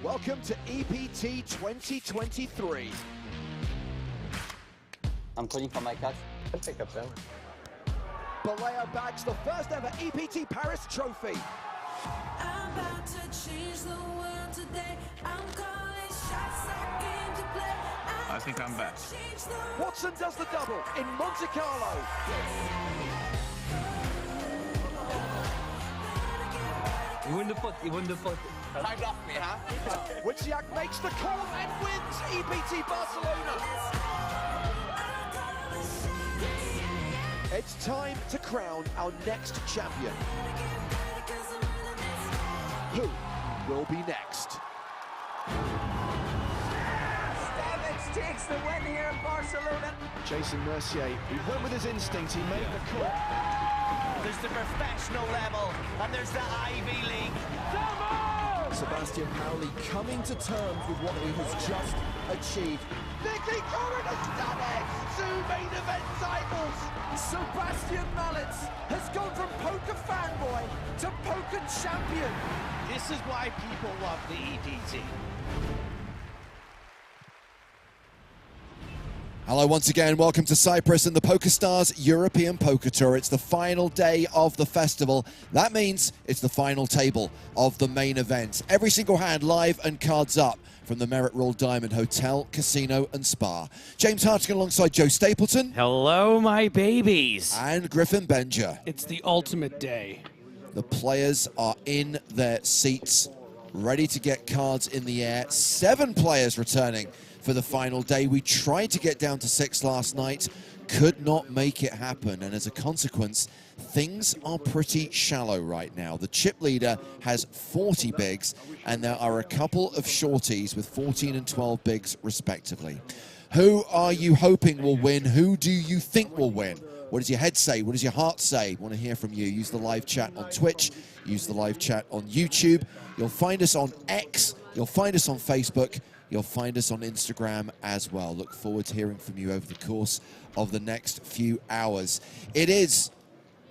Welcome to EPT 2023. I'm calling for my cash. I'll pick up them. Balea bags the first ever EPT Paris trophy. I'm about to change the world today. I'm calling shots I came to play. I think I'm back. Watson does the double in Monte Carlo. He won the pot, he won the pot. Timed off me, huh? Wojciech makes the call and wins EPT Barcelona. It's time to crown our next champion. Who will be next? Stamets takes the win here in Barcelona. Jason Mercier, he went with his instinct, he made the call. There's the professional level, and there's the Ivy League. Sebastian Pauli coming to terms with what he has just achieved. Nicky Corrin has done it! 2 main event titles! Sebastian Mallets has gone from poker fanboy to poker champion. This is why people love the EPT. Hello once again, welcome to Cyprus and the PokerStars European Poker Tour. It's the final day of the festival. That means it's the final table of the main event. Every single hand live and cards up from the Merit Royal Diamond Hotel, Casino and Spa. James Hartigan alongside Joe Stapleton. Hello, my babies. And Griffin Benger. It's the ultimate day. The players are in their seats, ready to get cards in the air. 7 players returning for the final day. We tried to get down to 6 last night, could not make it happen, and as a consequence, things are pretty shallow right now. The chip leader has 40 bigs, and there are a couple of shorties with 14 and 12 bigs respectively. Who are you hoping will win? Who do you think will win? What does your head say? What does your heart say? Want to hear from you. Use the live chat on Twitch, use the live chat on YouTube. You'll find us on X, you'll find us on Facebook, you'll find us on Instagram as well. Look forward to hearing from you over the course of the next few hours. It is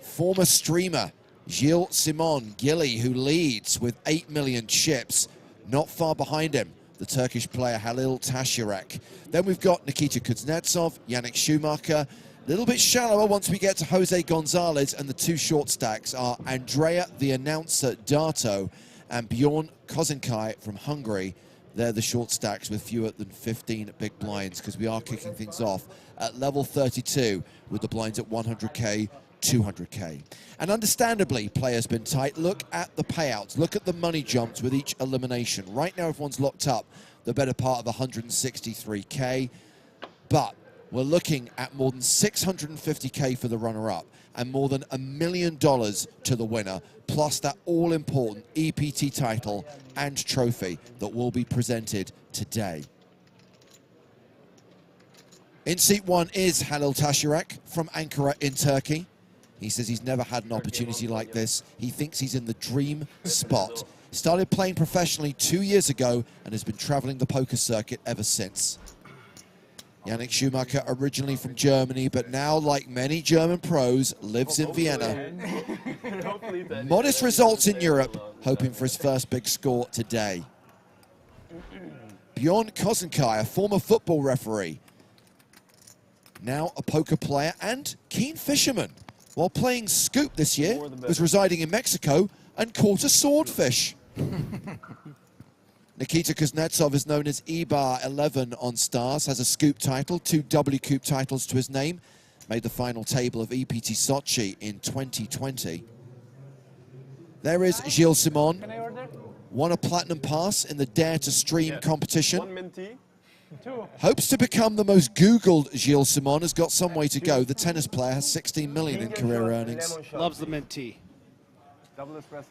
former streamer Gilles Simon Gilly who leads with 8 million chips. Not far behind him, the Turkish player Halil Taşyerek. Then we've got Nikita Kuznetsov, Yannick Schumacher. A little bit shallower once we get to Jose Gonzalez, and the 2 short stacks are Andrea, the announcer, Dato, and Bjorn Kozenkai from Hungary. They're the short stacks with fewer than 15 big blinds, because we are kicking things off at level 32 with the blinds at 100K, 200K. And understandably, players been tight. Look at the payouts. Look at the money jumps with each elimination. Right now, everyone's locked up the better part of 163K. But we're looking at more than 650K for the runner-up and more than $1 million to the winner, plus that all-important EPT title and trophy that will be presented today. In seat 1 is Halil Taşyerek from Ankara in Turkey. He says he's never had an opportunity like this. He thinks he's in the dream spot. Started playing professionally 2 years ago and has been traveling the poker circuit ever since. Yannick Schumacher, originally from Germany, but now, like many German pros, lives in Vienna. Modest results in Europe, hoping for his first big score today. Bjorn Kozenkai, a former football referee, now a poker player and keen fisherman. While playing Scoop this year, was residing in Mexico and caught a swordfish. Nikita Kuznetsov is known as Ebar 11 on Stars, has a Scoop title, 2 WCOOP titles to his name, made the final table of EPT Sochi in 2020. There is Gilles Simon, won a platinum pass in the Dare to Stream competition. Hopes to become the most Googled Gilles Simon, has got some way to go. The tennis player has 16 million in career earnings. Loves the mint tea.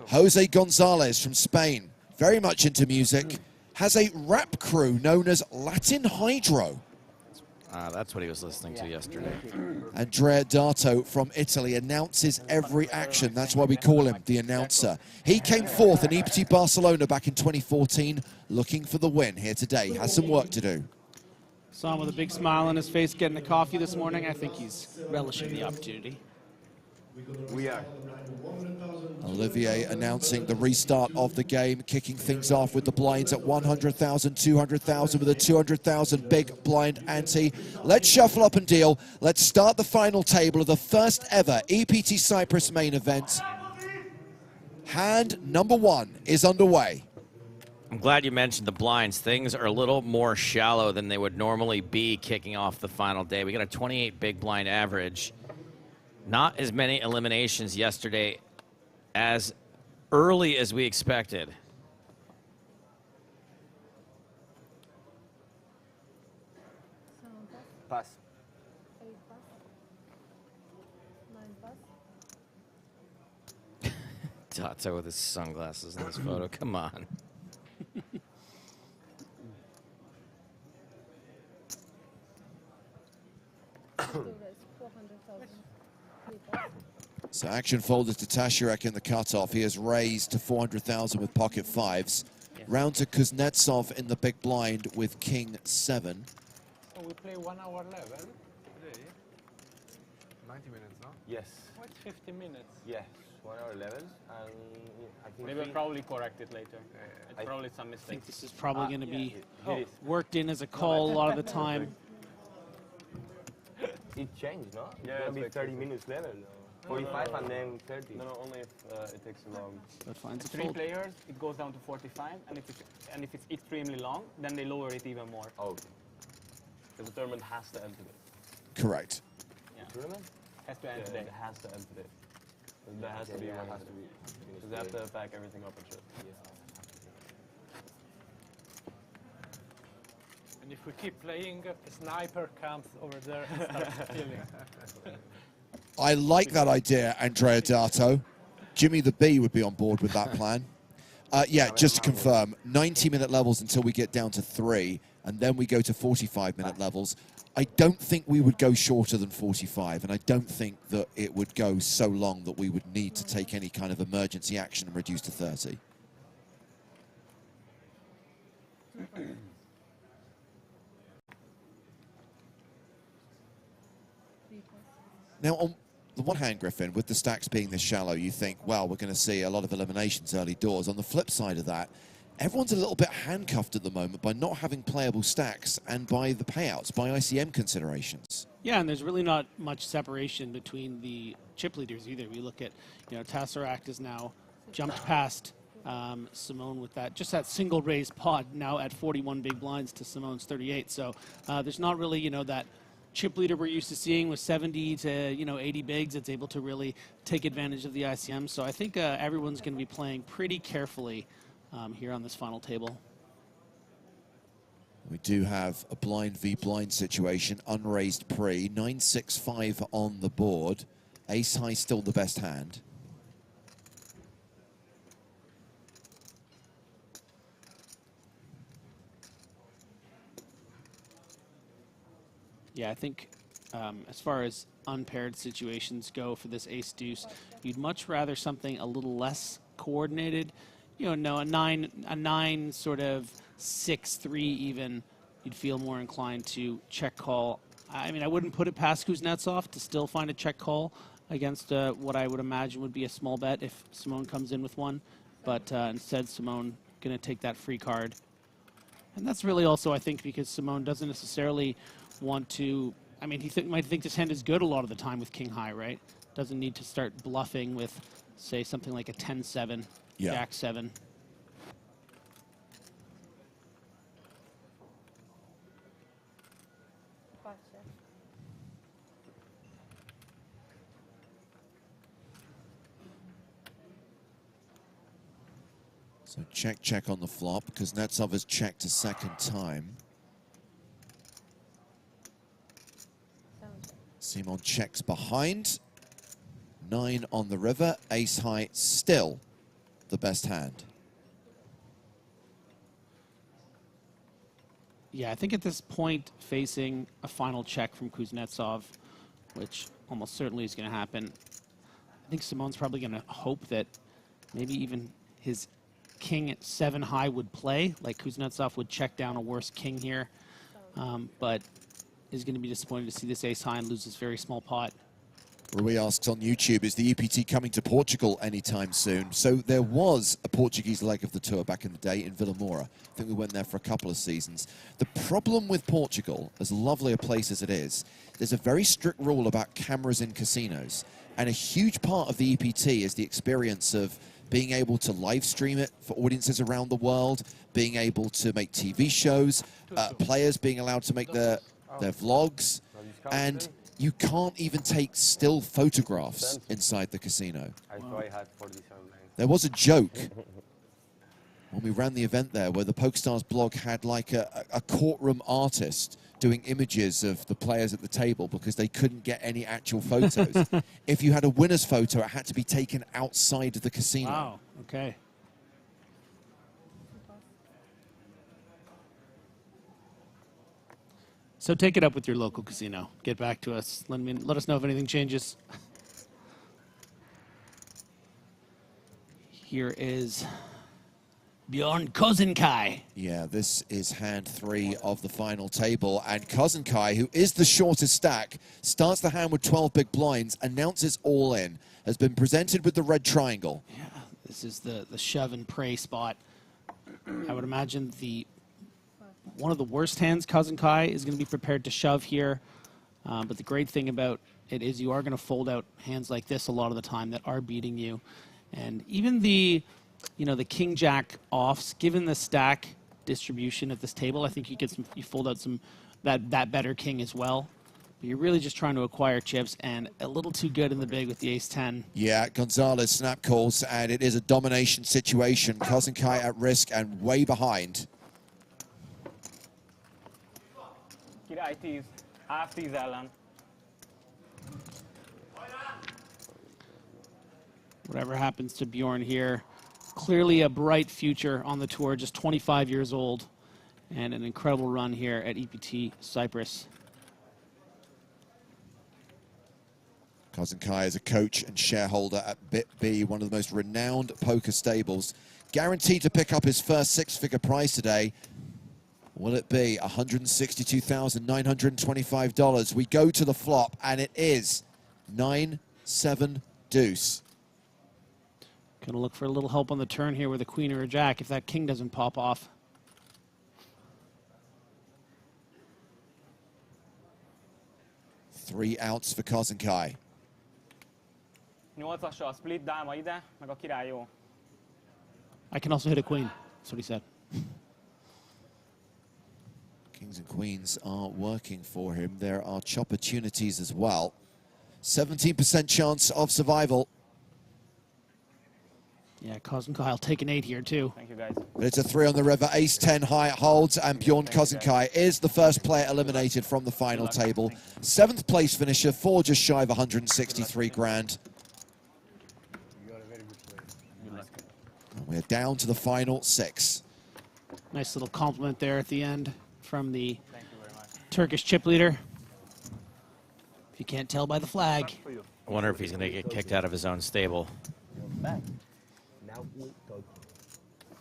Jose Gonzalez from Spain, very much into music, has a rap crew known as Latin Hydro. That's what he was listening to yesterday. Andrea Dato from Italy announces every action. That's why we call him the announcer. He came fourth in EPT Barcelona back in 2014, looking for the win here today. Has some work to do. Saw him with a big smile on his face getting a coffee this morning. I think he's relishing the opportunity. We are. Olivier announcing the restart of the game, kicking things off with the blinds at 100,000, 200,000 with a 200,000 big blind ante. Let's shuffle up and deal. Let's start the final table of the first ever EPT Cyprus main event. Hand number 1 is underway. I'm glad you mentioned the blinds. Things are a little more shallow than they would normally be kicking off the final day. We got a 28 big blind average. Not as many eliminations yesterday as early as we expected. Pass. Tato with his sunglasses in this photo. Come on. So action folded to Tasharek in the cutoff. He has raised to 400,000 with pocket fives. Round to Kuznetsov in the big blind with king 7. So we play 1 hour level today. 90 minutes, no? Yes. What's 50 minutes? Yes. 1 hour levels, and I think They will probably correct it later. It's probably some I mistake. think this is probably going to be it is. worked in as a call a lot of the time. It changed, no? It's Yeah, gonna it's be like 30 minutes level. 45 and then 30. No, only if it takes too long. But finds a 3 fold. players, it goes down to 45, and if it's extremely long, then they lower it even more. Oh, okay. The tournament has to end today. Correct. Yeah. Tournament? Has to end Yeah, today. it has to end today. There has to be Yeah, one. it has to be. Because they have to pack everything up and shit. And if we keep playing, a sniper comes over there and starts killing. I like that idea, Andrea Dato. Jimmy the Bee would be on board with that plan. Yeah, just to confirm, 90-minute levels until we get down to 3, and then we go to 45-minute levels. I don't think we would go shorter than 45, and I don't think that it would go so long that we would need to take any kind of emergency action and reduce to 30. Now, on the one hand, Griffin, with the stacks being this shallow, you think, well, we're going to see a lot of eliminations early doors. On the flip side of that, everyone's a little bit handcuffed at the moment by not having playable stacks and by the payouts, by ICM considerations. Yeah, and there's really not much separation between the chip leaders either. We look at, Tassarak is now jumped past Simone with that single raise pot now at 41 big blinds to Simone's 38. So there's not really, that chip leader we're used to seeing with 70 to 80 bigs. It's able to really take advantage of the ICM. So I think everyone's going to be playing pretty carefully here on this final table. We do have a blind v blind situation, unraised pre, 9-6-5 on the board. Ace high still the best hand. Yeah, I think as far as unpaired situations go for this ace-deuce, you'd much rather something a little less coordinated. A 9 sort of 6-3 even, you'd feel more inclined to check call. I mean, I wouldn't put it past Kuznetsov to still find a check call against what I would imagine would be a small bet if Simone comes in with one. But instead, Simone going to take that free card. And that's really also, I think, because Simone doesn't necessarily want to, I mean, he might think this hand is good a lot of the time with king high, right? Doesn't need to start bluffing with, say, something like a 10-7, yeah. Jack 7. So check, check on the flop, because Kuznetsov has checked a second time. Simon checks behind. 9 on the river, ace high still the best hand. Yeah, I think at this point, facing a final check from Kuznetsov, which almost certainly is going to happen, I think Simone's probably going to hope that maybe even his king at 7 high would play, like Kuznetsov would check down a worse king here, but is going to be disappointed to see this ace high and lose this very small pot. Rui asks on YouTube, is the EPT coming to Portugal anytime soon? So there was a Portuguese leg of the tour back in the day in Vila Moura. I think we went there for a couple of seasons. The problem with Portugal, as lovely a place as it is, there's a very strict rule about cameras in casinos. And a huge part of the EPT is the experience of being able to live stream it for audiences around the world, being able to make TV shows, players being allowed to make their vlogs, and you can't even take still photographs inside the casino. There was a joke when we ran the event there where the PokerStars blog had like a courtroom artist doing images of the players at the table because they couldn't get any actual photos. If you had a winner's photo, it had to be taken outside of the casino. Wow, okay. So take it up with your local casino. Get back to us. Let us know if anything changes. Here is Bjorn Kozenkai. Yeah, this is hand 3 of the final table. And Kozenkai, who is the shortest stack, starts the hand with 12 big blinds, announces all in, has been presented with the red triangle. Yeah, this is the shove and pray spot. I would imagine one of the worst hands, Kozenkai, is going to be prepared to shove here. But the great thing about it is you are going to fold out hands like this a lot of the time that are beating you. And even the king-jack offs, given the stack distribution at this table, I think you fold out that better king as well. But you're really just trying to acquire chips, and a little too good in the big with the ace-10. Yeah, Gonzalez snap calls, and it is a domination situation. Kozenkai at risk and way behind. Király 10, áv 10 ellen. Whatever happens to Bjorn here, clearly a bright future on the tour, just 25 years old, and an incredible run here at EPT Cyprus. Kozenkai is a coach and shareholder at BitB, one of the most renowned poker stables. Guaranteed to pick up his first six-figure prize today. Will it be $162,925? We go to the flop, and it is 9-7 deuce. Gonna look for a little help on the turn here with a queen or a jack if that king doesn't pop off. Three outs for Kozenkai. 8-assal split, dáma ide, meg a király jó. I can also hit a queen. That's what he said. Kings and queens are working for him. There are opportunities as well. 17% chance of survival. Yeah, Kozenkai will take an 8 here too. Thank you, guys. But it's a 3 on the river. Ace-10 high it holds, and Bjorn Kozenkai is the first player eliminated from the final table. 7th place finisher, 4 just shy of 163 grand. And we're down to the final 6. Nice little compliment there at the end from the Turkish chip leader. If you can't tell by the flag. I wonder if he's going to get kicked out of his own stable.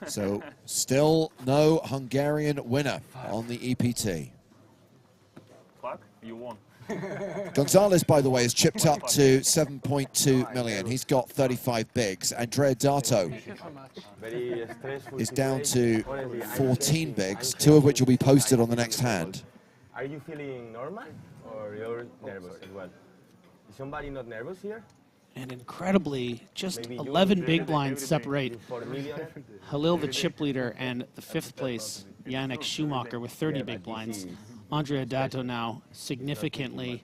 So still no Hungarian winner on the EPT. Fuck, you won. Gonzalez, by the way, has chipped up to 7.2 million. He's got 35 bigs. Andrea Dato is down to 14 bigs, 2 of which will be posted on the next hand. Are you feeling normal or you're nervous as well? Is somebody not nervous here? And incredibly, just 11 big blinds separate Halil, the chip leader, and the 5th place, Yannick Schumacher, with 30 big blinds. Andrea Dato now significantly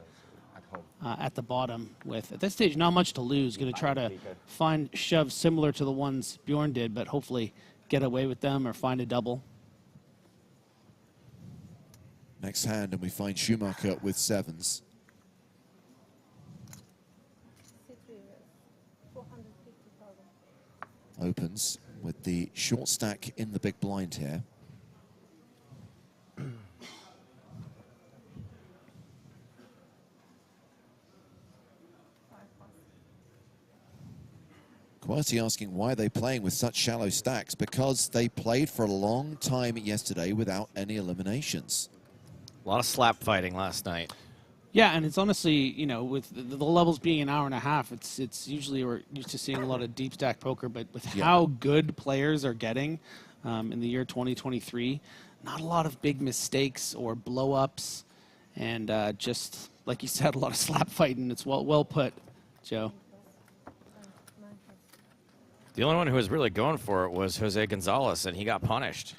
at the bottom with, at this stage, not much to lose. Going to try to find shoves similar to the ones Bjorn did, but hopefully get away with them or find a double. Next hand, and we find Schumacher with 7s. Opens with the short stack in the big blind here. Quasi asking why they're playing with such shallow stacks, because they played for a long time yesterday without any eliminations. A lot of slap fighting last night. Yeah, and it's honestly, you know, with the levels being an hour and a half, it's usually we're used to seeing a lot of deep stack poker, but with how good players are getting in the year 2023, not a lot of big mistakes or blow ups, and just like you said, a lot of slap fighting. It's well put, Joe. The only one who was really going for it was Jose Gonzalez, and he got punished.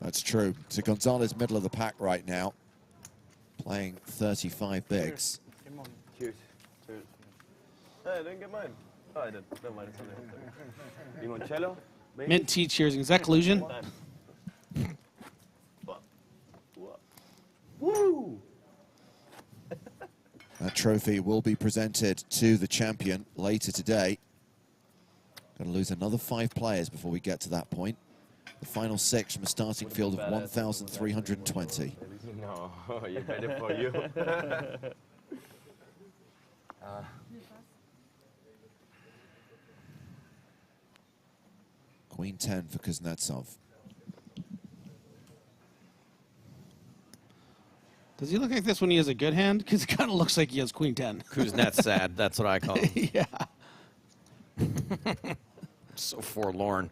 That's true. So Gonzalez, middle of the pack right now, playing 35 bigs. Cheers. Cheers. Hey, I didn't get mine. Oh, I did. Never mind. It's on there. Limoncello? Maybe? Mint tea cheers. Is that collusion? Woo! That trophy will be presented to the champion later today. Going to lose another 5 players before we get to that point. The final 6 from a starting field of 1,320. No, you better for you. Queen 10 for Kuznetsov. Does he look like this when he has a good hand? Because it kind of looks like he has Queen 10. Kuznets sad. That's what I call him. Yeah. So forlorn.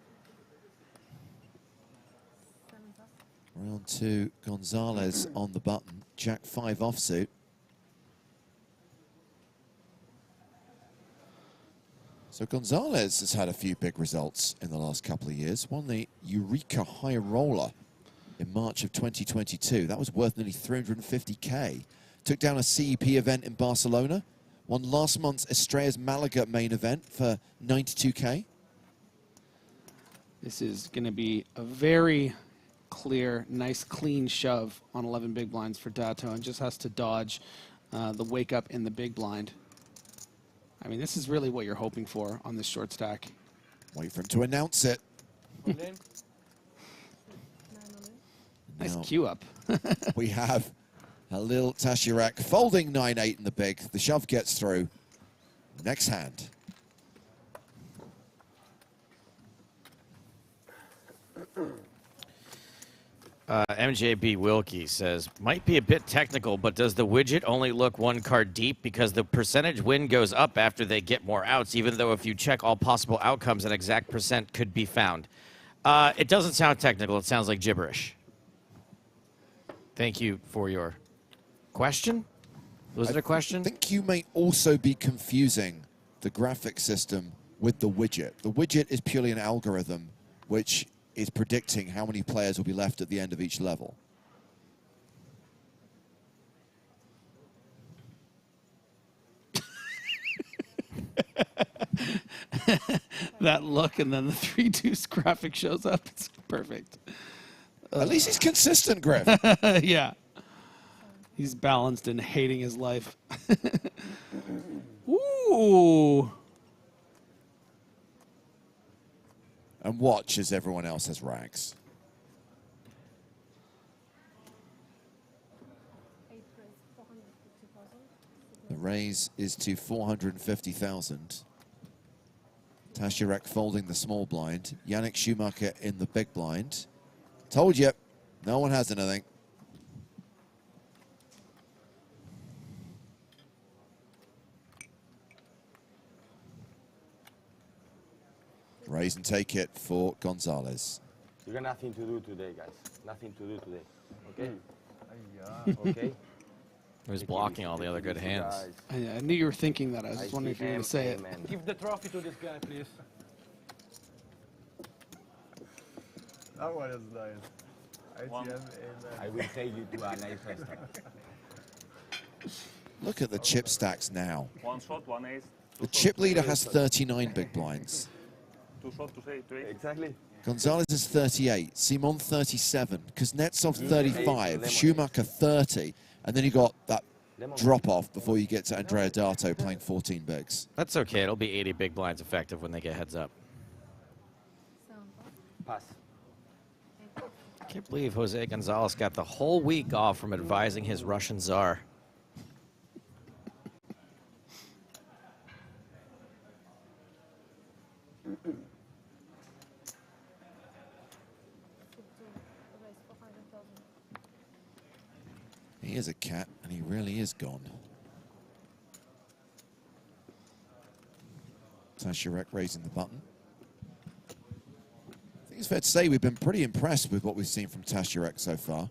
Round 2, Gonzalez on the button. Jack 5 offsuit. So Gonzalez has had a few big results in the last couple of years. Won the Eureka High Roller in March of 2022. That was worth nearly 350K. Took down a CEP event in Barcelona. Won last month's Estrella's Malaga main event for 92K. This is going to be a very clear, nice, clean shove on 11 big blinds for Dato, and just has to dodge the wake up in the big blind. I mean, this is really what you're hoping for on this short stack. Wait for him to announce it. Nice Now, cue up. we have Halil Tashirak folding 9-8 in the big. The shove gets through. Next hand. MJB Wilkie says, might be a bit technical, but does the widget only look 1 card deep because the percentage win goes up after they get more outs, even though if you check all possible outcomes, an exact percent could be found? It doesn't sound technical. It sounds like gibberish. Thank you for your question. Was it a question? I think you may also be confusing the graphic system with the widget. The widget is purely an algorithm which is predicting how many players will be left at the end of each level. That look, and then the 3-deuce graphic shows up. It's perfect. At least he's consistent, Griff. Yeah. He's balanced and hating his life. Ooh. And watch as everyone else has rags. The raise is to 450,000. Tashirak folding the small blind. Yannick Schumacher in the big blind. Told you, no one has anything. Raise and take it for Gonzalez. You got nothing to do today, guys. Nothing to do today. Okay? Okay? He was blocking all the other good hands. I knew you were thinking that. I was just wondering if you were going to say it. Give the trophy to this guy, please. That one is nice. I will take you to a nice restaurant. Look at the chip stacks now. 1 shot, 1 ace. The chip leader has 39 big blinds. 2 shot to say 3. Exactly. Gonzalez is 38, Simon 37, Kuznetsov 35, Schumacher 30, and then you got that drop-off before you get to Andrea Dato playing 14 bigs. That's okay. It'll be 80 big blinds effective when they get heads up. Pass. I can't believe Jose Gonzalez got the whole week off from advising his Russian czar. He is a cat, and he really is gone. Tasharek raising the button. I think it's fair to say we've been pretty impressed with what we've seen from Tasharek so far.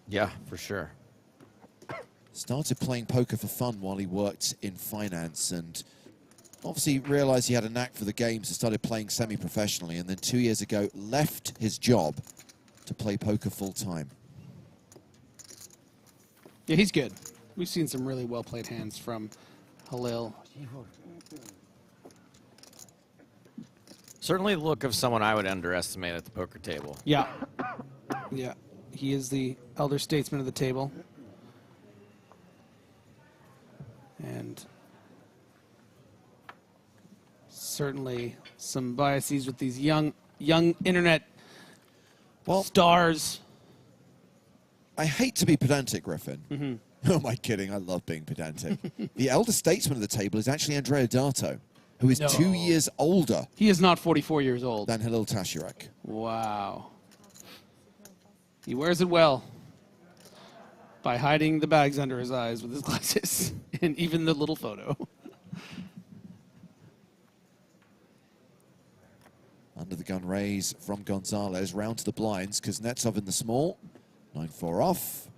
Yeah, for sure. Started playing poker for fun while he worked in finance, and obviously realized he had a knack for the game, so started playing semi-professionally, and then 2 years ago left his job to play poker full-time. Yeah, he's good. We've seen some really well-played hands from Halil. Certainly the look of someone I would underestimate at the poker table. Yeah. Yeah. He is the elder statesman of the table. And certainly some biases with these young internet stars. I hate to be pedantic, Griffin. Mm-hmm. Who am I kidding? I love being pedantic. The elder statesman of the table is actually Andrea Dato, who is 2 years older. He is not 44 years old. Than Halil Tasharek. Wow. He wears it well by hiding the bags under his eyes with his glasses and even the little photo. Under the gun raise from Gonzalez, round to the blinds, Kuznetsov in the small. 9-4 off.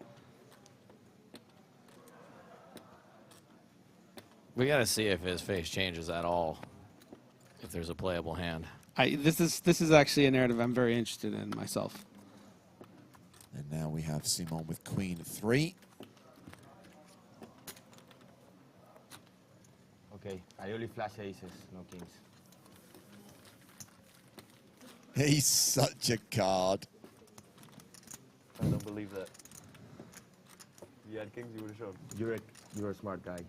We got to see if his face changes at all, if there's a playable hand. This is actually a narrative I'm very interested in myself. And now we have Simon with Queen 3. Okay, I only flash aces, no kings. He's such a card. I don't believe that. If you had kings, you would have shown. You're a smart guy.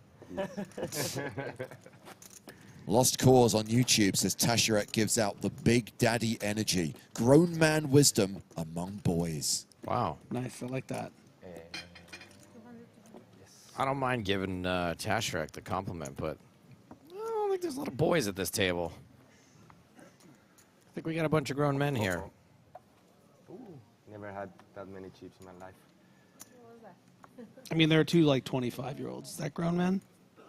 Lost Cause on YouTube says Tasharek gives out the big daddy energy. Grown man wisdom among boys. Wow. Nice, I like that. I don't mind giving Tasharek the compliment, but I don't think there's a lot of boys at this table. I think we got a bunch of grown men here. Ooh, never had that many chips in my life. I mean, there are two like 25-year-olds. Is that grown men?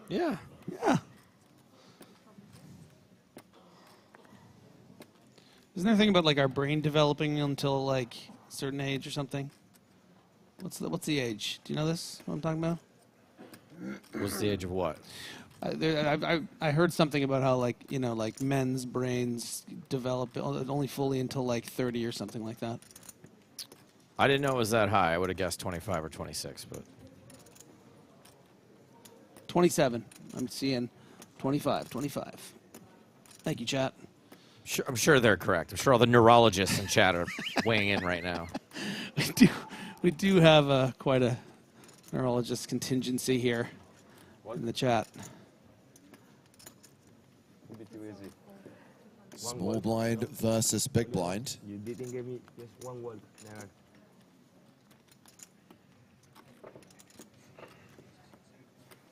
Yeah. Yeah. Isn't there a thing about like our brain developing until like a certain age or something? What's the age? Do you know this? What I'm talking about? What's the age of what? I heard something about how like like men's brains develop only fully until like 30 or something like that. I didn't know it was that high. I would have guessed 25 or 26, but 27. I'm seeing 25. Thank you, chat. I'm sure they're correct. I'm sure all the neurologists in chat are weighing in right now. We do have quite a neurologist contingency here in the chat. A bit too easy. Small blind versus big blind. You didn't give me just one word. Never.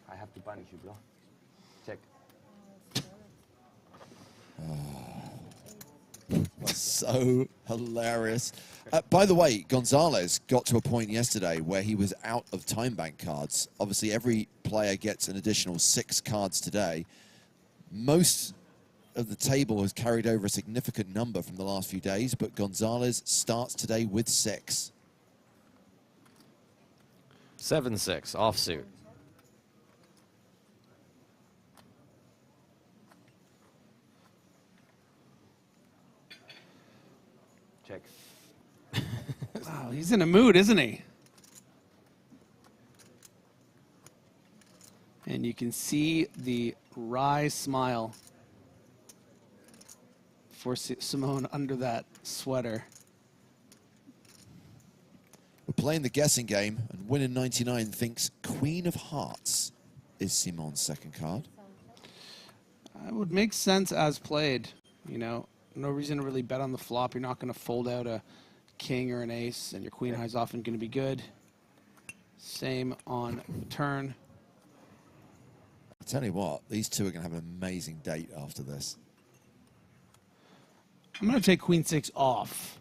I have to punish you, bro. Check. So hilarious. By the way, Gonzalez got to a point yesterday where he was out of time bank cards. Obviously, every player gets an additional 6 cards today. Most of the table has carried over a significant number from the last few days, but Gonzalez starts today with 6. 7-6, offsuit. Check. Wow, he's in a mood, isn't he? And you can see the wry smile for Simone under that sweater. We're playing the guessing game, and Winning 99 thinks Queen of Hearts is Simon's second card. It would make sense as played. No reason to really bet on the flop. You're not going to fold out a king or an ace, and your queen high is often going to be good. Same on the turn. I tell you what, these two are going to have an amazing date after this. I'm going to take queen 6 off.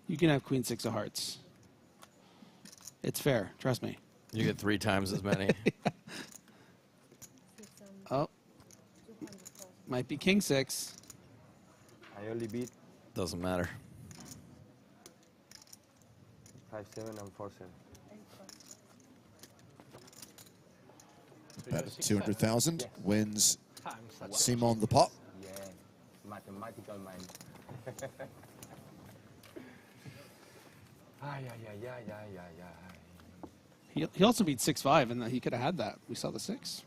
You can have queen 6 of hearts. It's fair. Trust me. You get 3 times as many. Oh. Might be king 6. I only beat Doesn't matter. 5-7 and 4-7. Bet of 200,000 wins Simon the pot. Yeah, mathematical mind. Ay, ay, ay, ay, ay, ay, ay. He also beat 6-5, and he could have had that. We saw the 6.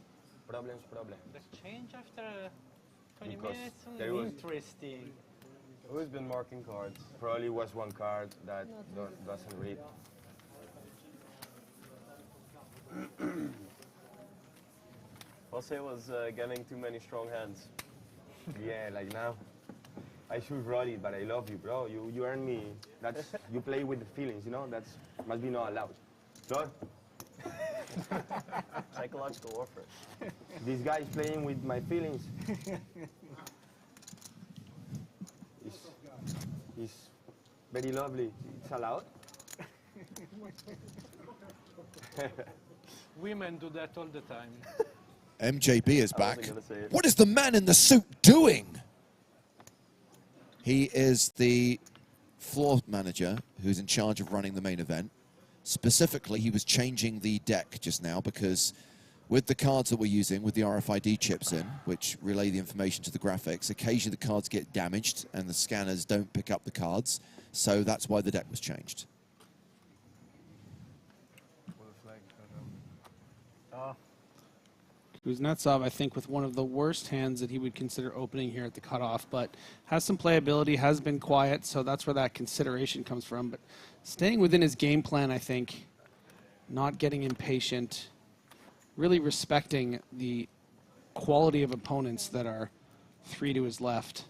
Problems. The change after 20 Because minutes. there was- Interesting. Who's been marking cards? Probably was one card that doesn't read. Jose was getting too many strong hands. Yeah, like now. I should roll it, but I love you, bro. You earn me. That's you play with the feelings, you know. That's must be not allowed. Lord, Psychological warfare. this guy is playing with my feelings. He's very lovely. It's allowed. Women do that all the time. MJB is I back. wasn't gonna say it. What is the man in the suit doing? He is the floor manager who's in charge of running the main event. Specifically, he was changing the deck just now because with the cards that we're using, with the RFID chips in, which relay the information to the graphics, occasionally the cards get damaged and the scanners don't pick up the cards. So that's why the deck was changed. Kuznetsov, I think, with one of the worst hands that he would consider opening here at the cutoff, but has some playability, has been quiet, so that's where that consideration comes from. But staying within his game plan, I think, not getting impatient, really respecting the quality of opponents that are 3 to his left.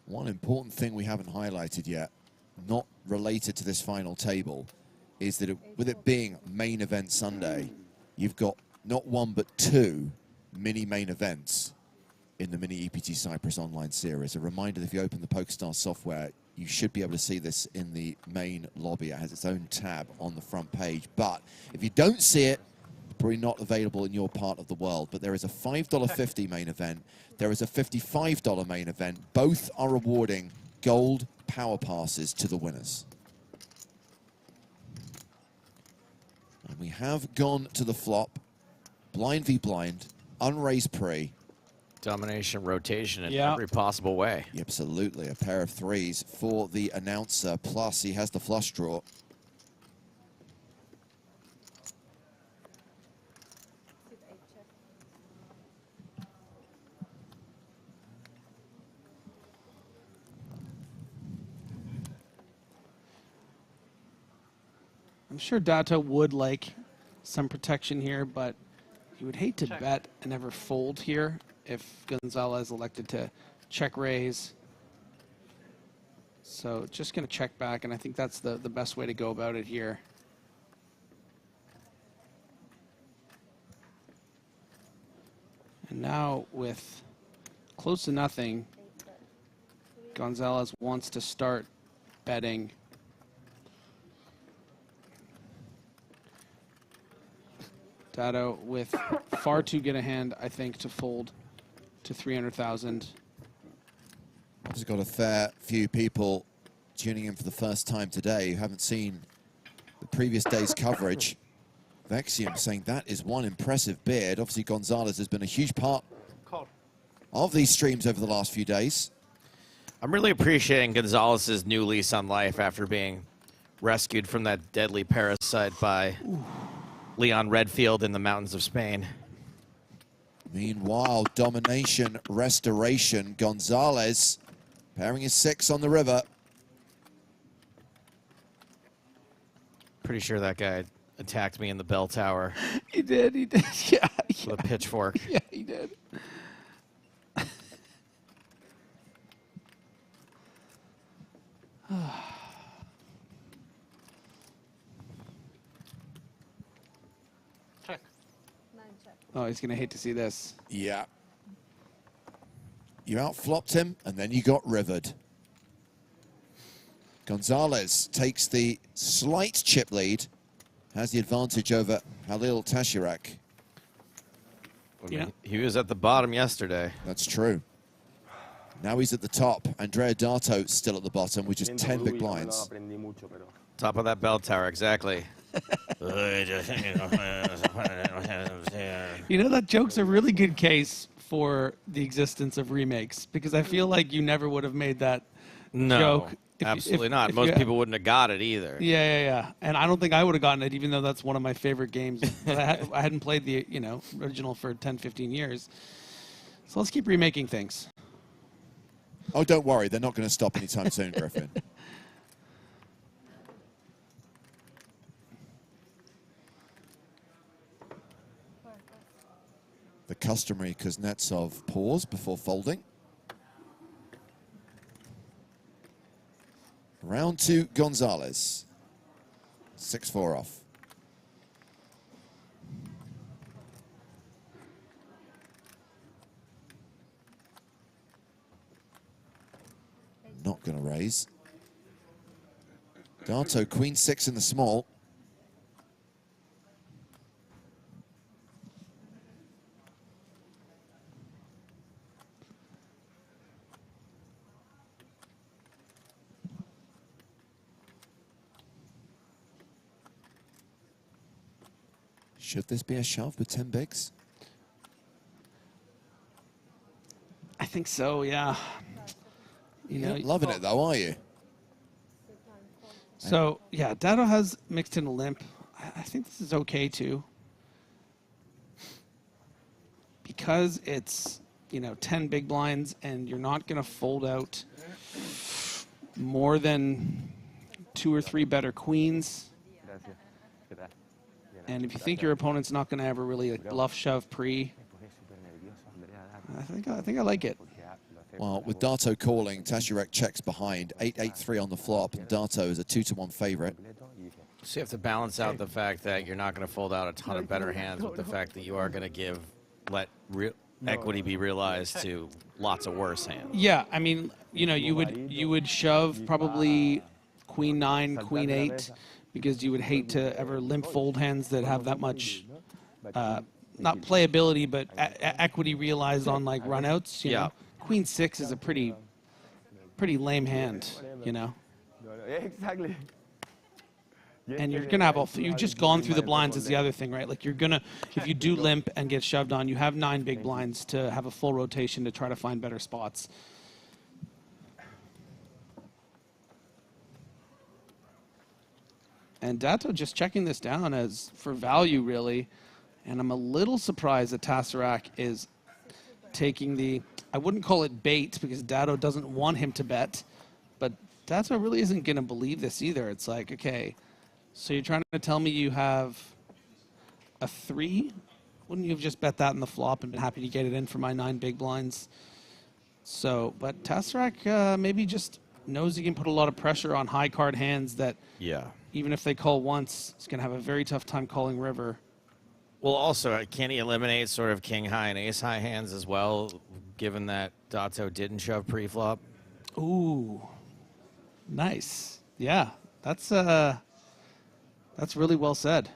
One important thing we haven't highlighted yet, not related to this final table, is that with it being main event Sunday, you've got not 1 but 2 mini main events in the mini EPT CYPRUS online series. A reminder that if you open the PokerStars software, you should be able to see this in the main lobby. It has its own tab on the front page. But if you don't see it, probably not available in your part of the world. But there is a $5.50 main event. There is a $55 main event. Both are awarding gold power passes to the winners. And we have gone to the flop. Blind v blind, unraised pre. Domination, rotation in Yeah. every possible way. Absolutely, a pair of 3s for the announcer. Plus, he has the flush draw. I'm sure Data would like some protection here, but he would hate to bet and never fold here if Gonzalez elected to check raise. So just going to check back, and I think that's the best way to go about it here. And now with close to nothing, Gonzalez wants to start betting. Dado with far too good a hand, I think, to fold to 300,000. There's got a fair few people tuning in for the first time today who haven't seen the previous day's coverage. Vexium saying that is one impressive beard. Obviously, Gonzalez has been a huge part of these streams over the last few days. I'm really appreciating Gonzalez's new lease on life after being rescued from that deadly parasite by Leon Redfield in the mountains of Spain. Meanwhile, domination, restoration. Gonzalez pairing his 6 on the river. Pretty sure that guy attacked me in the bell tower. He did, yeah. With a pitchfork. Yeah, he did. Check. Oh, he's going to hate to see this. Yeah. You outflopped him, and then you got rivered. Gonzalez takes the slight chip lead, has the advantage over Halil Tashirak. Yeah. He was at the bottom yesterday. That's true. Now he's at the top. Andrea Dato still at the bottom with just 10 big blinds. Top of that bell tower, exactly. You know, that joke's a really good case for the existence of remakes, because I feel like you never would have made that joke. Absolutely not. Most people wouldn't have got it either. Yeah. And I don't think I would have gotten it, even though that's one of my favorite games. But I hadn't played the original for 10, 15 years. So let's keep remaking things. Oh, don't worry. They're not going to stop anytime soon, Griffin. The customary Kuznetsov pause before folding. Round 2, Gonzalez. 6-4 off. Not going to raise. Dato, queen 6 in the small. Should this be a shove with 10 bigs? I think so, yeah. You're not loving it, though, are you? So, yeah, Dato has mixed in a limp. I think this is okay, too. Because it's, 10 big blinds, and you're not going to fold out more than 2 or 3 better queens. And if you think your opponent's not going to ever really bluff shove pre, I think I like it. Well, with Dato calling, Tashirak checks behind. 8-8-3 on the flop, and Dato is a 2-1 favorite. So you have to balance out the fact that you're not going to fold out a ton of better hands with the fact that you are going to let equity be realized to lots of worse hands. Yeah, I mean, you would shove probably queen 9, queen 8, because you would hate to ever limp fold hands that have that much, not playability, but equity realized on like runouts. You know? Queen 6 is a pretty lame hand, Exactly. And you're gonna have you've just gone through the blinds is the other thing, right? Like if you do limp and get shoved on, you have 9 big blinds to have a full rotation to try to find better spots. And Dato just checking this down as for value, really. And I'm a little surprised that Tashirak is taking the, I wouldn't call it bait because Dato doesn't want him to bet, but Dato really isn't going to believe this either. It's like, okay, so you're trying to tell me you have a 3? Wouldn't you have just bet that in the flop and been happy to get it in for my 9 big blinds? So, but Tashirak maybe just knows he can put a lot of pressure on high card hands that even if they call once, it's going to have a very tough time calling river. Well, also, can he eliminate sort of king high and ace high hands as well, given that Dato didn't shove pre-flop? Ooh, nice. Yeah, that's really well said.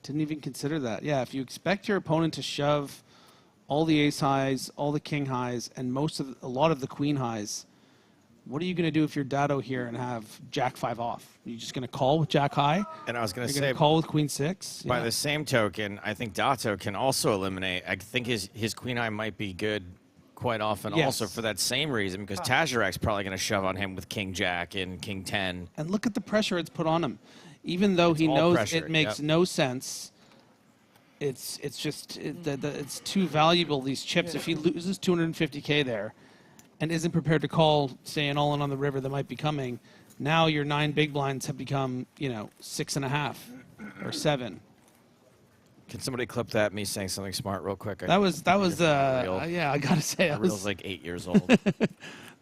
Didn't even consider that. Yeah, if you expect your opponent to shove all the ace highs, all the king highs, and a lot of the queen highs, what are you going to do if you're Dato here and have Jack 5 off? Are you just going to call with Jack high? And I was going to say, call with Queen 6. By the same token, I think Dato can also eliminate. I think his queen high might be good quite often, also for that same reason, because Tashirak's probably going to shove on him with King Jack and King 10. And look at the pressure it's put on him, even though he knows it makes no sense. It's just it's too valuable, these chips. If he loses 250K there and isn't prepared to call, say, an all-in on the river that might be coming, now your 9 big blinds have become, 6.5 or 7. Can somebody clip that, me saying something smart real quick? That was yeah, I gotta say, that was like 8 years old.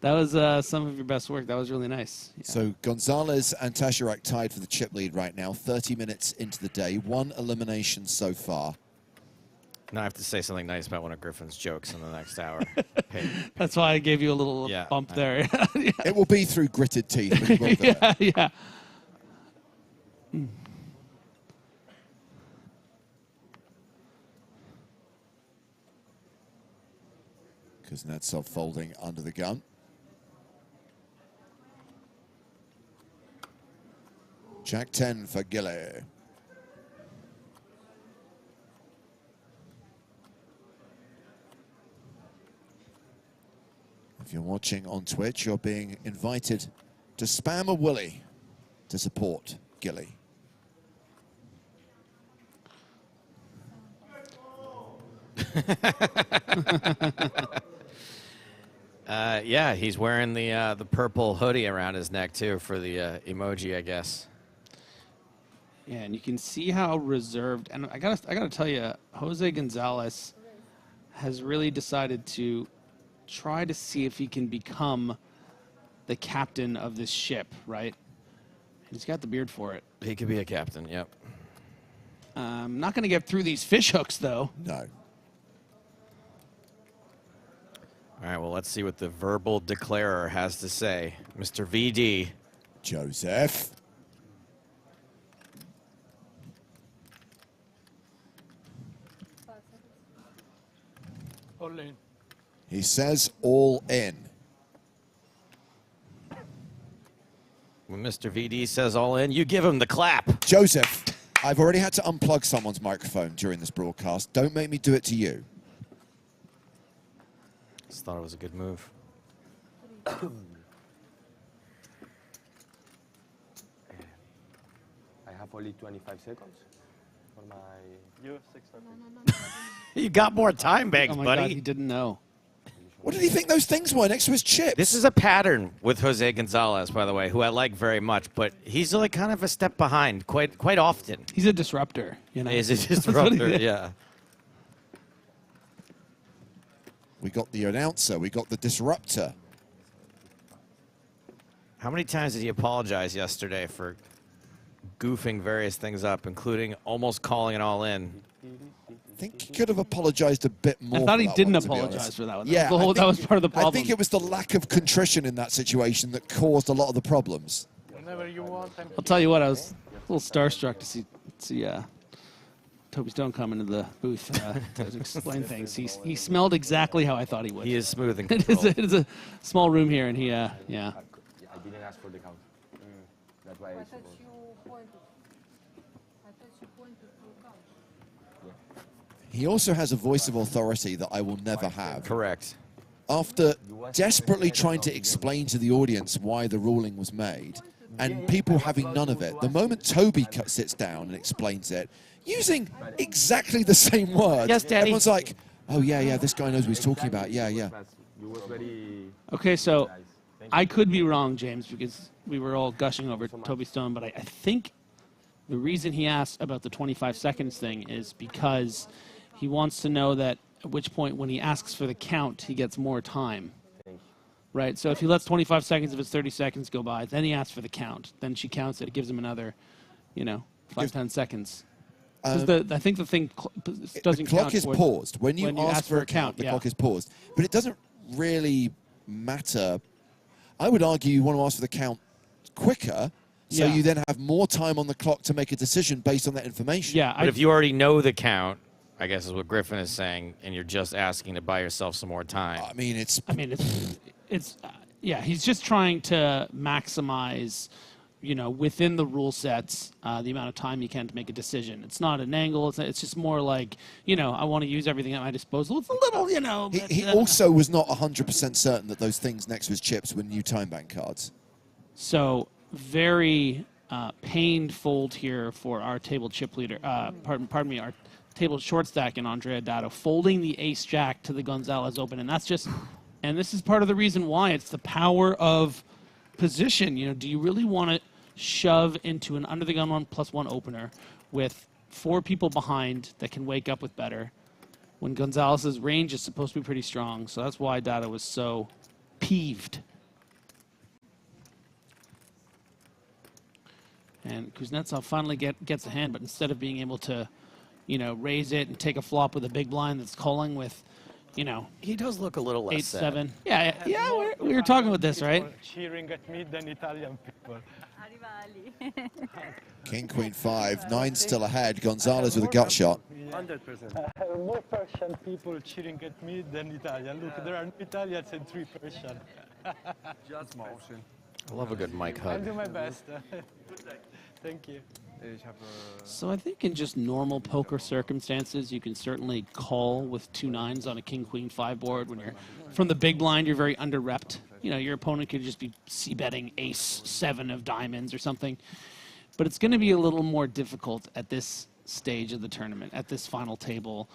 That was some of your best work. That was really nice. Yeah. So Gonzalez and Tashirak tied for the chip lead right now, 30 minutes into the day. 1 elimination so far. Now I have to say something nice about one of Griffin's jokes in the next hour. That's why I gave you a little bump there. Yeah. It will be through gritted teeth. But you will do it. Yeah. Kuznetsov folding under the gun. Jack 10 for Gilly. If you're watching on Twitch, you're being invited to spam a willy to support Gilly. Yeah, he's wearing the purple hoodie around his neck too for the emoji, I guess. Yeah, and you can see how reserved. And I gotta tell you, Jose Gonzalez has really decided to try to see if he can become the captain of this ship, right? He's got the beard for it. He could be a captain. Yep. Not going to get through these fish hooks, though. No. All right, well, let's see what the verbal declarer has to say. Mr. VD. Joseph. All in. He says all in. When Mr. VD says all in, you give him the clap. Joseph, I've already had to unplug someone's microphone during this broadcast. Don't make me do it to you. Just thought it was a good move. I have only 25 seconds for my... You have 6 seconds. You got more time, Banks, Oh my buddy. God, he didn't know. What did he think those things were next to his chips? This is a pattern with Jose Gonzalez, by the way, who I like very much, but he's like kind of a step behind quite often. He's a disruptor, you know. He's a That's what he disruptor, is. yeah. We got the announcer. We got the disruptor. How many times did he apologize yesterday for goofing various things up, including almost calling it all in? I think he could have apologized a bit more. I thought he for that didn't one, to be apologize honest. for that one. Yeah, That was part of the problem. I think it was the lack of contrition in that situation that caused a lot of the problems. Whenever you want. I'll tell you what, I was a little starstruck to see Toby Stone come into the booth to explain things. He smelled exactly how I thought he would. He is smooth and It controlled. is a small room here, and he, yeah. I didn't ask for the count. That's why I I thought suppose. you pointed to count. He also has a voice of authority that I will never have. Correct. After desperately trying to explain to the audience why the ruling was made, and people having none of it, the moment Toby sits down and explains it, using exactly the same words, Yes, Daddy. everyone's like, oh, yeah, this guy knows what he's talking about. Yeah. You were very... Okay, so I could be wrong, James, because we were all gushing over Toby Stone, but I think the reason he asked about the 25 seconds thing is because he wants to know that at which point when he asks for the count, he gets more time. Right, so if he lets 25 seconds of his 30 seconds go by, then he asks for the count. Then she counts it. It gives him another, 5-10 seconds. I think the thing doesn't the clock count is towards- paused. When you ask for a count, the yeah. clock is paused. But it doesn't really matter. I would argue you want to ask for the count quicker, so Yeah. you then have more time on the clock to make a decision based on that information. Yeah, But if you already know the count, I guess is what Griffin is saying, and you're just asking to buy yourself some more time. I mean, it's he's just trying to maximize, within the rule sets, the amount of time you can to make a decision. It's not an angle. It's just more like, I want to use everything at my disposal. It's a little, He also was not 100% certain that those things next to his chips were new time bank cards. So very pained fold here for our table chip leader. Pardon me, our table short stack in Andrea Dato, folding the ace jack to the Gonzalez Open, and that's just, and this is part of the reason why it's the power of position. Do you really want to shove into an under the gun 1+1 opener with 4 people behind that can wake up with better when Gonzalez's range is supposed to be pretty strong? So that's why Dato was so peeved. And Kuznetsov finally gets the hand, but instead of being able to, you know, raise it and take a flop with a big blind that's calling with, you know, he does look a little less 8-7. Yeah, we were talking about this, right? Cheering at me than Italian people. King, Queen, 5. 9 still ahead. Gonzalez with a gut shot. 100%. More Persian people cheering at me than Italian. Look, there are Italians and 3 Persian. Just motion. I love a good mic I'll hug. do my best. Thank you. So I think in just normal poker circumstances, you can certainly call with 2 9s on a King, Queen, 5 board. When you're from the big blind, you're very under-repped. You know, your opponent could just be c-betting ace-7 of diamonds or something. But it's going to be a little more difficult at this stage of the tournament, at this final table,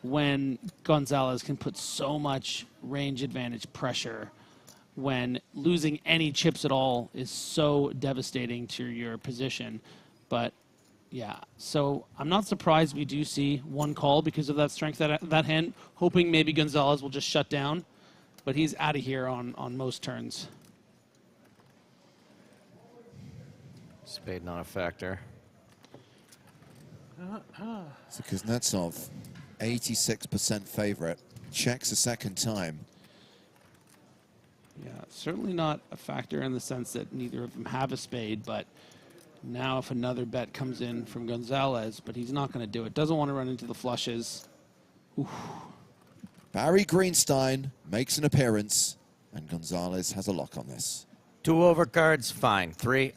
when Gonzalez can put so much range advantage pressure, when losing any chips at all is so devastating to your position. But yeah, so I'm not surprised we do see 1 call because of that strength that hand, hoping maybe Gonzalez will just shut down, but he's out of here on most turns. Spade not a factor. So Kuznetsov, 86% favorite, checks a second time. Yeah, certainly not a factor in the sense that neither of them have a spade, but now if another bet comes in from Gonzalez, but he's not going to do it. Doesn't want to run into the flushes. Oof. Barry Greenstein makes an appearance, and Gonzalez has a lock on this. 2 overcards, fine. 3,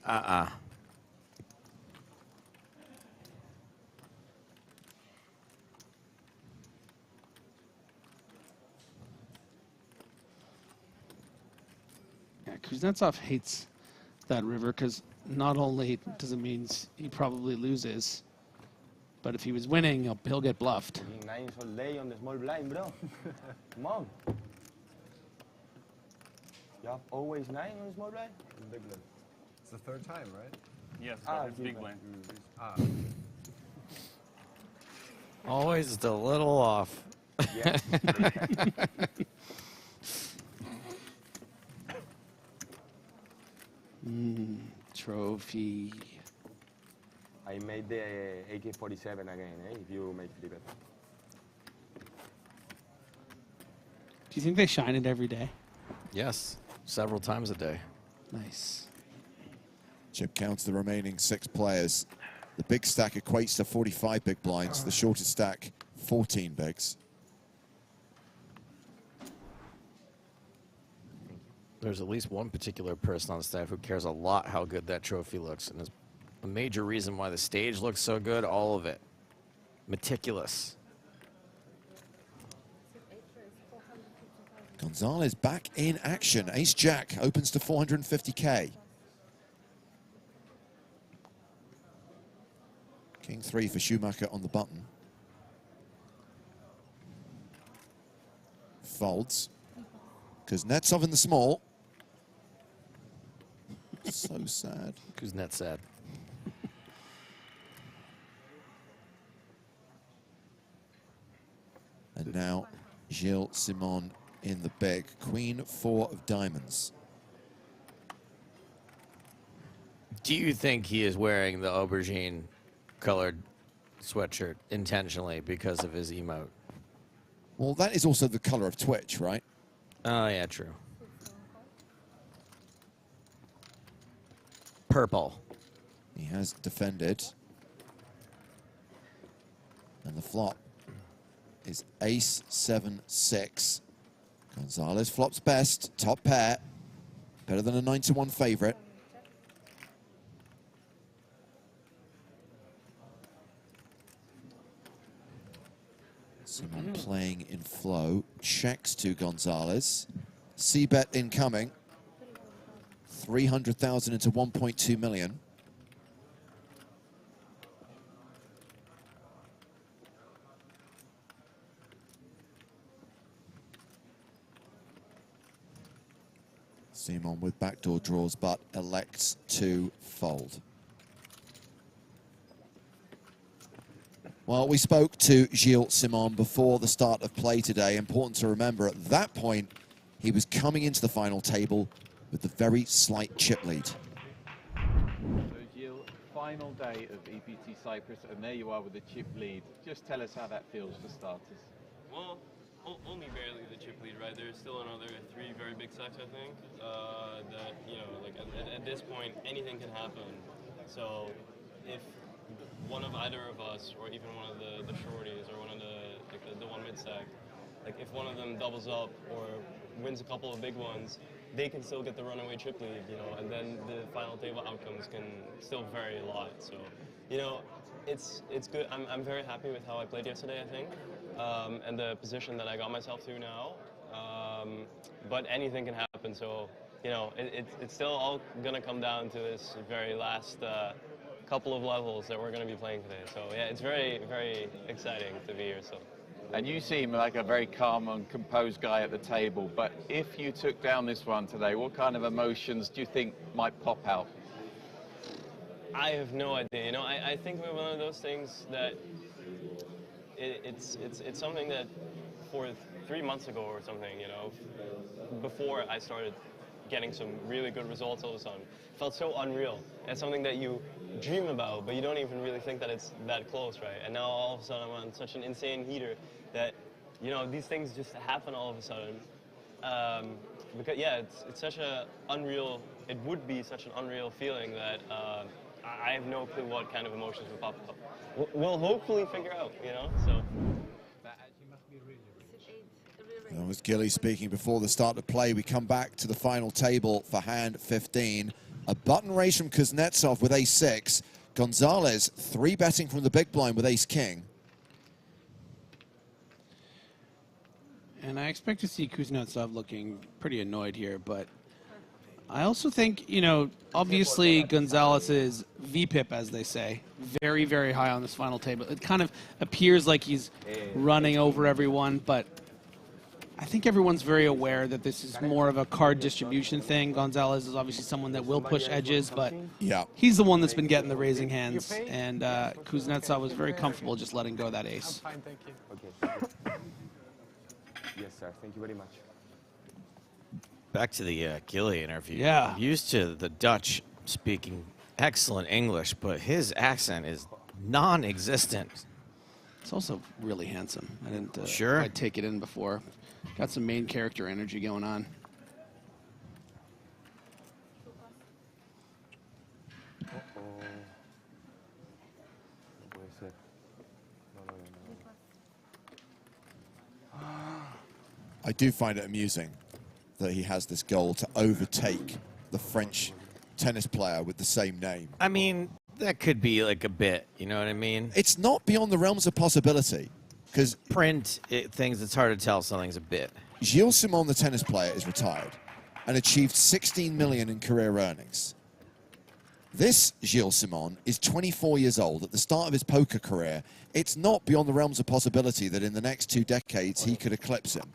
Yeah, Kuznetsov hates that river because not only does it mean he probably loses, but if he was winning, he'll get bluffed. 9s all day on the small blind, bro. Come on. You have always 9 on the small blind? Big blind. It's the 3rd time, right? Yes, but it's big blind. Always a little off. Yeah. Trophy. I made the AK-47 again, if you make 3 bets. Do you think they shine it every day? Yes, several times a day. Nice. Chip counts the remaining 6 players. The big stack equates to 45 big blinds. The shortest stack, 14 bigs. There's at least one particular person on the staff who cares a lot how good that trophy looks, and is a major reason why the stage looks so good, all of it. Meticulous. Gonzalez back in action. Ace-Jack opens to 450K. King 3 for Schumacher on the button. Folds. Kuznetsov in the small. So sad. Kuznets sad. And now Gilles Simon in the big. Queen 4 of diamonds. Do you think he is wearing the aubergine colored sweatshirt intentionally because of his emote? Well, that is also the color of Twitch, right? Oh, yeah, true. Purple. He has defended. And the flop is ace-7-6. Gonzalez flops best, top pair. Better than a 9-1 favorite. Simon playing in flow. Checks to Gonzalez. C-bet incoming. 300,000 into 1.2 million. Simon with backdoor draws, but elects to fold. Well, we spoke to Gilles Simon before the start of play today. Important to remember, at that point, he was coming into the final table with a very slight chip lead. So Gilles, 5 final day of EPT Cyprus, and there you are with the chip lead. Just tell us how that feels for starters. Well, only barely the chip lead, right? There's still another 3 very big stacks, I think. That, you know, like at this point, anything can happen. So if one of either of us, or even one of the shorties, or one of the one mid stack, like if one of them doubles up or wins a couple of big ones, they can still get the runaway chip lead, you know, and then the final table outcomes can still vary a lot. So, you know, it's good. I'm very happy with how I played yesterday, I think, and the position that I got myself to now. But anything can happen, so, you know, it's still all gonna come down to this very last couple of levels that we're gonna be playing today. So yeah, it's very, very exciting to be here. So. And you seem like a very calm and composed guy at the table, but if you took down this one today, what kind of emotions do you think might pop out? I have no idea. You know, I think we're one of those things that it's something that for 3 months ago or something, you know, before I started getting some really good results all of a sudden, felt so unreal. It's something that you dream about, but you don't even really think that it's that close, right? And now all of a sudden I'm on such an insane heater that, you know, these things just happen all of a sudden. Because yeah, it's such a unreal, it would be such an unreal feeling that I have no clue what kind of emotions will pop up. We'll hopefully figure out, you know, so. That was Gilly speaking before the start of play. We come back to the final table for hand 15. A button raise from Kuznetsov with ace-6. Gonzalez 3-betting from the big blind with ace-king. And I expect to see Kuznetsov looking pretty annoyed here, but I also think, you know, obviously Gonzalez is VPIP, as they say, very, very high on this final table. It kind of appears like he's running over everyone, but I think everyone's very aware that this is more of a card distribution thing. Gonzalez is obviously someone that will push edges, but he's the one that's been getting the raising hands, and Kuznetsov was very comfortable just letting go of that ace. I'm fine, thank you. Okay. Yes, sir. Thank you very much. Back to the Gilly interview. Yeah. I'm used to the Dutch speaking excellent English, but his accent is non-existent. It's also really handsome. I didn't Sure. quite take it in before. Got some main character energy going on. I do find it amusing that he has this goal to overtake the French tennis player with the same name. I mean, that could be like a bit, you know what I mean? It's not beyond the realms of possibility. Because print things, it's hard to tell something's a bit. Gilles Simon, the tennis player, is retired and achieved 16 million in career earnings. This Gilles Simon is 24 years old at the start of his poker career. It's not beyond the realms of possibility that in the next 2 decades he could eclipse him.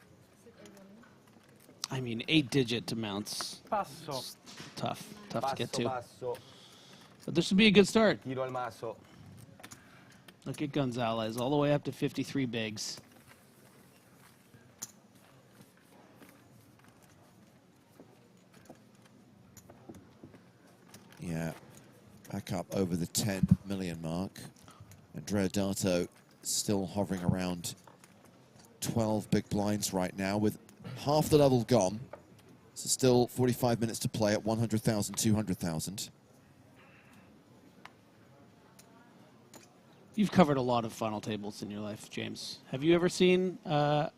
I mean, 8-digit amounts. Tough to get to. But this would be a good start. Look at Gonzalez, all the way up to 53 bigs. Yeah, back up over the 10 million mark. Andrea Dato still hovering around 12 big blinds right now with half the level gone. So still 45 minutes to play at 100,000, 200,000. You've covered a lot of final tables in your life, James. Have you ever seen a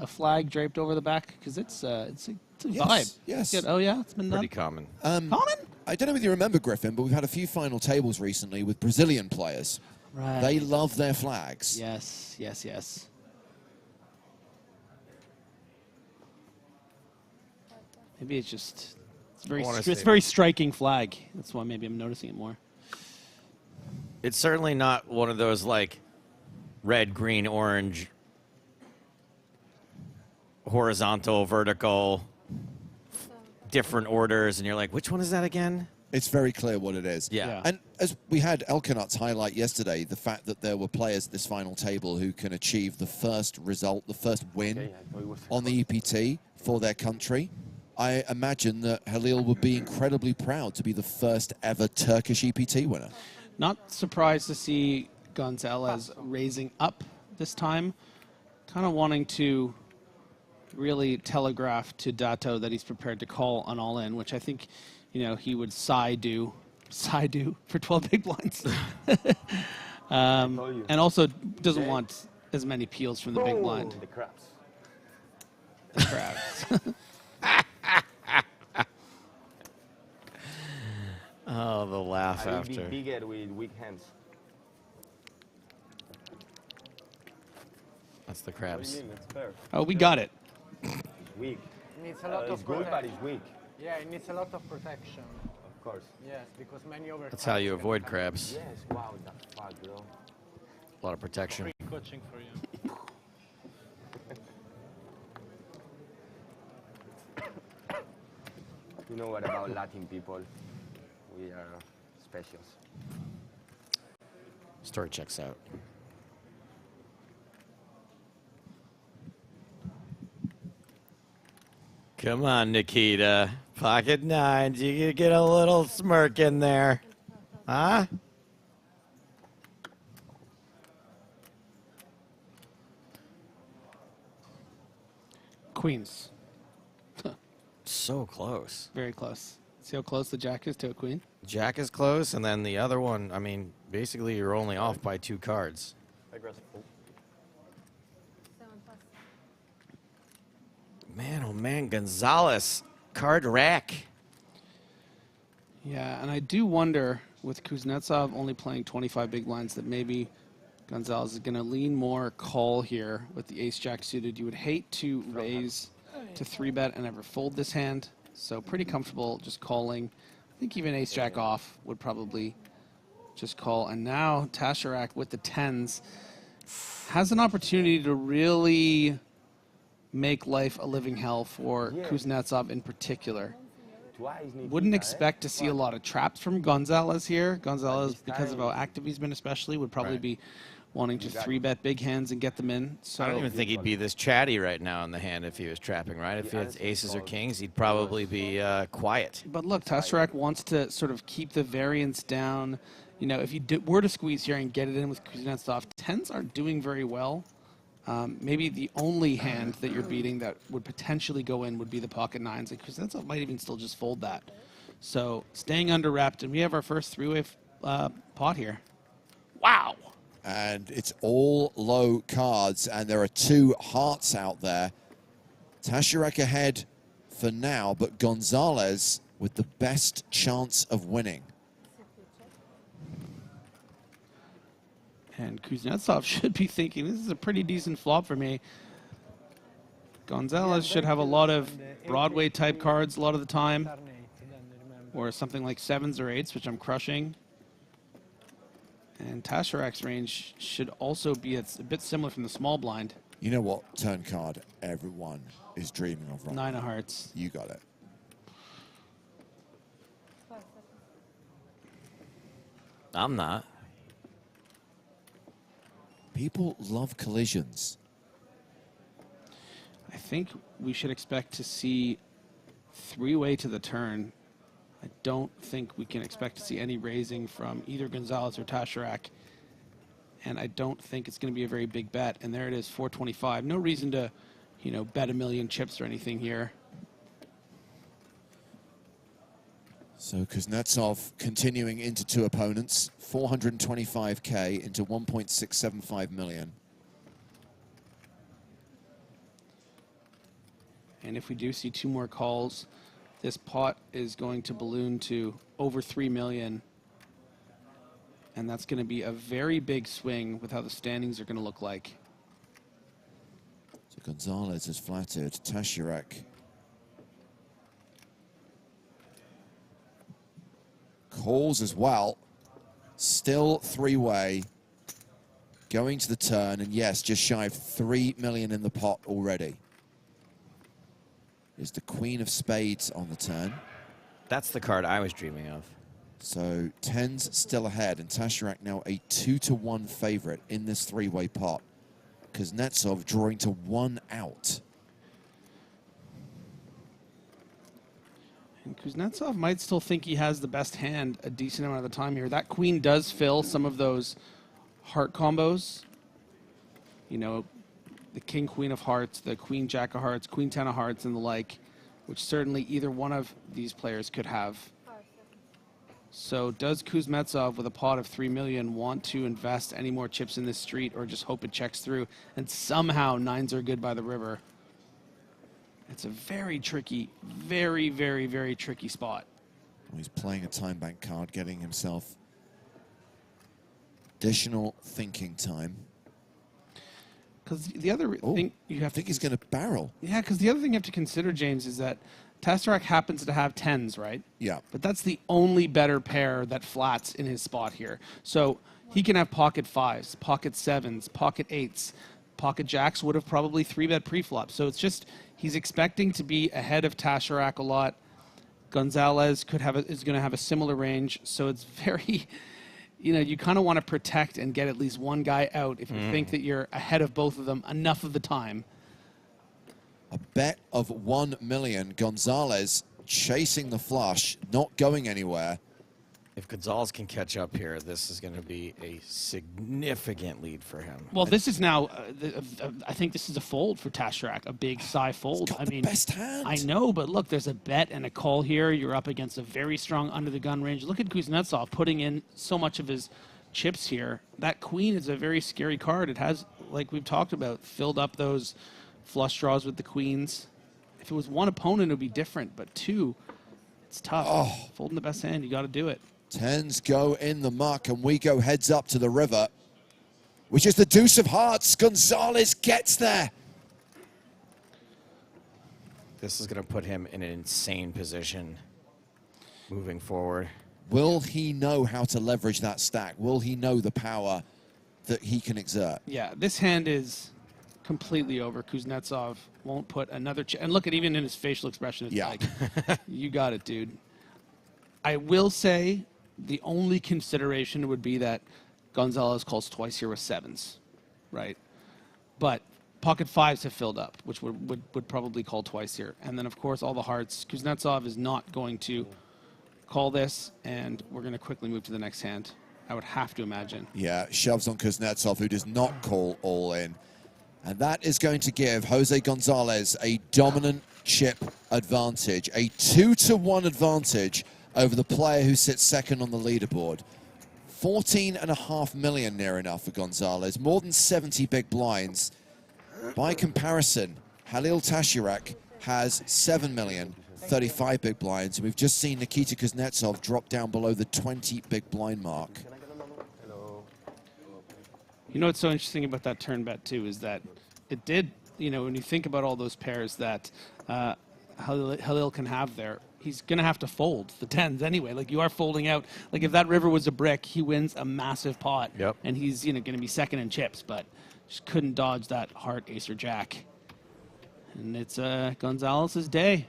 flag draped over the back? Because it's a vibe. Yes. Good. Oh yeah, it's been Pretty done. common. Common? I don't know whether you remember, Griffin, but we've had a few final tables recently with Brazilian players. Right. They love their flags. Yes, yes, yes. Maybe it's just it's very striking flag. That's why maybe I'm noticing it more. It's certainly not one of those like red, green, orange, horizontal, vertical, different orders, and you're like, which one is that again? It's very clear what it is. Yeah. And as we had Elkanut's highlight yesterday, the fact that there were players at this final table who can achieve the first result, the first win on the EPT for their country. I imagine that Halil would be incredibly proud to be the first ever Turkish EPT winner. Not surprised to see Gonzalez raising up this time. Kind of wanting to really telegraph to Dato that he's prepared to call an all-in, which I think, he would do for 12 big blinds. And also doesn't want as many peels from the big blind. The craps. The crabs. Oh, the laugh I will be after. bigger with weak hands. That's the What do crabs. you mean? It's fair. Oh, we got it. Weak. It needs a lot It's of good, but protection. it's weak. Yeah, it needs a lot of protection. Of course. Yes, because many over. That's how you avoid crabs. Yes, wow, the fuck, bro. A lot of protection. Free coaching for you. You know what about Latin people? We are specials. Story checks out. Come on, Nikita. Pocket nines. You could get a little smirk in there. Huh? Queens. So close. Very close. See how close the jack is to a queen? Jack is close, and then the other one, I mean, basically you're only off by 2 cards. Man, oh man, Gonzalez. Card rack. Yeah, and I do wonder, with Kuznetsov only playing 25 big blinds, that maybe Gonzalez is going to lean more call here with the ace-jack suited. You would hate to raise to 3-bet and ever fold this hand, so pretty comfortable just calling. I think even ace-jack off would probably just call. And now Tasharak with the 10s has an opportunity to really make life a living hell for Kuznetsov in particular. Wouldn't expect to see a lot of traps from Gonzalez here. Gonzalez, because of how active he's been especially, would probably be wanting to 3-bet big hands and get them in. So I don't even think he'd be this chatty right now in the hand if he was trapping, right? If he had aces or kings, he'd probably be quiet. But look, Tasharak wants to sort of keep the variance down. If you were to squeeze here and get it in with Kuznetsov, 10s aren't doing very well. Maybe the only hand that you're beating that would potentially go in would be the pocket 9s. Like Kuznetsov might even still just fold that. So staying under wrapped, and we have our first 3-way pot here. Wow. And it's all low cards, and there are 2 hearts out there. Tasharak ahead for now, but Gonzalez with the best chance of winning. And Kuznetsov should be thinking, this is a pretty decent flop for me. Gonzalez should have a lot of Broadway-type cards a lot of the time, or something like 7s or 8s, which I'm crushing. And Tasharak's range should also be a bit similar from the small blind. You know what turn card everyone is dreaming of, right? 9 of hearts. You got it. I'm not. People love collisions. I think we should expect to see 3-way to the turn. I don't think we can expect to see any raising from either Gonzalez or Tasharak. And I don't think it's going to be a very big bet. And there it is, 425. No reason to, bet a million chips or anything here. So Kuznetsov continuing into 2 opponents, 425K into 1.675 million. And if we do see 2 more calls, this pot is going to balloon to over 3 million. And that's going to be a very big swing with how the standings are going to look like. So Gonzalez has flattered Tasharak. Calls as well. Still 3-way. Going to the turn, and yes, just shy of 3 million in the pot already. Is the Queen of Spades on the turn. That's the card I was dreaming of. So 10s still ahead, and Tasharak now a 2-to-1 favorite in this 3-way pot. Kuznetsov drawing to 1 out. And Kuznetsov might still think he has the best hand a decent amount of the time here. That queen does fill some of those heart combos. You know, the king, queen of hearts, the queen, jack of hearts, queen, 10 of hearts, and the like, which certainly either one of these players could have. So does Kuznetsov, with a pot of 3 million, want to invest any more chips in this street or just hope it checks through and somehow nines are good by the river? It's a very tricky, very, very, very tricky spot. Well, he's playing a time bank card, getting himself additional thinking time. Because the other thing you have I think he's going to barrel. Yeah, because the other thing you have to consider, James, is that Tastarak happens to have 10s, right? Yeah. But that's the only better pair that flats in his spot here. So he can have pocket 5s, pocket 7s, pocket 8s. Pocket jacks would have probably 3-bet preflop. So it's just, he's expecting to be ahead of Tastarak a lot. Gonzalez is going to have a similar range. So it's very, you know, you kind of want to protect and get at least one guy out if you think that you're ahead of both of them enough of the time. A bet of 1 million. Gonzalez chasing the flush, not going anywhere. If Gonzalez can catch up here, this is going to be a significant lead for him. Well, this is now, I think this is a fold for Tastarak, a big side fold. He's got the best hand. I know, but look, there's a bet and a call here. You're up against a very strong under-the-gun range. Look at Kuznetsov putting in so much of his chips here. That queen is a very scary card. It has, like we've talked about, filled up those flush draws with the queens. If it was one opponent, it would be different, but two, it's tough. Oh. Folding the best hand, you got to do it. Tens go in the muck, and we go heads up to the river, which is the deuce of hearts. Gonzalez gets there. This is going to put him in an insane position moving forward. Will he know how to leverage that stack? Will he know the power that he can exert? Yeah, this hand is completely over. Kuznetsov won't put another and look at even in his facial expression, it's like, you got it, dude. I will say the only consideration would be that Gonzalez calls twice here with 7s, right? But pocket 5s have filled up, which would probably call twice here. And then, of course, all the hearts. Kuznetsov is not going to call this, and we're going to quickly move to the next hand, I would have to imagine. Yeah, shoves on Kuznetsov, who does not call all in. And that is going to give Jose Gonzalez a dominant chip advantage, a 2-to-1 advantage over the player who sits second on the leaderboard. 14.5 million near enough for Gonzalez, more than 70 big blinds. By comparison, Halil Tastarak has 7 million, 35 big blinds, and we've just seen Nikita Kuznetsov drop down below the 20 big blind mark. You know what's so interesting about that turn bet, too, is that it did, you know, when you think about all those pairs that Halil can have there, he's going to have to fold the 10s anyway. Like, you are folding out. Like, if that river was a brick, he wins a massive pot. Yep. And he's, you know, going to be second in chips, but just couldn't dodge that heart, ace, or jack. And it's Gonzalez's day.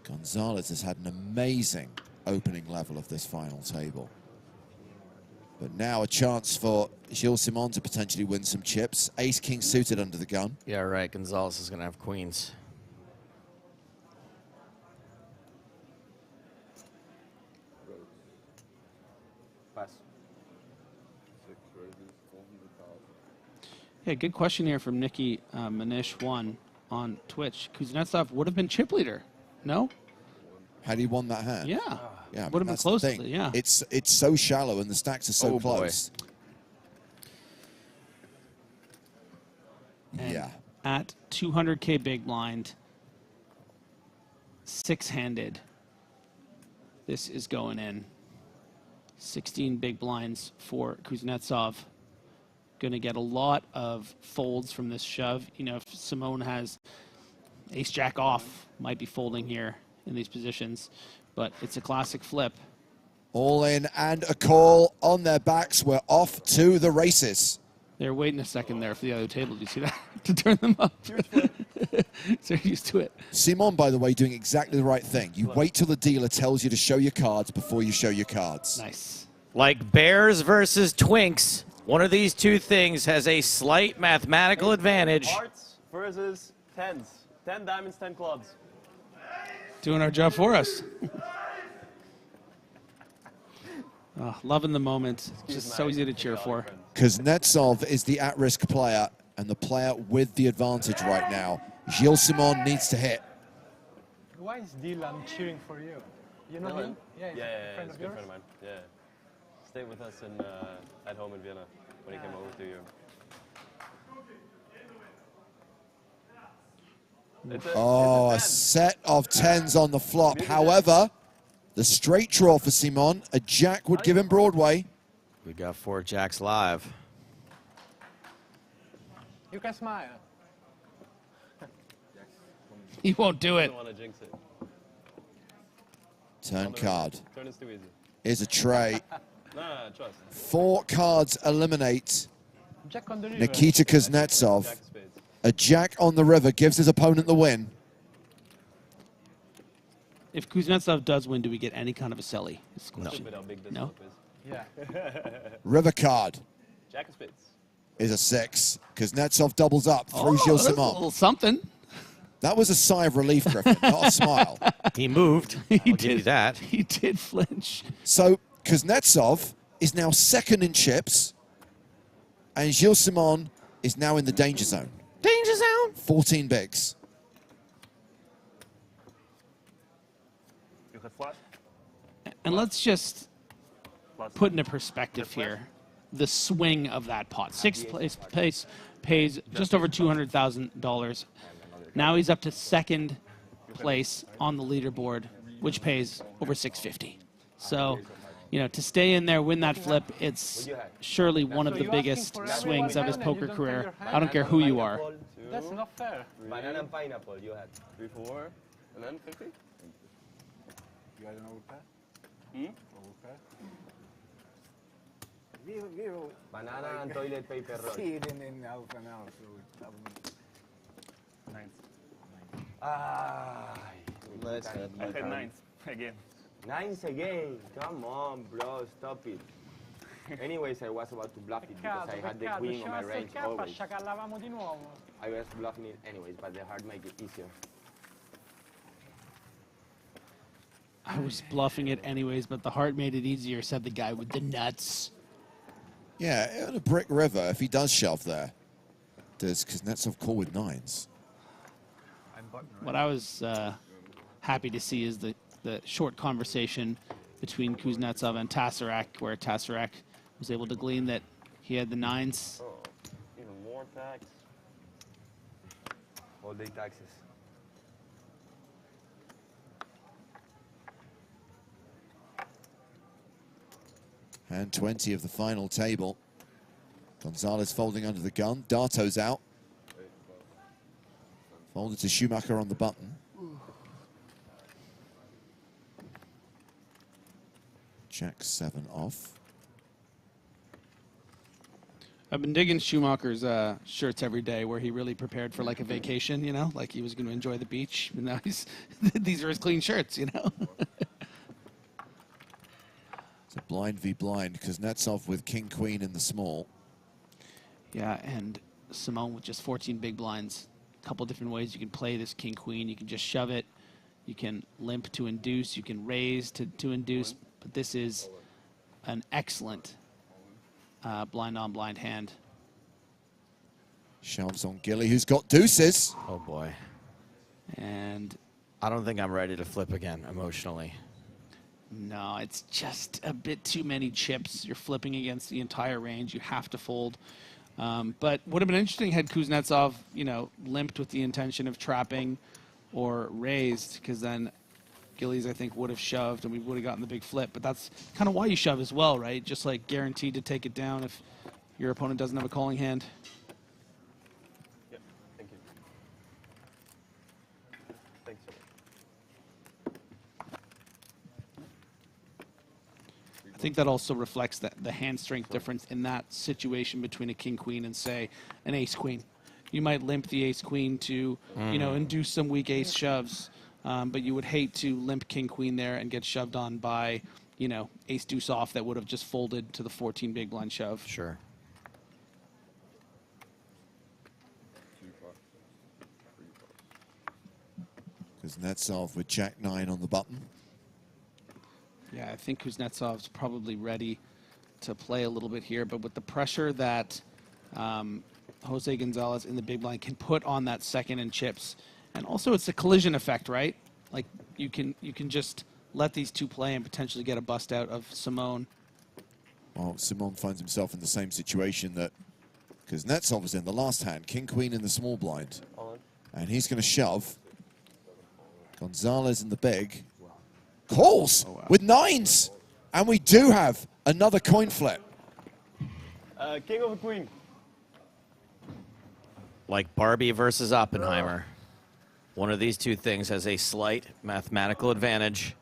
Gonzalez has had an amazing opening level of this final table. But now a chance for Gilles Simon to potentially win some chips. Ace-king suited under the gun. Yeah, right. Gonzalez is going to have queens. Yeah, good question here from Nikki Manish1 on Twitch. Kuznetsov would have been chip leader, no? Had he won that hand? Yeah. Yeah, would have been close. Yeah. It's so shallow and the stacks are so close. And at 200K big blind, 6-handed, this is going in. 16 big blinds for Kuznetsov. Going to get a lot of folds from this shove. You know, if Simone has ace jack off, might be folding here in these positions, but it's a classic flip. All in and a call on their backs. We're off to the races. They're waiting a second there for the other table. Do you see that? To turn them up. So used to it. Simon, by the way, doing exactly the right thing. You wait till the dealer tells you to show your cards before you show your cards. Nice. Like bears versus twinks, one of these two things has a slight mathematical advantage. Hearts versus 10s. 10 diamonds, 10 clubs. Doing our job for us. Oh, loving the moment. Just so easy to cheer for. Kuznetsov is the at-risk player and the player with the advantage right now. Gilles Simon needs to hit. Why is Dylan cheering for you? You know him? Yeah, he's a friend he's of a good yours? friend of mine. Yeah. Stayed with us at home in Vienna when he came over to Europe. A set of 10s on the flop. However, the straight draw for Simon, a jack would give him Broadway. We got 4 jacks live. You can smile. He won't do it. I don't want to jinx it. Turn card. Turn is too easy. Here's a tray. Nah, trust. 4 cards eliminate Jack on the river. Nikita Kuznetsov. Jack of spades. A jack on the river gives his opponent the win. If Kuznetsov does win, do we get any kind of a celly? No. Stupid how big this No? flip is. Yeah. River card Jack of spades. is a 6. Kuznetsov doubles up through Oh, Gilles that's a Simon. little something. That was a sigh of relief, Griffin, not a smile. He moved. I'll give you that. He did flinch. So Kuznetsov is now second in chips, and Gilles Simon is now in the danger zone. Danger zone. 14 bigs. You had flush? And let's just put into perspective here the swing of that pot. Sixth place pays just over $200,000. Now he's up to second place on the leaderboard, which pays over $650. So, you know, to stay in there, win that flip, it's surely one of the biggest swings of his poker career. I don't care who you are. That's not fair. Banana and pineapple, you had. 3-4, and then 50. You had an overpass? Overpass? Banana and toilet paper roll. Sí, in out and out. So Nines. Let's I had nines again. 9s again. Come on, bro. Stop it. Anyways, I was about to bluff it because I had the queen on my range always. Sciacallavamo di nuovo. I was bluffing it anyways, but the heart make it easier. I was bluffing it anyways, but the heart made it easier, said the guy with the nuts. Yeah, on a brick river, if he does shove there, does Kuznetsov call with 9s? What I was happy to see is the short conversation between Kuznetsov and Tasserac, where Tasserac was able to glean that he had the 9s. Oh, even more tax. All day taxes. Hand 20 of the final table. Gonzalez folding under the gun. D'Arto's out. Folded to Schumacher on the button. Jack 7 off. I've been digging Schumacher's shirts every day, where he really prepared for like a vacation, you know, like he was going to enjoy the beach. And now he's these are his clean shirts, you know. It's a blind v blind. Kuznetsov with king queen in the small. Yeah, and Simone with just 14 big blinds. A couple different ways you can play this king queen. You can just shove it. You can limp to induce. You can raise to induce. But this is an excellent blind on blind hand. Shoves on Gilly, who's got deuces. Oh boy. And I don't think I'm ready to flip again emotionally. no, it's just a bit too many chips. You're flipping against the entire range. You have to fold. But would have been interesting had Kuznetsov, you know, limped with the intention of trapping or raised, because then Gillies, I think, would have shoved and we would have gotten the big flip. But that's kind of why you shove as well, right? Just like guaranteed to take it down if your opponent doesn't have a calling hand. Yep, thank you. Thanks. I think that also reflects the hand strength difference in that situation between a king-queen and, say, an ace-queen. You might limp the ace-queen to, you know, induce some weak ace shoves, but you would hate to limp king-queen there and get shoved on by, you know, ace-deuce off that would have just folded to the 14 big blind shove. Sure. Kuznetsov with Jack-9 on the button. Yeah, I think Kuznetsov's probably ready to play a little bit here, but with the pressure that Jose Gonzalez in the big blind can put on that second and chips, and also it's a collision effect, right? Like you can just let these two play and potentially get a bust out of Simon. Well, Simon finds himself in the same situation that Kuznetsov was in the last hand, king-queen in the small blind. And he's going to shove. Gonzalez in the big. Calls with 9s. And we do have another coin flip. King of a queen. Like Barbie versus Oppenheimer. One of these two things has a slight mathematical advantage.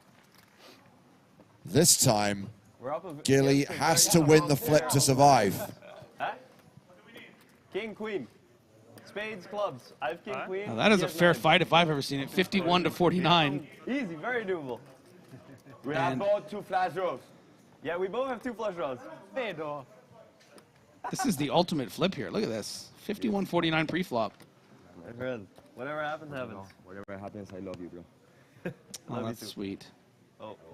This time, Gilly has to win the flip to survive. Huh? King, queen. Spades, clubs. I have king, queen. Now that is a fair fight if I've ever seen it. 51-49. Easy, very doable. We have both 2 flash draws. Yeah, we both have 2 flash draws. This is the ultimate flip here. Look at this. 51-49 pre-flop. My friend, whatever happens, happens. Whatever happens, I love you, bro. Oh, that's sweet.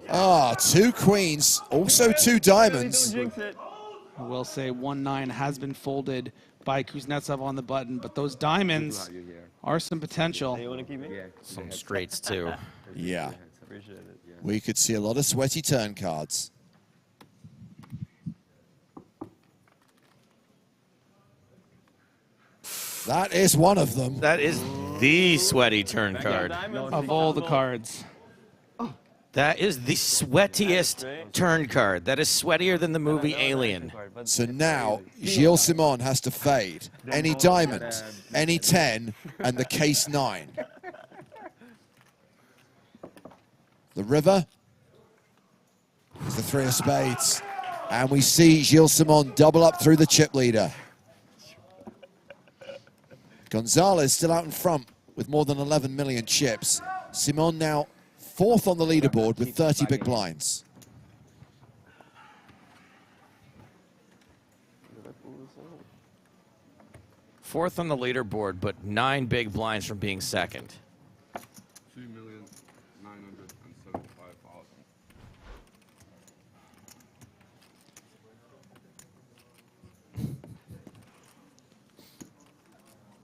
Ah, 2 queens, also 2 diamonds. I will say 1-9 has been folded by Kuznetsov on the button, but those diamonds are some potential. You want to keep me? Some straights, too. Yeah. Appreciate it. Yeah. We could see a lot of sweaty turn cards. That is one of them. That is the sweaty turn card. Of all the cards. That is the sweatiest turn card. That is sweatier than the movie Alien. So now, Gilles Simon has to fade any diamond, any 10, and the case 9. The river is the 3 of spades. And we see Gilles Simon double up through the chip leader. Gonzalez still out in front with more than 11 million chips. Simon now 4th on the leaderboard with 30 big blinds. Fourth on the leaderboard, but 9 big blinds from being second. 2,975,000.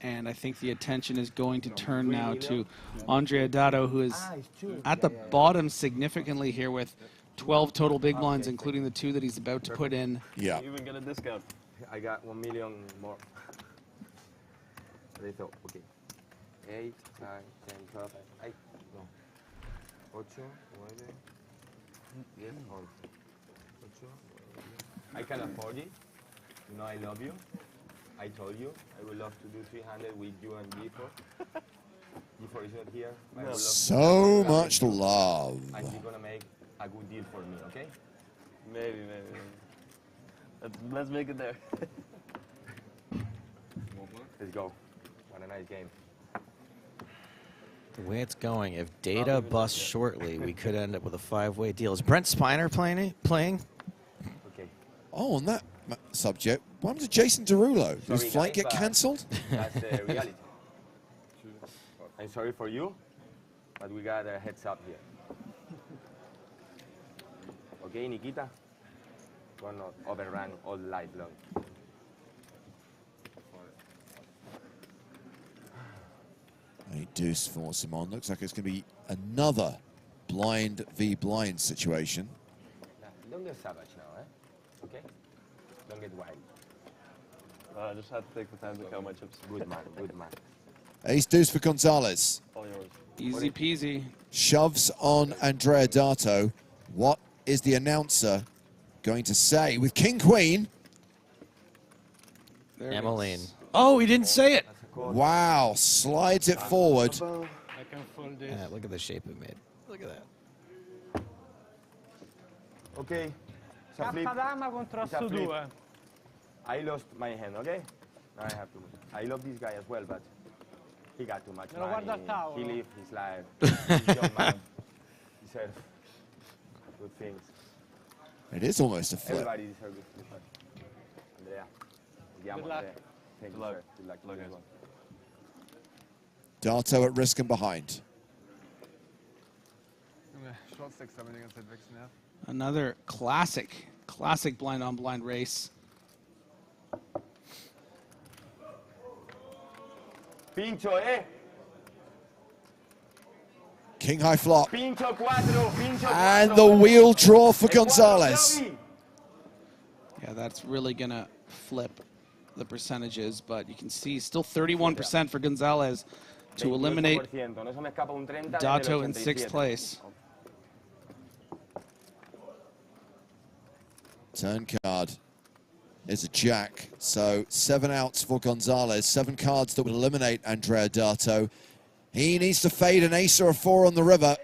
And I think the attention is going to turn now to Andrea Dato, who is at the bottom significantly here with 12 total big blinds, including the 2 that he's about to put in. Yeah. You even get a discount. I got 1 million more. They thought, okay. 8, 9, 10, 12, 8, no. 8, 9, 10, 11. I can afford it. You know I love you. I told you I would love to do 300 with you and G4. G4 is not here. I would love So much love. and you're gonna make a good deal for me, okay? Maybe. Let's make it there. Let's go. What a nice game. The way it's going, if Data busts shortly, we could end up with a 5-way deal. Is Brent Spiner playing? Okay. Oh, on that subject, what happened to Jason Derulo? Did his Sorry, flight guys, get but cancelled? That's the reality. I'm sorry for you, but we got a heads up here. Okay, Nikita? We're not overrun all night long. A deuce for Simon. Looks like it's going to be another blind v blind situation. Don't get savage now, okay? Don't get wild. I just had to take the time to count my chips. Good man, good man. Ace deuce for Gonzalez. All yours. Easy peasy. Shoves on Andrea Dato. What is the announcer going to say with King Queen? Emmeline. Oh, he didn't say it. Wow, slides it forward. I can fold this. Yeah, look at the shape it made. Look at that. Okay. It's a flip. Dama contra It's a su flip. 2. I lost my hand, okay? Now I have to. I love this guy as well, but he got too much Me lo guardo al money. tavolo. He lived his life. He's young man. He deserves good things. It is almost a flip. Everybody deserves good things. Andrea, andiamo, Good luck. Andrea. Thank you, sir. Good luck. Good luck, guys. Dato at risk and behind. short stack sammeln die ganze Zeit wechseln, ja. Another classic blind-on-blind race. Pincho, eh? King high flop. Pincho cuatro, pincho And cuatro. the wheel draw for Gonzalez. Yeah, that's really going to flip the percentages, but you can see still 31% for Gonzalez to eliminate Dato in 6th place. Turn card is a jack, so 7 outs for Gonzalez, 7 cards that would eliminate Andrea Dato. He needs to fade an ace or a 4 on the river.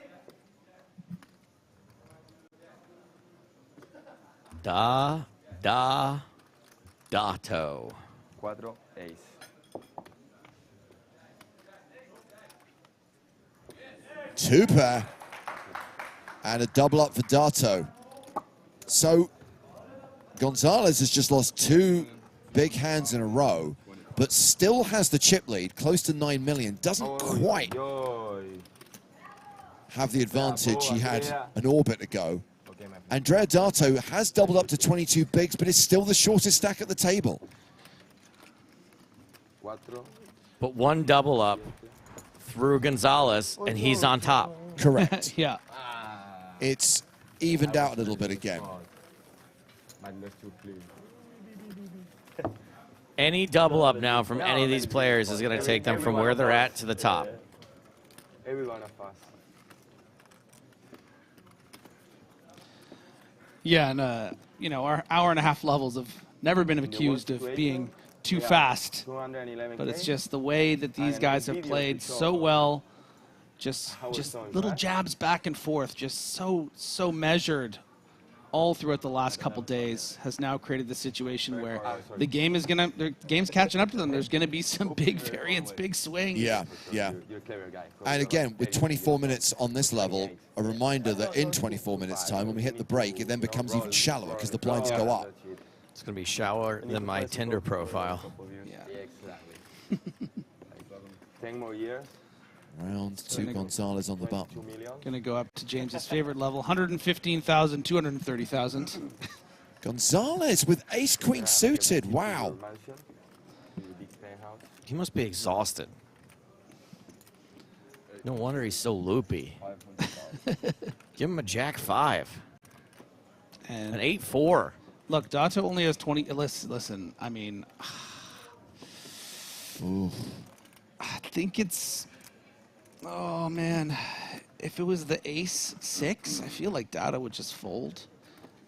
Dato. Cuatro, ace. Two pair. And a double up for Dato. So Gonzalez has just lost 2 big hands in a row, but still has the chip lead, close to 9 million. Doesn't quite have the advantage he had an orbit ago. Andrea Dato has doubled up to 22 bigs, but is still the shortest stack at the table. But one double up through Gonzalez, and he's on top. Correct. Yeah. It's evened out a little bit again. Any double up now from any of these players is going to take them from where they're at to the top. Every one of us. Yeah, and you know, our hour-and-a-half levels have never been accused of being too fast, but it's just the way that these guys have played so well, just little jabs back and forth, just so measured all throughout the last couple days has now created the situation where the game's catching up to them. There's gonna be some big variance, big swings. Yeah, yeah. And again, with 24 minutes on this level, a reminder that in 24 minutes time, when we hit the break, it then becomes even shallower because the blinds go up. It's going to be shallower than my Tinder profile. Yeah. 10 more years. Round 2, Gonzalez on the button. Gonna go up to James's favorite level, 115,000, 230,000. Gonzalez with ace-queen suited. Wow. He must be exhausted. No wonder he's so loopy. Give him a jack-5. And an 8-4. Look, Dato only has 20. Listen, I mean, I think it's. Oh man, if it was the ace-6, I feel like Dato would just fold.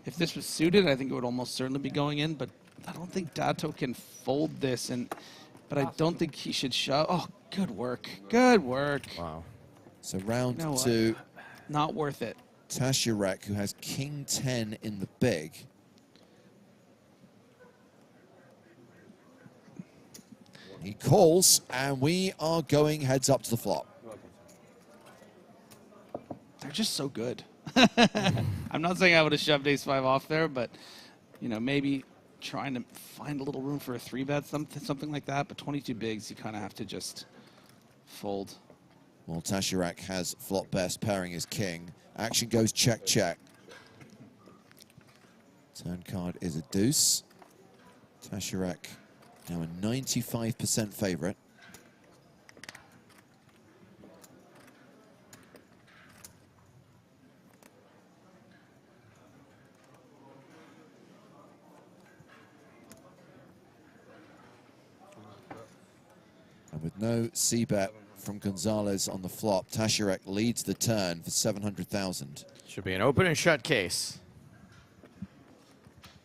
If this was suited, I think it would almost certainly be going in. But I don't think Dato can fold this, but I don't think he should shove. Oh, good work, good work. Wow. So round You know what? 2. Not worth it. Tashirek, who has king 10 in the big. He calls, and we are going heads up to the flop. They're just so good. I'm not saying I would have shoved ace-5 off there, but you know, maybe trying to find a little room for a 3-bet, something like that. But 22 bigs, you kind of have to just fold. Well, Tashirek has flop best, pairing his king. Action goes check, check. Turn card is a deuce. Tashirek now a 95% favorite. And with no c-bet from Gonzalez on the flop, Tashirek leads the turn for 700,000. Should be an open and shut case.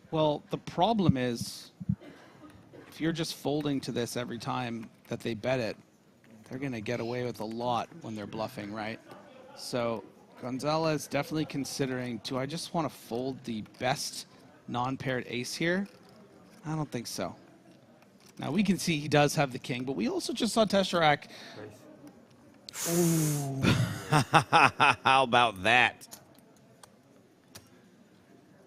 Well, the problem is, if you're just folding to this every time that they bet it, they're going to get away with a lot when they're bluffing, right? So Gonzalez definitely considering, do I just want to fold the best non-paired ace here? I don't think so. Now, we can see he does have the king, but we also just saw Tashirek. How about that?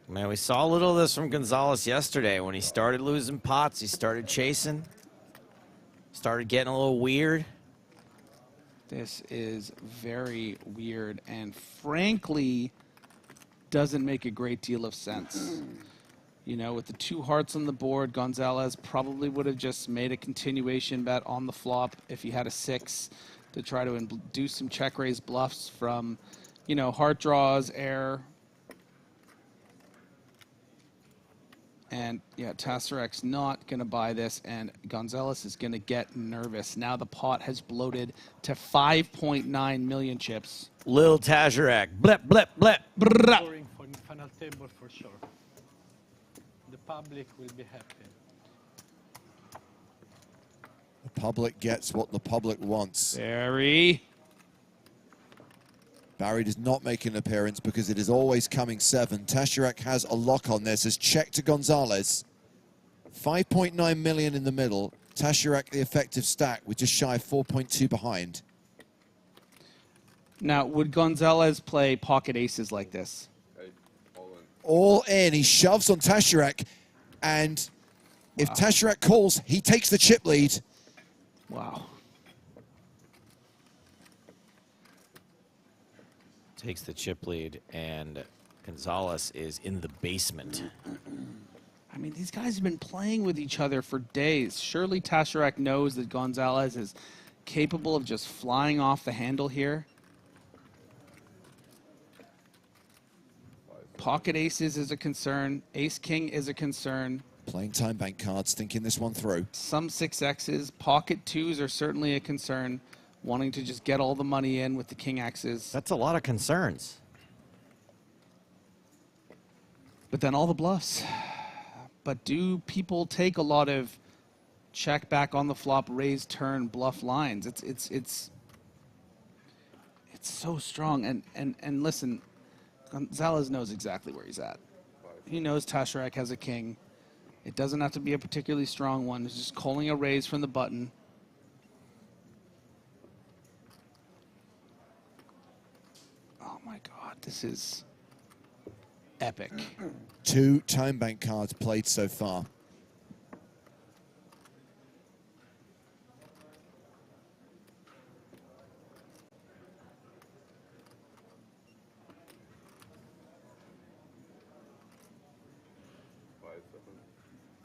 Man, we saw a little of this from Gonzalez yesterday. When he started losing pots, he started chasing, started getting a little weird. This is very weird and frankly doesn't make a great deal of sense. You know, with the 2 hearts on the board, Gonzalez probably would have just made a continuation bet on the flop if he had a 6 to try to do some check raise bluffs from, you know, heart draws, air. And yeah, Tassarek's not going to buy this, and Gonzalez is going to get nervous. Now the pot has bloated to 5.9 million chips. Lil Tasarek, blep, blep, blep. Scoring for the final table for sure. The public will be happy. The public gets what the public wants. Barry. Barry does not make an appearance because it is always coming 7. Tasarek has a lock on this as check to Gonzalez. 5.9 million in the middle. Tasarek the effective stack with just shy of 4.2 behind. Now, would Gonzalez play pocket aces like this? All in. He shoves on Tasarek, and if Tasarek calls, he takes the chip lead. Wow. Takes the chip lead, and Gonzalez is in the basement. I mean, these guys have been playing with each other for days. Surely Tasarek knows that Gonzalez is capable of just flying off the handle here. Pocket aces is a concern. Ace-king is a concern. Playing time bank cards, thinking this one through. Some 6Xs. Pocket 2s are certainly a concern. Wanting to just get all the money in with the king X's. That's a lot of concerns. But then all the bluffs. But do people take a lot of check back on the flop, raise turn, bluff lines? It's so strong. And listen, Gonzalez knows exactly where he's at. He knows Tasarek has a king. It doesn't have to be a particularly strong one. It's just calling a raise from the button. Oh my God, this is epic. 2 time bank cards played so far.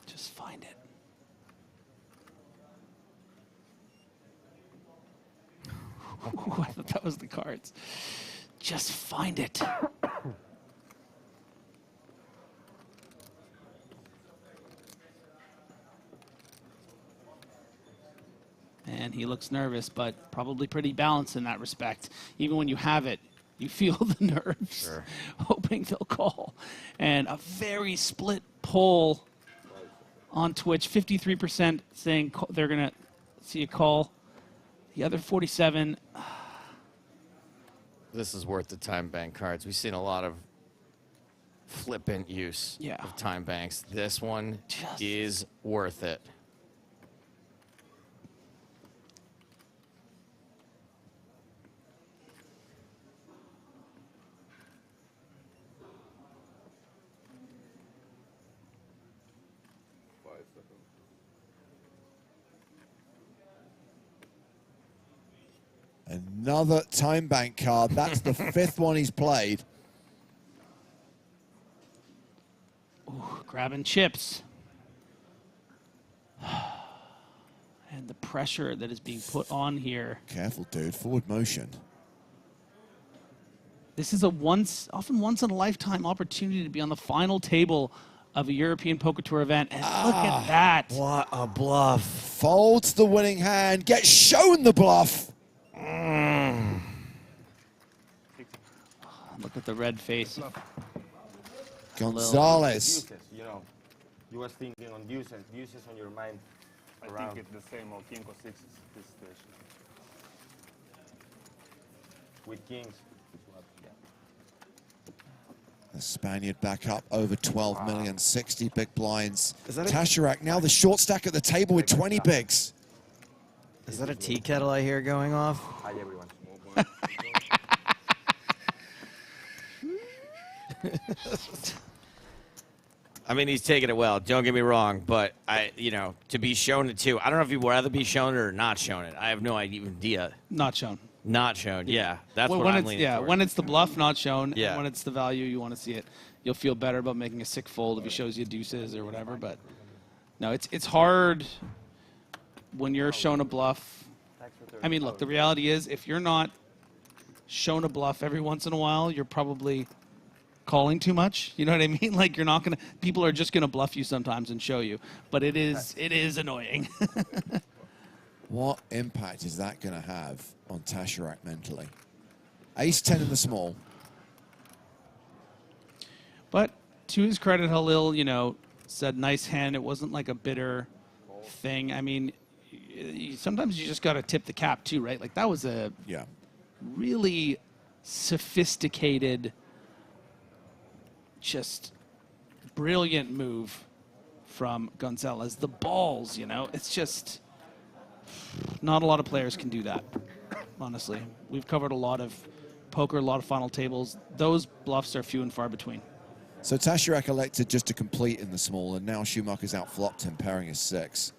Just find it. Ooh, I thought that was the cards. Just find it. And he looks nervous, but probably pretty balanced in that respect. Even when you have it, you feel the nerves, Sure. hoping they'll call. And a very split poll on Twitch. 53% saying they're going to see a call. The other 47... This is worth the time bank cards. We've seen a lot of flippant use of time banks. This one is worth it. Another time bank card. That's the 5th one he's played. Ooh, grabbing chips. And the pressure that is being put on here. Careful, dude. Forward motion. This is often once in a lifetime opportunity to be on the final table of a European Poker Tour event. And look at that. What a bluff. Folds the winning hand. Gets shown the bluff. Look at the red face. Gonzalez. Deuces, you know, you was thinking on deuces on your mind. I think it's the same on king or sixes this situation. With kings. The Spaniard back up over 12 million, 60 big blinds. Is that Tasarek now the short stack at the table with 20 bigs. Is that a tea kettle I hear going off? Hi, everyone. I mean, he's taking it well. Don't get me wrong, but to be shown it too. I don't know if you'd rather be shown it or not shown it. I have no idea. Not shown. Not shown, yeah. That's when what I'm it's, leaning yeah, toward. when it's the bluff not shown, Yeah. and when it's the value you want to see it, you'll feel better about making a sick fold if he shows you deuces or whatever. But no, it's hard when you're shown a bluff. I mean, look, the reality is if you're not shown a bluff every once in a while, you're probably calling too much. You know what I mean? Like you're not gonna. People are just gonna bluff you sometimes and show you. But it is annoying. What impact is that going to have on Tasharak mentally? Ace-10 in the small. But to his credit, Halil, you know, said nice hand. It wasn't like a bitter thing. I mean, sometimes you just got to tip the cap too, right? Like that was a really sophisticated, just brilliant move from Gonzalez. The balls, you know, it's just not a lot of players can do that, honestly. We've covered a lot of poker, a lot of final tables. Those bluffs are few and far between. So Tasharak elected just to complete in the small, and now Schumacher's outflopped him, pairing his 6.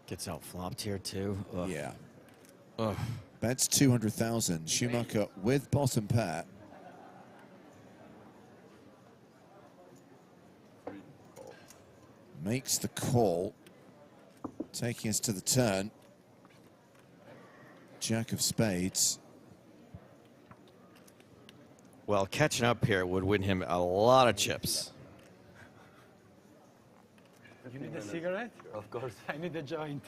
Gets outflopped here too. Ugh. Yeah. Ugh. Bets 200,000. Schumacher with bottom pair. Makes the call, taking us to the turn. Jack of spades. Well, catching up here would win him a lot of chips. You need a cigarette? Of course. I need a joint.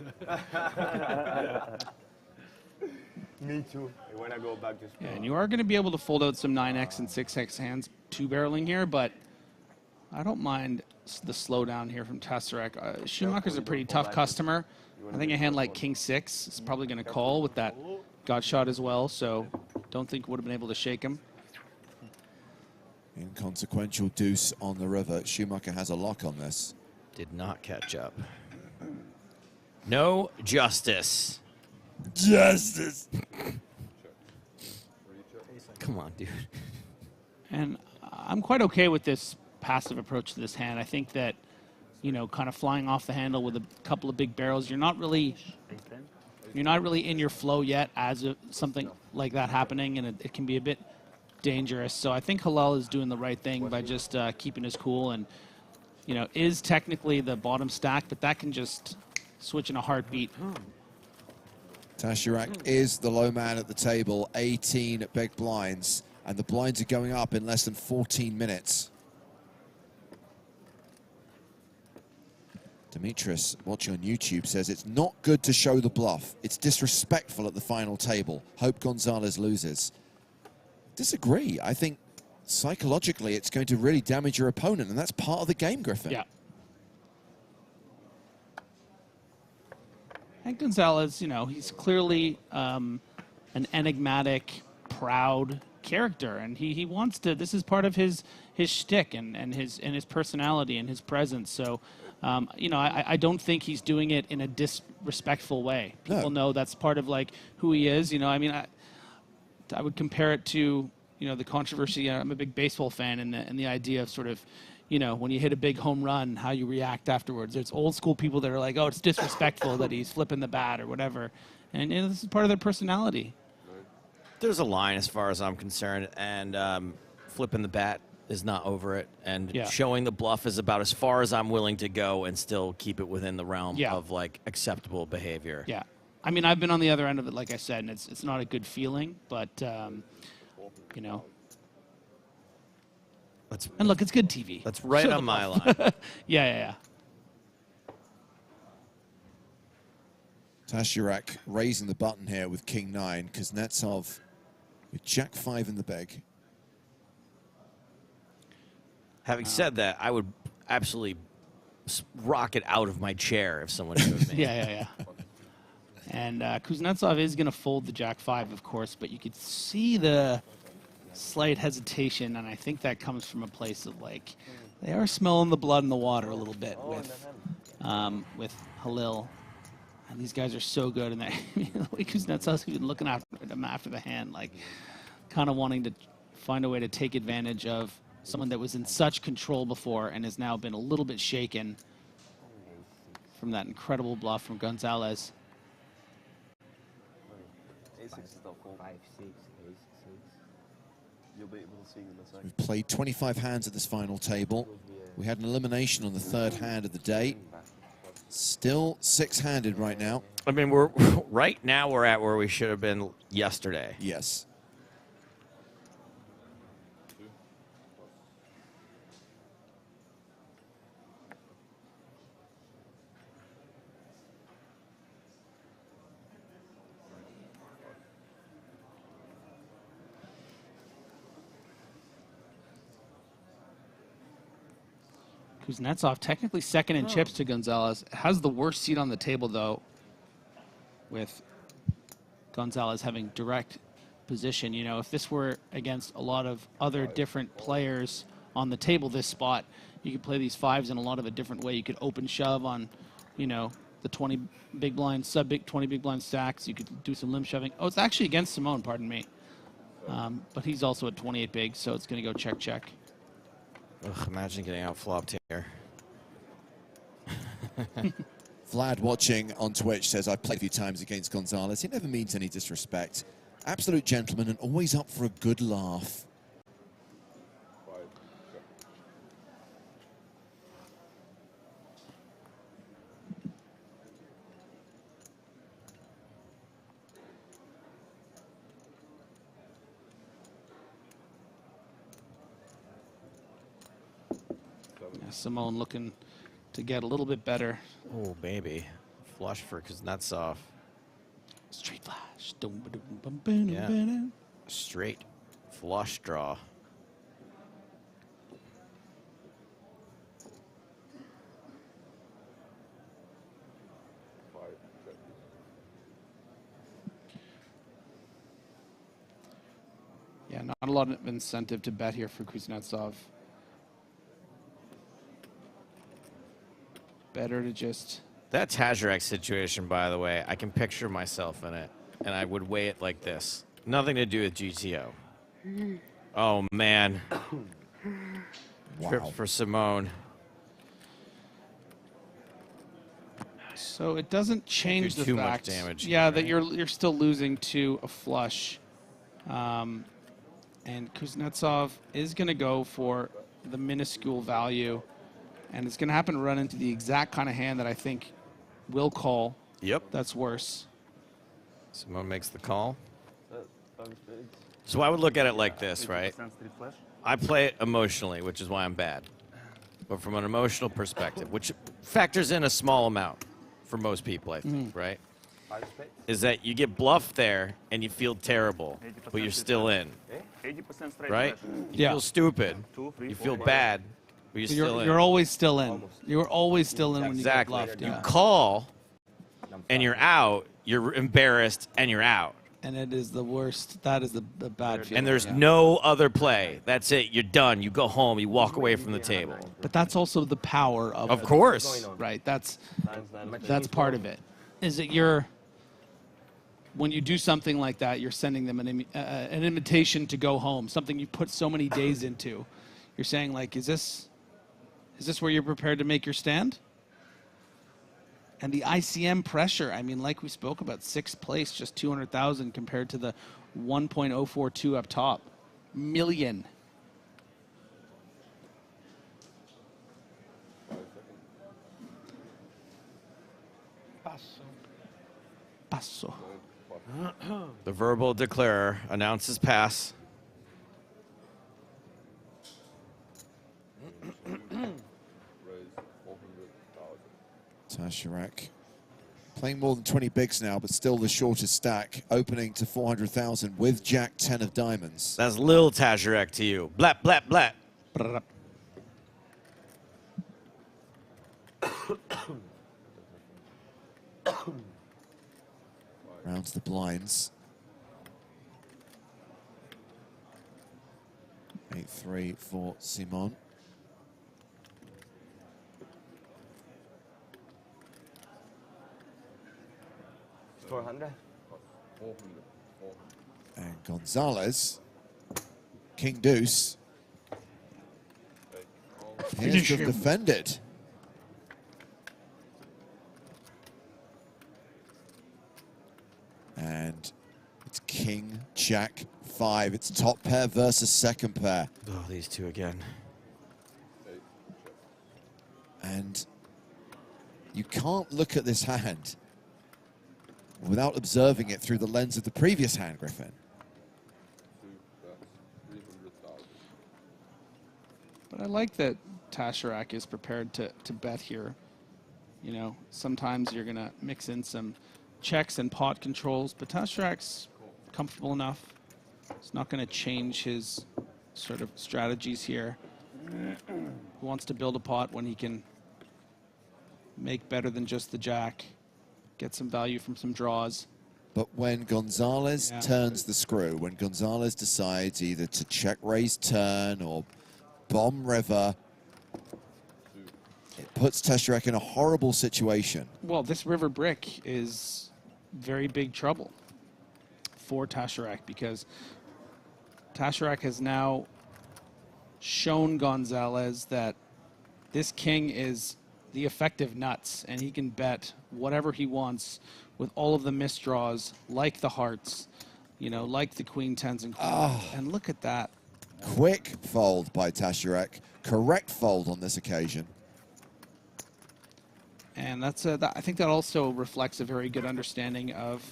Me too. I want to go back to Yeah, and you are going to be able to fold out some 9x and 6x hands, 2-barreling here, but I don't mind the slowdown here from Tasarek. Schumacher's a pretty tough customer. I think a hand like King 6 is probably going to call with that gut shot as well, so don't think would have been able to shake him. Inconsequential deuce on the river. Schumacher has a lock on this. Did not catch up. No justice. Justice. Come on, dude. And I'm quite okay with this passive approach to this hand. I think that, you know, kind of flying off the handle with a couple of big barrels, you're not really in your flow yet as something like that happening, and it can be a bit dangerous. So I think Halal is doing the right thing by just keeping his cool, and, you know, is technically the bottom stack, but that can just switch in a heartbeat. Tasharak is the low man at the table, 18 big blinds, and the blinds are going up in less than 14 minutes. Demetrius, watching on YouTube, says it's not good to show the bluff. It's disrespectful at the final table. Hope Gonzalez loses. Disagree. I think psychologically it's going to really damage your opponent, and that's part of the game, Griffin. Yeah. And Gonzalez, you know, he's clearly an enigmatic, proud character, and he wants to. This is part of his shtick and his personality and his presence. So, you know, I don't think he's doing it in a disrespectful way. People know that's part of like who he is. You know, I mean, I would compare it to, you know, the controversy. I'm a big baseball fan, and the idea of sort of, you know, when you hit a big home run, how you react afterwards. There's old school people that are like, oh, it's disrespectful that he's flipping the bat or whatever. And you know, this is part of their personality. There's a line as far as I'm concerned, and flipping the bat is not over it. And showing the bluff is about as far as I'm willing to go and still keep it within the realm of, like, acceptable behavior. Yeah. I mean, I've been on the other end of it, like I said, and it's not a good feeling, but, you know. And look, it's good TV. That's right on my line. Yeah. Tasharak raising the button here with King 9. Kuznetsov with Jack 5 in the bag. Having said that, I would absolutely rocket out of my chair if someone showed me. Yeah. And Kuznetsov is going to fold the Jack 5, of course, but you could see the slight hesitation, and I think that comes from a place of, like, they are smelling the blood in the water a little bit with Halil. And these guys are so good, and the way Kuznetsov's even looking after them after the hand, like, kind of wanting to find a way to take advantage of someone that was in such control before and has now been a little bit shaken from that incredible bluff from Gonzalez. A6 is still cool. 5, 6, 8, 6. You'll be able to see in a second. We've played 25 hands at this final table. We had an elimination on the third hand of the day. Still six-handed right now. I mean, we're right now we're at where we should have been yesterday. Yes. Kuznetsov technically second in chips to Gonzalez. Has the worst seat on the table, though, with Gonzalez having direct position. You know, if this were against a lot of other different players on the table, this spot, you could play these fives in a lot of a different way. You could open shove on, you know, the 20 big blind, sub-big 20 big blind stacks. You could do some limb shoving. Oh, it's actually against Simone, pardon me. But he's also at 28 big, so it's going to go check, check. Ugh, imagine getting outflopped here. Vlad watching on Twitch says, I've played a few times against Gonzalez. He never means any disrespect. Absolute gentleman and always up for a good laugh. Simone looking to get a little bit better. Oh, baby. Flush for Kuznetsov. Straight flash. Yeah. Straight flush draw. Yeah, not a lot of incentive to bet here for Kuznetsov. Better to just... That Tazarek situation, by the way, I can picture myself in it, and I would weigh it like this. Nothing to do with GTO. Oh, man. Wow. Trip for Simone. So it doesn't change the too fact, much damage. yeah, that you're still losing to a flush. And Kuznetsov is going to go for the minuscule value. And it's going to happen to run into the exact kind of hand that I think will call. Yep. That's worse. Simone makes the call. So I would look at it like this, right? I play it emotionally, which is why I'm bad. But from an emotional perspective, which factors in a small amount for most people, I think, right? Is that you get bluffed there and you feel terrible, but you're still in. 80% straight right? flush. You feel stupid. You feel bad. But you're still in. You're always still in. You're always still in when you get Exactly. bluffed. Yeah. You call, and you're out. You're embarrassed, and you're out. And it is the worst. That is the bad feeling. And there's yeah. no other play. That's it. You're done. You go home. You walk away from the table. But that's also the power of Of it. course. Right. That's part of it. Is that you're when you do something like that, you're sending them an invitation to go home. Something you put so many days into. You're saying like, is this where you're prepared to make your stand? And the ICM pressure, I mean, like we spoke about, 6th place, just 200,000 compared to the 1.042 up top. Million. Passo. The verbal declarer announces pass. Tazarek playing more than 20 bigs now, but still the shortest stack, opening to 400,000 with Jack 10 of diamonds. That's Lil Tazarek to you. Blat, blat, blat. Round to the blinds. 8-3 for Simon. $400. And Gonzalez King Deuce. Here's to defended. And it's King, Jack, 5. It's top pair versus second pair. Oh, these two again. And you can't look at this hand without observing it through the lens of the previous hand, Griffin. But I like that Tasharak is prepared to bet here. You know, sometimes you're going to mix in some checks and pot controls, but Tasharak's comfortable enough. He's not going to change his sort of strategies here. He wants to build a pot when he can make better than just the jack, get some value from some draws. But when Gonzalez turns the screw, when Gonzalez decides either to check raise turn or bomb river, it puts Tasharak in a horrible situation. Well, this river brick is very big trouble for Tasharak because Tasharak has now shown Gonzalez that this king is the effective nuts, and he can bet whatever he wants with all of the misdraws, like the hearts, you know, like the queen tens and queens. And look at that. Quick fold by Tasharak. Correct fold on this occasion. And that's I think that also reflects a very good understanding of,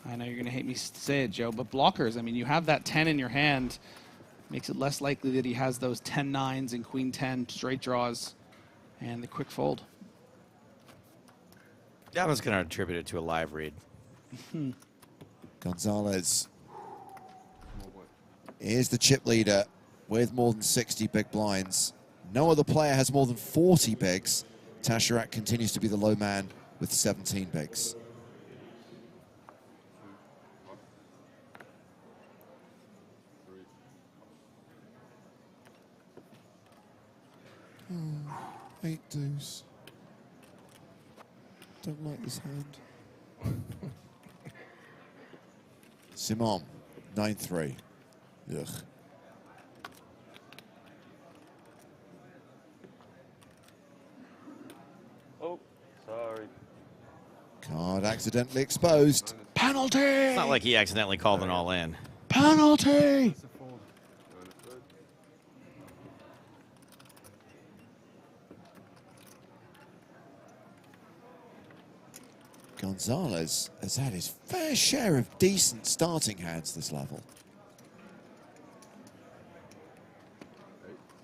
I know you're going to hate me to say it, Joe, but blockers. I mean, you have that 10 in your hand, makes it less likely that he has those 10-9s and queen 10 straight draws and the quick fold. Yeah, I was going to attribute it to a live read. Gonzalez is the chip leader with more than 60 big blinds. No other player has more than 40 bigs. Tasharak continues to be the low man with 17 bigs. Eight deuce. Don't like this hand. Simon, 9-3. Ugh. Oh, sorry. Card accidentally exposed. Penalty! It's not like he accidentally called an all in. Penalty! Gonzalez has had his fair share of decent starting hands this level.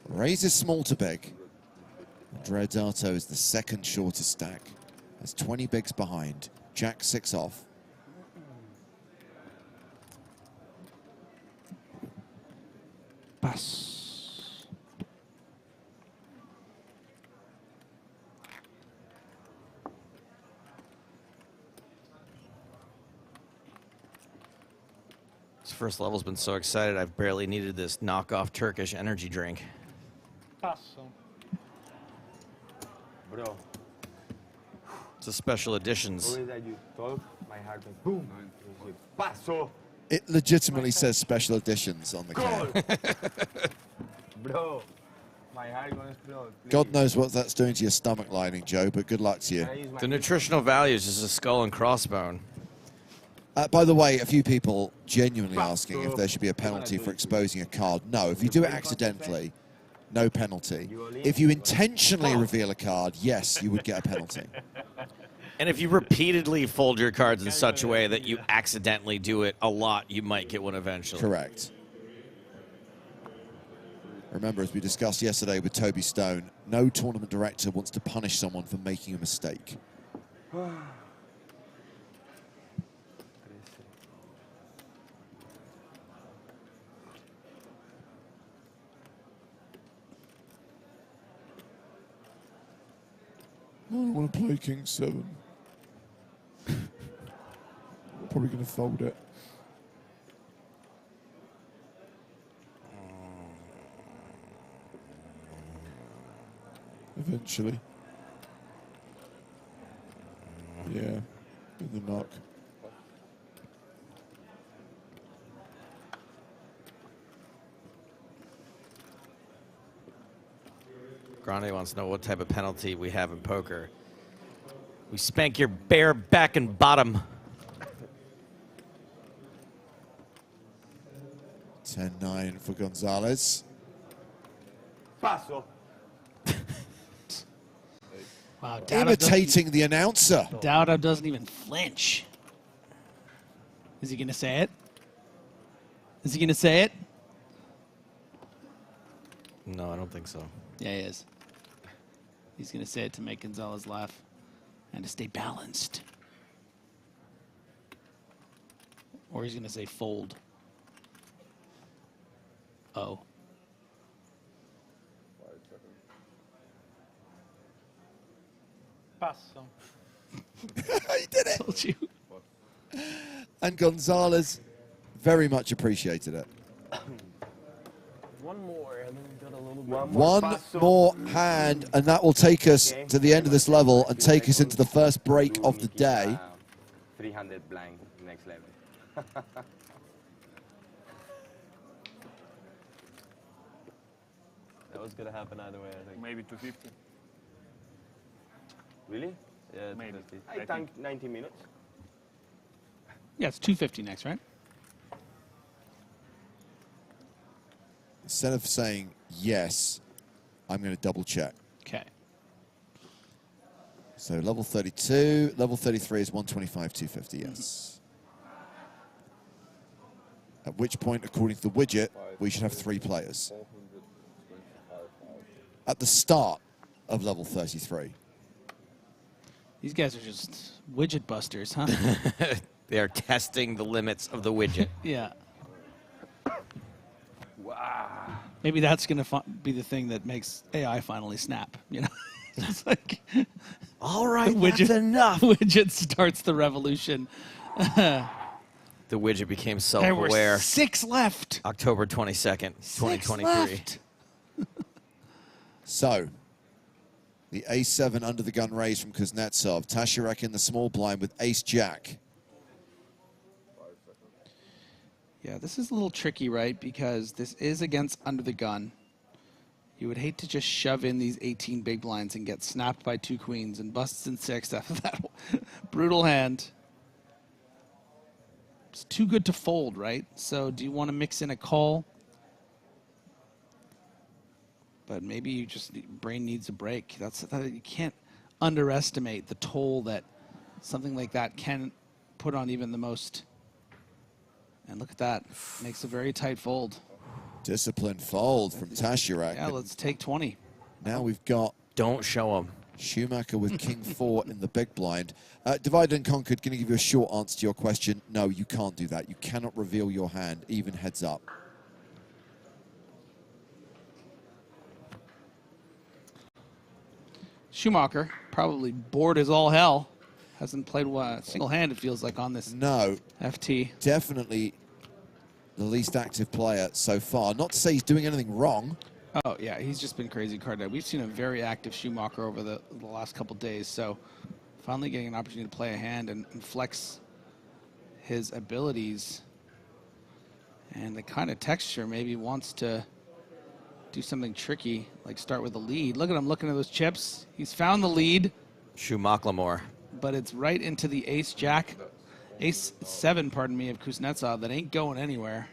Raises small to big. Andreadato is the second shortest stack. Has 20 bigs behind. Jack 6 off. Pass. This first level's been so excited, I've barely needed this knockoff Turkish energy drink. Passo. Bro. It's a special editions. Always that you talk, my heart goes boom. Paso. It legitimately says special editions on the can. Bro, my heart goes explode. God knows what that's doing to your stomach lining, Joe, but good luck to you. The nutritional values is a skull and crossbone. By the way, a few people genuinely asking if there should be a penalty for exposing a card. No, if you do it accidentally, no penalty. If you intentionally reveal a card, yes, you would get a penalty. And if you repeatedly fold your cards in such a way that you accidentally do it a lot, you might get one eventually. Correct. Remember, as we discussed yesterday with Toby Stone, no tournament director wants to punish someone for making a mistake. I don't want to play King 7. Probably going to fold it. Eventually. Yeah, in the knock. Grande wants to know what type of penalty we have in poker. We spank your bare back and bottom. 10-9 for Gonzalez. Paso. Wow, Imitating the announcer. Dowda doesn't even flinch. Is he going to say it? Is he going to say it? No, I don't think so. Yeah, he is. He's going to say it to make Gonzalez laugh and to stay balanced. Or he's going to say fold. Oh. Passo. He did it. Told you. And Gonzalez very much appreciated it. One more, and then we got a little bit. One more hand, and that will take us to the end of this level and take us into the first break of the day. 300 blind, next level. That was gonna happen either way, I think. Maybe 250. Really? Yeah, Maybe. 250. I tanked 90 minutes. Yeah, it's 250 next, right? Instead of saying yes, I'm going to double check. Okay. So level 32, level 33 is 125, 250, yes. At which point, according to the widget, we should have 3 players. At the start of level 33. These guys are just widget busters, huh? They are testing the limits of the widget. Yeah. Wow. Maybe that's going to be the thing that makes AI finally snap, you know? It's like, all right, widget, that's enough. Widget starts the revolution. The widget became There were self-aware. 6 left. October 22nd, 2023. left. So, the ace-7 under the gun raise from Kuznetsov. Tasharek in the small blind with ace-jack. Yeah, this is a little tricky, right? Because this is against under the gun. You would hate to just shove in these 18 big blinds and get snapped by 2 queens and busts in 6 after that brutal hand. It's too good to fold, right? So do you want to mix in a call? But maybe you just brain needs a break. You can't underestimate the toll that something like that can put on even the most. And look at that. Makes a very tight fold. Disciplined fold from Tasharek. Yeah, let's take 20. Now we've got... Don't show him. Schumacher with King 4 in the big blind. Divided and Conquered, going to give you a short answer to your question. No, you can't do that. You cannot reveal your hand, even heads up. Schumacher, probably bored as all hell. Hasn't played a single hand, it feels like, on this No. FT. Definitely the least active player so far. Not to say he's doing anything wrong. Oh, yeah, he's just been crazy card night. We've seen a very active Schumacher over the last couple days, so finally getting an opportunity to play a hand and flex his abilities. And the kind of texture maybe wants to do something tricky, like start with a lead. Look at him looking at those chips. He's found the lead. Schumacher. But it's right into the ace-jack, ace-7, pardon me, of Kuznetsov that ain't going anywhere.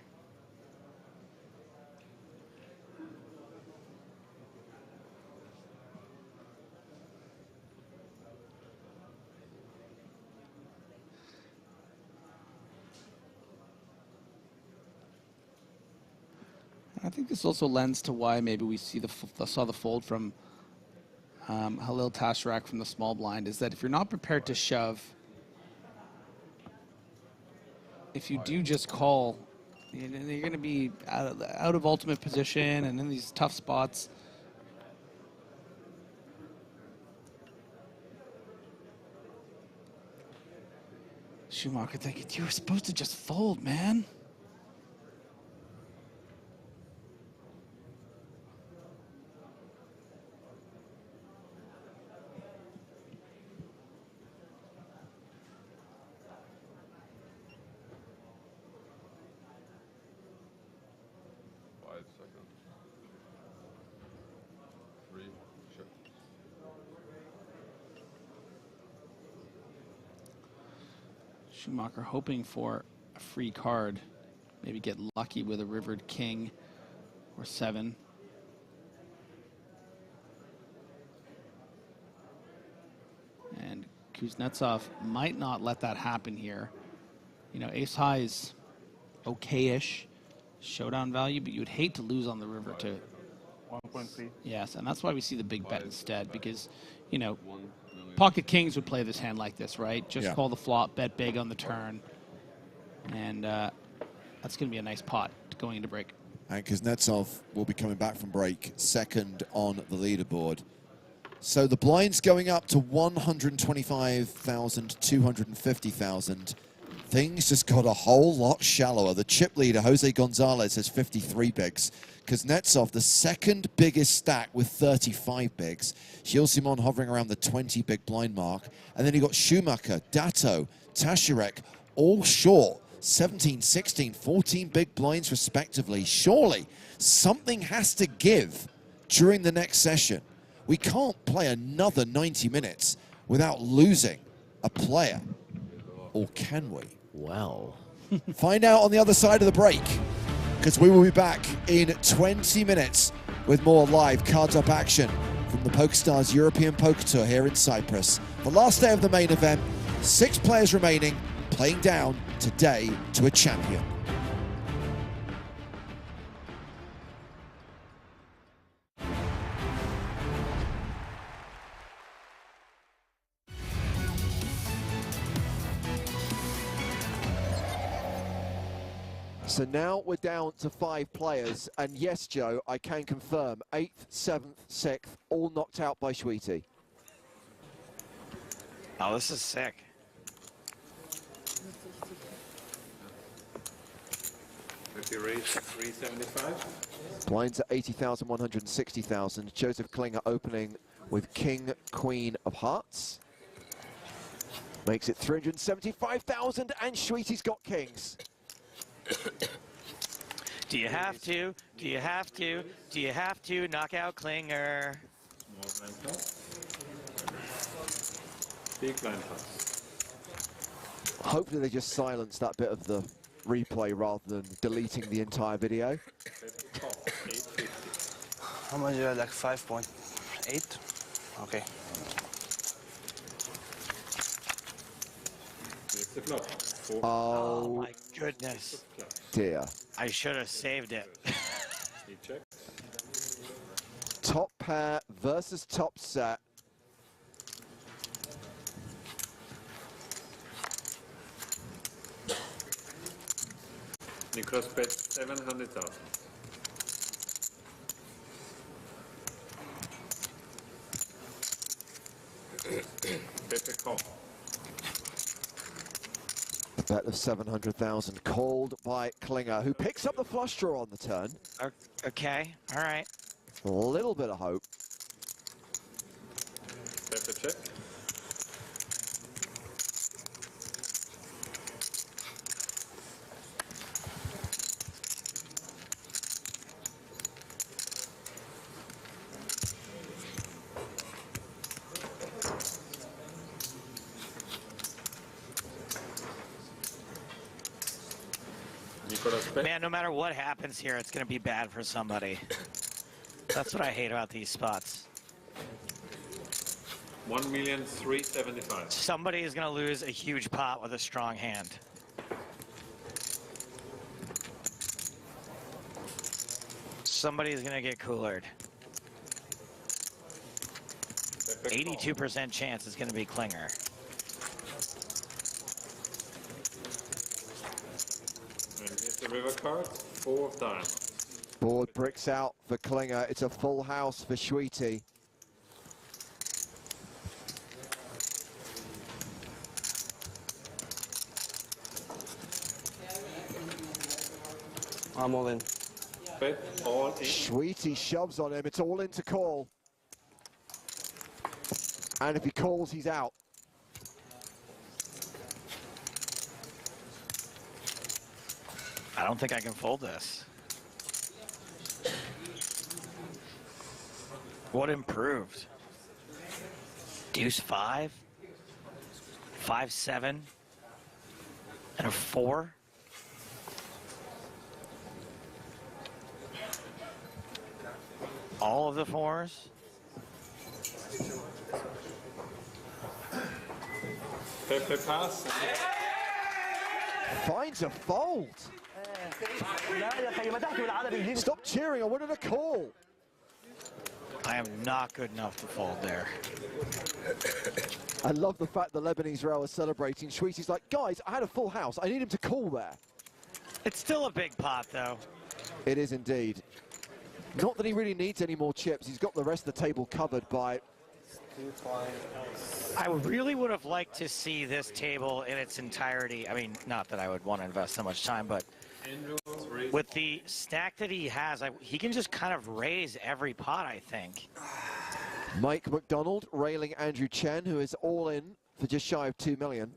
I think this also lends to why maybe we see saw the fold from Halil Tasharek from the small blind, is that if you're not prepared to shove, if you do just call, you're going to be out of ultimate position and in these tough spots. Schumacher thinking, you were supposed to just fold, man. Schumacher hoping for a free card. Maybe get lucky with a rivered king or 7. And Kuznetsov might not let that happen here. You know, ace high is okay-ish showdown value, but you'd hate to lose on the river to 1.3. Yes, and that's why we see the big bet instead, because, you know, pocket kings would play this hand like this, right? Just call the flop, bet big on the turn, and that's going to be a nice pot going into break. And Kuznetsov will be coming back from break, second on the leaderboard. So the blinds going up to 125,000, 250,000. Things just got a whole lot shallower. The chip leader, Jose Gonzalez, has 53 bigs. Kuznetsov, the second biggest stack with 35 bigs. Gilles Simon hovering around the 20 big blind mark. And then you got Schumacher, Dato, Tasharek, all short. 17, 16, 14 big blinds respectively. Surely something has to give during the next session. We can't play another 90 minutes without losing a player. Or can we? Well. Find out on the other side of the break, because we will be back in 20 minutes with more live cards up action from the PokerStars European Poker Tour here in Cyprus. The last day of the main event, 6 players remaining, playing down today to a champion. So now we're down to 5 players, and yes, Joe, I can confirm 8th, 7th, 6th, all knocked out by Sweetie. Oh, this is sick. If you raise 375. Blinds at 80,000, 160,000. Joseph Klinger opening with King, Queen of Hearts. Makes it 375,000, and Sweetie's got kings. Do you have to? Do you have to? Do you have to knock out Klinger? Small blind plus. Big blind plus. Hopefully they just silence that bit of the replay rather than deleting the entire video. How much you had, like 5.8? Okay. It's the flop. Oh my goodness. Dear. I should have saved it. He checks. Top pair versus top set. Nicholas bet 700,000. Pepe call. A bet of 700,000 called by Klinger, who picks up the flush draw on the turn. Okay, all right. A little bit of hope. Pepe check. Man, no matter what happens here, it's going to be bad for somebody. That's what I hate about these spots. 1,375,000. Somebody is going to lose a huge pot with a strong hand. Somebody is going to get coolered. 82% chance it's going to be Klinger. The river card, 4 of diamonds. Board bricks out for Klinger. It's a full house for Sweetie. I'm all in. Bet all in. Sweetie shoves on him. It's all in to call. And if he calls, he's out. I don't think I can fold this. What improved? Deuce 5? 5-7? And a 4. All of the 4s. Pass. Finds a fold. Stop cheering, I wanted a call. I am not good enough to fold there. I love the fact the Lebanese row are celebrating. Sweetie's like, guys, I had a full house. I need him to call there. It's still a big pot, though. It is indeed. Not that he really needs any more chips. He's got the rest of the table covered by... I really would have liked to see this table in its entirety. I mean, not that I would want to invest so much time, but with the stack that he has, he can just kind of raise every pot, I think. Mike McDonald railing Andrew Chen, who is all in for just shy of 2 million.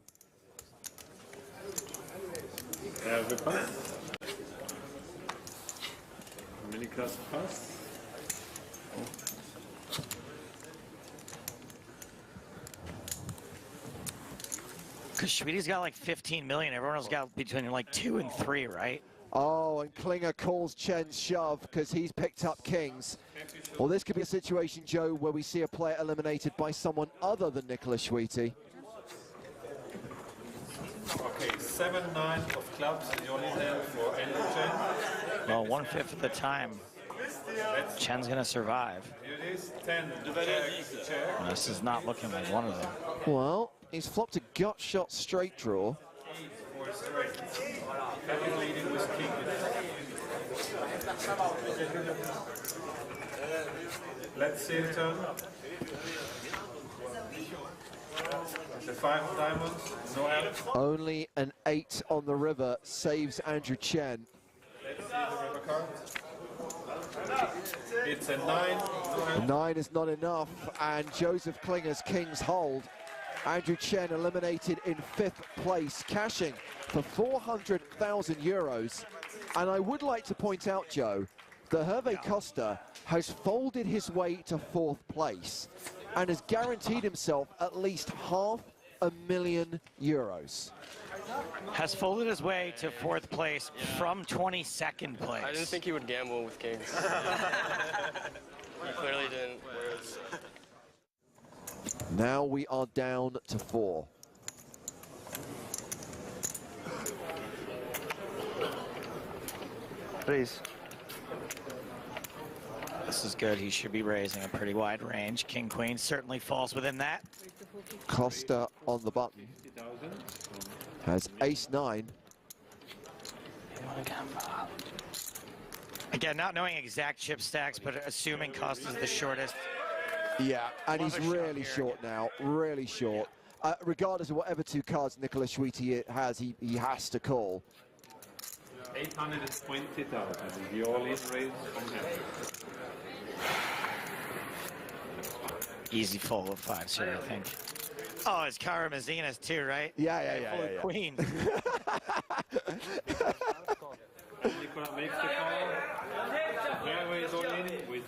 The pass. Mini class pass. Because Schmidt's got like 15 million. Everyone else got between like 2 and 3, right? Oh, and Klinger calls Chen's shove because he's picked up kings. Well, this could be a situation, Joe, where we see a player eliminated by someone other than Nicholas Schwitte. Okay, 7-9 of clubs in your hand for Andrew Chen. Well, 1/5 of the time, Chen's going to survive. Here it is, 10. This is not looking like one of them. Well, he's flopped a gut shot straight draw. Leading with king. Let's see the turn. The 5 diamonds, no help. Only an 8 on the river saves Andrew Chen. Let's see the river card. It's a 9, no help. 9 is not enough, and Joseph Klinger's kings hold. Andrew Chen eliminated in 5th place, cashing for 400,000 euros. And I would like to point out, Joe, that Hervé Costa has folded his way to 4th place and has guaranteed himself at least €500,000. Has folded his way to 4th place from 22nd place. I didn't think he would gamble with kings. He clearly didn't. Whereas... Now we are down to 4. Please. This is good. He should be raising a pretty wide range. King, queen certainly falls within that. Costa on the button. Has ace-9. Again, not knowing exact chip stacks, but assuming Costa's the shortest. Yeah, and he's really short now, really short. Regardless of whatever 2 cards Nicholas Schwitte has, he has to call. 820,000, the all-in raise from him. Easy fold of 5s here, I think. Oh, it's Cara Mazzinas too, right? Yeah. Queen. Nicola makes the call. Fairway is all in with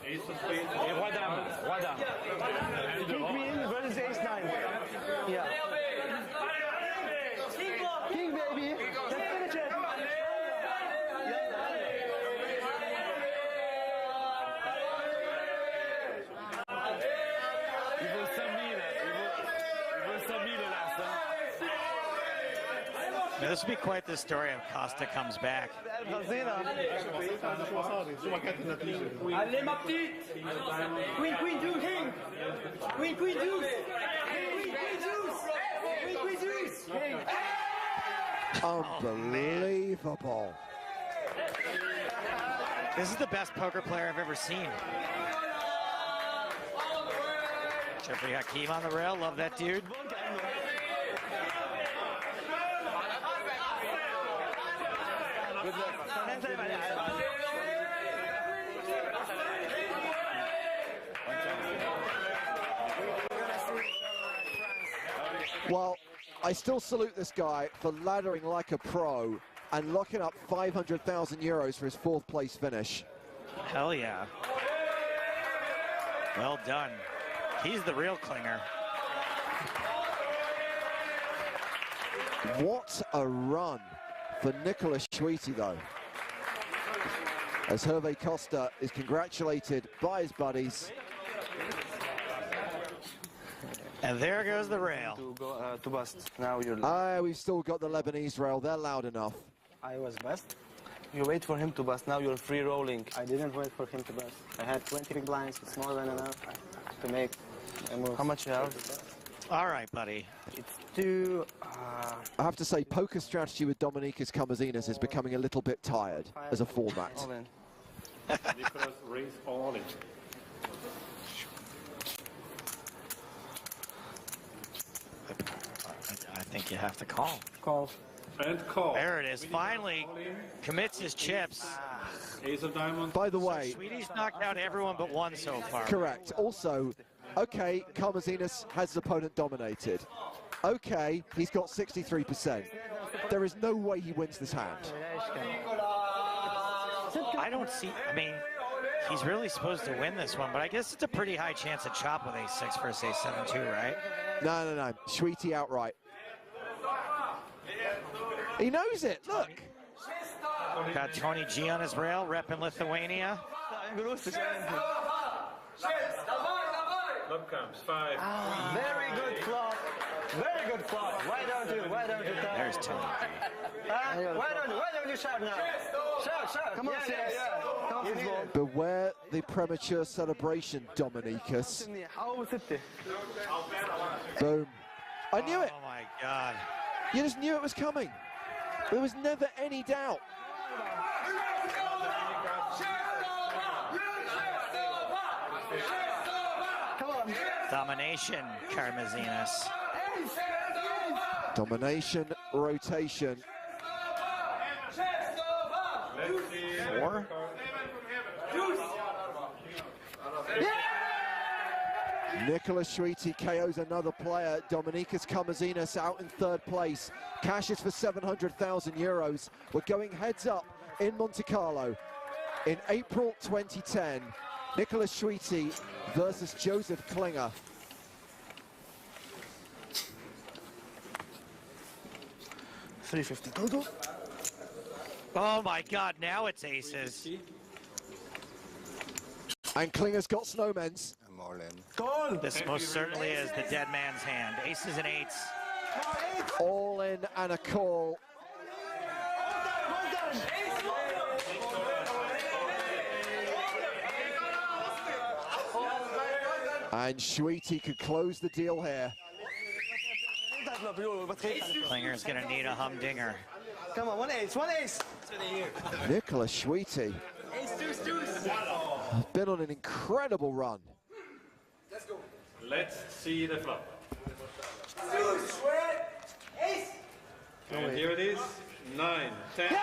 ace of spades. Roi dame. King queen versus ace-9. Yeah. King baby. Let's finish it. Now, this would be quite the story if Costa comes back. Allez ma petite. Queen deuce. King. Queen deuce. Queen deuce. Unbelievable. This is the best poker player I've ever seen. Jeffrey Hakeem on the rail. Love that dude. Good luck. Well, I still salute this guy for laddering like a pro and locking up 500,000 euros for his 4th place finish. Hell yeah. Well done. He's the real Klinger. What a run for Nicolas Schwiti, though, as Hervé Costa is congratulated by his buddies. And there goes the rail. To bust. Now you're... We've still got the Lebanese rail. They're loud enough. I was bust. You wait for him to bust. Now you're free rolling. I didn't wait for him to bust. I had 20 big blinds. It's more than enough to make a move. How much you have? All right, buddy. It's two... I have to say, poker strategy with Dominicus Camazinas is becoming a little bit tired as a format. All in. Nicolas raised all in. I think you have to call. Call. And call. There it is. Finally commits his chips. Ace of diamonds. By the way, Sweetie's knocked out everyone but one so far. correct. Also, okay, Camazinas has his opponent dominated. Okay, he's got 63%. There is no way he wins this hand. I don't see, I mean, he's really supposed to win this one, but I guess it's a pretty high chance of chop with ace-6 versus ace-7 too, right? No. Schwiti outright. He knows it, look. Got Tony G on his rail, repping Lithuania. Flop comes 5. Very good flop. Very good flop. Why don't you tell? There's Tony Why don't you shout now? Shout. Come on, yeah. Beware the premature celebration, Dominicus. Boom. I knew it. Oh my God. You just knew it was coming. There was never any doubt. Domination, Karmazinas. Domination, rotation. 4? Nicolas Schwiti KOs another player. Dominicus Camazinas out in third place. Cashes for 700,000 euros. We're going heads up in Monte Carlo in April 2010. Nicolas Schwiti versus Joseph Klinger. $350 Oh my God, now it's aces. And Klinger's got snowmen's. I'm all in. Goal! This most certainly is the dead man's hand. Aces and eights. All in and a call. And Schwiti could close the deal here. Klinger's gonna need a humdinger. Come on, one ace. Nicolas Schwiti has been on an incredible run. Let's see the flop. And here it is. 9, 10, 10.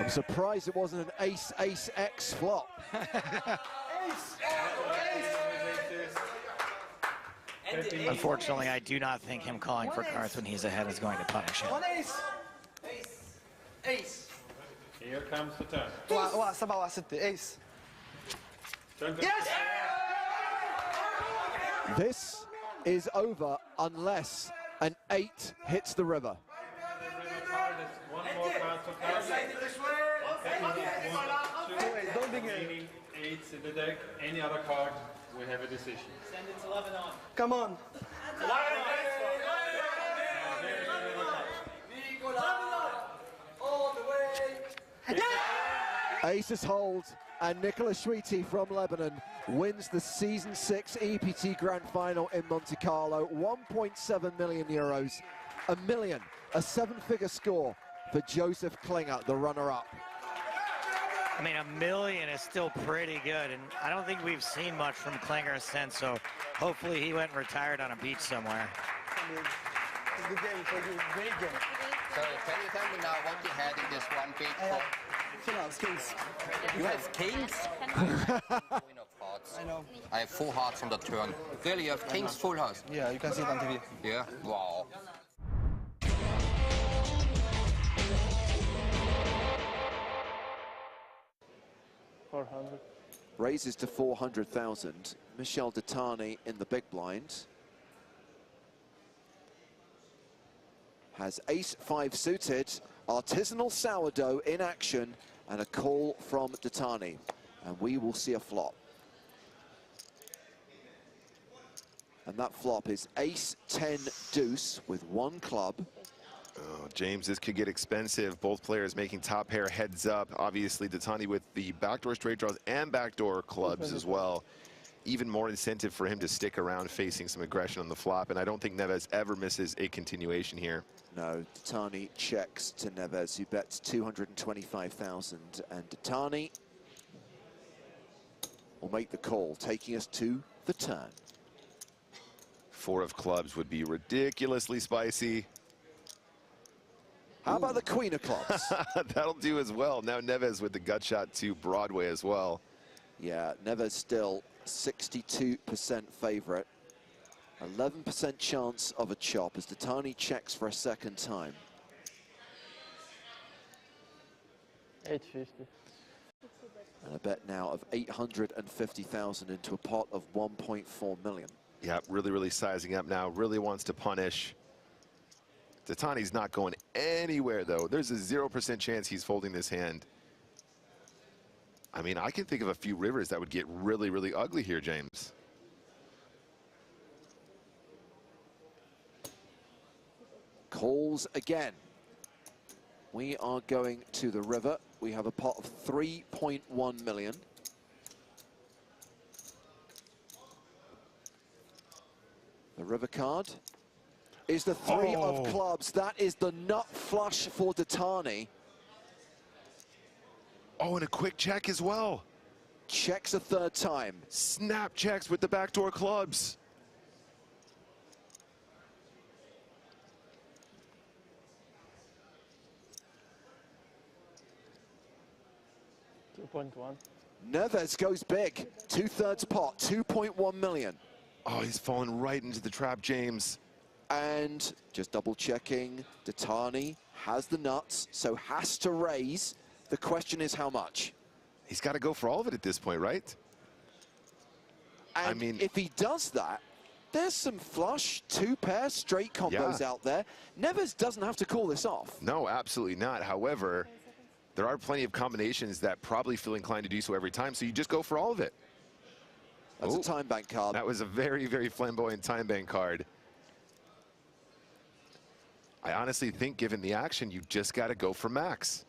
I'm surprised it wasn't an ace-ace-X flop. Unfortunately, I do not think him calling for cards when he's ahead is going to punish him. Ace. Here comes the turn. 7 6 ace. Turn. Yes! This is over unless an 8 hits the river. One more card to card. Meaning 8s in the deck. Any other card, we have a decision. Send it to 11 on. Come on. All the way. Aces hold, and Nicolas Schwiti from Lebanon wins the Season 6 EPT Grand Final in Monte Carlo. 1.7 million euros, a 7-figure score for Joseph Klinger, the runner-up. I mean, $1 million is still pretty good, and I don't think we've seen much from Klinger since, so hopefully he went and retired on a beach somewhere. It's a good game for you. Great game. So can you tell me now what you had in this one big pot? Kings. You have kings? Queen of hearts. I know. I have 4 hearts on the turn. Really, you have kings full house? Yeah, you can see it on TV. Yeah? Wow. Raises to 400,000. Michel Detani in the big blind. has ace-5 suited, artisanal sourdough in action, and a call from Duthie. And we will see a flop. And that flop is ace-10 deuce with 1 club. Oh, James, this could get expensive. Both players making top pair heads up. Obviously, Duthie with the backdoor straight draws and backdoor clubs as well. Even more incentive for him to stick around facing some aggression on the flop. And I don't think Neves ever misses a continuation here. No, Duthie checks to Neves, who bets 225,000. And Duthie will make the call, taking us to the turn. 4 of clubs would be ridiculously spicy. How about the queen of clubs? That'll do as well. Now Neves with the gut shot to Broadway as well. Yeah, Neves still 62% favorite. 11% chance of a chop as Duthie checks for a second time. 850. And a bet now of 850,000 into a pot of 1.4 million. Yeah, really sizing up now. Really wants to punish. Duthie's not going anywhere, though. There's a 0% chance he's folding this hand. I mean, I can think of a few rivers that would get really ugly here, James. Calls again. We are going to the river. We have a pot of 3.1 million. The river card is the 3 of clubs. That is the nut flush for Duthie. Oh, and a quick check as well. Checks a third time. Snap checks with the backdoor clubs. $2.1. Neves goes big. 2/3 pot, 2.1 million. Oh, he's fallen right into the trap, James. And just double checking, Duthie has the nuts, so has to raise. The question is how much? He's got to go for all of it at this point, right? And I mean, if he does that, there's some flush, 2-pair straight combos out there. Neves doesn't have to call this off. No, absolutely not. However, there are plenty of combinations that probably feel inclined to do so every time, so you just go for all of it. That's a time bank card. That was a very flamboyant time bank card. I honestly think, given the action, you just got to go for max.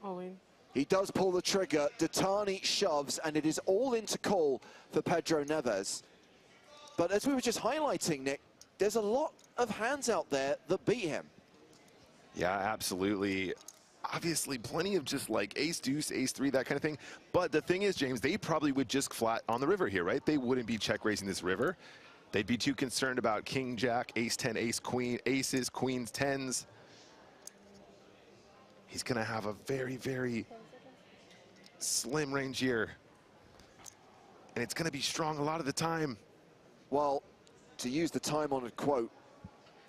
All in. He does pull the trigger. Duthie shoves, and it is all into call for Pedro Neves. But as we were just highlighting, Nick, there's a lot of hands out there that beat him. Yeah, absolutely. Obviously, plenty of just like ace-deuce, ace-3, that kind of thing. But the thing is, James, they probably would just flat on the river here, right? They wouldn't be check raising this river. They'd be too concerned about king, jack, ace-10, ace-queen, aces, queens, tens. He's going to have a very slim range here. And it's going to be strong a lot of the time. Well, to use the time-honored quote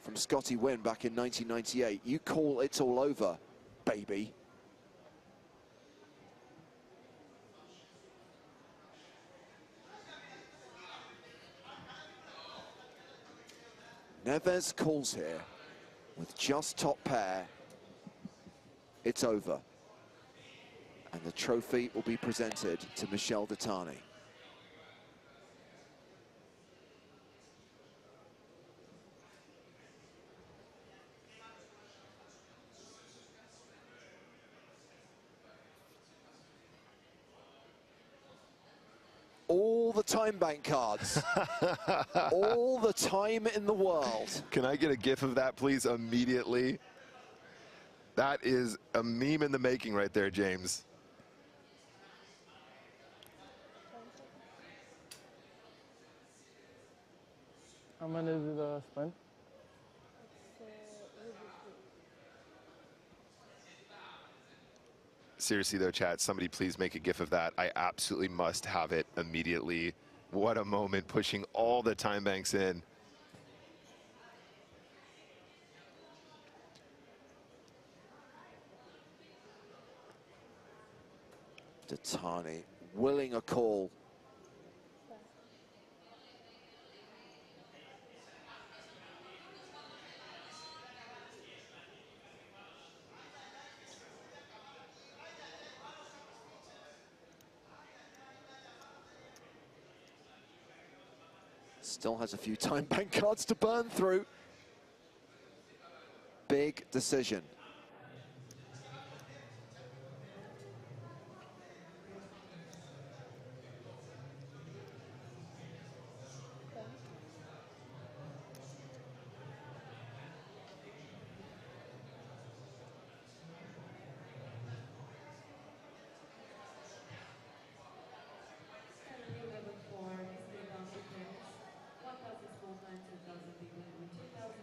from Scotty Wynn back in 1998, you call it's all over, baby. Neves calls here with just top pair. It's over. And the trophy will be presented to Michel Duthie. All the time bank cards. All the time in the world. Can I get a gif of that, please, immediately? That is a meme in the making right there, James. How many is the spin? Seriously though, chat, somebody please make a gif of that. I absolutely must have it immediately. What a moment, pushing all the time banks in. Duthie willing a call. Still has a few time bank cards to burn through. Big decision.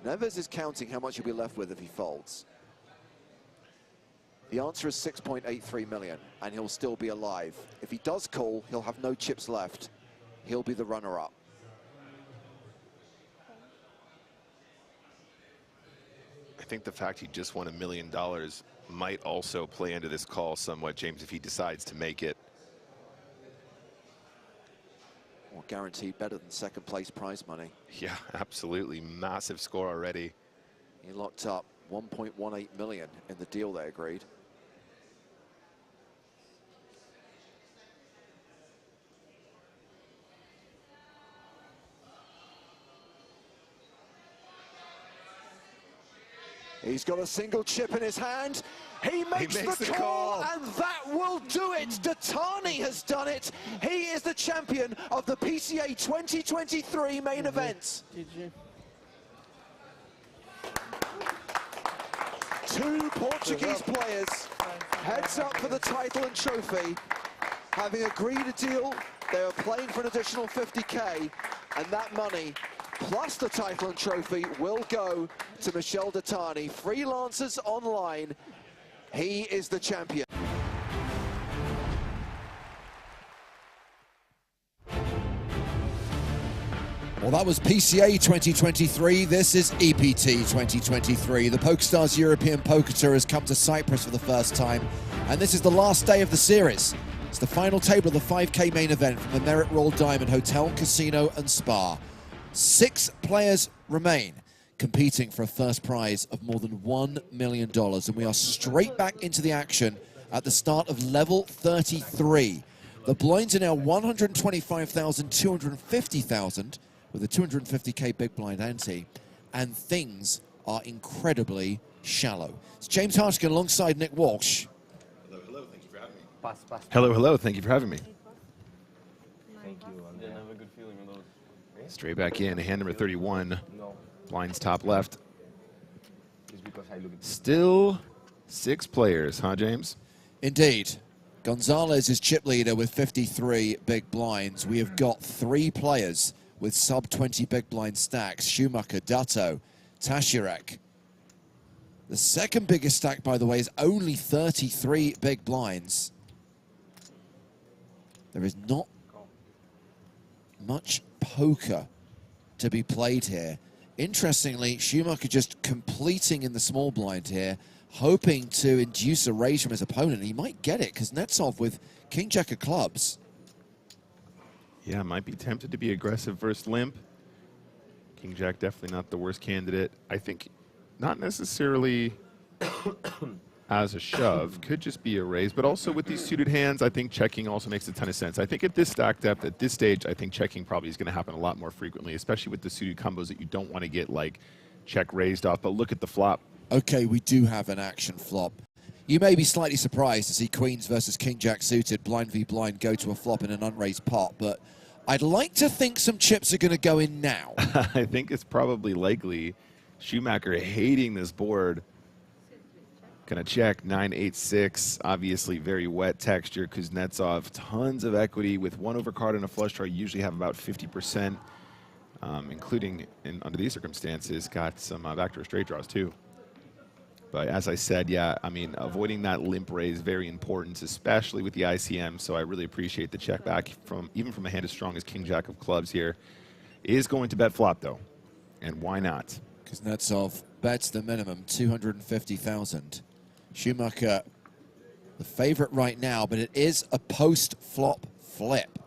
Neves is counting how much he'll be left with if he folds. The answer is 6.83 million, and he'll still be alive. If he does call, he'll have no chips left. He'll be the runner-up. I think the fact he just won $1 million might also play into this call somewhat, James, if he decides to make it. Or guaranteed better than second place prize money. Yeah, absolutely. Massive score already. He locked up 1.18 million in the deal they agreed. He's got a single chip in his hand. He makes the call, and that will do it. Duthie has done it. He is the champion of the PCA 2023 main event. GG. Two Portuguese players, heads up for the title and trophy. Having agreed a deal, they are playing for an additional 50K, and that money, plus the title and trophy, will go to Michel Duthie. Freelancers Online, he is the champion. Well, that was PCA 2023. This is EPT 2023. The PokerStars European Poker Tour has come to Cyprus for the first time, and this is the last day of the series. It's the final table of the 5K main event from the Merit Royal Diamond Hotel, Casino and Spa. 6 players remain competing for a first prize of more than $1 million, and we are straight back into the action at the start of level 33. The blinds are now 125,000, 250,000 with a 250K big blind ante, and things are incredibly shallow. It's James Hartigan alongside Nick Walsh. Hello, hello, thank you for having me. Hello, hello, thank you for having me. Thank you. Didn't have a good feeling with those. Straight back in, hand number 31. Blinds top left. Still 6 players, huh, James? Indeed. Gonzalez is chip leader with 53 big blinds. We have got 3 players with sub-20 big blind stacks. Schumacher, Dutto, Tashirek. The second biggest stack, by the way, is only 33 big blinds. There is not much poker to be played here. Interestingly, Schumacher just completing in the small blind here, hoping to induce a raise from his opponent. He might get it, because Netsov with King Jack of clubs. Yeah, might be tempted to be aggressive versus limp. King Jack definitely not the worst candidate. I think not necessarily as a shove, could just be a raise, but also with these suited hands, I think checking also makes a ton of sense. I think at this stack depth, at this stage, I think checking probably is going to happen a lot more frequently, especially with the suited combos that you don't want to get like check raised off. But look at the flop. Okay, we do have an action flop. You may be slightly surprised to see Queens versus King Jack suited, blind v blind, go to a flop in an unraised pot, but I'd like to think some chips are going to go in now. I think it's probably likely. Schumacher hating this board. Gonna check 9-8-6. Obviously very wet texture. Kuznetsov, tons of equity with 1 overcard and a flush draw. You usually have about 50%, including under these circumstances, got some backdoor straight draws too. But as I said, yeah, I mean, avoiding that limp raise very important, especially with the ICM. So I really appreciate the check back from even from a hand as strong as King Jack of clubs here. Is going to bet flop though, and why not? Kuznetsov bets the minimum 250,000. Schumacher the favorite right now, but it is a post-flop flip.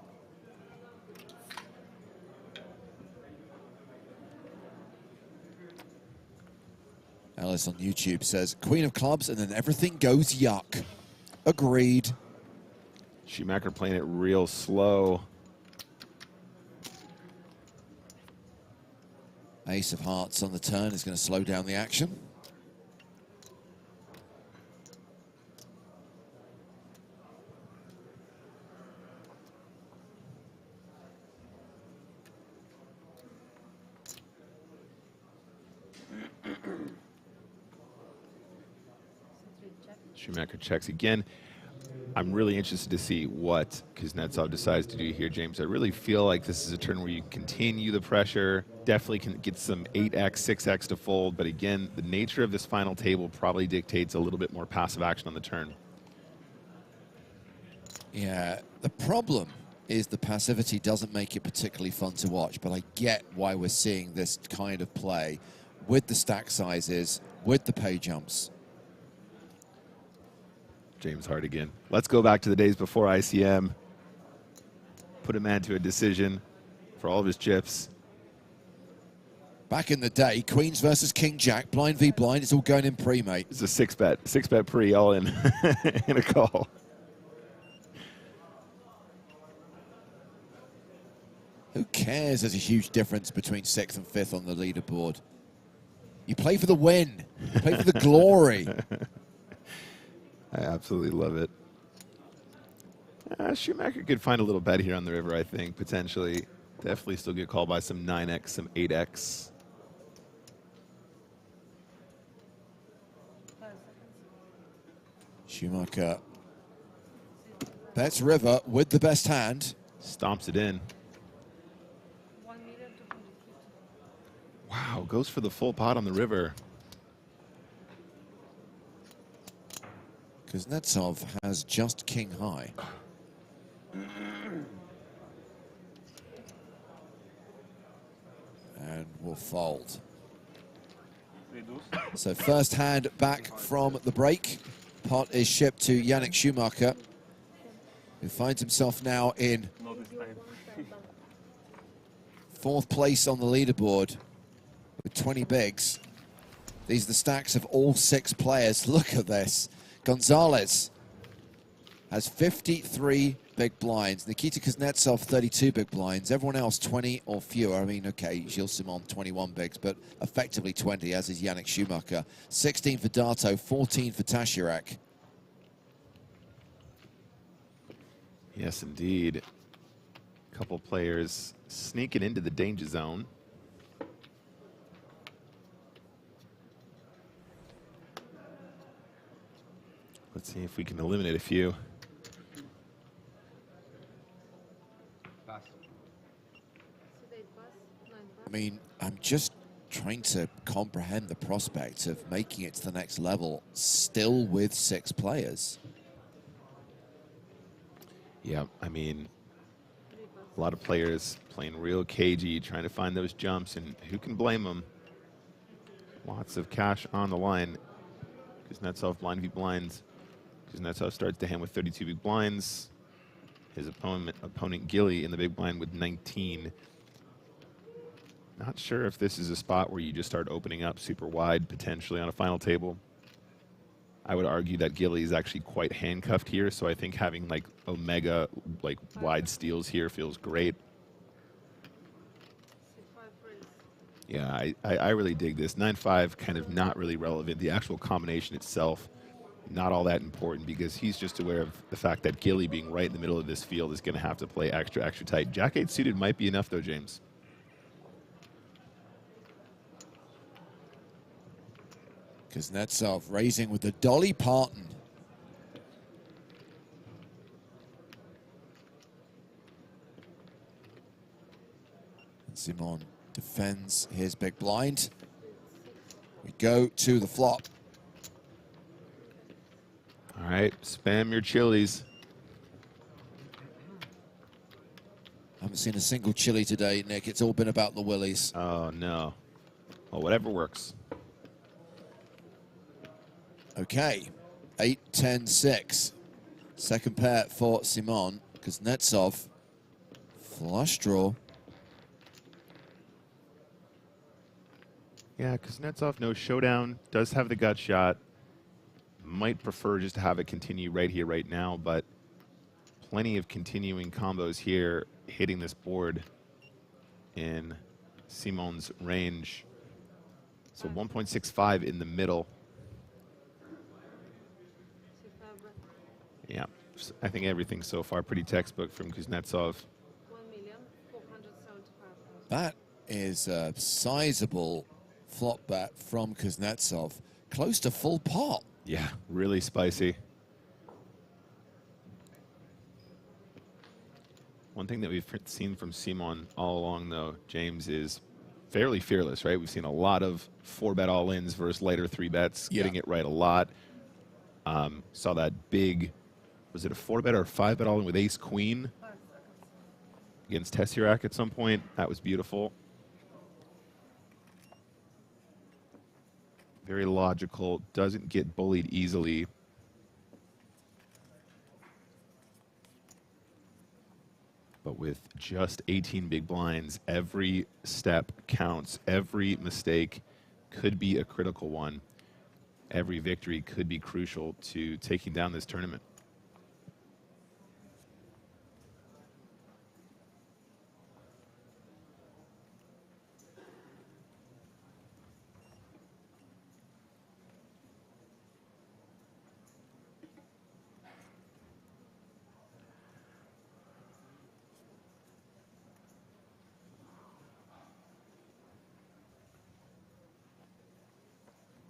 Alice on YouTube says, Queen of Clubs, and then everything goes yuck. Agreed. Schumacher playing it real slow. Ace of Hearts on the turn is going to slow down the action. Schumacher checks again. I'm really interested to see what Kuznetsov decides to do here, James. I really feel like this is a turn where you continue the pressure, definitely can get some 8x, 6x to fold, but again, the nature of this final table probably dictates a little bit more passive action on the turn. Yeah, the problem is the passivity doesn't make it particularly fun to watch, but I get why we're seeing this kind of play with the stack sizes, with the pay jumps. James Hart again. Let's go back to the days before ICM. Put a man to a decision for all of his chips. Back in the day, Queens versus King Jack, blind v blind, it's all going in pre, mate. It's a 6-bet pre, all in, in a call. Who cares? There's a huge difference between 6th and 5th on the leaderboard. You play for the win. You play for the glory. I absolutely love it. Schumacher could find a little bet here on the river, I think, potentially. Definitely still get called by some 9x, some 8x. Schumacher bets river with the best hand. Stomps it in. Wow, goes for the full pot on the river. Kuznetsov has just king high. And will fold. So first hand back from the break. Pot is shipped to Yannick Schumacher, who finds himself now in 4th place on the leaderboard with 20 bigs. These are the stacks of all 6 players. Look at this. Gonzalez has 53 big blinds. Nikita Kuznetsov, 32 big blinds. Everyone else, 20 or fewer. I mean, okay, Gilles Simon, 21 bigs, but effectively 20, as is Yannick Schumacher. 16 for Dato, 14 for Tashirak. Yes, indeed. A couple players sneaking into the danger zone. Let's see if we can eliminate a few. I mean, I'm just trying to comprehend the prospect of making it to the next level still with 6 players. Yeah, I mean, a lot of players playing real cagey, trying to find those jumps, and who can blame them? Lots of cash on the line. Kuznetsov blind v blinds. Kuznetsov starts the hand with 32 big blinds. His opponent Gilly in the big blind with 19. Not sure if this is a spot where you just start opening up super wide, potentially on a final table. I would argue that Gilly is actually quite handcuffed here, so I think having like Omega, like wide steals here feels great. Yeah, I really dig this. 9-5, kind of not really relevant. The actual combination itself, not all that important, because he's just aware of the fact that Gilly being right in the middle of this field is going to have to play extra tight. Jack 8 suited might be enough though, James. Kuznetsov raising with the Dolly Parton. Simon defends his big blind. We go to the flop. All right, spam your chilies. I haven't seen a single chili today, Nick. It's all been about the willies. Oh, no. Well, whatever works. Okay, 8, 10, 6. Second pair for Simon. Kuznetsov. Flush draw. Yeah, Kuznetsov, no showdown. Does have the gut shot. Might prefer just to have it continue right here, right now, but plenty of continuing combos here hitting this board in Simon's range. So 1.65 in the middle. Yeah, I think everything so far pretty textbook from Kuznetsov. That is a sizable flop bet from Kuznetsov. Close to full pot. Yeah, really spicy. One thing that we've seen from Simon all along, though, James, is fairly fearless, right? We've seen a lot of 4-bet all-ins versus lighter 3-bets, getting it right a lot. Saw that big, was it a 4-bet or a 5-bet all-in with ace-queen against Tesserac at some point? That was beautiful. Very logical, doesn't get bullied easily. But with just 18 big blinds, every step counts. Every mistake could be a critical one. Every victory could be crucial to taking down this tournament.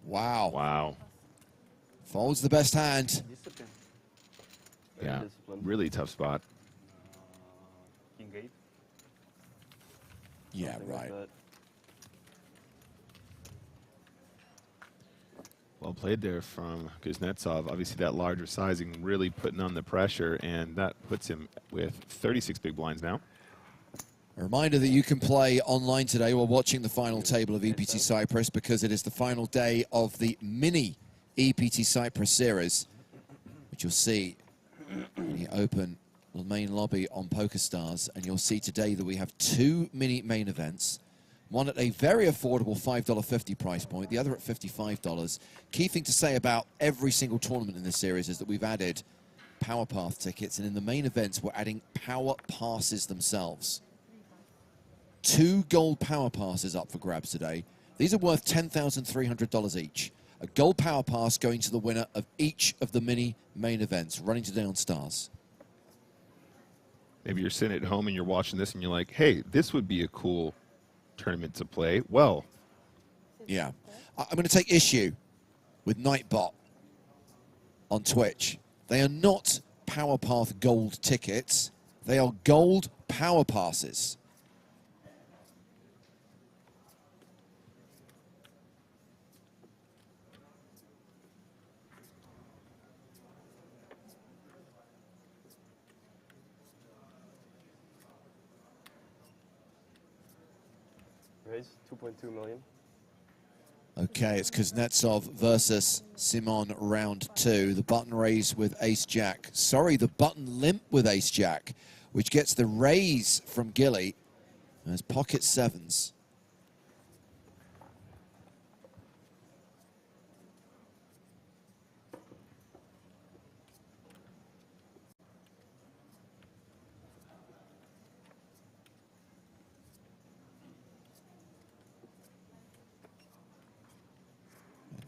Wow. Wow. Folds the best hand. Yeah, really tough spot. King 8. Yeah, right. Well played there from Kuznetsov. Obviously that larger sizing really putting on the pressure, and that puts him with 36 big blinds now. A reminder that you can play online today while watching the final table of EPT Cyprus, because it is the final day of the mini EPT Cyprus series, which you'll see when you open the main lobby on PokerStars. And you'll see today that we have 2 mini main events, one at a very affordable $5.50 price point, the other at $55. Key thing to say about every single tournament in this series is that we've added Power Path tickets, and in the main events we're adding Power Passes themselves. 2 gold Power Passes up for grabs today. These are worth $10,300 each. A gold Power Pass going to the winner of each of the mini main events running today on Stars. Maybe you're sitting at home and you're watching this and you're like, hey, this would be a cool tournament to play. Well, yeah. I'm going to take issue with Nightbot on Twitch. They are not Power Path gold tickets. They are gold Power Passes. Raise 2.2 million. Okay, it's Kuznetsov versus Simon round 2. The button raise with ace-jack. Sorry, the button limp with ace-jack, which gets the raise from Gilly as pocket sevens.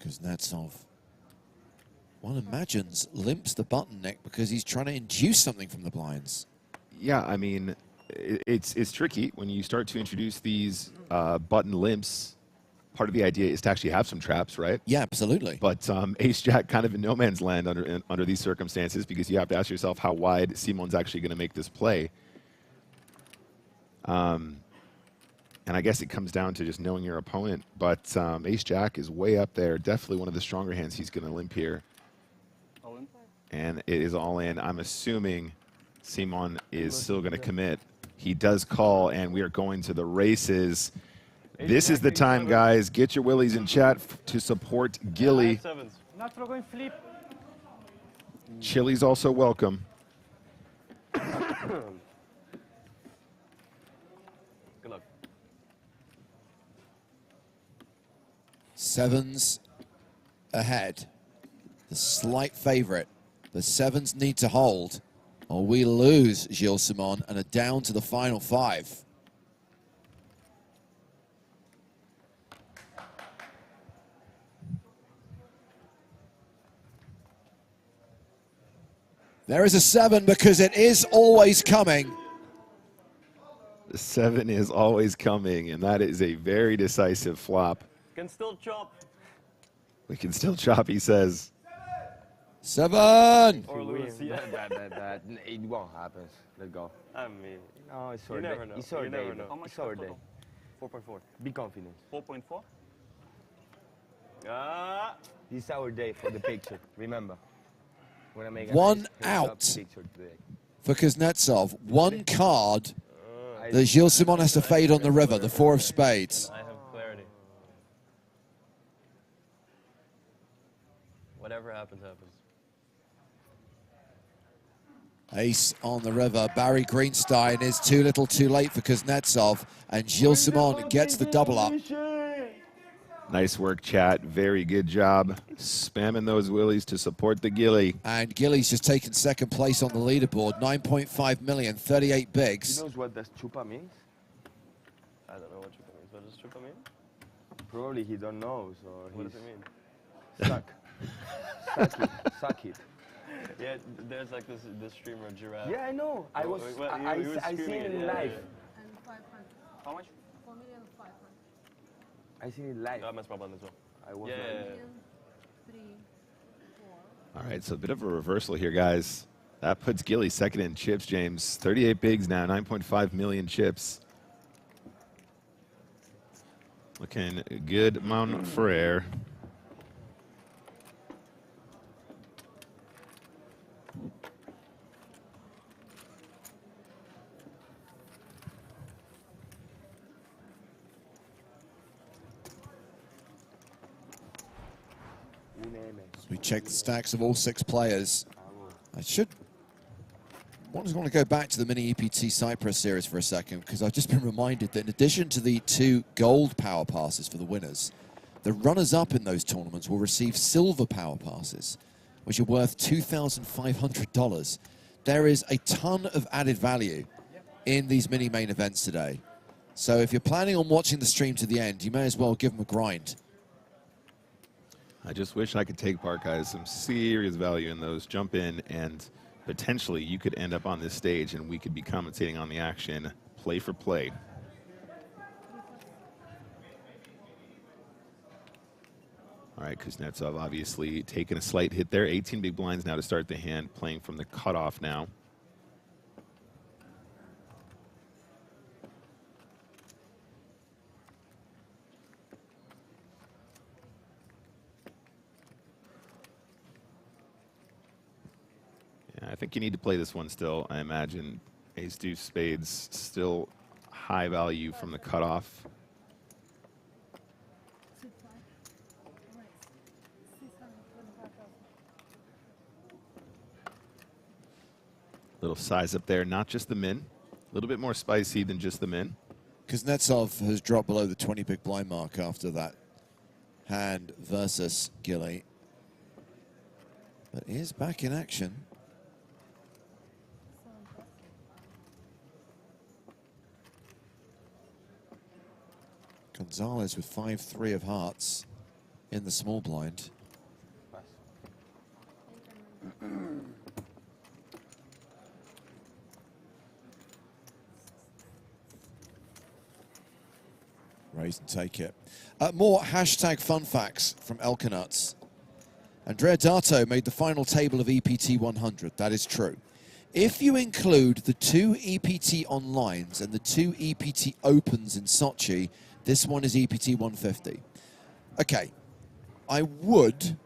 Kuznetsov, one imagines, limps the button, Nick, because he's trying to induce something from the blinds. yeah, I mean, it's tricky when you start to introduce these button limps. Part of the idea is to actually have some traps, right? Yeah, absolutely. But ace-jack kind of in no man's land under these circumstances, because you have to ask yourself how wide Simon's actually going to make this play. And I guess it comes down to just knowing your opponent. But ace-jack is way up there. Definitely one of the stronger hands he's going to limp here. All in. And it is all in. I'm assuming Simon is still going to commit. He does call, and we are going to the races. This is the time, guys. Get your willies in chat to support Gilly. Not for going flip. Chili's also welcome. Good luck. Sevens ahead. The slight favorite. The sevens need to hold, or we lose Gilles Simon and are down to the final 5. There is a 7 because it is always coming. The 7 is always coming, and that is a very decisive flop. Can still chop. We can still chop, he says. 7! Or lose, yeah. That it won't happen. Let's go. I mean, No, it's you our never day. know. It's our You day. never know. Bro. It's our day. 4.4. Be confident. 4.4? Ah. This is our day for the picture. Remember. We're gonna make a One nice out picture today. for Kuznetsov. One card that Gilles Simon has to fade on the river, the 4 of spades. I have clarity. Whatever happens, happens. Ace on the river. Barry Greenstein is too little too late for Kuznetsov, and Gilles Simon gets the double up. Nice work, chat. Very good job spamming those willies to support the Gilly. And Gilly's just taken second place on the leaderboard. 9.5 million, 38 bigs. He knows what does chupa means? I don't know what chupa means. What does chupa mean? Probably he don't know, so What he's does it mean? suck. Suck it. Suck it. Yeah, there's like this streamer giraffe. Yeah, I know. I was. Well, I you were seen screaming it in yeah, live. yeah. How much? I seen it live. I messed my button as well. I was Yeah. All right, so a bit of a reversal here, guys. That puts Gilly second in chips, James. 38 bigs now, 9.5 million chips. Looking good, Mount Frere. As we check the stacks of all 6 players, I want to go back to the mini EPT CYPRUS series for a second, because I've just been reminded that in addition to the 2 gold power passes for the winners, the runners-up in those tournaments will receive silver power passes, which are worth $2,500. There is a ton of added value in these mini main events today. So if you're planning on watching the stream to the end, you may as well give them a grind. I just wish I could take part, guys. Some serious value in those. Jump in, and potentially you could end up on this stage, and we could be commentating on the action play for play. All right, Kuznetsov obviously taking a slight hit there. 18 big blinds now to start the hand, playing from the cutoff now. I think you need to play this one still. I imagine ace deuce spades still high value from the cutoff. Little size up there, not just the min. A little bit more spicy than just the min. Kuznetsov has dropped below the 20 big blind mark after that hand versus Gilly, but is back in action. Gonzalez with 5-3 of hearts in the small blind. Raise and take it. More hashtag fun facts from Elkanuts. Andrea Dato made the final table of EPT 100. That is true. If you include the 2 EPT Onlines and the 2 EPT Opens in Sochi, this one is EPT 150. Okay, I would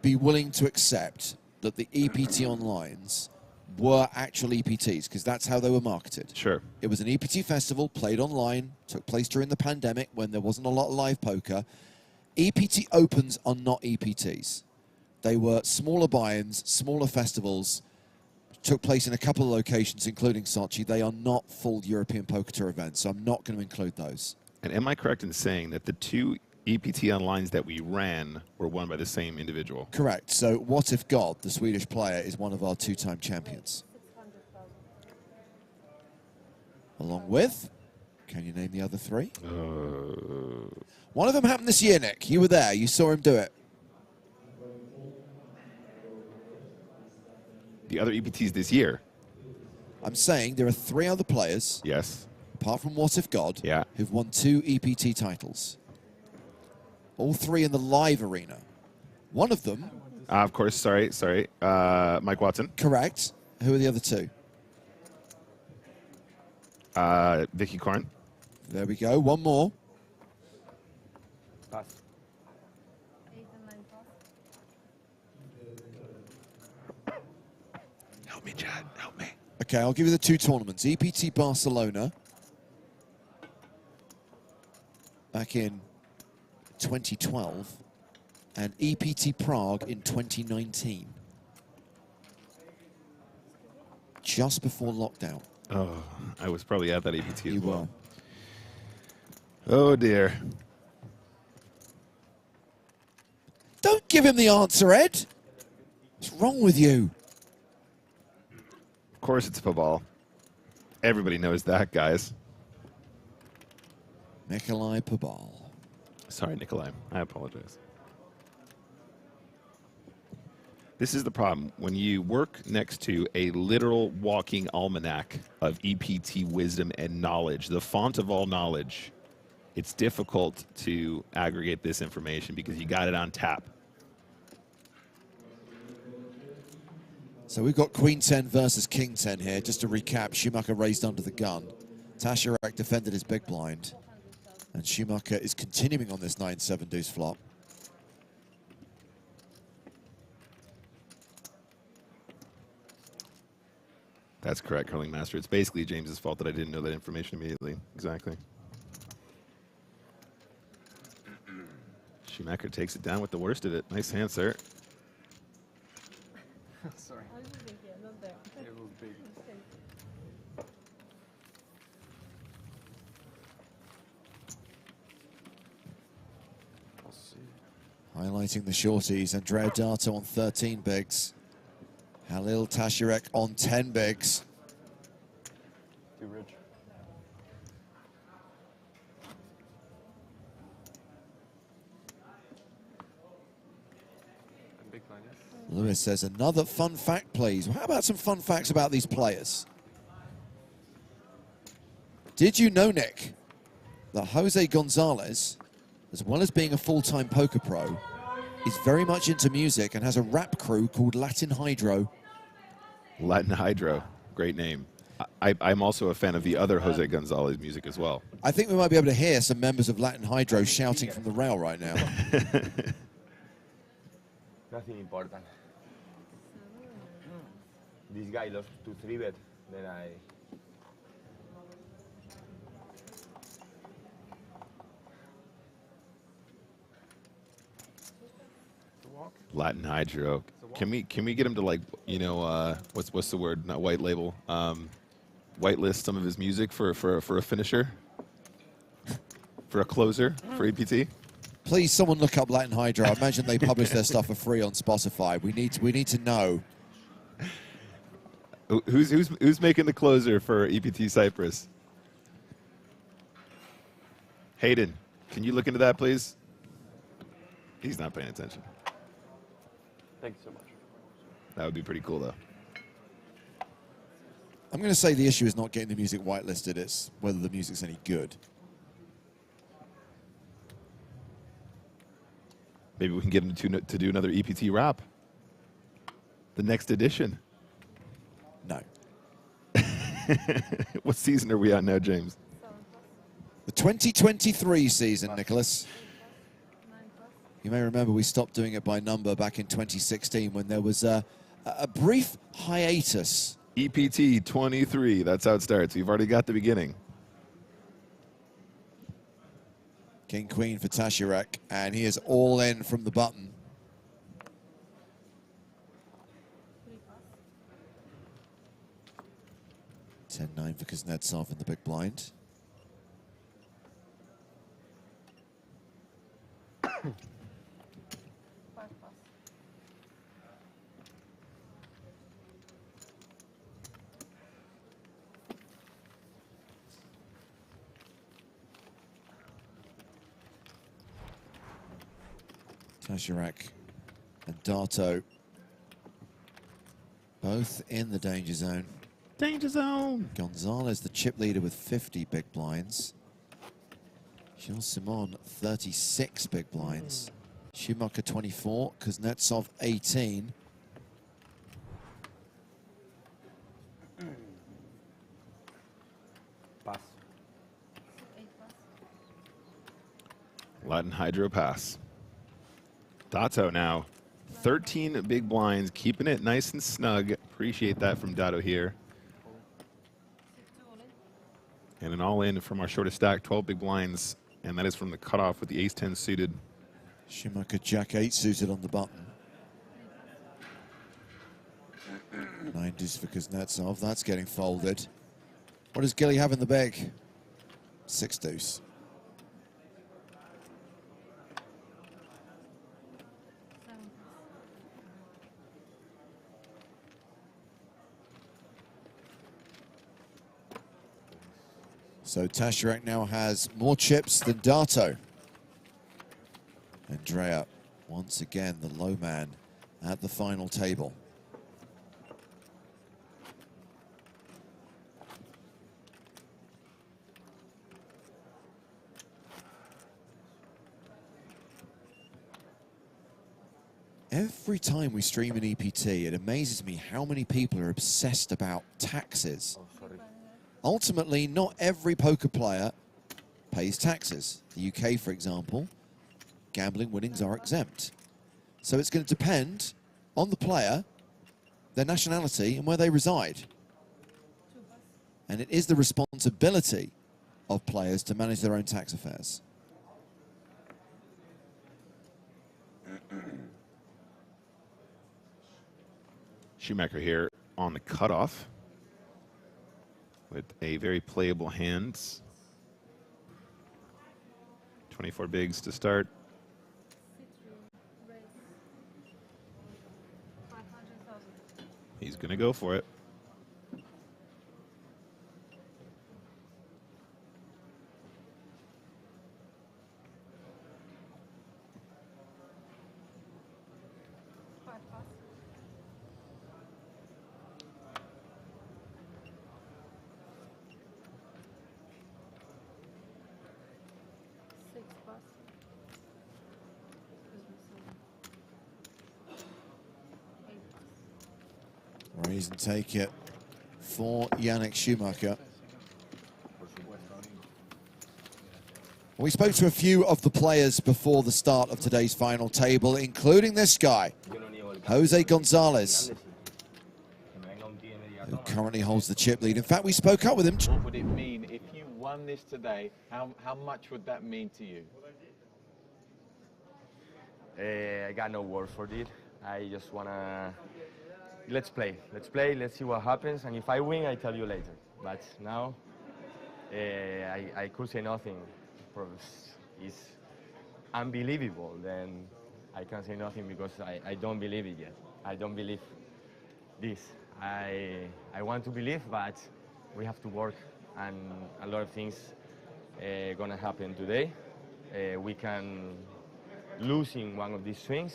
be willing to accept that the EPT Onlines were actual EPTs, because that's how they were marketed. Sure. It was an EPT festival, played online, took place during the pandemic when there wasn't a lot of live poker. EPT Opens are not EPTs. They were smaller buy-ins, smaller festivals, took place in a couple of locations, including Sochi. They are not full European Poker Tour events, so I'm not going to include those. And am I correct in saying that the 2 EPT onlines that we ran were won by the same individual? Correct. So What If God, the Swedish player, is one of our 2-time champions. Along with, can you name the other 3? One of them happened this year, Nick. You were there. You saw him do it. The other EPTs this year? I'm saying there are 3 other players. Yes. Apart from What If God, yeah, who've won 2 EPT titles. All 3 in the live arena. One of them... of course, sorry. Mike Watson. Correct. Who are the other 2? Vicky Corn. There we go. One more. Pass. Help me, Chad. Help me. Okay, I'll give you the 2 tournaments. EPT Barcelona back in 2012 and EPT Prague in 2019. Just before lockdown. Oh, I was probably at that EPT as you well. Oh, dear. Don't give him the answer, Ed. What's wrong with you? Of course it's Pabal. Everybody knows that, guys. Nikolai Pabal. Sorry, Nikolai. I apologize. This is the problem. When you work next to a literal walking almanac of EPT wisdom and knowledge, the font of all knowledge, it's difficult to aggregate this information because you got it on tap. So we've got Queen 10 versus King 10 here. Just to recap, Schumacher raised under the gun. Tasharek defended his big blind. And Schumacher is continuing on this 9-7 deuce flop. That's correct, Curling Master. It's basically James's fault that I didn't know that information immediately. Exactly. Schumacher takes it down with the worst of it. Nice hand, sir. Sorry. It was big. Highlighting the shorties. Andrea Dato on 13 bigs. Halil Tasharek on 10 bigs. Too rich. Big blind, yes. Lewis says, another fun fact, please. Well, how about some fun facts about these players? Did you know, Nick, that Jose Gonzalez, as well as being a full-time poker pro, is very much into music and has a rap crew called Latin Hydro? Latin Hydro. Great name. I'm also a fan of the other Jose Gonzalez music as well. I think we might be able to hear some members of Latin Hydro shouting from the rail right now. Nothing important. This guy lost to 3-bet, then I... Latin Hydro. Can we get him to, like, you know, what's the word? Not white label. Whitelist some of his music for a finisher, for a closer for EPT. Please, someone look up Latin Hydro. I imagine they publish their stuff for free on Spotify. We need to know. Who's making the closer for EPT Cyprus? Hayden, can you look into that, please? He's not paying attention. Thank you so much. That would be pretty cool, though. I'm going to say the issue is not getting the music whitelisted. It's whether the music's any good. Maybe we can get him to do another EPT rap. The next edition. No. What season are we on now, James? The 2023 season, Nicholas. You may remember we stopped doing it by number back in 2016 when there was a brief hiatus. EPT 23, that's how it starts. We've already got the beginning. King Queen for Tasharek, and he is all in from the button. 10-9 for Kuznetsov in the big blind. Tasharak and Darto both in the danger zone. Danger zone! Gonzalez, the chip leader with 50 big blinds. Gilles Simon, 36 big blinds. Schumacher, 24. Kuznetsov, 18. Pass. Latin Hydro pass. Dato now, 13 big blinds, keeping it nice and snug. Appreciate that from Dato here. And an all-in from our shortest stack, 12 big blinds, and that is from the cutoff with the ace-10 suited. Schumacher, Jack-8 suited on the button. 9 deuce for Kuznetsov. That's getting folded. What does Gilly have in the bag? 6 deuce. So Tasharak now has more chips than Dato. Andrea, once again, the low man at the final table. Every time we stream an EPT, it amazes me how many people are obsessed about taxes. Ultimately, not every poker player pays taxes. The UK, for example, gambling winnings are exempt. So it's going to depend on the player, their nationality, and where they reside. And it is the responsibility of players to manage their own tax affairs. Schumacher here on the cutoff with a very playable hand. 24 bigs to start. He's going to go for it. Raise and take it for Yannick Schumacher. We spoke to a few of the players before the start of today's final table, including this guy, Jose Gonzalez, who currently holds the chip lead. In fact, we spoke up with him. What would it mean if you won this today? How much would that mean to you? I got no words for it. I just wanna let's play. Let's see what happens. And if I win, I tell you later. But now, I could say nothing. It's unbelievable. Then I can't say nothing because I don't believe it yet. I don't believe this. I want to believe, but we have to work, and a lot of things gonna happen today. We can lose in one of these swings.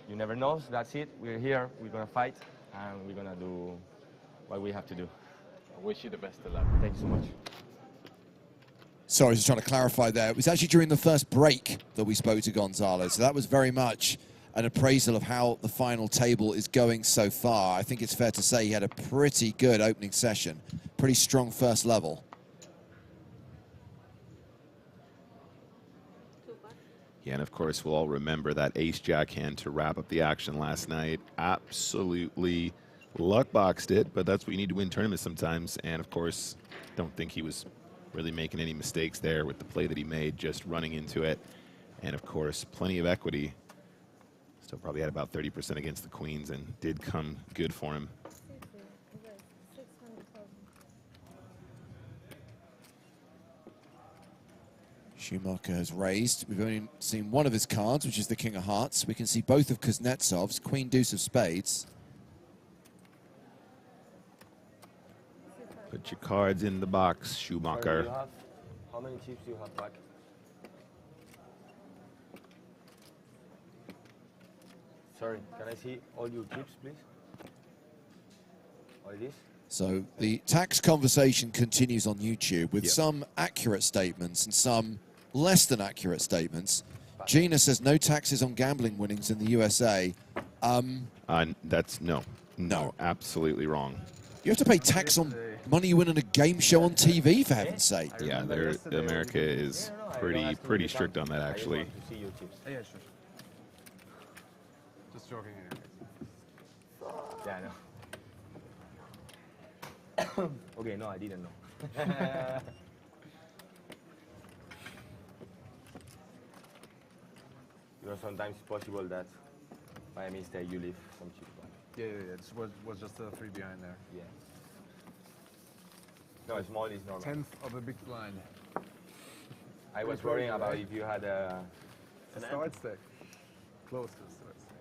You never know. That's it. We're here. We're gonna fight, and we're gonna do what we have to do. I wish you the best of luck. Thank you so much. Sorry, just trying to clarify there. It was actually during the first break that we spoke to Gonzalez, so that was very much an appraisal of how the final table is going so far. I think it's fair to say he had a pretty good opening session, pretty strong first level. Yeah, and of course, we'll all remember that ace-jack hand to wrap up the action last night. Absolutely luck-boxed it, but that's what you need to win tournaments sometimes. And of course, don't think he was really making any mistakes there with the play that he made, just running into it. And of course, plenty of equity. Still probably had about 30% against the queens and did come good for him. Schumacher has raised. We've only seen one of his cards, which is the King of Hearts. We can see both of Kuznetsov's, Queen Deuce of Spades. Put your cards in the box, Schumacher. How many chips do you have back? Sorry, can I see all your chips, please? All this? So the tax conversation continues on YouTube with Yep. some accurate statements and some less than accurate statements. Gina says no taxes on gambling winnings in the USA. That's no, absolutely wrong. You have to pay tax on money you win on a game show on TV, for heaven's sake. Yeah, America is pretty strict on that, actually. Yeah, sure. Just joking. Yeah, I know. Okay, no, I didn't know. You know, sometimes it's possible that by a mistake you leave some chips back. Yeah. It was just a 3 behind there. Yeah. No, small is normal. 10th of a big blind. I was worrying about if you had a... A start stack. Close to the start stack.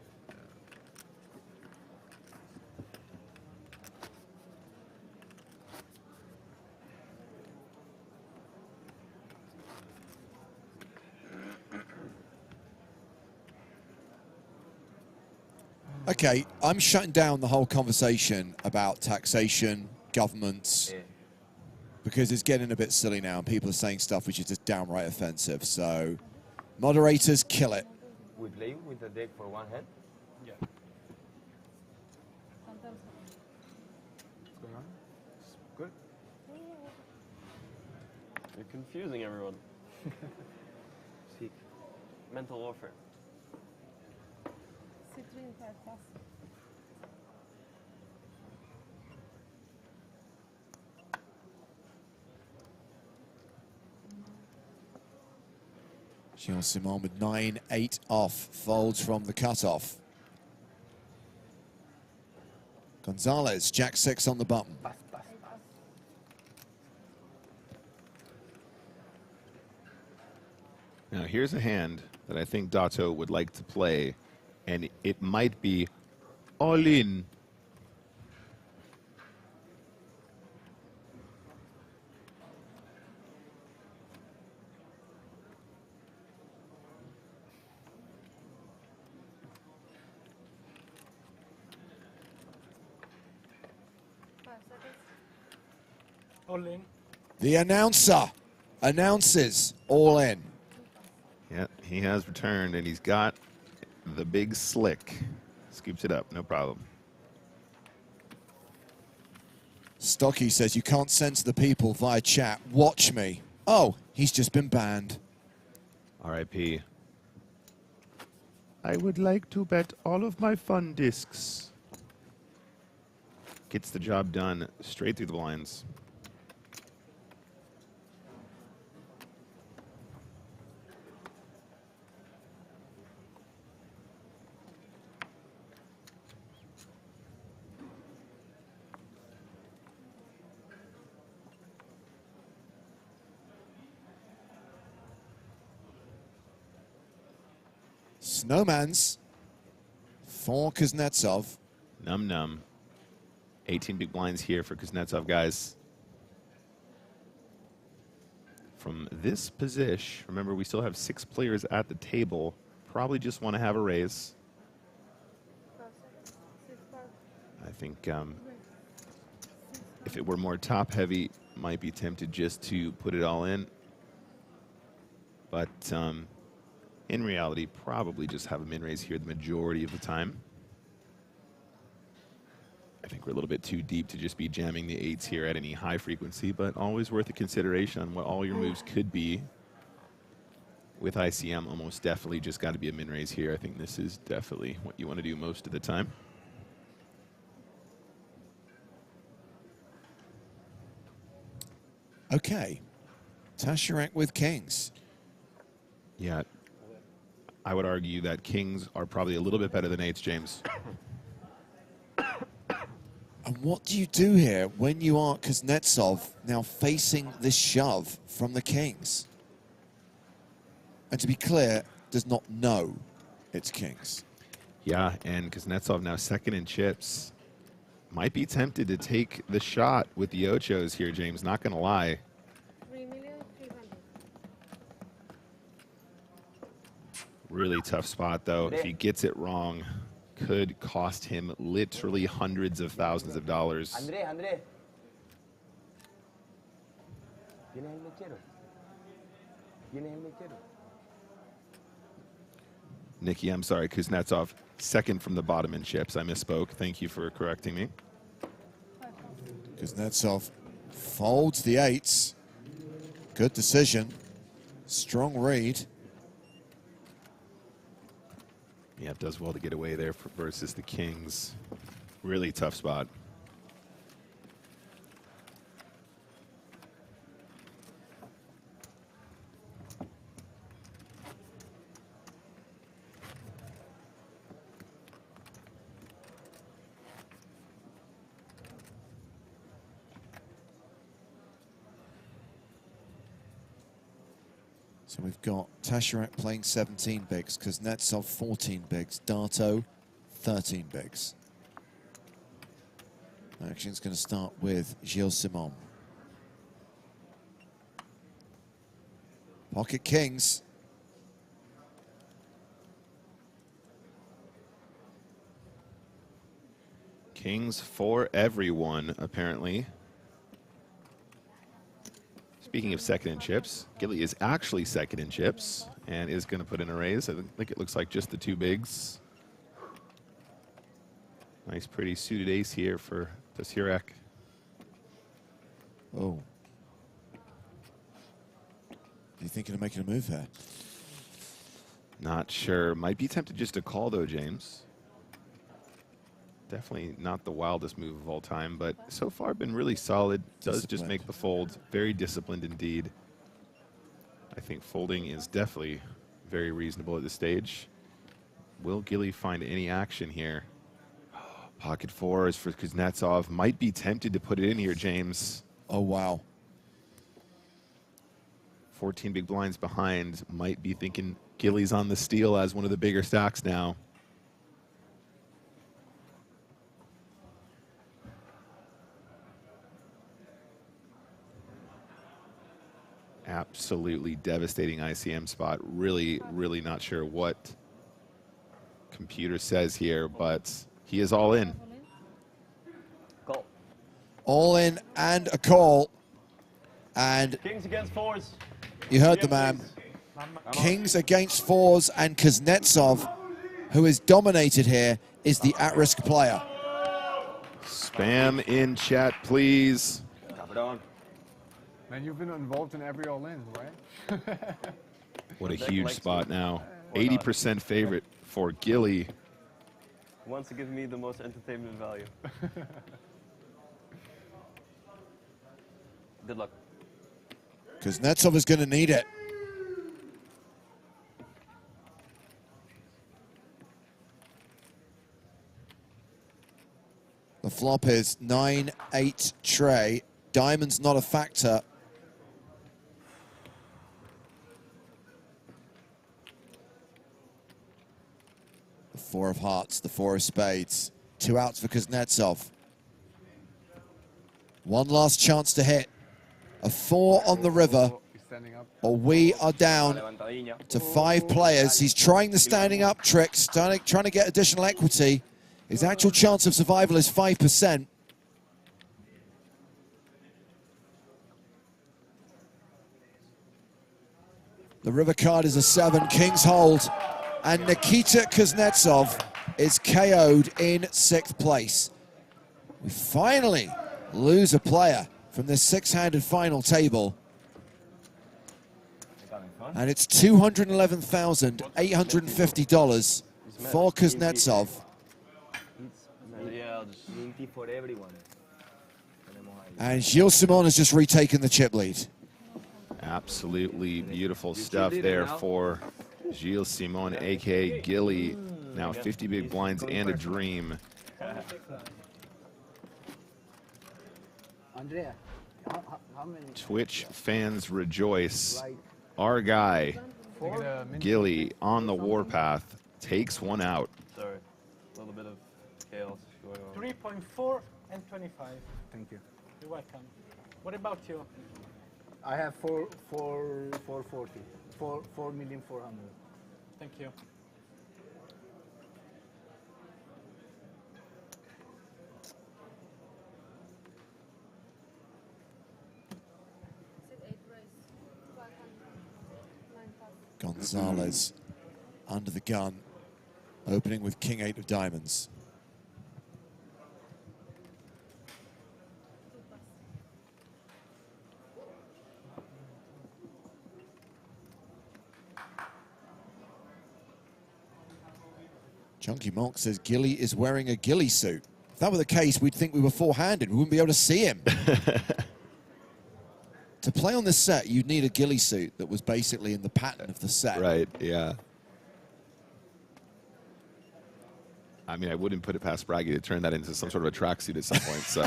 Okay, I'm shutting down the whole conversation about taxation, governments, because it's getting a bit silly now and people are saying stuff which is just downright offensive. So, moderators, kill it. We play with the deck for one hand? Yeah. What's going on? Good. You're confusing everyone. Sick. Mental warfare. Gilles Simon with 9-8 off, folds from the cutoff. Gonzalez, Jack 6 on the button. Now here's a hand that I think Dato would like to play, and it might be all in. All in. The announcer announces all in. Yeah, he has returned, and he's got the big slick. Scoops it up, no problem. Stocky says you can't censor the people via chat. Watch me. Oh, he's just been banned. R.I.P. I would like to bet all of my fun discs. Gets the job done straight through the blinds. Snowman's for Kuznetsov. Num. 18 big blinds here for Kuznetsov, guys. From this position, remember we still have 6 players at the table. Probably just want to have a raise. I think if it were more top heavy, might be tempted just to put it all in. But in reality, probably just have a min raise here the majority of the time. I think we're a little bit too deep to just be jamming the 8s here at any high frequency, but always worth a consideration on what all your moves could be. With ICM, almost definitely just got to be a min raise here. I think this is definitely what you want to do most of the time. Okay. Tasharek with kings. Yeah. I would argue that kings are probably a little bit better than 8s, James. And what do you do here when you are Kuznetsov now facing this shove from the kings? And to be clear, does not know it's kings. Yeah, and Kuznetsov now second in chips. Might be tempted to take the shot with the ochos here, James, not going to lie. 3,300,000. Really tough spot, though. If he gets it wrong, could cost him literally hundreds of thousands of dollars. André. Nikki, I'm sorry, Kuznetsov, second from the bottom in chips. I misspoke. Thank you for correcting me. Kuznetsov folds the eights. Good decision. Strong read. Yeah, it does well to get away there versus the kings. Really tough spot. So we've got Tasharak playing 17 bigs, Kuznetsov 14 bigs, Dato 13 bigs. Action's going to start with Gilles Simon. Pocket kings. Kings for everyone, apparently. Speaking of second in chips, Gilly is actually second in chips and is going to put in a raise. I think it looks like just the two bigs. Nice, pretty suited ace here for Tasirek. Oh. Do you think of making a move here? Not sure. Might be tempted just to call, though, James. Definitely not the wildest move of all time, but so far been really solid. Does just make the fold. Very disciplined indeed. I think folding is definitely very reasonable at this stage. Will Gilly find any action here? Pocket fours for Kuznetsov. Might be tempted to put it in here, James. Oh, wow. 14 big blinds behind. Might be thinking Gilly's on the steal as one of the bigger stacks now. Absolutely devastating ICM spot. Really, really not sure what computer says here, but he is all in. Call. All in and a call. And Kings against fours. you heard the man. Kings against fours, and Kuznetsov, who is dominated here, is the at-risk player. Spam in chat, please. Drop it on. Man, you've been involved in every all-in, right? What a huge spot now. 80% favorite for Gilly. Wants to give me the most entertainment value. Good luck. Kuznetsov is going to need it. The flop is 9-8 tray. Diamond's not a factor. The four of hearts, the four of spades. Two outs for Kuznetsov. One last chance to hit. A four on the river, or we are down to 5 players. He's trying the standing up tricks, trying to get additional equity. His actual chance of survival is 5%. The river card is a 7, King's hold, and Nikita Kuznetsov is KO'd in 6th place. We finally lose a player from this 6-handed final table. And it's $211,850 for Kuznetsov. For everyone. And Gilles Simon has just retaken the chip lead. Absolutely beautiful stuff there for Gilles Simon, a.k.a. Gilly. Now 50 big blinds and a dream. Andrea, how many? Twitch fans rejoice. Our guy Gilly on the warpath takes one out. Sorry, a little bit of chaos going on. 3.4 and 25. Thank you. You're welcome. What about you? I have 440. 4,400,000. Thank you. Gonzalez under the gun, opening with King 8 of diamonds. Chunky Monk says Gilly is wearing a Gilly suit. If that were the case, we'd think we were four-handed. We wouldn't be able to see him. To play on this set, you'd need a Gilly suit that was basically in the pattern of the set. Right, yeah. I mean, I wouldn't put it past Braggy to turn that into some sort of a tracksuit at some point, so.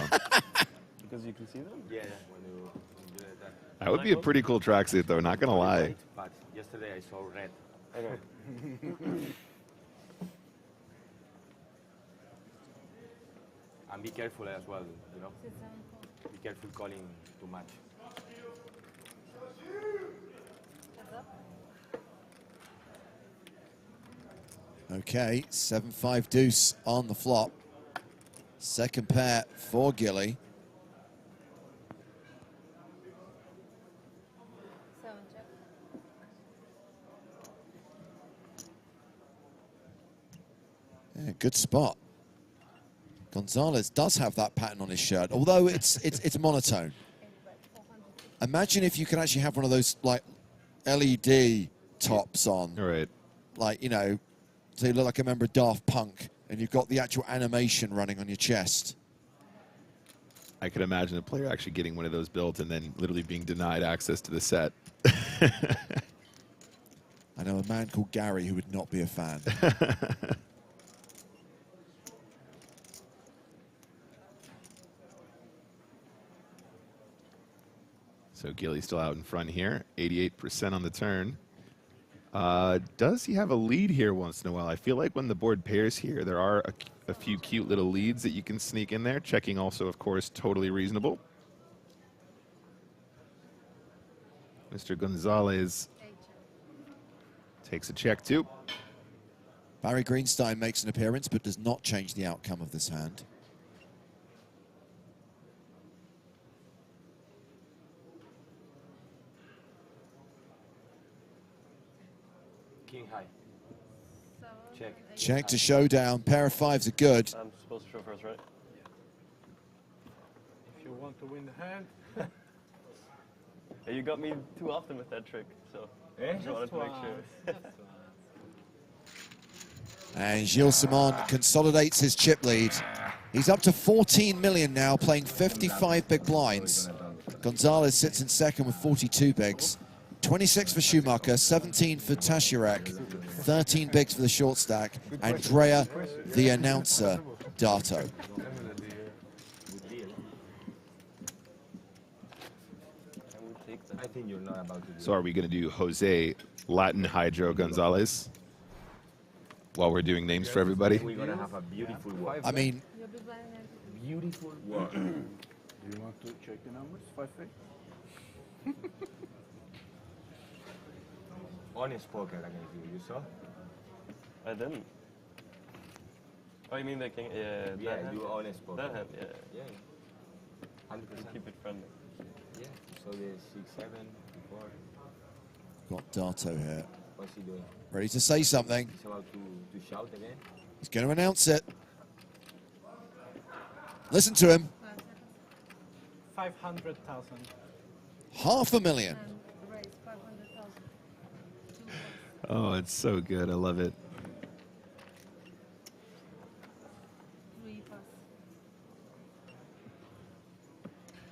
Because you can see them? Yeah, when you do that. That would be a pretty cool tracksuit, though, not gonna lie. But yesterday I saw red. Okay. And be careful as well, you know? Be careful calling too much. Okay, 7-5 deuce on the flop. Second pair for Gilly. Yeah, good spot. Gonzalez does have that pattern on his shirt, although it's monotone. Imagine if you could actually have one of those like LED tops on. Right. Like, you know, so you look like a member of Daft Punk and you've got the actual animation running on your chest. I could imagine a player actually getting one of those built and then literally being denied access to the set. I know a man called Gary who would not be a fan. So Gilly's still out in front here, 88% on the turn. Does he have a lead here once in a while? I feel like when the board pairs here, there are a few cute little leads that you can sneak in there. Checking also, of course, totally reasonable. Mr. Gonzalez takes a check too. Barry Greenstein makes an appearance but does not change the outcome of this hand. King high. Check. Check to showdown. Pair of fives are good. I'm supposed to show first, right? If you want to win the hand. Yeah, you got me too often with that trick, so I just wanted to make sure. And Gilles Simon consolidates his chip lead. He's up to 14 million now, playing 55 big blinds. Gonzalez sits in second with 42 bigs. 26 for Schumacher, 17 for Tashirek, 13 bigs for the short stack. Andrea, the announcer, Dato. I think you're not about to do So are we going to do Jose Latin Hydro Gonzalez while we're doing names for everybody? We're going to have a beautiful walk. I mean, beautiful walk. Do you want to check the numbers? 5-3? Honest poker against you saw? I didn't. Oh, you mean the king? Yeah, Yeah, that hand? do honest poker. That hand, yeah. Yeah. 100%. Keep it friendly. Yeah, so the 6-7 before. got Dato here. What's he doing? Ready to say something. He's about to shout again. He's going to announce it. Listen to him. 500,000. $500,000. Oh, it's so good. I love it.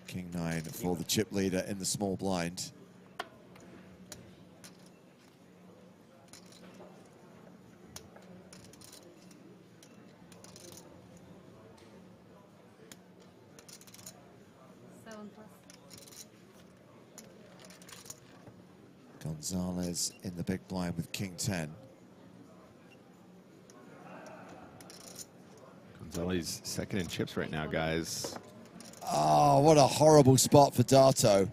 King 9 for the chip leader in the small blind. Gonzalez in the big blind with King 10. Gonzalez second in chips right now, guys. Oh, what a horrible spot for Dato.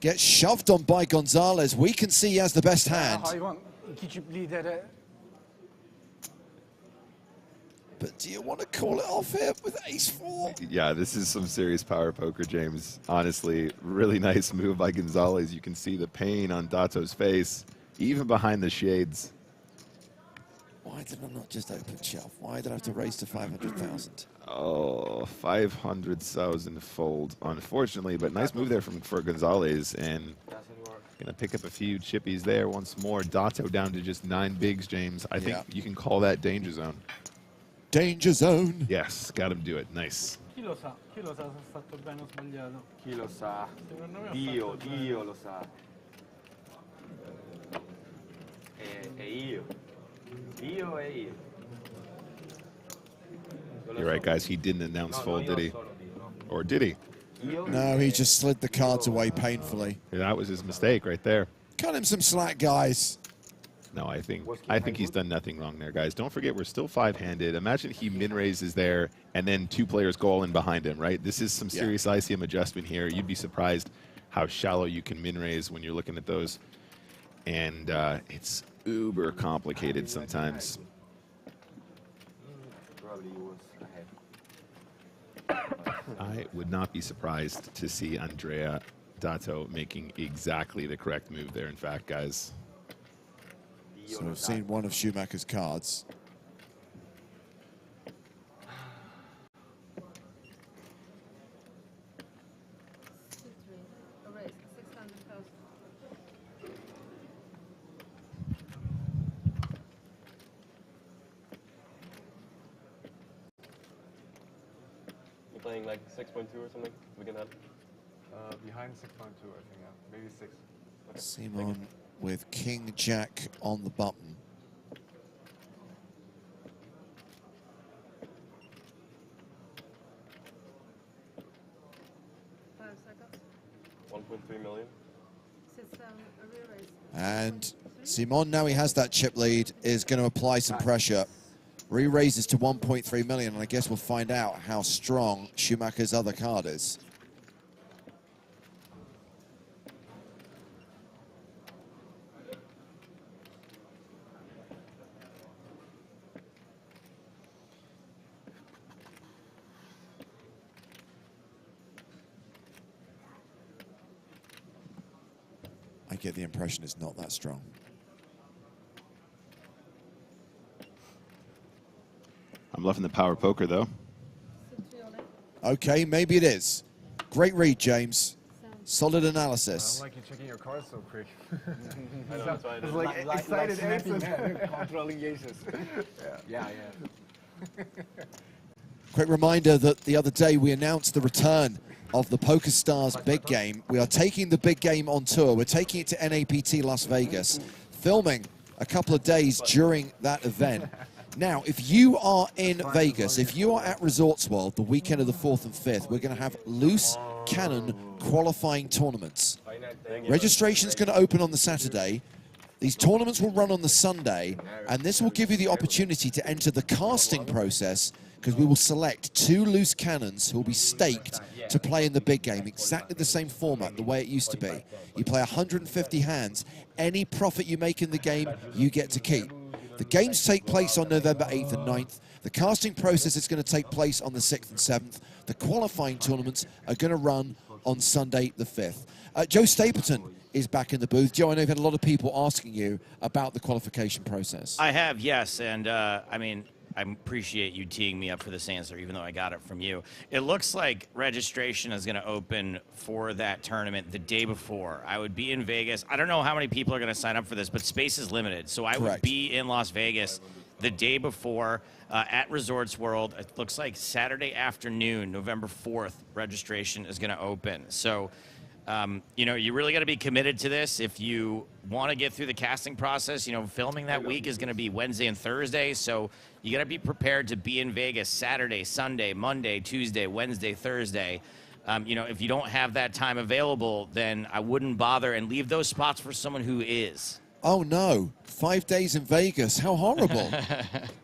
Gets shoved on by Gonzalez. We can see he has the best hand. But do you want to call it off here with ace-4? Yeah, this is some serious power poker, James. Honestly, really nice move by Gonzalez. You can see the pain on Dato's face, even behind the shades. Why did I not just open shove? Why did I have to raise to 500,000? Oh, 500,000 fold, unfortunately, but nice move there for Gonzalez, and gonna pick up a few chippies there once more. Dato down to just 9 bigs, James. I think you can call that danger zone. Danger zone. Yes, got him do it. Nice. Chi lo sa se ha fatto bene o sbagliato? Chi lo sa? Secondo me ha Dio, fatto bene. Dio lo sa. E io. Io e io. You're right, guys. He didn't announce fold, did he? Or did he? No, he just slid the cards away painfully. Yeah, that was his mistake right there. Cut him some slack, guys. No, I think he's done nothing wrong there, guys. Don't forget, we're still 5-handed. Imagine he min-raises there, and then 2 players go all in behind him, right? This is some serious ICM adjustment here. You'd be surprised how shallow you can min-raise when you're looking at those. And it's uber complicated sometimes. Probably was ahead. I would not be surprised to see Andrea Dato making exactly the correct move there, in fact, guys. So we've seen one of Schumacher's cards. You're playing like 6.2 or something? We can have. Behind 6.2, I think, yeah. Maybe 6. Okay. Simon with King Jack on the button. $1.3 million. And Simon, now he has that chip lead, is going to apply some pressure. Re-raises to 1.3 million, and I guess we'll find out how strong Schumacher's other card is. I get the impression it's not that strong. I'm loving the power poker, though. Okay, maybe it is. Great read, James. Solid I analysis. don't like you checking your cards so quick. I know, that's why I did. It's like excited aces. Controlling aces. Yeah. Quick reminder that the other day we announced the return of the PokerStars Big Game. We are taking the Big Game on tour. We're taking it to NAPT Las Vegas, filming a couple of days during that event. Now, if you are in Vegas, if you are at Resorts World the weekend of the 4th and 5th, we're going to have loose cannon qualifying tournaments. Registration's going to open on the Saturday. These tournaments will run on the Sunday, and this will give you the opportunity to enter the casting process, because we will select 2 loose cannons who will be staked to play in the big game, exactly the same format, the way it used to be. You play 150 hands. Any profit you make in the game, you get to keep. The games take place on November 8th and 9th. The casting process is going to take place on the 6th and 7th. The qualifying tournaments are going to run on Sunday the 5th. Joe Stapleton is back in the booth. Joe, I know you've had a lot of people asking you about the qualification process. I have, yes, and I mean, I appreciate you teeing me up for this answer, even though I got it from you. It looks like registration is going to open for that tournament the day before. I would be in Vegas. I don't know how many people are going to sign up for this, but space is limited. So I would be in Las Vegas the day before at Resorts World. It looks like Saturday afternoon, November 4th, registration is going to open. So, you know, you really got to be committed to this. If you want to get through the casting process, you know, filming that week is going to be Wednesday and Thursday. So you got to be prepared to be in Vegas Saturday, Sunday, Monday, Tuesday, Wednesday, Thursday. You know, if you don't have that time available, then I wouldn't bother and leave those spots for someone who is. Oh no, 5 days in Vegas, how horrible.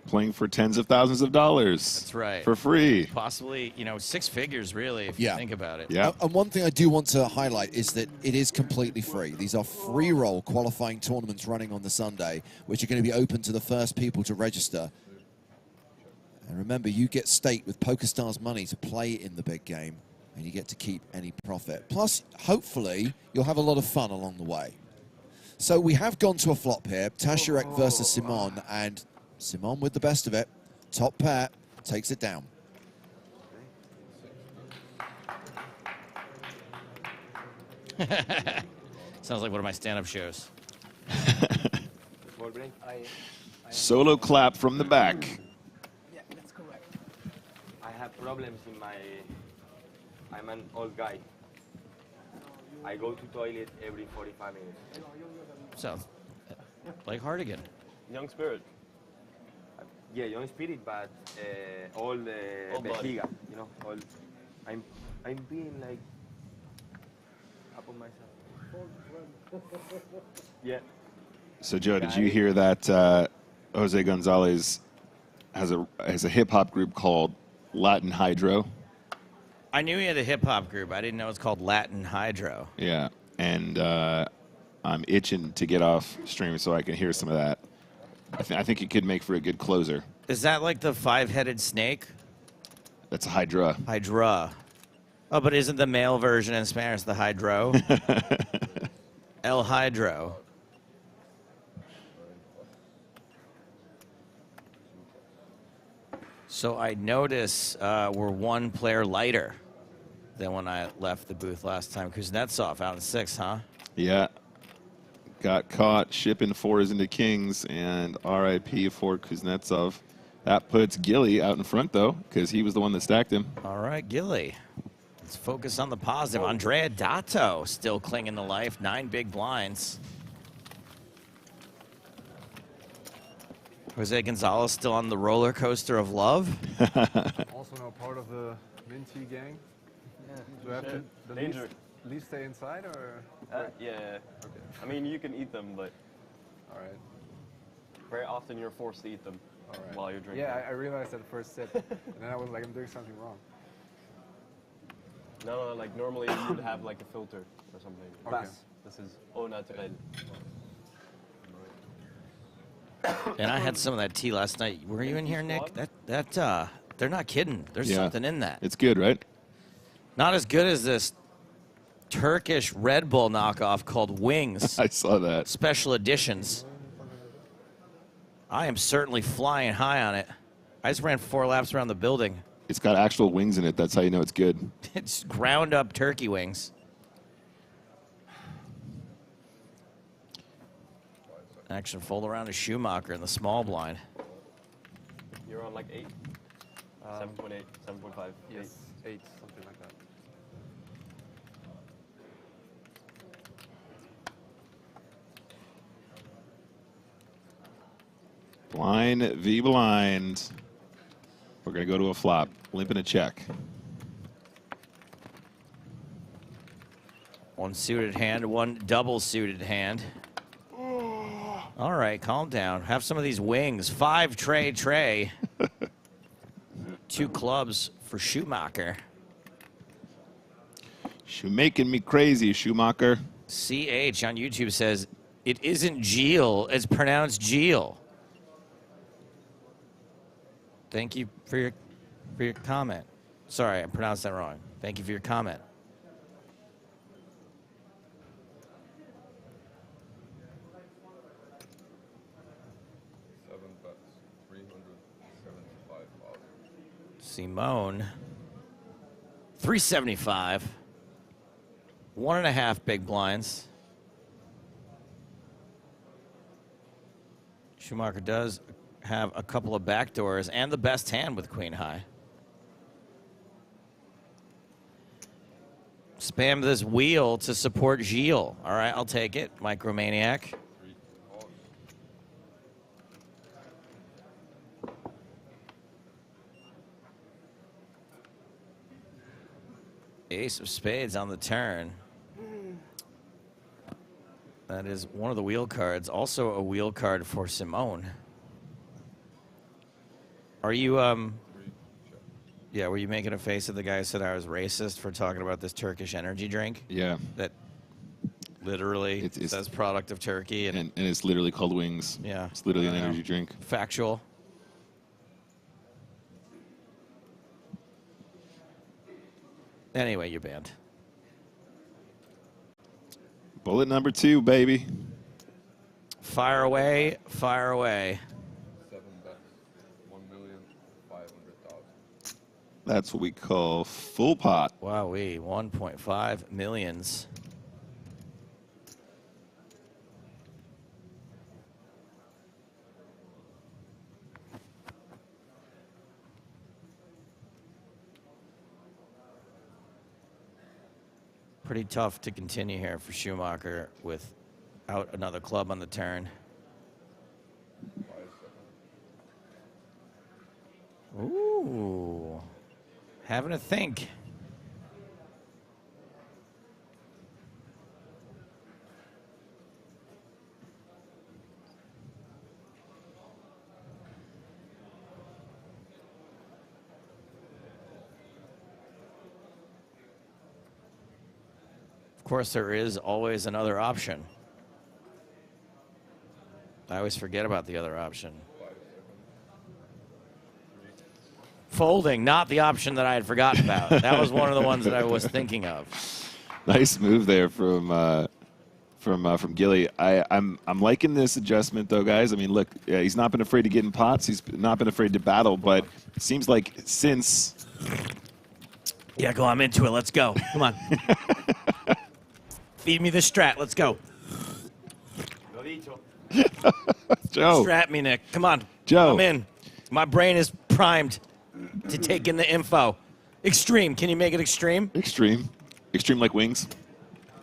Playing for tens of thousands of dollars. That's right. For free. Possibly, you know, 6 figures really, if you think about it. Yeah. And one thing I do want to highlight is that it is completely free. These are free roll qualifying tournaments running on the Sunday, which are going to be open to the first people to register. And remember, you get staked with PokerStars money to play in the big game, and you get to keep any profit. Plus, hopefully, you'll have a lot of fun along the way. So we have gone to a flop here. Tasharek versus Simon, and Simon with the best of it. Top pair, takes it down. Sounds like one of my stand-up shows. Solo clap from the back. Yeah, that's correct. I have problems in my... I'm an old guy. I go to toilet every 45 minutes. Sounds like Hardigan. Young spirit. Yeah, young spirit, but all the vejiga, you know, all. I'm being like up on myself. Yeah. So Joe, did you hear that Jose Gonzalez has a hip hop group called Latin Hydro? I knew he had a hip-hop group. I didn't know it's called Latin Hydro. Yeah, and I'm itching to get off stream so I can hear some of that. I think it could make for a good closer. Is that like the 5-headed snake? That's a Hydra. Hydra. Oh, but isn't the male version in Spanish the Hydro? El Hydro. So I notice we're 1 player lighter than when I left the booth last time. Kuznetsov out in 6, huh? Yeah. Got caught shipping 4s into kings, and RIP for Kuznetsov. That puts Gilly out in front, though, because he was the one that stacked him. All right, Gilly. Let's focus on the positive. Andrea Dato still clinging to life. 9 big blinds. Jose Gonzalez still on the roller coaster of love. Also now part of the Minty gang. Yeah. Do I have to Danger. least stay inside or? Yeah. Okay. I mean, you can eat them, but all right. Very often you're forced to eat them while you're drinking. Yeah, I realized at the first sip, and then I was like, I'm doing something wrong. No, like normally you would have like a filter or something. Okay. This is au naturel. And I had some of that tea last night. Were you in here, Nick? They're not kidding. There's something in that. It's good, right? Not as good as this Turkish Red Bull knockoff called Wings. I saw that. Special editions. I am certainly flying high on it. I just ran 4 laps around the building. It's got actual wings in it. That's how you know it's good. It's ground up turkey wings. Action fold around to Schumacher in the small blind. You're on like 8? 7.8, 7.5. Yes, 8, something like that. Blind v blind. We're going to go to a flop. Limp and a check. 1 suited hand, 1 double suited hand. All right, calm down. Have some of these wings. 5 tray. 2 clubs for Schumacher. You're making me crazy, Schumacher. CH on YouTube says, it isn't Geel, it's pronounced Geel. Thank you for your comment. Sorry, I pronounced that wrong. Thank you for your comment. Simone, 375. 1.5 big blinds. Schumacher does have a couple of backdoors and the best hand with Queen High. Spam this wheel to support Gilles. All right, I'll take it. Micromaniac. Ace of spades on the turn. That is one of the wheel cards. Also a wheel card for Simone. Are you, yeah, were you making a face at the guy who said I was racist for talking about this Turkish energy drink? Yeah. That literally says product of Turkey. And it's literally called Wings. Yeah. It's literally an energy drink. Factual. Anyway, you're banned. Bullet number 2, baby. Fire away, fire away. 7 bets, 1,500,000. That's what we call full pot. Wowee, 1.5 millions. Pretty tough to continue here for Schumacher without another club on the turn. Ooh, having a think. Of course, there is always another option. I always forget about the other option. Folding, not the option that I had forgotten about. That was one of the ones that I was thinking of. Nice move there from Gilly. I'm liking this adjustment though, guys. I mean, look, he's not been afraid to get in pots. He's not been afraid to battle, but it seems like since. Yeah, go. I'm into it. Let's go. Come on. Feed me the strat. Let's go. Joe. Strat me, Nick. Come on. Joe. I'm in. My brain is primed to take in the info. Extreme. Can you make it extreme? Extreme. Extreme like wings?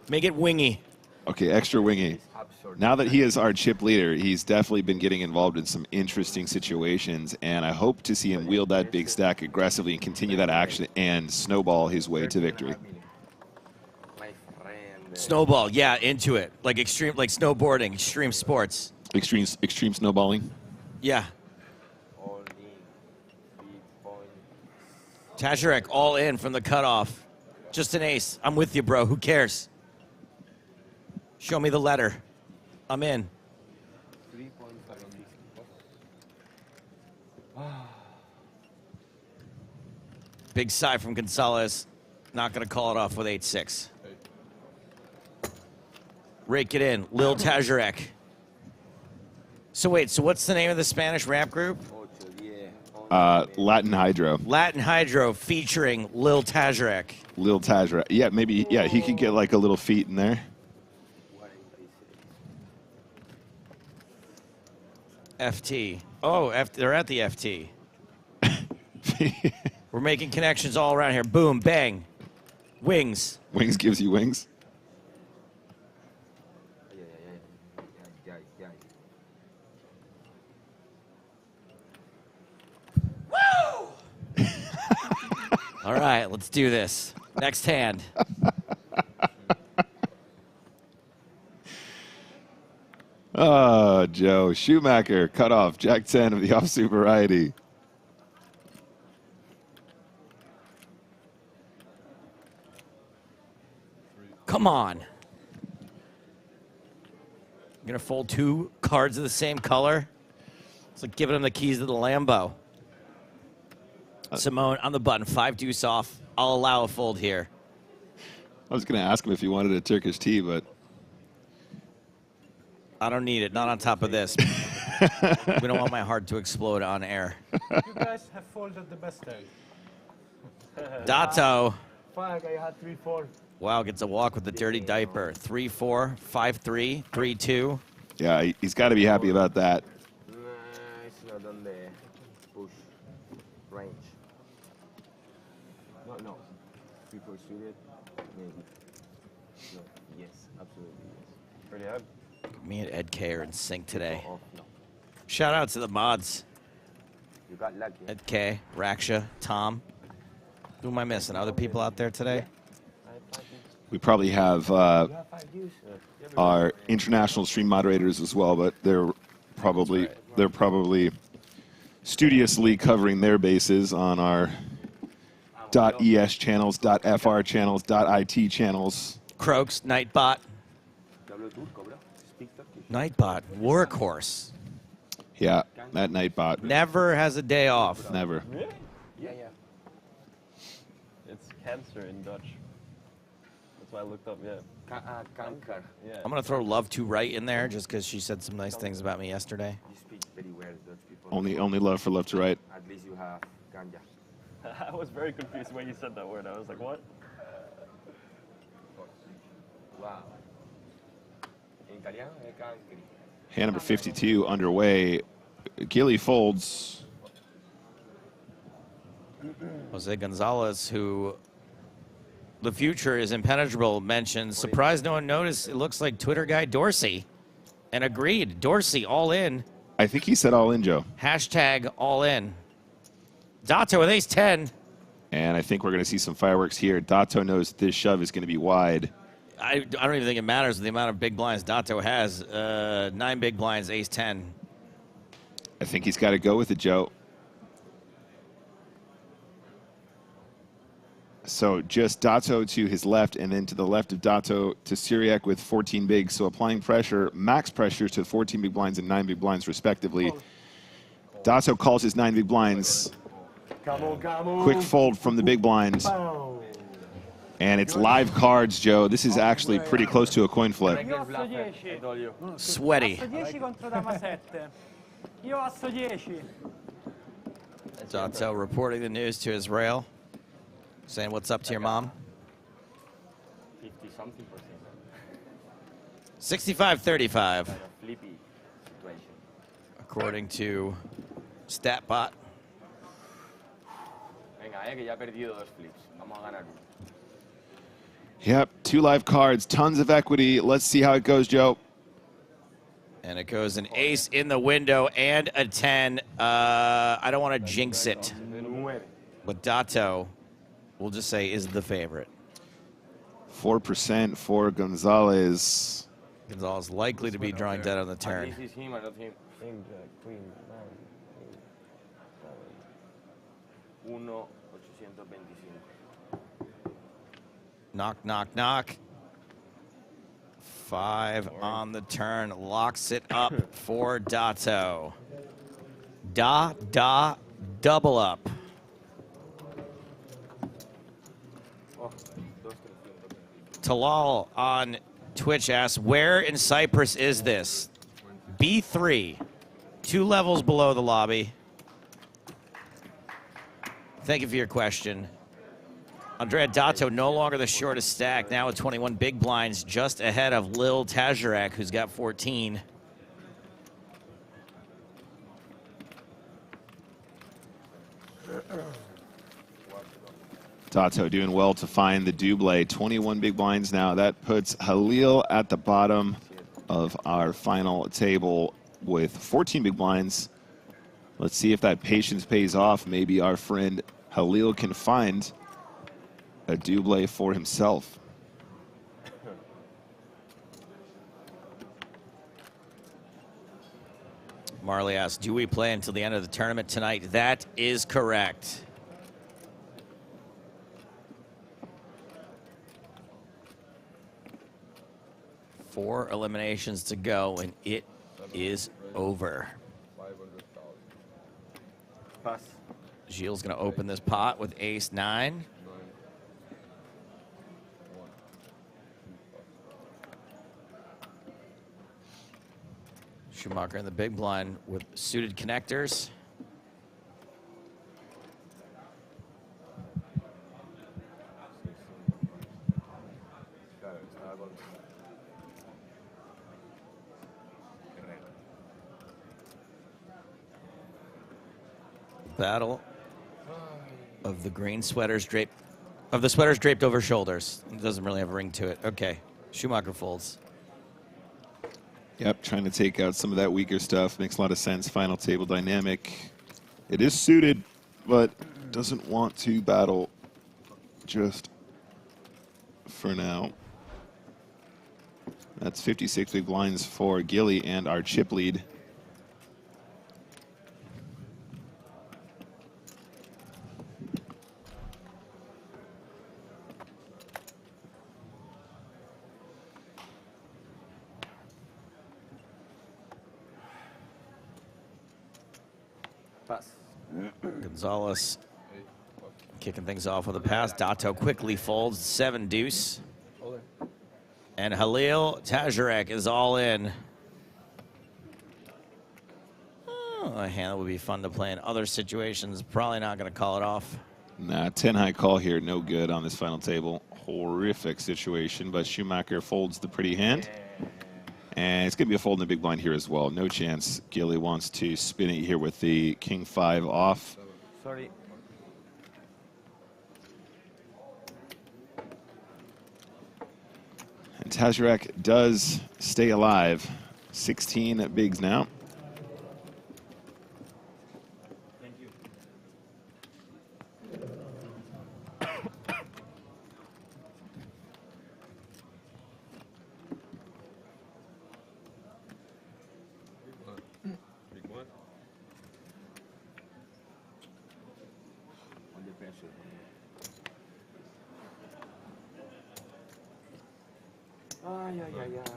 Make it wingy. Okay, extra wingy. Now that he is our chip leader, he's definitely been getting involved in some interesting situations, and I hope to see him wield that big stack aggressively and continue that action and snowball his way to victory. Snowball, yeah, into it. Like extreme, like snowboarding, extreme sports. Extreme snowballing? Yeah. Tazarek all in from the cutoff. Just an ace. I'm with you, bro. Who cares? Show me the letter. I'm in. Big sigh from Gonzalez. Not going to call it off with 8-6. Rake it in. Lil Tazarek. So wait, so what's the name of the Spanish rap group? Latin Hydro. Latin Hydro featuring Lil Tazarek. Lil Tazarek. Yeah, maybe, yeah, he could get like a little feat in there. FT. Oh, they're at the FT. We're making connections all around here. Boom, bang. Wings. Wings gives you wings? Woo! All right, let's do this. Next hand. Oh, Joe. Schumacher, cut off. Jack 10 of the offsuit variety. Come on. You're going to fold 2 cards of the same color? It's like giving him the keys to the Lambo. Simone on the button. 5 deuce off. I'll allow a fold here. I was going to ask him if he wanted a Turkish tea, but... I don't need it. Not on top of this. We don't want my heart to explode on air. You guys have folded the best hand. Dato. Fuck, I had 3-4. Wow, gets a walk with the dirty diaper. 3-4, 5-3, 3-2. Yeah, he's got to be happy about that. Nah, it's not on the push range. No. 3-4 suited, maybe. No, yes, absolutely yes. Pretty hard. Me and Ed K are in sync today. No. Shout out to the mods. You got lucky. Ed K, Raksha, Tom. Who am I missing? Other people out there today? We probably have our international stream moderators as well, but they're probably studiously covering their bases on our .es channels, .fr channels, .it channels. Croaks, Nightbot. Nightbot, workhorse. Yeah, that Nightbot. Never has a day off. Never. Really? Yeah. It's cancer in Dutch. That's why I looked up, Kanker. Yeah. I'm going to throw love to right in there just because she said some nice things about me yesterday. You speak very well, Dutch people. Only love for left to right. At least you have ganja. I was very confused when you said that word. I was like, what? Wow. In Italiano è cancri. Hand number 52 underway. Gilly folds. Jose Gonzalez, who the future is impenetrable, mentioned, surprised no one noticed, it looks like Twitter guy Dorsey. And agreed. Dorsey, all in. I think he said all in, Joe. Hashtag all in. Dato with ace-10. And I think we're going to see some fireworks here. Dato knows this shove is going to be wide. I don't even think it matters the amount of big blinds Dato has. 9 big blinds, ace-10. I think he's got to go with it, Joe. So just Dato to his left, and then to the left of Dato to Syriac with 14 bigs. So applying pressure, max pressure to 14 big blinds and 9 big blinds respectively. Dato calls his 9 big blinds. Quick fold from the big blind. And it's live cards, Joe. This is actually pretty close to a coin flip. Sweaty. Dato reporting the news to his rail, saying what's up to your mom. 50-something65-35. percent. Flippy situation. According to StatBot. Venga, que ya ha perdido 2 flips. Vamos a ganar uno. Yep, 2 live cards, tons of equity. Let's see how it goes, Joe. And it goes an ace in the window and a 10. I don't want to jinx it. But Dato, we'll just say, is the favorite. 4% for Gonzalez. Gonzalez likely to be drawing dead on the turn. This is him or not him. King, Queen, 9, 1,825. Knock, knock, knock. 5 on the turn. Locks it up for Dato. Double up. Talal on Twitch asks, where in Cyprus is this? B3. 2 levels below the lobby. Thank you for your question. Andrea Dato no longer the shortest stack, now with 21 big blinds, just ahead of Lil Tajarek, who's got 14. Dato doing well to find the double. 21 big blinds now. That puts Halil at the bottom of our final table with 14 big blinds. Let's see if that patience pays off. Maybe our friend Halil can find a double for himself. Marley asks, do we play until the end of the tournament tonight? That is correct. Four eliminations to go, and it is over. Gilles going to open this pot with ace-9. Schumacher in the big blind with suited connectors. Battle of the green sweaters draped, of the sweaters draped over shoulders. It doesn't really have a ring to it. Okay, Schumacher folds. Yep, trying to take out some of that weaker stuff. Makes a lot of sense. Final table dynamic. It is suited, but doesn't want to battle just for now. That's 56 big blinds for Gilly and our chip lead. Pass. Gonzalez kicking things off with a pass. Dato quickly folds 7 deuce. And Halil Tajarek is all in. Oh, a hand that would be fun to play in other situations. Probably not going to call it off. Nah, 10 high call here, no good on this final table. Horrific situation, but Schumacher folds the pretty hand. And it's going to be a fold in the big blind here as well. No chance Gilly wants to spin it here with the king 5 off. Sorry. And Tajarek does stay alive. 16 bigs now. Ay, ay, ay, ay.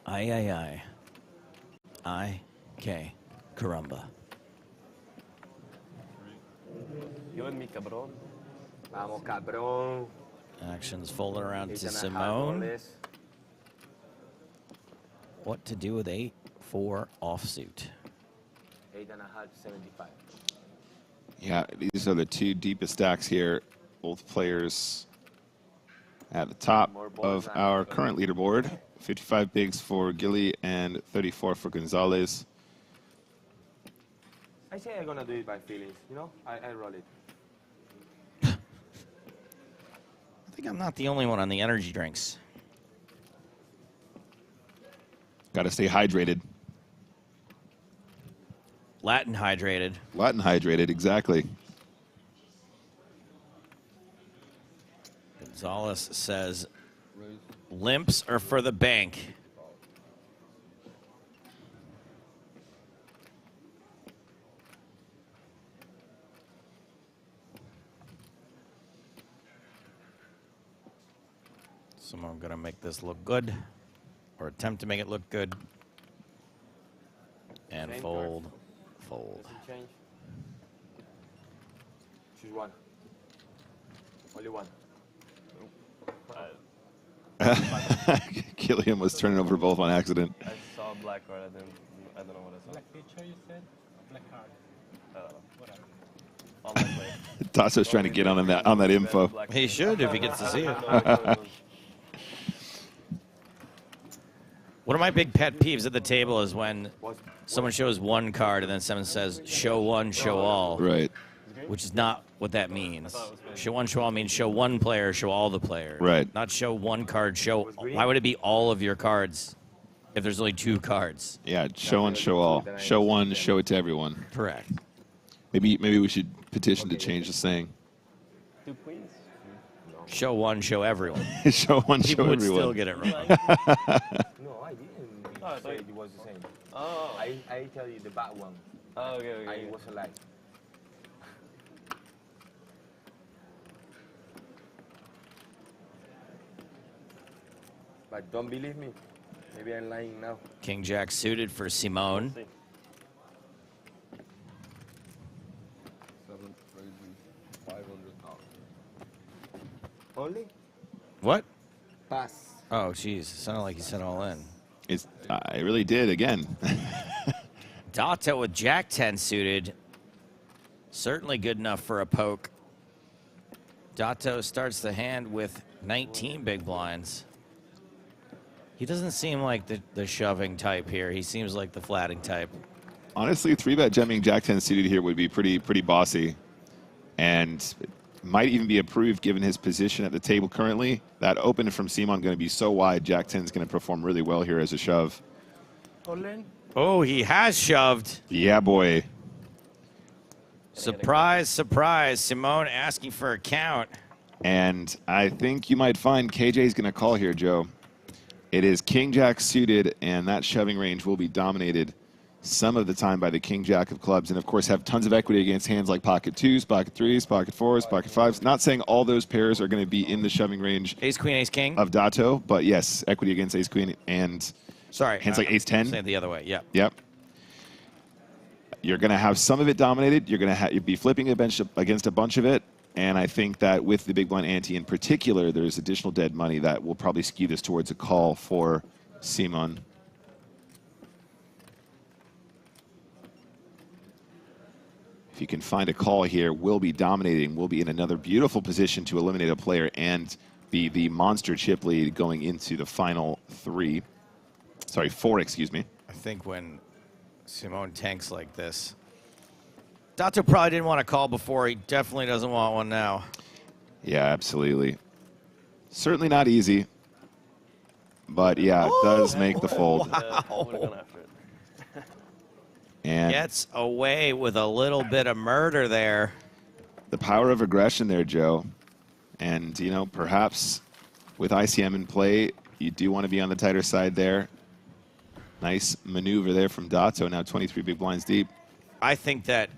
Ay, ay, ay. I-K. Caramba. You and me, cabrón. Vamos, cabrón. Actions folded around to 8.5 Simone. goles. What to do with 8-4 offsuit? 8.5, 75. Yeah, these are the 2 deepest stacks here. Both players at the top of our current leaderboard. 55 bigs for Gilly and 34 for Gonzalez. I say I'm gonna do it by feelings, you know? I roll it. I think I'm not the only one on the energy drinks. Got to stay hydrated. Latin hydrated. Latin hydrated, exactly. Gonzalez says, limps are for the bank. Someone gonna make this look good, or attempt to make it look good. And Change fold, card. fold. Change. Choose one. Only one. Killian was turning over both on accident. I saw a black card. I don't know what I saw. Black picture, you said? Black card. I don't know. Whatever. On my plate. Tasso's trying to get on that info. He should if he gets to see it. One of my big pet peeves at the table is when someone shows one card and then someone says, show one, show all. Right. Which is not what that means. Show one, show all means show one player, show all the players. Right. Not show one card, show... Why would it be all of your cards if there's only 2 cards? Yeah, show one, show all. Show one, show it to everyone. Correct. Maybe we should petition to change the saying. 2 queens? Show one, show everyone. Show one, People show would everyone. still get it wrong. No, I didn't say it was the same. Oh. I tell you the bad one. Oh, okay, okay. I was alive. But don't believe me. Maybe I'm lying now. King Jack suited for Simone. 7 raising 500,000. Only? What? Pass. Oh, geez. It sounded like he said all in. I really did again. Dato with Jack 10 suited. Certainly good enough for a poke. Dato starts the hand with 19 big blinds. He doesn't seem like the shoving type here. He seems like the flatting type. Honestly, 3-bet jamming Jack 10 suited here would be pretty bossy, and might even be approved given his position at the table currently. That open from Simon going to be so wide. Jack 10 is going to perform really well here as a shove. All in? Oh, he has shoved. Yeah, boy. Surprise, surprise. Simone asking for a count. And I think you might find KJ's going to call here, Joe. It is King-Jack suited, and that shoving range will be dominated some of the time by the King-Jack of clubs, and of course have tons of equity against hands like pocket twos, pocket threes, pocket fours, pocket fives. Not saying all those pairs are going to be in the shoving range. Ace, queen, ace, king. Of Dato, but yes, equity against ace, queen, and hands like ace, 10. Say it the other way, yeah. Yep. You're going to have some of it dominated. You're going to be flipping against a bunch of it. And I think that with the big blind ante in particular, there's additional dead money that will probably skew this towards a call for Simon. If you can find a call here, we'll be dominating. We'll be in another beautiful position to eliminate a player and be the monster chip lead going into the final four, excuse me. I think when Simone tanks like this, Dato probably didn't want to call before. He definitely doesn't want one now. Yeah, absolutely. Certainly not easy. But yeah, it does make the fold. Wow. And gets away with a little bit of murder there. The power of aggression there, Joe. And, you know, perhaps with ICM in play, you do want to be on the tighter side there. Nice maneuver there from Dato, now 23 big blinds deep. I think that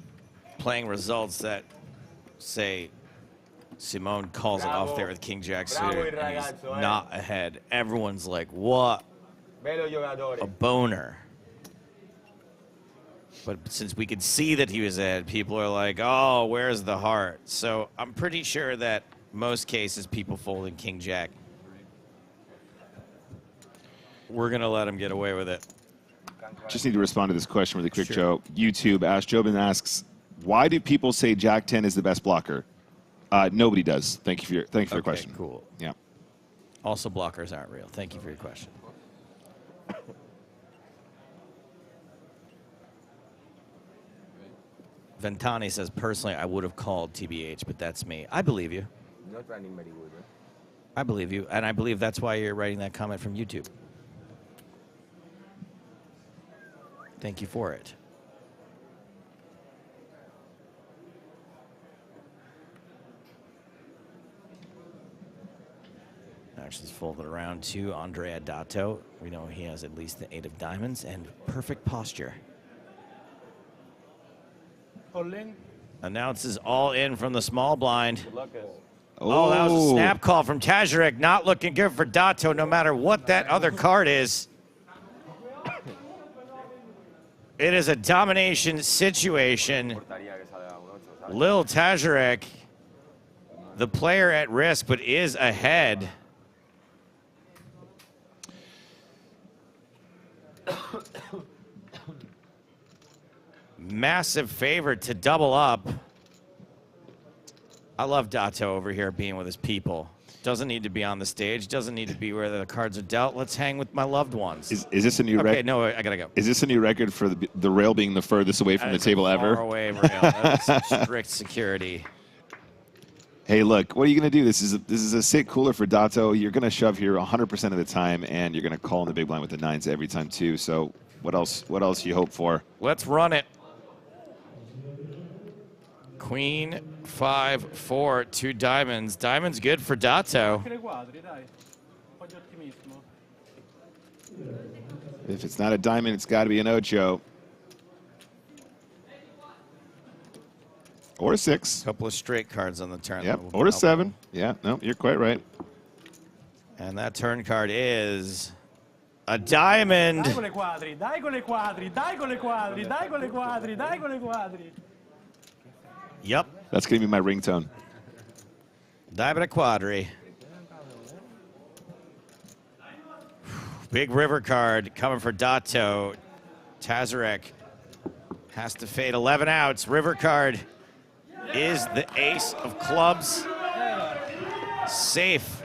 playing results that, say, Simone calls it off there with King-Jack suited and he's not ahead. Everyone's like, what a boner. But since we could see that he was ahead, people are like, oh, where's the heart? So I'm pretty sure that most cases people folding King-Jack. We're going to let him get away with it. Just need to respond to this question really quick, Joe. YouTube, Jobin asks, why do people say Jack 10 is the best blocker? Nobody does. Thank you for your question. Cool. Yeah. Also, blockers aren't real. Thank you for your question. Ventani says, personally, I would have called TBH, but that's me. I believe you. Not running very good. I believe you, and I believe that's why you're writing that comment from YouTube. Thank you for it. Actually, folded around to Andrea Dato. We know he has at least the 8 of diamonds and perfect posture. All in. Announces all in from the small blind. Oh, that was a snap call from Tajirek. Not looking good for Dato, no matter what that other card is. It is a domination situation. Lil Tajirek, the player at risk, but is ahead. Massive favorite to double up. I love Dato over here being with his people. Doesn't need to be on the stage. Doesn't need to be where the cards are dealt. Let's hang with my loved ones. Is this a new record? Okay, no, I gotta go. Is this a new record for the rail being the furthest away from the table ever? Far away rail. That's strict security. Hey, look, what are you going to do? This is a sit cooler for Dato. You're going to shove here 100% of the time, and you're going to call in the big blind with the 9s every time too. So what else you hope for? Let's run it. Queen, 5, 4, 2 diamonds. Diamonds good for Dato. If it's not a diamond, it's got to be an ocho. Or a 6. Couple of straight cards on the turn. Yep, or a 7. Yeah, no, you're quite right. And that turn card is a diamond. Dai con le quadri, dai con le quadri, dai con le quadri, dai con le quadri, dai con le quadri. Yep. That's going to be my ringtone. Diamond a quadri. Big river card coming for Dato. Tajirek has to fade 11 outs. River card is the ace of clubs. Safe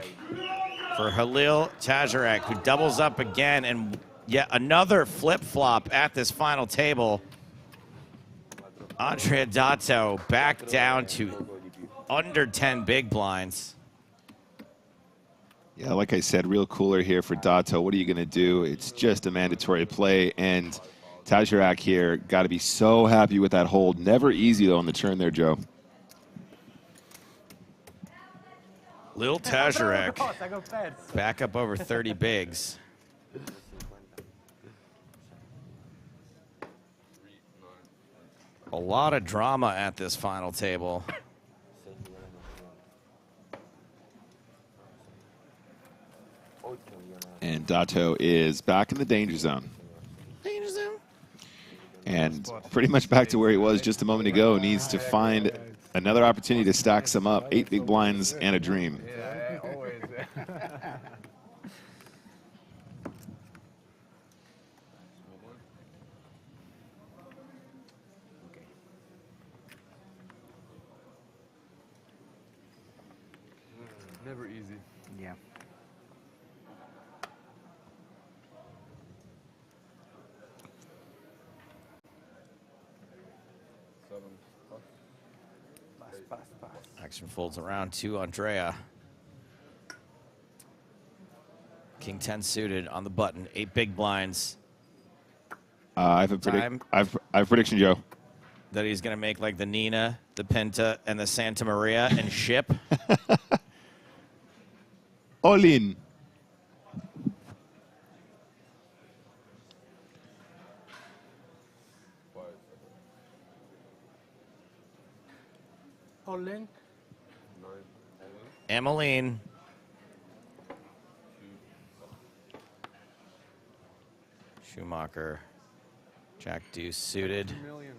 for Halil Tajirek, who doubles up again, and yet another flip-flop at this final table. Andrea Dato back down to under 10 big blinds. Yeah, like I said, real cooler here for Dato. What are you going to do? It's just a mandatory play, and Tajirak here, got to be so happy with that hold. Never easy, though, on the turn there, Joe. Lil Tajirak back up over 30 bigs. A lot of drama at this final table. And Dato is back in the danger zone. Danger zone. And pretty much back to where he was just a moment ago. Needs to find another opportunity to stack some up. 8 big blinds and a dream. Yeah, always. Never easy. Yeah. Action folds around to Andrea. King 10 suited on the button. 8 big blinds. I have a prediction, Joe. That he's going to make like the Nina, the Pinta, and the Santa Maria and ship. All in. All in. Emmeline. Schumacher. Jack Deuce suited. $2 million,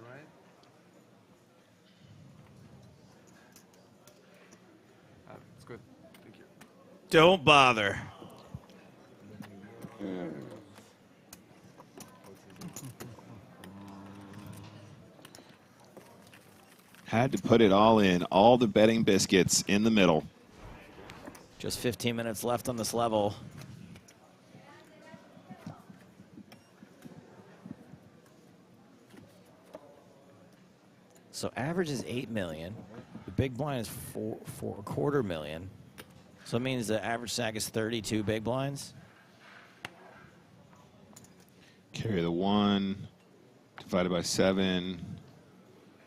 right? It's good. Thank you. Don't bother. Had to put it all in. All the betting biscuits in the middle. Just 15 minutes left on this level. So average is 8 million. The big blind is four quarter million. So it means the average stack is 32 big blinds. Carry the 1 divided by 7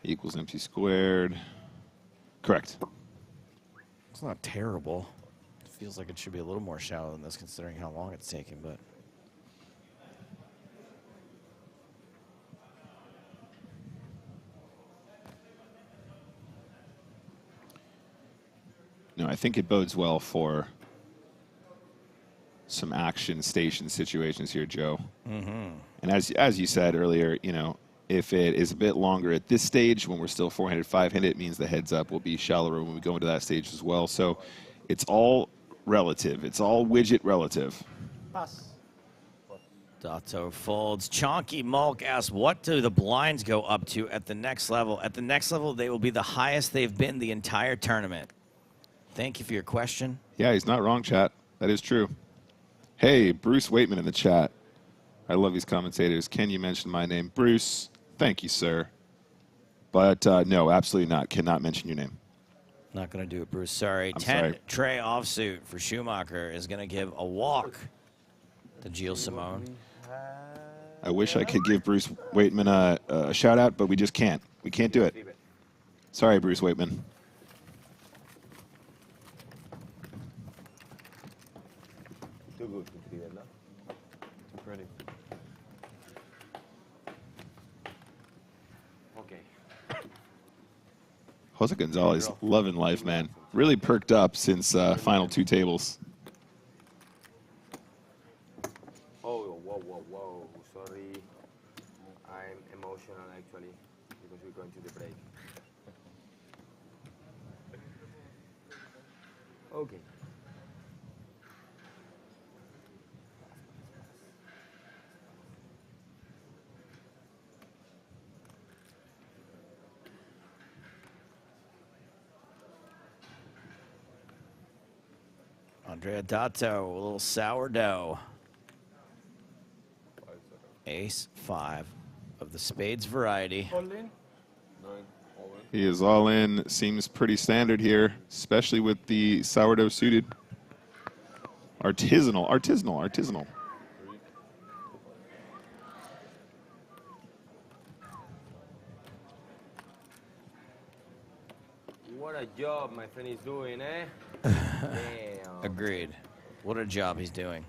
equals empty squared. Correct. It's not terrible. It feels like it should be a little more shallow than this considering how long it's taking, but no, I think it bodes well for some action station situations here, Joe. Mm-hmm. And as you said earlier, you know, if it is a bit longer at this stage, when we're still 400, 500, it means the heads up will be shallower when we go into that stage as well. So it's all relative. It's all widget relative. Pass. Dato folds. Chonky Mulk asks, what do the blinds go up to at the next level? At the next level, they will be the highest they've been the entire tournament. Thank you for your question. Yeah, he's not wrong, chat. That is true. Hey, Bruce Waitman in the chat. I love these commentators. Can you mention my name? Bruce, thank you, sir. But no, absolutely not. Cannot mention your name. Not going to do it, Bruce. Sorry. I'm 10 sorry. tray offsuit for Schumacher is going to give a walk to Gilles Simone. I wish I could give Bruce Waitman a shout out, but we just can't. We can't do it. Sorry, Bruce Waitman. Too good to see that, no? Too pretty. Okay. Jose Gonzalez loving life, man. Really perked up since final 2 tables. Oh, whoa. Sorry. I'm emotional, actually, because we're going to the break. Okay. Andrea Dato, a little sourdough. Ace 5 of the spades variety. All in. He is all in. Seems pretty standard here, especially with the sourdough suited. Artisanal. a job my friend is doing, eh? Damn. Agreed. What a job he's doing.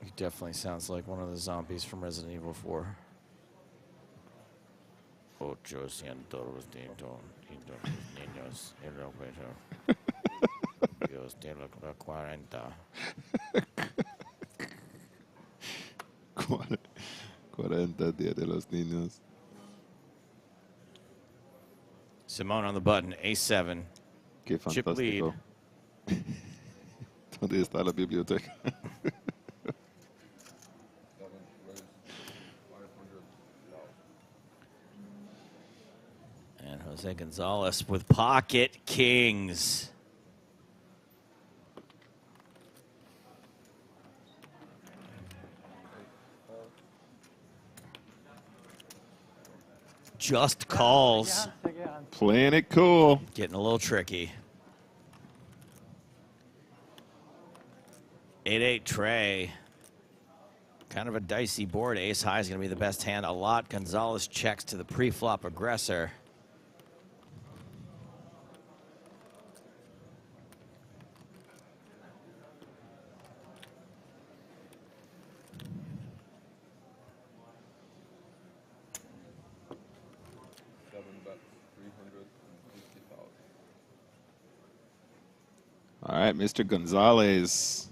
He definitely sounds like one of the zombies from Resident Evil 4. 800 niños en el pecho. Dios te lo 40. 40 Día de los Niños. Simone on the button, A7. Qué Chip lead. fantástico. ¿Dónde está la biblioteca? And Jose Gonzalez with pocket kings. Just calls. Playing it cool. Getting a little tricky. 8-8 Trey. Kind of a dicey board. Ace high is going to be the best hand. A lot. Gonzalez checks to the pre-flop aggressor. All right, Mr. Gonzalez.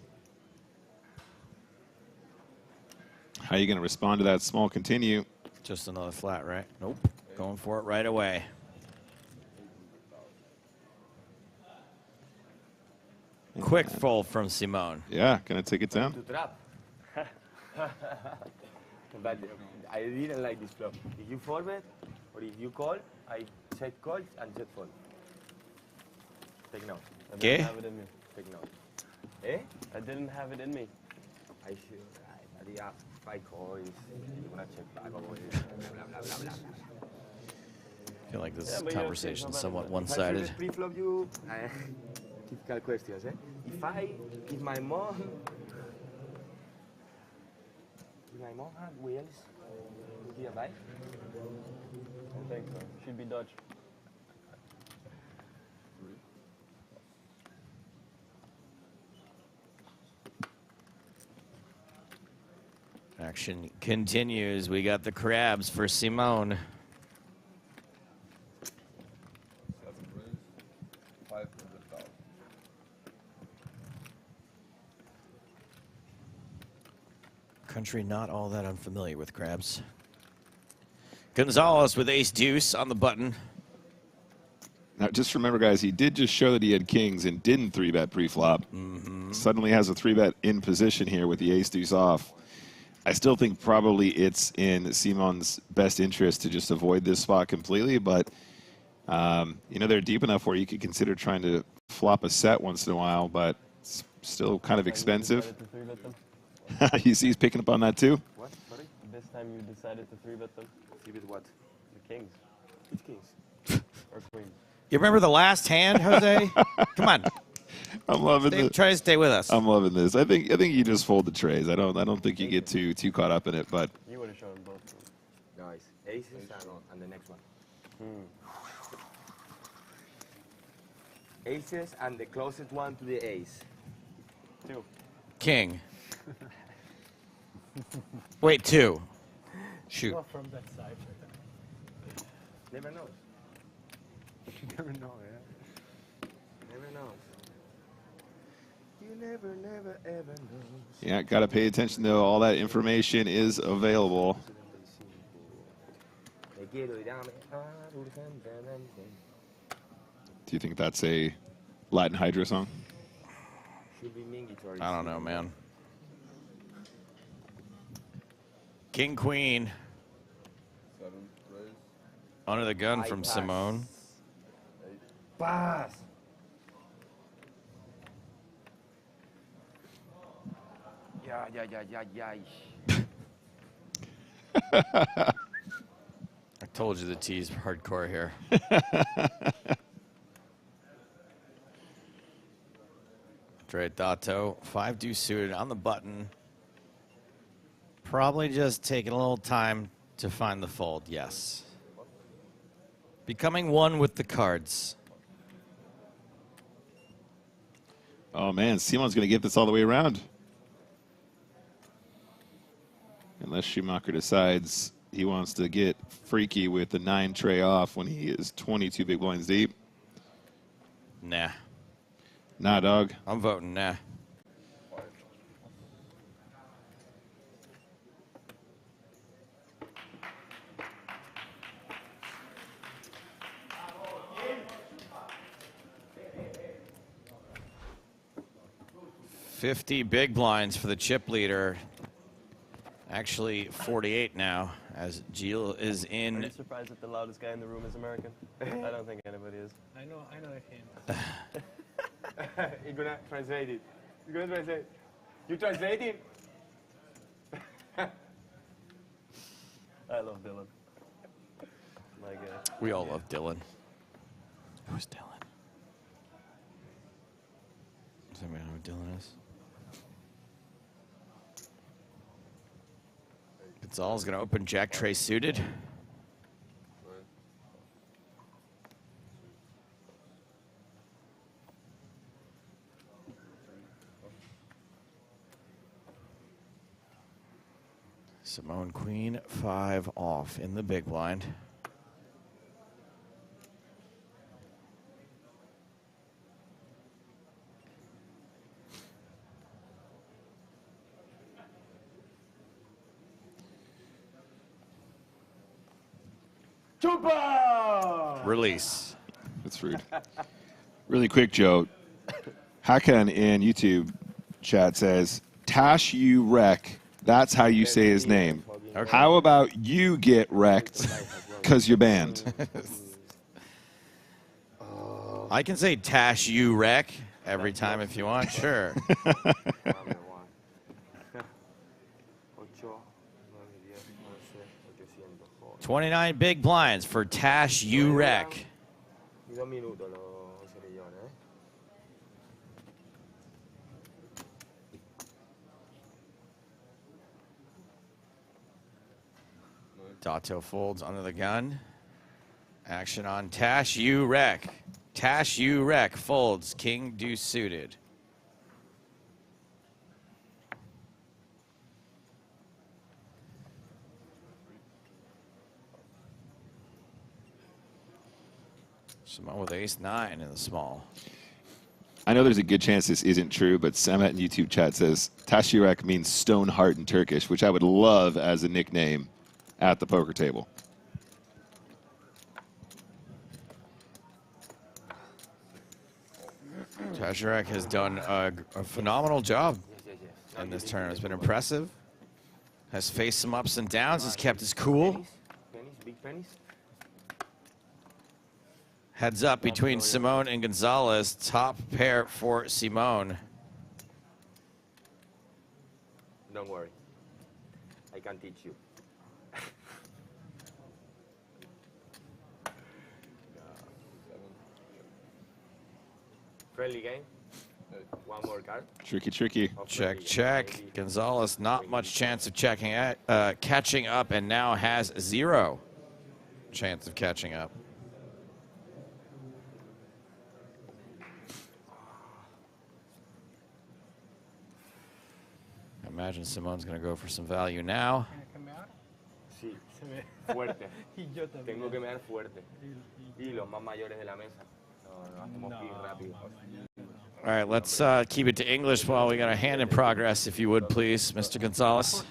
How are you going to respond to that small continue? Just another flat, right? Nope. Going for it right away. Quick fold from Simone. Yeah, going to take it down. To trap. But I didn't like this flop. If you fold bet, or if you call, I check calls and check fold. Take note. I ¿Qué? didn't have it in me. Take note. Eh? I didn't have it in me. I should. Yeah, if I call, you wanna check back or blah blah blah blah. I feel like this Yeah, but conversation is somewhat If one-sided. I pre-flop you, typical questions, eh? If my mom had wheels, would he buy? I don't think so. She'd be Dutch. Action continues. We got the crabs for Simone. Country not all that unfamiliar with crabs. Gonzalez with ace deuce on the button. Now, just remember, guys, he did just show that he had kings and didn't 3-bet pre-flop. Suddenly has a 3-bet in position here with the ace deuce off. I still think probably it's in Simon's best interest to just avoid this spot completely, but you know, they're deep enough where you could consider trying to flop a set once in a while, but it's still kind of expensive. You see he's picking up on that too? What? Sorry? This time you decided to 3-bet them? 3-bet what? The kings. Which kings? Or queens. You remember the last hand, Jose? Come on. I'm loving this. Try to stay with us. I'm loving this. I think you just fold the trays. I don't think you get too caught up in it, but You would have shown both. Nice. Aces and the next one. Aces and the closest one to the ace. 2. King. Wait, 2. Shoot. Go from that side. Never knows. You never know, yeah. Never knows. You never, ever know. yeah, got to pay attention though. All that information is available. Do you think that's a Latin Hydra song? Should be mandatory. I don't know, man. King, queen. Under the gun from pass. Simone. Pass. Yeah. I told you the tee's hardcore here. Dre Dato, 5 deuce suited on the button. Probably just taking a little time to find the fold, yes. Becoming one with the cards. Oh, man, Simon's going to get this all the way around. Unless Schumacher decides he wants to get freaky with the 9 tray off when he is 22 big blinds deep. Nah. Nah, dog. I'm voting nah. $50 big blinds for the chip leader. Actually, 48 now, as Gilles is in. Are you surprised that the loudest guy in the room is American? I don't think anybody is. I know him. You're gonna translate it. You're gonna translate. You translate it. I love Dylan. My guy. We all love Dylan. Who's Dylan? Does anybody know who Dylan is? Gonzalez going to open Jack tray suited. Simone Queen 5 off in the big blind. Release. That's rude. Really quick, Joe. Hakan in YouTube chat says, Tash you wreck. That's how you say his name. Okay. How about you get wrecked because you're banned? I can say Tash you wreck every time if you want, sure. 29 big blinds for Tash you wreck. Dato folds under the gun. Action on Tash you wreck. Tash you wreck folds king deuce suited. Simone with ace-9 in the small. I know there's a good chance this isn't true, but Samet in YouTube chat says Tashirak means stone heart in Turkish, which I would love as a nickname at the poker table. Tashirak has done a phenomenal job in this tournament. It's been impressive. Has faced some ups and downs. Has kept his cool. Heads up between Simone and Gonzalez. Top pair for Simone. Don't worry. I can teach you. Friendly game. One more card. Tricky. Check. Gonzalez, not much chance of catching up, and now has 0 chance of catching up. I imagine Simone's going to go for some value now. Sí, fuerte. Tengo que me dar fuerte. Y los más mayores de la mesa. No, hacemos rápido. All right, let's keep it to English while we got a hand in progress, if you would, please, Mr. Gonzalez.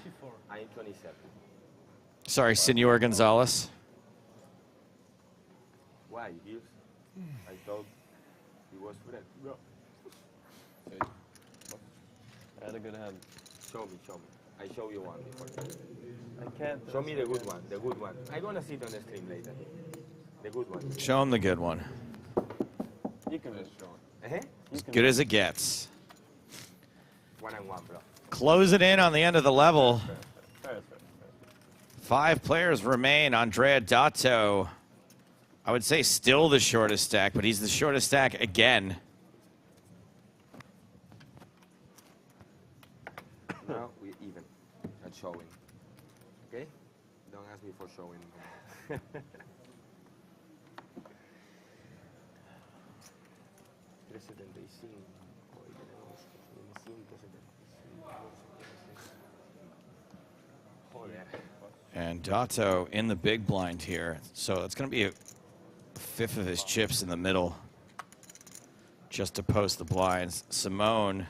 I'm 27. Sorry, Senor Gonzalez. Why? I thought he was friend. No. I had a good hand. Show me. I show you one before. I can't. Show me the good one. I'm gonna see it on the stream later. The good one. Show him the good one. You can just show it. As good as it gets. 1 and 1, bro. Close it in on the end of the level. 5 players remain. Andrea Dato, I would say still the shortest stack, but he's the shortest stack again. Now we're even at showing. Okay? Don't ask me for showing. And Dato in the big blind here. So it's going to be a fifth of his chips in the middle just to post the blinds. Simone,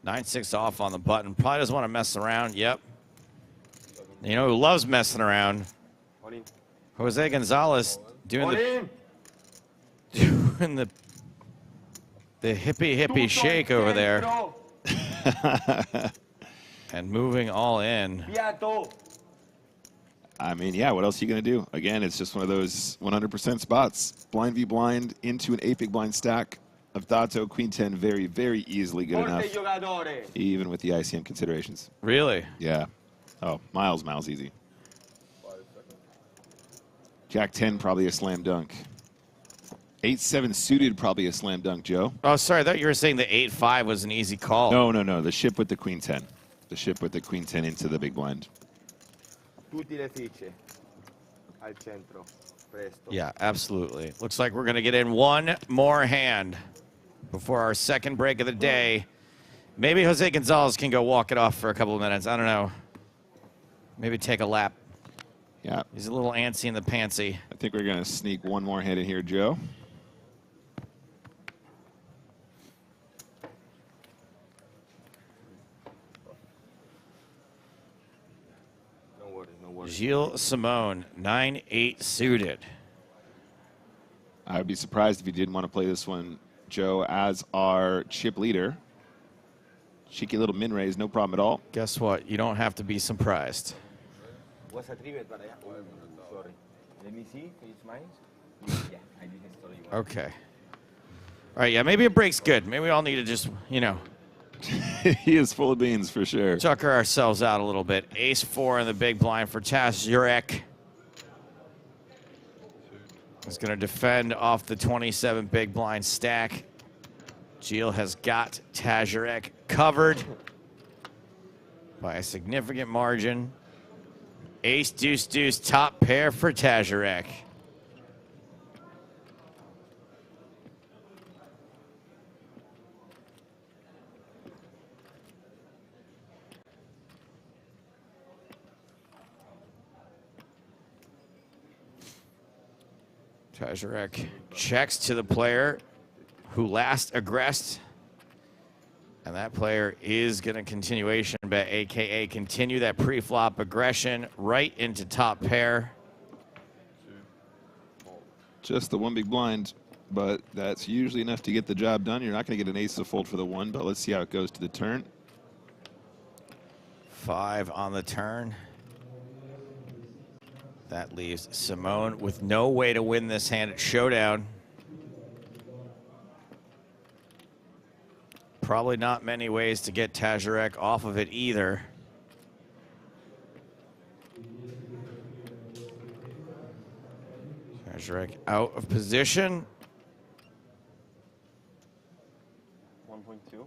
9-6 off on the button. Probably doesn't want to mess around. Yep. You know who loves messing around? Jose Gonzalez doing the hippie shake over there. And moving all in. I mean, yeah, what else are you going to do? Again, it's just one of those 100% spots. Blind v blind into an 8 big blind stack of Dato. Queen 10 very, very easily good enough. Even with the ICM considerations. Really? Yeah. Oh, miles easy. Jack 10, probably a slam dunk. 8-7 suited, probably a slam dunk, Joe. Oh, sorry. I thought you were saying the 8-5 was an easy call. No. The ship with the Queen 10. The ship with the Queen 10 into the big blind. Tutti le fiche al centro, presto. Yeah, absolutely. Looks like we're going to get in one more hand before our second break of the day. Maybe Jose Gonzalez can go walk it off for a couple of minutes. I don't know. Maybe take a lap. Yeah. He's a little antsy in the pantsy. I think we're going to sneak one more hand in here, Joe. Gilles Simone, 9-8 suited. I would be surprised if he didn't want to play this one, Joe, as our chip leader. Cheeky little min raise, no problem at all. Guess what? You don't have to be surprised. What's a trivet para allá? Sorry. Let me see if it's mine. Yeah, I did the story. Okay. All right, yeah, maybe a break's good. Maybe we all need to just, you know. He is full of beans for sure. Tucker ourselves out a little bit. Ace-4 in the big blind for Taz Jurek. He's going to defend off the 27 big blind stack. Gilles has got Taz Jurek covered by a significant margin. Ace, deuce, deuce, top pair for Taz Jurek. Tazarek checks to the player who last aggressed. And that player is going to continuation bet, a.k.a. continue that pre-flop aggression right into top pair. Just the one big blind, but that's usually enough to get the job done. You're not going to get an ace to fold for the one, but let's see how it goes to the turn. 5 on the turn. That leaves Simone with no way to win this hand at showdown. Probably not many ways to get Tazarek off of it either. Tazarek out of position. 1.2.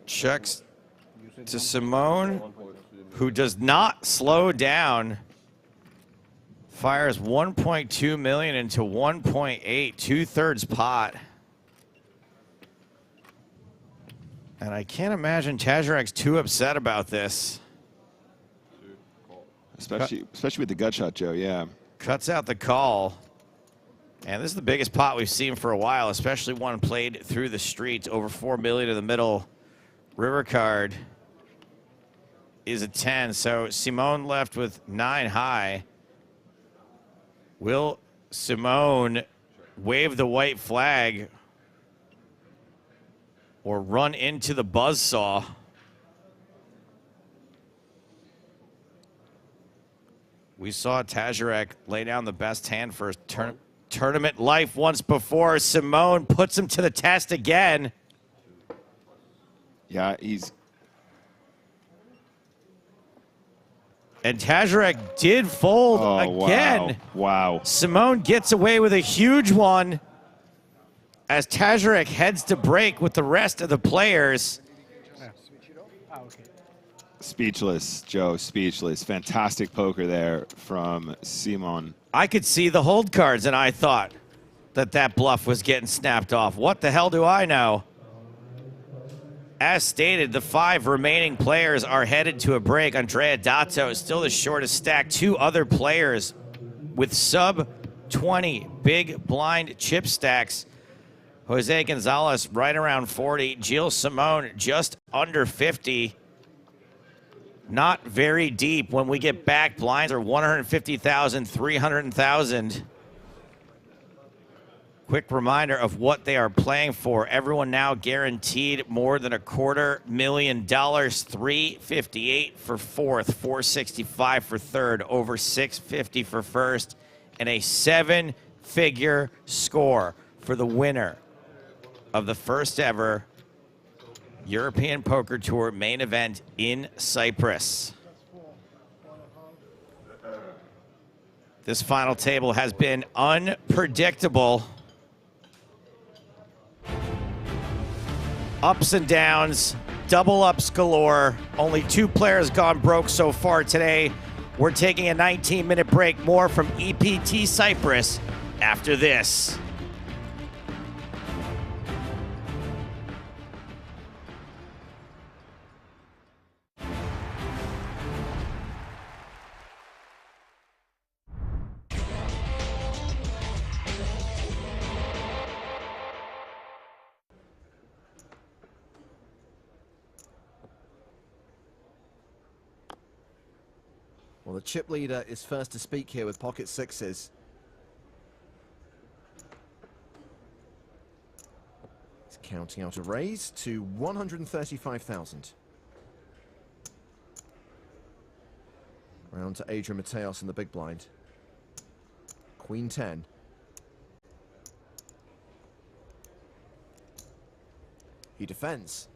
Checks to Simone, who does not slow down. Fires 1.2 million into 1.8, 2/3 pot. And I can't imagine Tazarek's too upset about this. Especially with the gut shot, Joe, yeah. Cuts out the call. And this is the biggest pot we've seen for a while, especially one played through the streets. Over 4 million in the middle. River card is a 10. So Simone left with 9 high. Will Simone wave the white flag or run into the buzzsaw? We saw Tajirek lay down the best hand for tournament life once before. Simone puts him to the test again. Yeah, he's... And Tajirek did fold again. Wow. Simone gets away with a huge one as Tajirek heads to break with the rest of the players. Speechless, Joe, speechless. Fantastic poker there from Simon. I could see the hold cards, and I thought that bluff was getting snapped off. What the hell do I know? As stated, the 5 remaining players are headed to a break. Andrea Dato is still the shortest stack. 2 other players with sub-20 big blind chip stacks. Jose Gonzalez right around 40. Gilles Simon just under 50. Not very deep. When we get back, blinds are 150,000, 300,000. Quick reminder of what they are playing for. Everyone now guaranteed more than $250,000. $358 for fourth, $465 for third, over $650 for first, and a 7-figure score for the winner of the first ever European Poker Tour main event in Cyprus. This final table has been unpredictable. Ups and downs, double ups galore. Only 2 players gone broke so far today. We're taking a 19-minute break. More from EPT Cyprus after this. Well, the chip leader is first to speak here with pocket sixes. He's counting out a raise to 135,000. Round to Adrian Mateos in the big blind. Queen 10. He defends.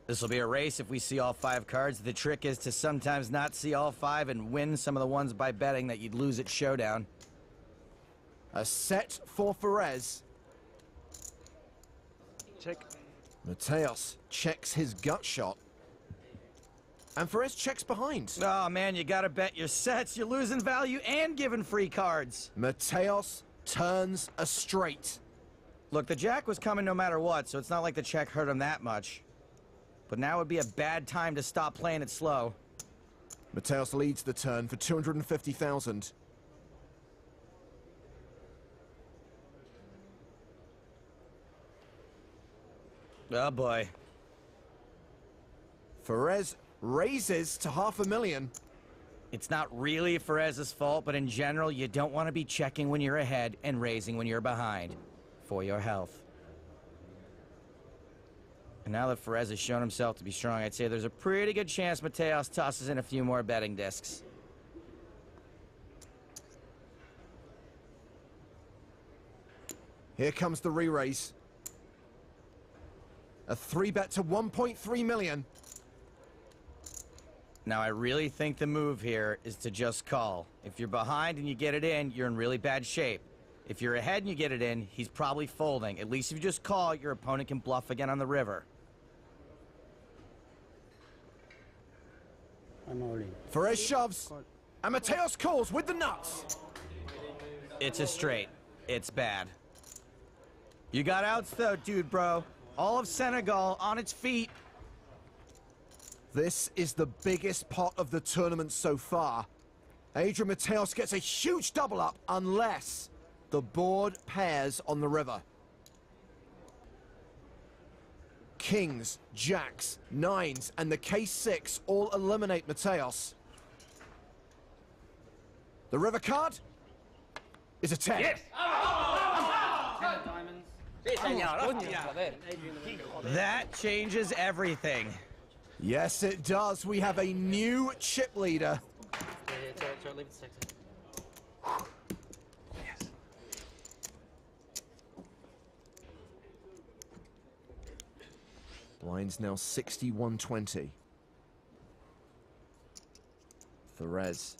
This will be a race if we see all 5 cards. The trick is to sometimes not see all 5 and win some of the ones by betting that you'd lose at Showdown. A set for Ferez. Check. Mateos checks his gut shot. And Ferez checks behind. Oh man, you gotta bet your sets. You're losing value and giving free cards. Mateos turns a straight. Look, the jack was coming no matter what, so it's not like the check hurt him that much. But now would be a bad time to stop playing it slow. Mateos leads the turn for 250,000. Oh boy. Ferez raises to $500,000. It's not really Ferez's fault, but in general, you don't want to be checking when you're ahead and raising when you're behind. For your health. And now that Ferez has shown himself to be strong, I'd say there's a pretty good chance Mateos tosses in a few more betting discs. Here comes the re-raise. A 3-bet to 1.3 million. Now, I really think the move here is to just call. If you're behind and you get it in, you're in really bad shape. If you're ahead and you get it in, he's probably folding. At least if you just call, your opponent can bluff again on the river. I'm all in. Ferez shoves, and Mateos calls with the nuts. It's a straight. It's bad. You got outs though, dude, bro. All of Senegal on its feet. This is the biggest pot of the tournament so far. Adrian Mateos gets a huge double up unless the board pairs on the river. Kings, jacks, nines, and the K6 all eliminate Mateos. The river card is a 10. Yes! That changes everything. Yes, it does. We have a new chip leader. Blinds now 61-20. Ferrez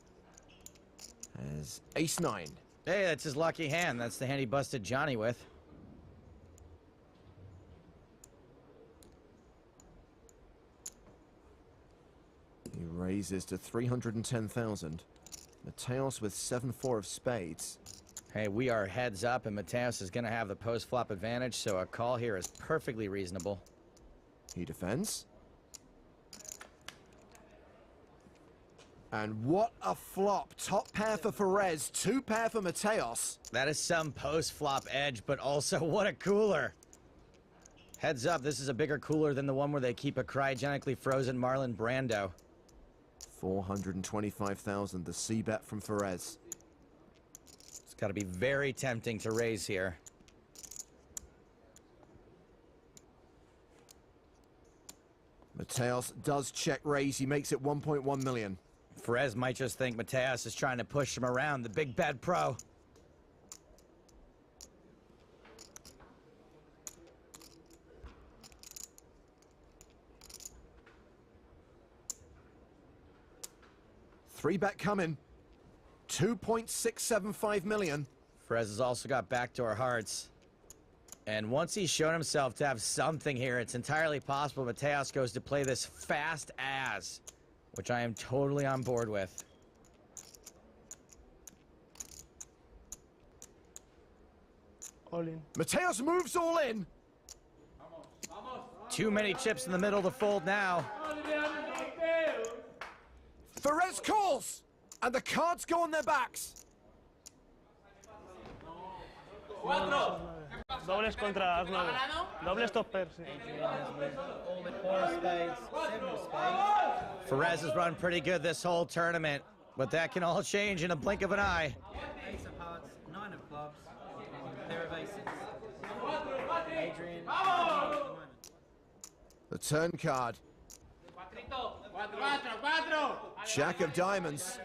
has ace-9. Hey, that's his lucky hand. That's the hand he busted Johnny with. He raises to 310,000. Mateos with 7-4 of spades. Hey, we are heads up, and Mateos is going to have the post-flop advantage, so a call here is perfectly reasonable. He defends. And what a flop. Top pair for Ferrez, 2 pair for Mateos. That is some post-flop edge, but also what a cooler. Heads up, this is a bigger cooler than the one where they keep a cryogenically frozen Marlon Brando. 425,000, the C-bet from Ferrez. It's got to be very tempting to raise here. Mateos does check raise. He makes it 1.1 million. Ferrez might just think Mateos is trying to push him around, the big bad pro. Three bet coming. 2.675 million. Ferrez has also got backdoor hearts. And once he's shown himself to have something here, it's entirely possible Mateos goes to play this fast as, which I am totally on board with. All in. Mateos moves all in. Too many chips in the middle to fold now. Ferrez calls, and the cards go on their backs. Dobles contra as 9. Doble stopper, sí. Ferrez has run pretty good this whole tournament, but that can all change in a blink of an eye. Ace of hearts, 9 of clubs, pair of aces. Adrian. The turn card. Jack of diamonds.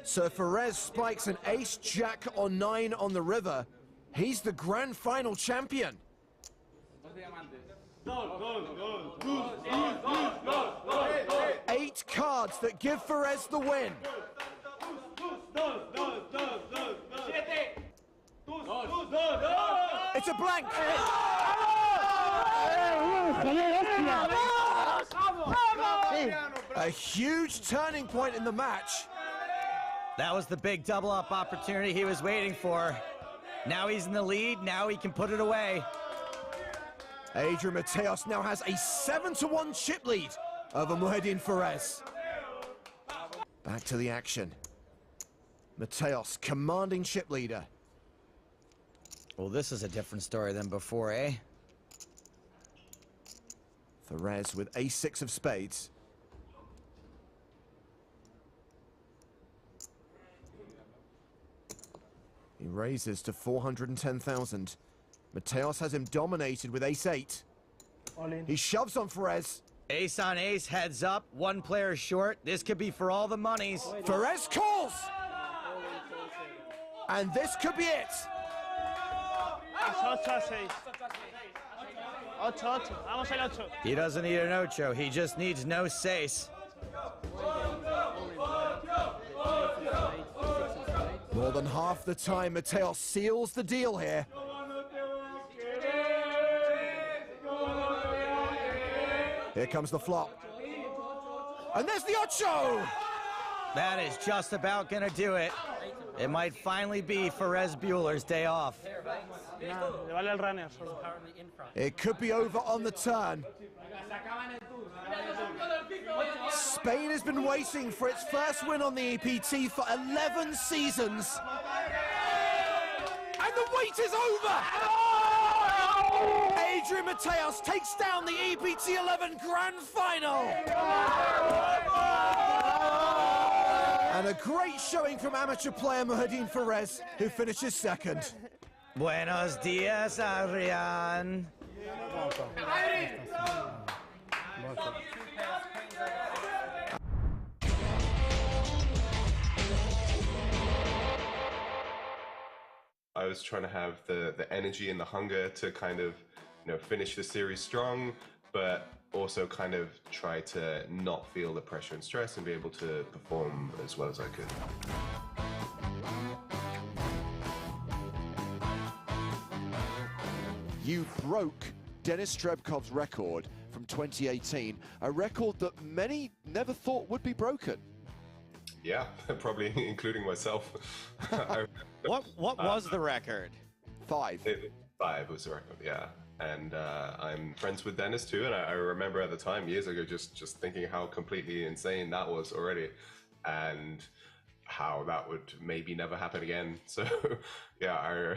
So Ferrez spikes an ace, jack, or 9 on the river. He's the grand final champion. 8 cards that give Ferrez the win. It's a blank. A huge turning point in the match. That was the big double-up opportunity he was waiting for. Now he's in the lead. Now he can put it away. Adrian Mateos now has a 7-1 chip lead over Muhyiddin Ferrez. Back to the action. Mateos, commanding chip leader. Well, this is a different story than before, eh? Ferrez with ace-6 of spades. He raises to 410,000. Mateos has him dominated with ace-8. He shoves on Ferrez. Ace on ace, heads up, 1 player short. This could be for all the monies. Ferrez calls! And this could be it. He doesn't need an ocho, he just needs no seis. More than half the time, Mateos seals the deal here. Here comes the flop. And there's the ocho! That is just about gonna do it. It might finally be Ferrez Bueller's day off. It could be over on the turn. Spain has been waiting for its first win on the EPT for 11 seasons. And the wait is over! Adrian Mateos takes down the EPT 11 Grand Final! And a great showing from amateur player Muhyiddin Ferrez, who finishes second. Buenos dias, Adrian. I was trying to have the energy and the hunger to kind of, finish the series strong, but also kind of try to not feel the pressure and stress and be able to perform as well as I could. You broke Denis Strebkov's record from 2018, a record that many never thought would be broken. Yeah, probably including myself. What was the record? 5. 5 was the record, yeah. And I'm friends with Denis too, and I remember at the time, years ago, just thinking how completely insane that was already, and how that would maybe never happen again. So, yeah,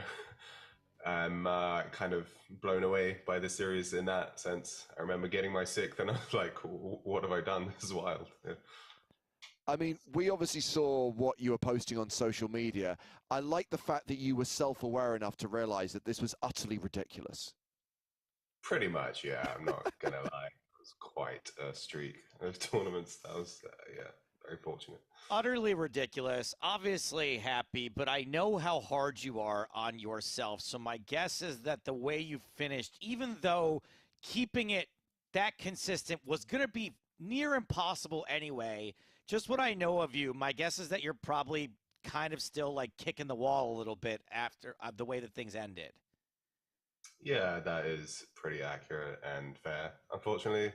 I'm kind of blown away by the series in that sense. I remember getting my 6th, and I was like, what have I done? This is wild. Yeah. I mean, we obviously saw what you were posting on social media. I like the fact that you were self-aware enough to realize that this was utterly ridiculous. Pretty much, yeah. I'm not going to lie. It was quite a streak of tournaments. That was, yeah, very fortunate. Utterly ridiculous. Obviously happy, but I know how hard you are on yourself. So my guess is that the way you finished, even though keeping it that consistent was going to be near impossible anyway, just what I know of you, my guess is that you're probably kind of still like kicking the wall a little bit after the way that things ended. Yeah, that is pretty accurate and fair. Unfortunately,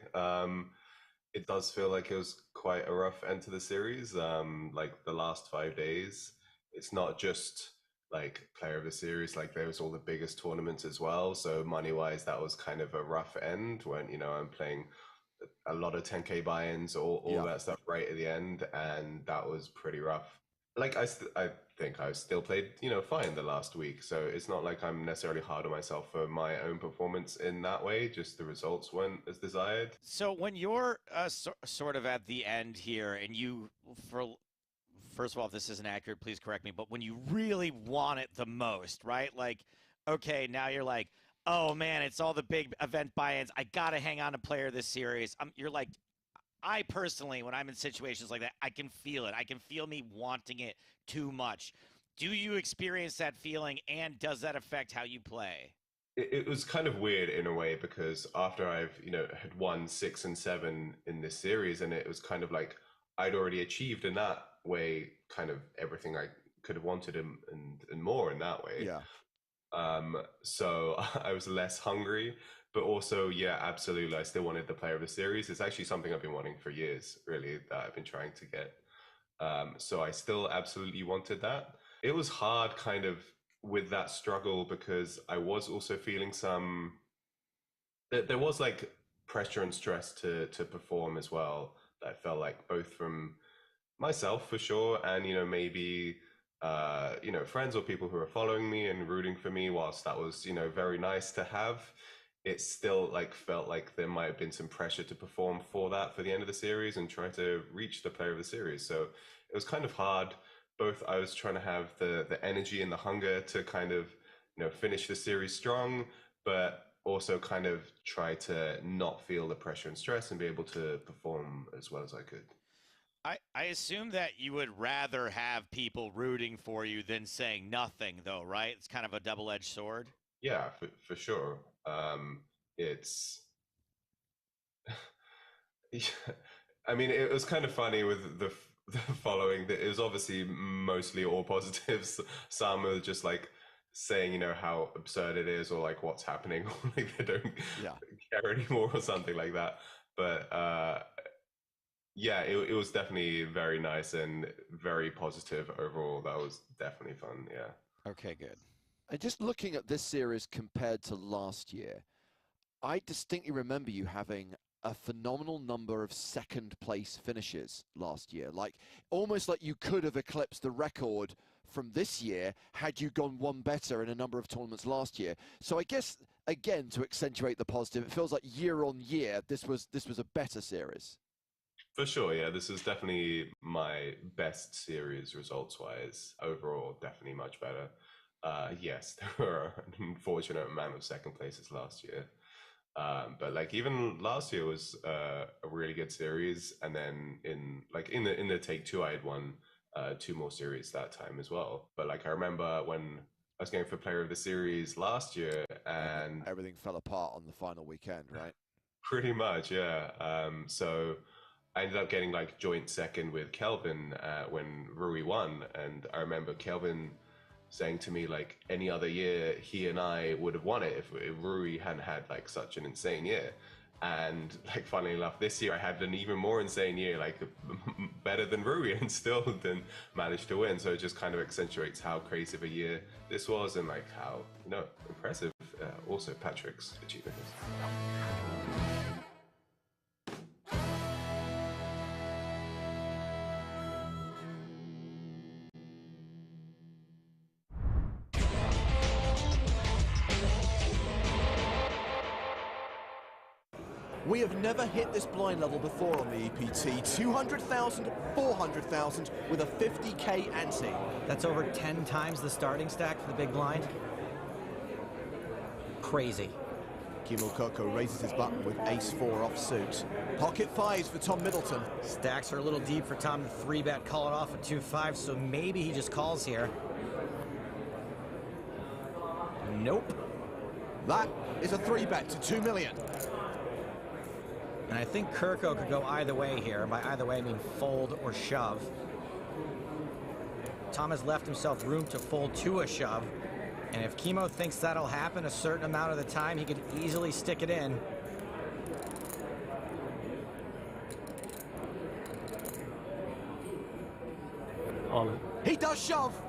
it does feel like it was quite a rough end to the series. Like the last 5 days, it's not just like player of the series, like there was all the biggest tournaments as well. So money-wise, that was kind of a rough end when, you know, I'm playing a lot of 10K buy-ins, all that stuff right at the end, and that was pretty rough. Like I think I still played, you know, fine the last week. So it's not like I'm necessarily hard on myself for my own performance in that way. Just the results weren't as desired. So when you're sort of at the end here, and you, first of all, if this isn't accurate, please correct me. But when you really want it the most, right? Like, okay, now you're like, oh man, it's all the big event buy-ins. I gotta hang on to player of this series. You're like, I personally, when I'm in situations like that, I can feel it. I can feel me wanting it too much. Do you experience that feeling, and does that affect how you play? It was kind of weird in a way, because after I've, you know, had won 6 and 7 in this series, and it was kind of like I'd already achieved in that way kind of everything I could have wanted and more in that way. Yeah. So I was less hungry, but also, yeah, absolutely, I still wanted the player of the series. It's actually something I've been wanting for years, really, that I've been trying to get. So I still absolutely wanted that. It was hard kind of with that struggle, because I was also feeling there was like pressure and stress to perform as well, that I felt like both from myself for sure, and, you know, maybe you know, friends or people who are following me and rooting for me. Whilst that was, you know, very nice to have, it still like felt like there might have been some pressure to perform for the end of the series and try to reach the player of the series. So it was kind of hard. Both I was trying to have the energy and the hunger to kind of, you know, finish the series strong, but also kind of try to not feel the pressure and stress and be able to perform as well as I could. I assume that you would rather have people rooting for you than saying nothing, though, right? It's kind of a double-edged sword. Yeah, for sure. It's, I mean, it was kind of funny with the following. It was obviously mostly all positives. Some were just like saying, you know, how absurd it is, or like what's happening, or like they don't care anymore, or something like that. But yeah, it was definitely very nice and very positive overall. That was definitely fun. Yeah. Okay, good. And just looking at this series compared to last year, I distinctly remember you having a phenomenal number of second place finishes last year. Like almost like you could have eclipsed the record from this year had you gone one better in a number of tournaments last year. So I guess, again, to accentuate the positive, it feels like year on year, this was a better series. For sure, yeah. This is definitely my best series results-wise. Overall, definitely much better. Yes, there were an unfortunate amount of second places last year. But like even last year was a really good series. And then in the take two, I had won 2 more series that time as well. But like I remember when I was going for player of the series last year, and everything fell apart on the final weekend, right? Pretty much, yeah. So I ended up getting like joint second with Kelvin when Rui won, and I remember Kelvin saying to me like any other year he and I would have won it if Rui hadn't had like such an insane year. And like funnily enough, this year I had an even more insane year, like better than Rui, and still didn't manage to win. So it just kind of accentuates how crazy of a year this was, and like how impressive also Patrick's achievement is. We have never hit this blind level before on the EPT. 200,000, 400,000 with a 50K ante. That's over 10 times the starting stack for the big blind. Crazy. Kimo Koko raises his button with ace-4 offsuit. Pocket fives for Tom Middleton. Stacks are a little deep for Tom to 3-bet, call it off at 2-5, so maybe he just calls here. Nope. That is a 3-bet to 2 million. And I think Kirko could go either way here. By either way, I mean fold or shove. Tom has left himself room to fold to a shove. And if Kimo thinks that'll happen a certain amount of the time, he could easily stick it in. He does shove.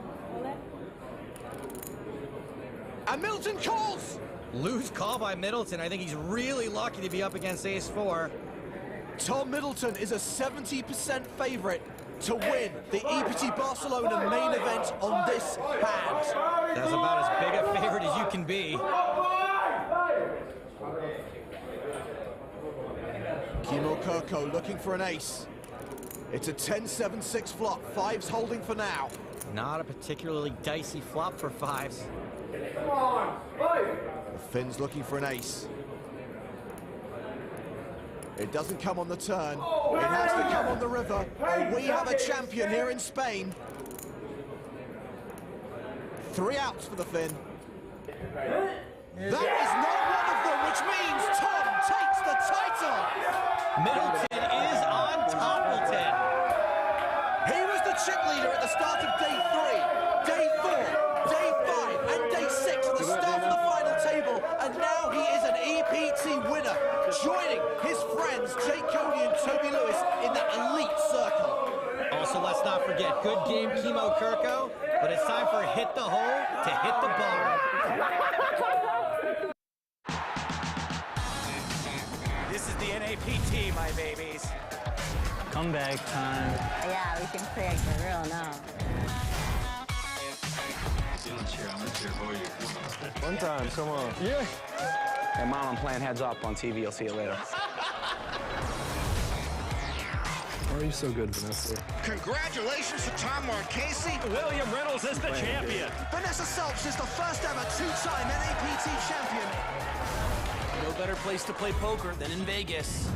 And Middleton calls. Loose call by Middleton. I think he's really lucky to be up against ace-4. Tom Middleton is a 70% favorite to win the EPT Barcelona main event on this hand. That's about as big a favorite as you can be. Kimo Kirko looking for an ace. It's a 10-7-6 flop. Fives holding for now. Not a particularly dicey flop for fives. Finn's looking for an ace. It doesn't come on the turn. It has to come on the river. Oh, we have a champion here in Spain. 3 outs for the Finn. That is not one of them, which means Tom takes the title. Middleton is on Toppleton. He was the chip leader at the start of day 3, day 4, day 5, and day 6 at the start of the final table, and now he is an EPT winner, joining his friends Jake Cody and Toby Lewis in that elite circle. Also, let's not forget, good game, Kimo Kirko, but it's time for Hit the Hole to hit the bar. This is the NAPT, my babies. Comeback time. Yeah, we can play for real now. I'm gonna cheer for you. One time, come on. Yeah. Hey, Mom, I'm playing heads up on TV. I'll see you later. Why are you so good, Vanessa? Congratulations to Tom Marchese. William Reynolds is the champion. Vanessa Selch is the first ever 2-time NAPT champion. No better place to play poker than in Vegas.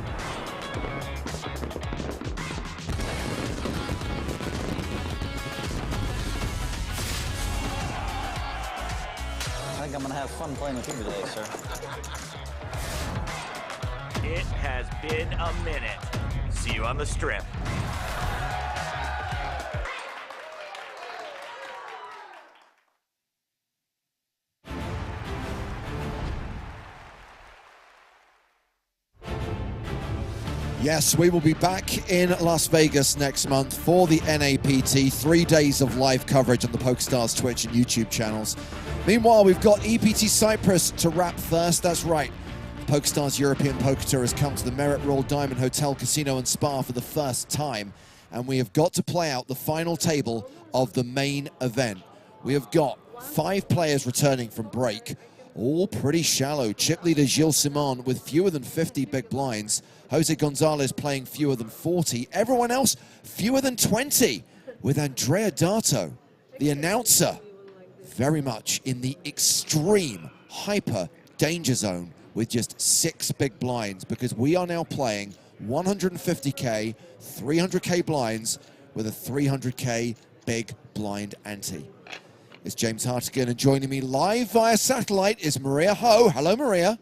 I think I'm gonna have fun playing with you today, sir. It has been a minute. See you on the strip. Yes, we will be back in Las Vegas next month for the NAPT. 3 days of live coverage on the PokerStars Twitch and YouTube channels. Meanwhile, we've got EPT Cyprus to wrap first. That's right. PokerStars European Poker Tour has come to the Merit Royal Diamond Hotel, Casino and Spa for the first time. And we have got to play out the final table of the main event. We have got 5 players returning from break. All pretty shallow. Chip leader Gilles Simon with fewer than 50 big blinds. Jose Gonzalez playing fewer than 40. Everyone else fewer than 20. With Andrea Dato, the announcer, very much in the extreme hyper danger zone with just 6 big blinds, because we are now playing 150K, 300K blinds with a 300K big blind ante. It's James Hartigan, and joining me live via satellite is Maria Ho. Hello, Maria.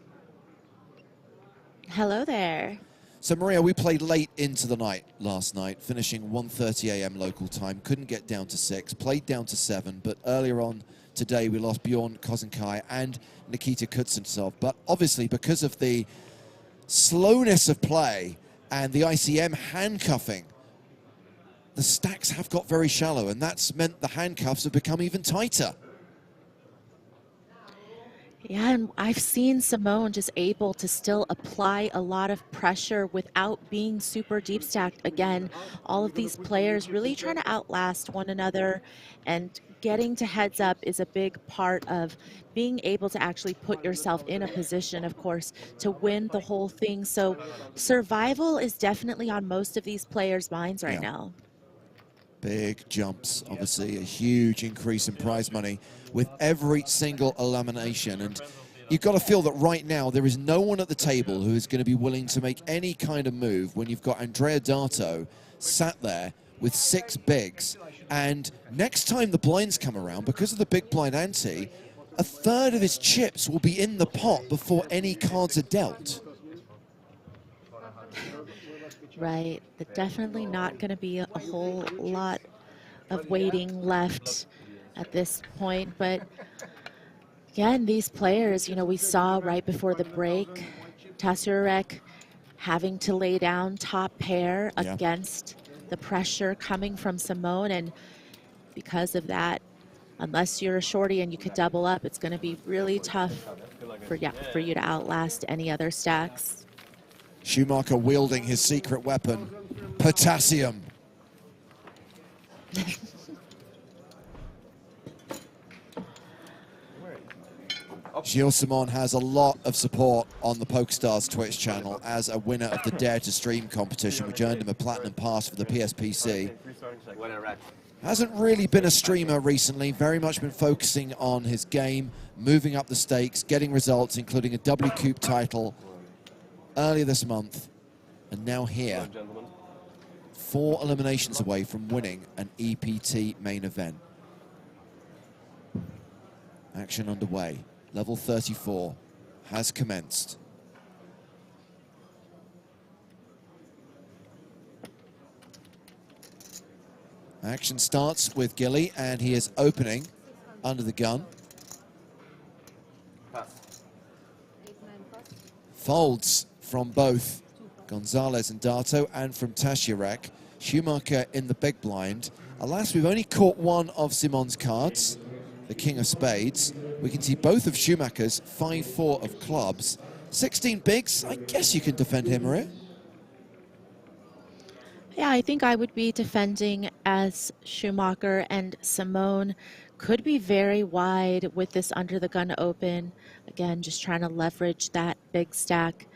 Hello there. So, Maria, we played late into the night last night, finishing 1:30 a.m. local time. Couldn't get down to 6, played down to 7, but earlier on today we lost Bjorn Kozenkai and Nikita Kuznetsov. But obviously, because of the slowness of play and the ICM handcuffing, the stacks have got very shallow, and that's meant the handcuffs have become even tighter. Yeah, and I've seen Simone just able to still apply a lot of pressure without being super deep stacked. Again, all of these players really trying to outlast one another, and getting to heads up is a big part of being able to actually put yourself in a position, of course, to win the whole thing. So survival is definitely on most of these players' minds right now. Big jumps, obviously a huge increase in prize money with every single elimination. And you've got to feel that right now there is no one at the table who is going to be willing to make any kind of move when you've got Andrea Dato sat there with 6 bigs. And next time the blinds come around, because of the big blind ante, a third of his chips will be in the pot before any cards are dealt. Right, there's definitely not going to be a whole lot of waiting left at this point. But again, these players, you know, we saw right before the break, Tasurek having to lay down top pair against the pressure coming from Simone. And because of that, unless you're a shorty and you could double up, it's going to be really tough for you to outlast any other stacks. Schumacher wielding his secret weapon, potassium. Gilles Simon has a lot of support on the PokerStars Twitch channel as a winner of the Dare to Stream competition, which earned him a platinum pass for the PSPC. Hasn't really been a streamer recently, very much been focusing on his game, moving up the stakes, getting results, including a W Coupe title earlier this month, and now here, 4 eliminations away from winning an EPT main event. Action underway. Level 34 has commenced. Action starts with Gilly, and he is opening under the gun. Folds from both Gonzalez and Dato, and from Tashirak. Schumacher in the big blind. Alas, we've only caught one of Simon's cards, the King of Spades. We can see both of Schumacher's 5-4 of clubs. 16 bigs, I guess you can defend him, Maria. Yeah, I think I would be defending as Schumacher, and Simone could be very wide with this under the gun open. Again, just trying to leverage that big stack.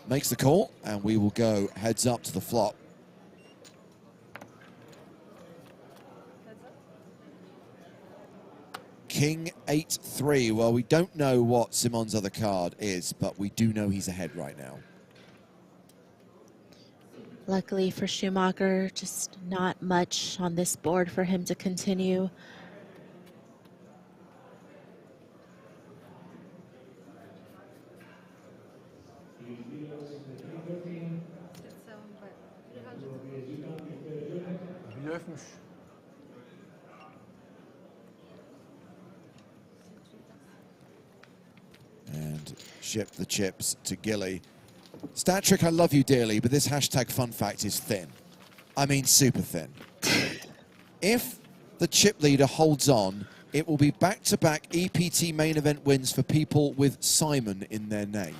Makes the call, and we will go heads up to the flop. King 8-3. Well, we don't know what Simon's other card is, but we do know he's ahead right now. Luckily for Schumacher, just not much on this board for him to continue. And ship the chips to Gilly. Statrick, I love you dearly, but this hashtag fun fact is thin. I mean, super thin. If the chip leader holds on, it will be back-to-back EPT main event wins for people with Simon in their name.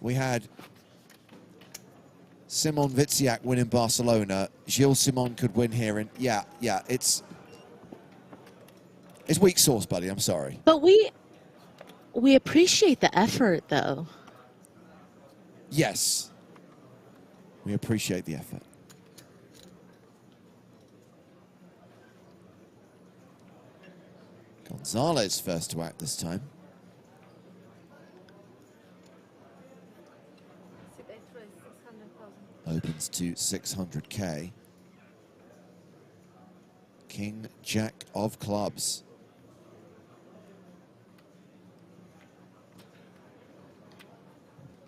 We had Simon Witziak win in Barcelona. Gilles Simon could win here, and yeah, it's weak sauce, buddy. I'm sorry. But we appreciate the effort, though. Yes, we appreciate the effort. Gonzalez first to act this time. Opens to 600K. King, Jack of clubs.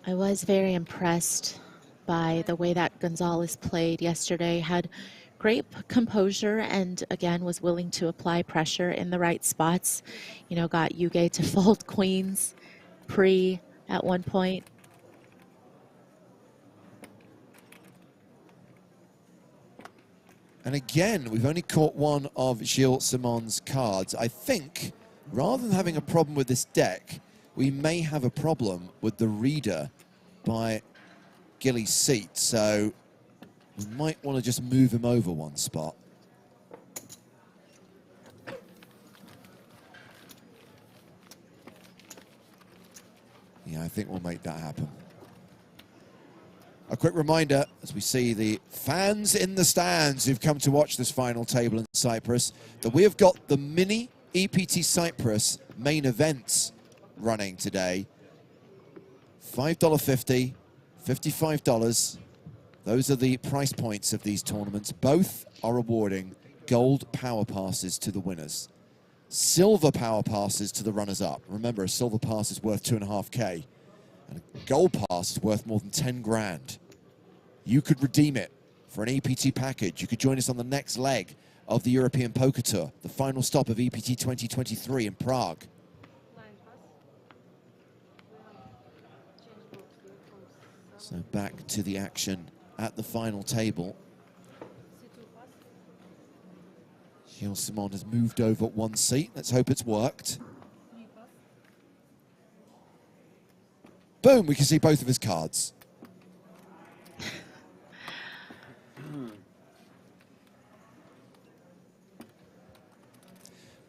I was very impressed by the way that Gonzalez played yesterday. Had great composure and, again, was willing to apply pressure in the right spots. You know, got Yuge to fold queens pre at one point. And again, we've only caught one of Gilles Simon's cards. I think, rather than having a problem with this deck, we may have a problem with the reader by Gilly's seat. So we might want to just move him over one spot. Yeah, I think we'll make that happen. A quick reminder, as we see the fans in the stands who've come to watch this final table in Cyprus, that we have got the mini EPT Cyprus main events running today. $5.50, $55. Those are the price points of these tournaments. Both are awarding gold power passes to the winners. Silver power passes to the runners-up. Remember, a silver pass is worth 2.5K. And a gold pass is worth more than 10 grand. You could redeem it for an EPT package. You could join us on the next leg of the European Poker Tour, the final stop of EPT 2023 in Prague. So back to the action at the final table. Gilles Simon has moved over one seat. Let's hope it's worked. Boom, we can see both of his cards.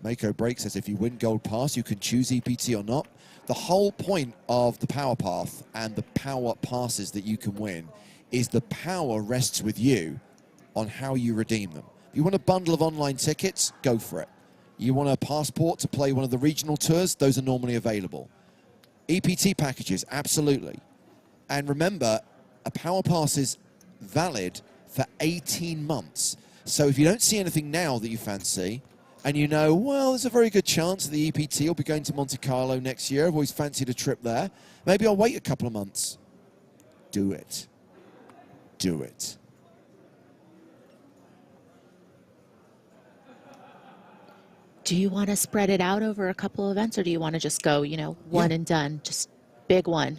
Mako Break says if you win gold pass, you can choose EPT or not. The whole point of the power path and the power passes that you can win is the power rests with you on how you redeem them. You want a bundle of online tickets? Go for it. You want a passport to play one of the regional tours? Those are normally available. EPT packages, absolutely. And remember, a power pass is valid for 18 months. So if you don't see anything now that you fancy, and you know, well, there's a very good chance that the EPT will be going to Monte Carlo next year. I've always fancied a trip there. Maybe I'll wait a couple of months. Do it. Do it. Do you want to spread it out over a couple of events, or do you want to just go, you know, one and done, just big one?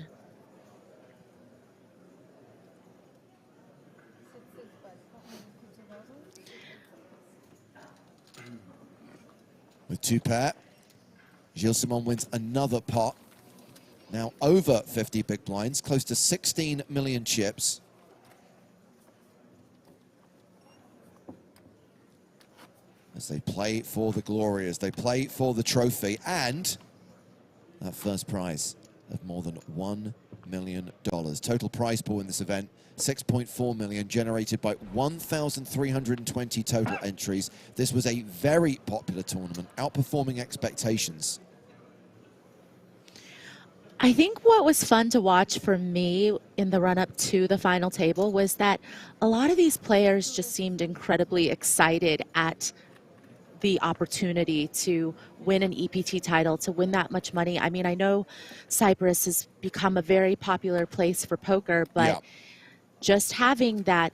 With two pair, Gilles Simon wins another pot. Now over 50 big blinds, close to 16 million chips. As they play for the glory, as they play for the trophy, and that first prize of more than $1 million. Total prize pool in this event, 6.4 million, generated by 1,320 total entries. This was a very popular tournament, outperforming expectations. I think what was fun to watch for me in the run-up to the final table was that a lot of these players just seemed incredibly excited at the opportunity to win an EPT title, to win that much money. I mean, I know Cyprus has become a very popular place for poker, but just having that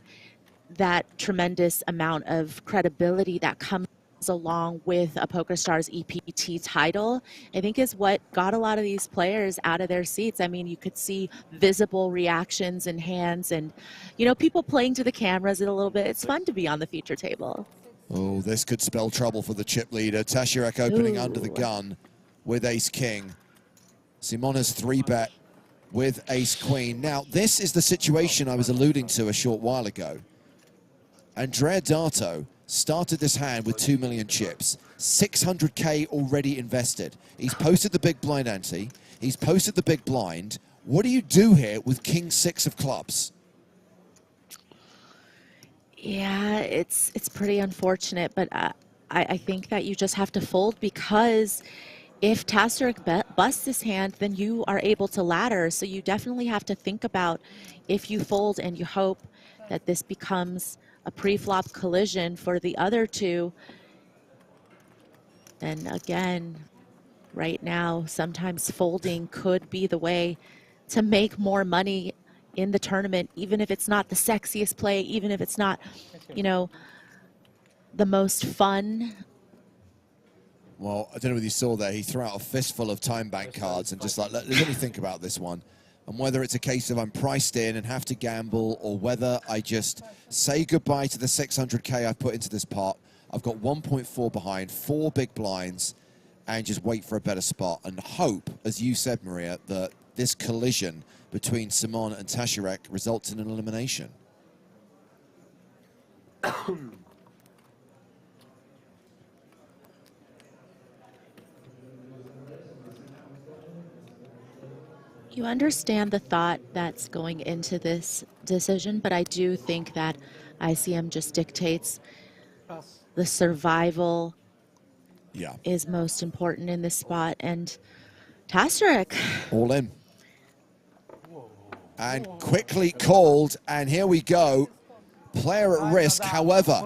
tremendous amount of credibility that comes along with a PokerStars EPT title, I think is what got a lot of these players out of their seats. I mean, you could see visible reactions in hands and, you know, people playing to the cameras a little bit. It's fun to be on the feature table. Oh, this could spell trouble for the chip leader. Tashirek opening under the gun with ace-king. Simona's 3-bet with ace-queen. Now, this is the situation I was alluding to a short while ago. Andrea Dato started this hand with 2 million chips. 600K already invested. He's posted the big blind ante. He's posted the big blind. What do you do here with king 6 of clubs? Yeah, it's pretty unfortunate, but I think that you just have to fold, because if Tastaric busts this hand, then you are able to ladder. So you definitely have to think about, if you fold and you hope that this becomes a pre-flop collision for the other two, then again, right now, sometimes folding could be the way to make more money in the tournament, even if it's not the sexiest play, even if it's not, you know, the most fun. Well, I don't know whether you saw there, he threw out a fistful of time bank cards and just like, let me think about this one. And whether it's a case of I'm priced in and have to gamble, or whether I just say goodbye to the 600K I've put into this pot. I've got 1.4 behind, 4 big blinds, and just wait for a better spot and hope, as you said, Maria, that this collision between Simon and Tasharek results in an elimination. You understand the thought that's going into this decision, but I do think that ICM just dictates the survival is most important in this spot. And Tasarek. All in. And quickly called, and here we go. Player at risk, however,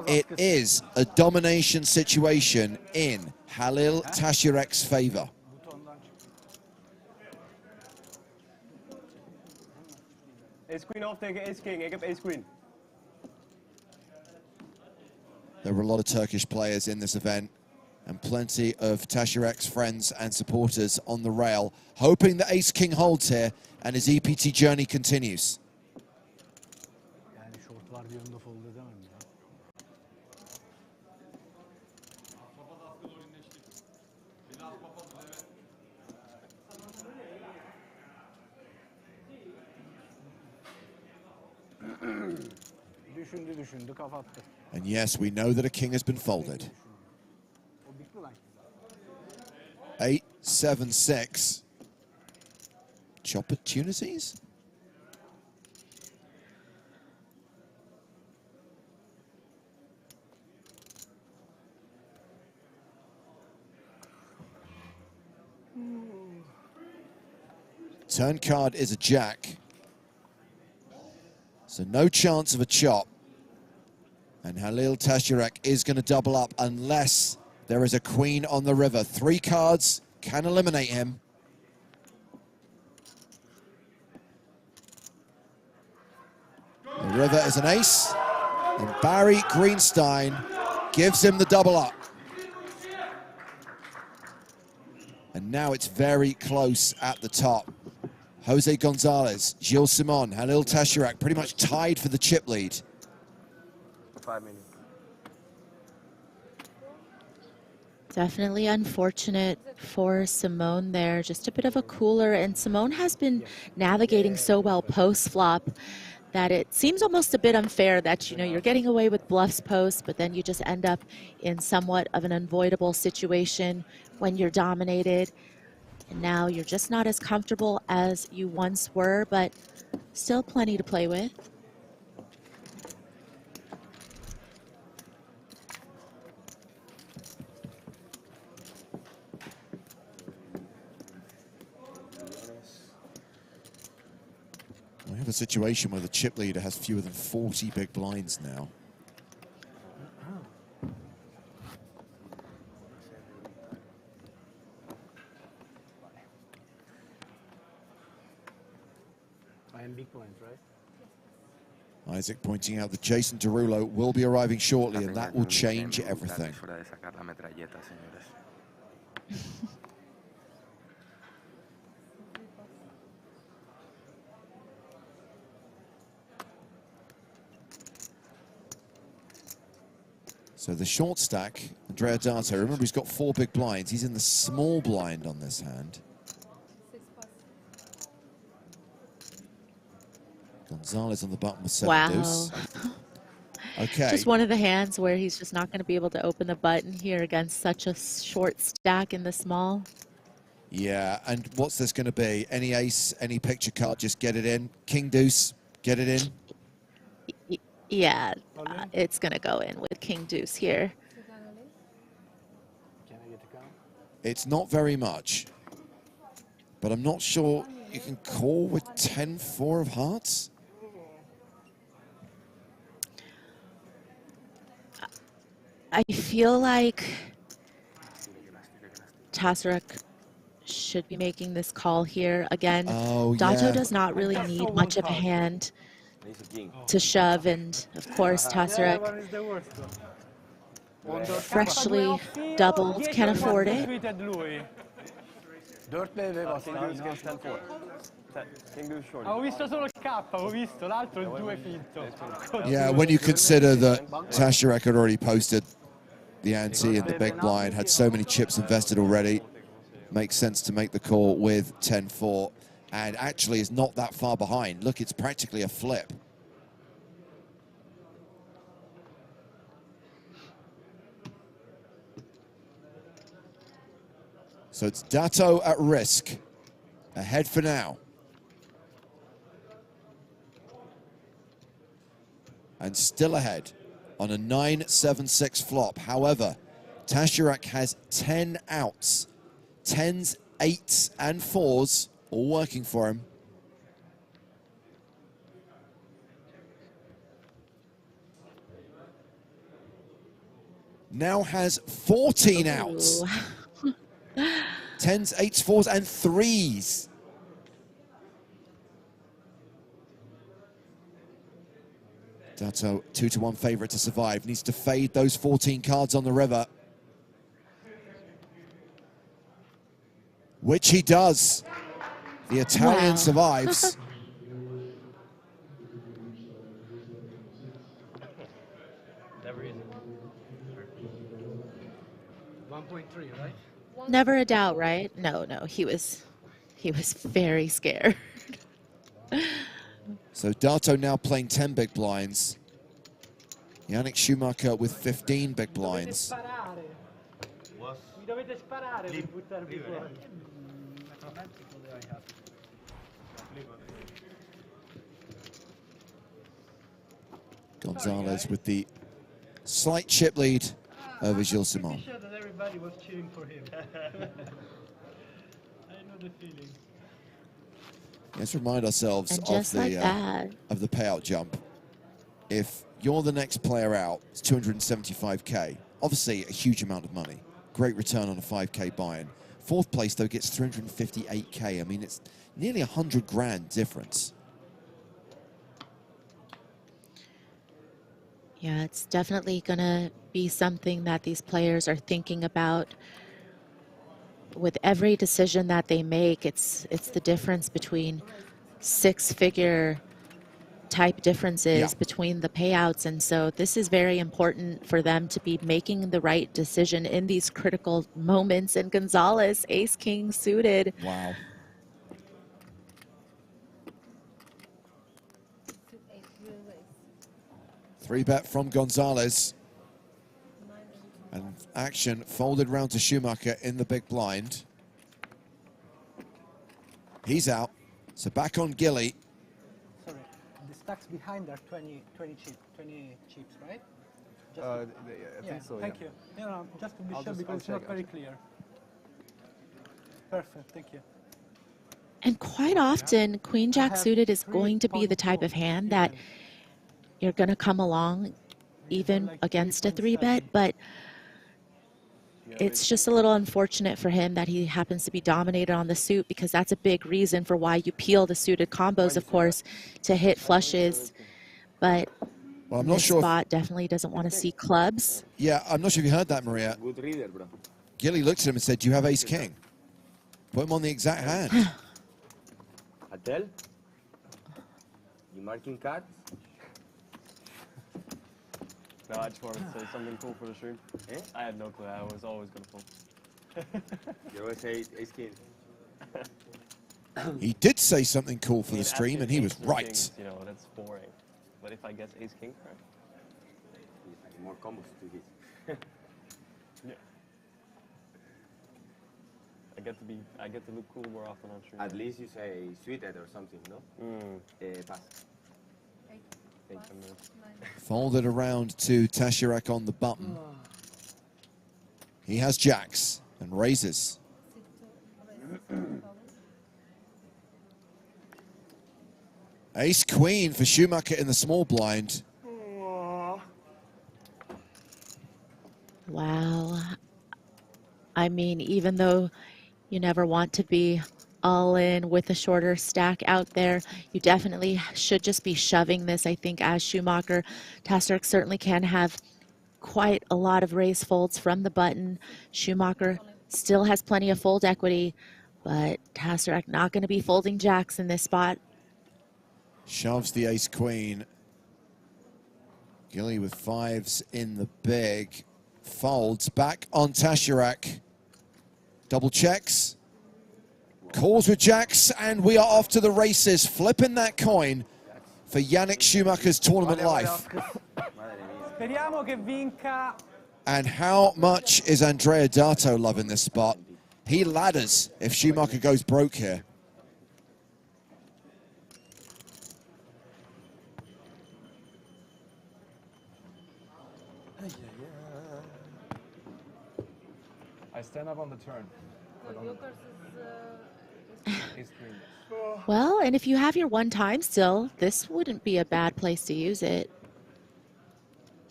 it is a domination situation in Halil Tasharek's favor. Ace queen off tegen ace king. Ik heb ace queen. There were a lot of Turkish players in this event, and plenty of Tasharek's friends and supporters on the rail, hoping that ace king holds here and his EPT journey continues. And yes, we know that a king has been folded. 8, 7, 6. Opportunities? Turn card is a jack. So no chance of a chop. And Halil Tasharek is going to double up unless there is a queen on the river. 3 cards can eliminate him. The river is an ace. And Barry Greenstein gives him the double up. And now it's very close at the top. Jose Gonzalez, Gilles Simon, Halil Tasharek pretty much tied for the chip lead. 5 minutes. Definitely unfortunate for Simone there. Just a bit of a cooler, and Simone has been navigating so well post-flop that it seems almost a bit unfair that, you know, you're getting away with bluffs post, but then you just end up in somewhat of an unavoidable situation when you're dominated. And now you're just not as comfortable as you once were, but still plenty to play with. We have a situation where the chip leader has fewer than 40 big blinds now. Big blinds, right? Isaac pointing out that Jason Derulo will be arriving shortly, and that will change everything. So the short stack, Andrea Dato, remember he's got 4 big blinds. He's in the small blind on this hand. Gonzalez on the button with 7 deuce. Okay. Just one of the hands where he's just not going to be able to open the button here against such a short stack in the small. Yeah, and what's this going to be? Any ace, any picture card, just get it in. King deuce, get it in. Yeah, it's going to go in with King Deuce here. It's not very much, but I'm not sure you can call with 10-4 of hearts. I feel like Tasarek should be making this call here. Again, Oh, Dato yeah. does not really need much of a hand to shove, and of course Tasarek, One is the worst. freshly doubled, can afford it. Ho visto solo il K, ho visto l'altro il 2 finto. Yeah, when you consider that Tasarek had already posted the ante in the big blind, had so many chips invested already, makes sense to make the call with 10-4, and actually is not that far behind. Look, it's practically a flip. So it's Dato at risk, ahead for now. And still ahead on a 9-7-6 flop. However, Tasarek has 10 outs. 10s, 8s, and 4s, all working for him. Now has 14 outs. 10s, 8s, 4s, and 3s. Dato, 2-1 favorite to survive. Needs to fade those 14 cards on the river. Which he does. The Italian survives. Never easy. 1.3, right? Never a doubt, right? No, he was very scared. So Dato now playing 10 big blinds. Yannick Schumacher with 15 big blinds. Mi dovete sparare per buttarvi fuori. Gonzalez with the slight chip lead over Gilles Simon. I'm sure that everybody was cheering for him. I know the feeling. Let's remind ourselves And of just like the that. of the payout jump. If you're the next player out, it's 275k. Obviously, a huge amount of money. Great return on a 5k buy-in. Fourth place, though, gets 358k. I mean, it's nearly 100 grand difference. Yeah, it's definitely going to be something that these players are thinking about. With every decision that they make, it's the difference between six-figure type differences between the payouts. And so this is very important for them to be making the right decision in these critical moments. And Gonzalez, ace-king suited. Wow. Three bet from Gonzalez. And action folded round to Schumacher in the big blind. He's out. So back on Gilly. Sorry, the stacks behind are 20 chips, right? Just I think so, Thank yeah. you. No, just to be I'll sure, just- because I'll it's not check, very clear. Perfect, thank you. And quite often, Queen Jack suited is going to be the type of hand that you're going to come along even against a 3-bet, but it's just a little unfortunate for him that he happens to be dominated on the suit, because that's a big reason for why you peel the suited combos, of course, to hit flushes. But Well, I'm not this sure if- spot definitely doesn't want to see clubs. Yeah, I'm not sure if you heard that, Maria. Good reader, bro. Gilly looked at him and said, do you have ace-king? Put him on the exact hand. Adele? You marking cards? No, I just wanted to say something cool for the stream. Eh? I had no clue. I was always going to pull. You always say ace-king. He did say something cool for the stream, and he was Ace-king right. kings, you know, that's boring. But if I guess ace king, right? More combos to hit. Yeah. I get to look cool more often on stream. At least you say suited or something, no? Pass. Thank you, man. Folded around to Tasarek on the button. He has jacks and raises. Ace-queen for Schumacher in the small blind. Wow. I mean, even though You never want to be all in with a shorter stack out there. You definitely should just be shoving this, I think, as Schumacher. Tasterek certainly can have quite a lot of raise folds from the button. Schumacher still has plenty of fold equity, but Tasterek not going to be folding jacks in this spot. Shoves the ace-queen. Gilly with fives in the big. Folds back on Tasterek. Double checks. Calls with jacks, and we are off to the races. Flipping that coin for Yannick Schumacher's tournament life. Speriamo che vinca. And how much is Andrea Dato loving this spot? He ladders if Schumacher goes broke here. I stand up on the turn. Well, and if you have your one time still, this wouldn't be a bad place to use it.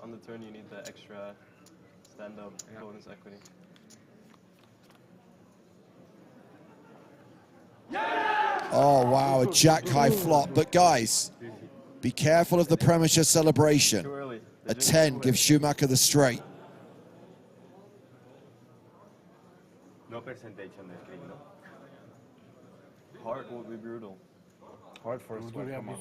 On the turn, you need the extra stand-up bonus equity. Oh, wow, a jack-high flop. But, guys, be careful of the premature celebration. A 10 gives Schumacher the straight. No percentage on the screen, no? Hard will be brutal. Hard for a sweat, come on.